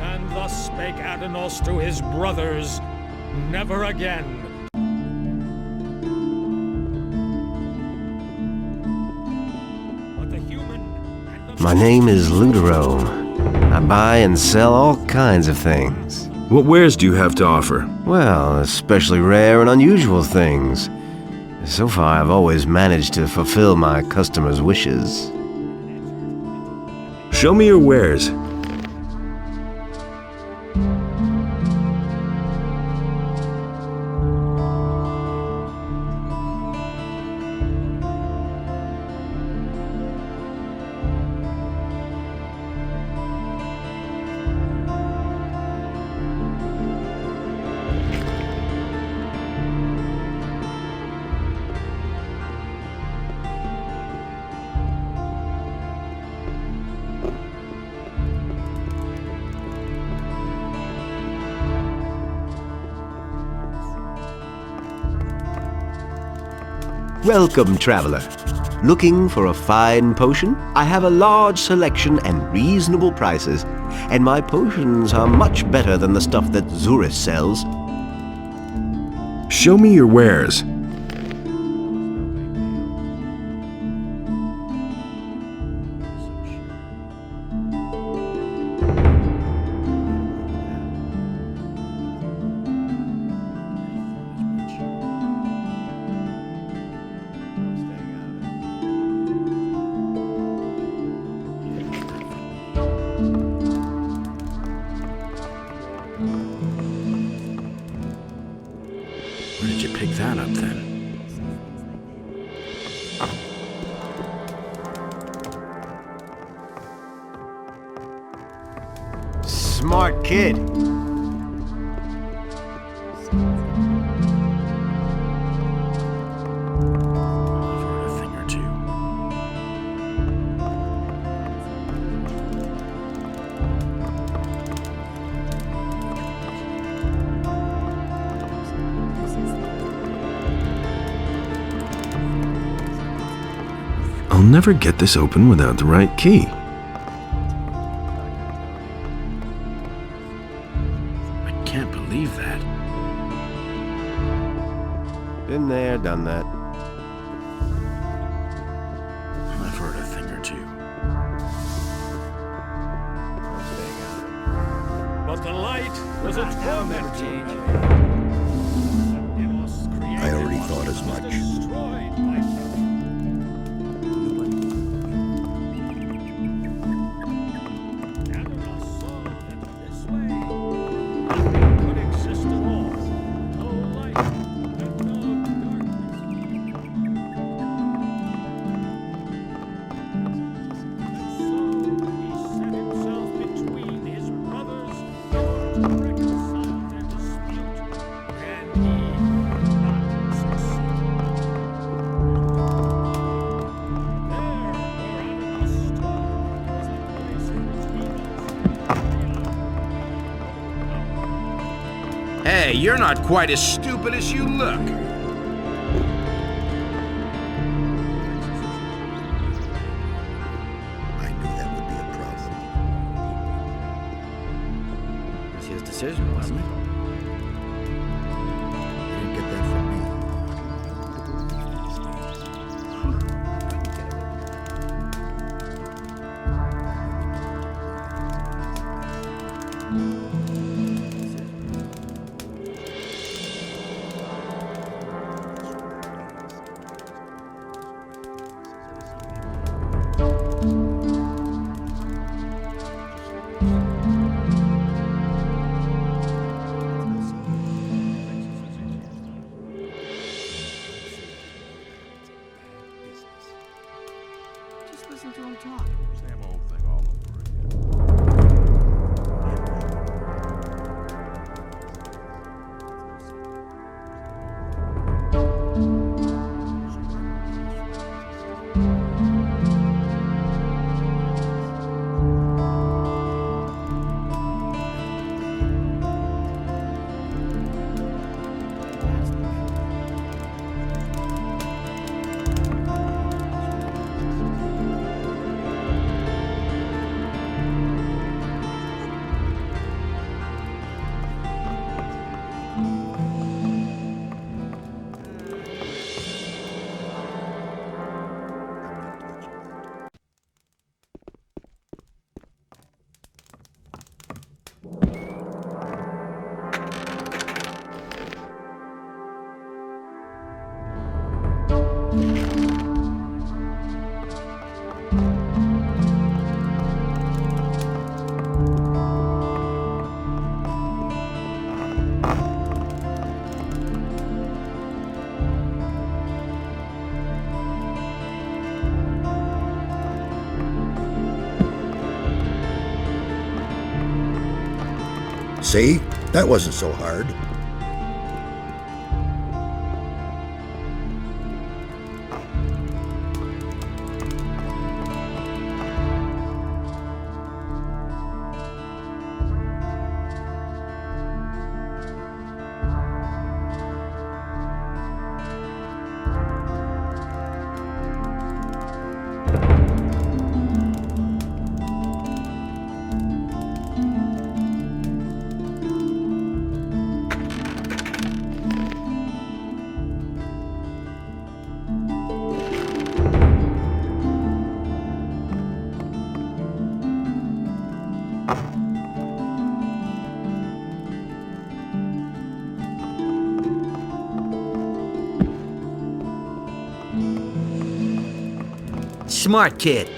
And thus spake Adanos to his brothers, never again. But the human and the My name is Ludero. I buy and sell all kinds of things. What wares do you have to offer? Well, especially rare and unusual things. So far, I've always managed to fulfill my customers' wishes. Show me your wares. Welcome, traveler. Looking for a fine potion? I have a large selection and reasonable prices, and my potions are much better than the stuff that Zurus sells. Show me your wares. Where did you pick that up then? Smart kid. I'll never get this open without the right key. I can't believe that. Been there, done that. I've heard a thing or two. But the light was a torment to him. I already thought as much. Destroyed by Adanos saw that this way nothing could exist at all. No light and no darkness. And so he set himself between his brothers in order to reconcile their dispute, and he did not succeed. There, where Adanos stood, was a place in which Hey, you're not quite as stupid as you look. I knew that would be a problem. It's his decision, wasn't it? You didn't get that from me. listen to him talk. Same old thing all over again. See? That wasn't so hard. Smart kid.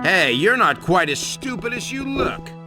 Hey, you're not quite as stupid as you look.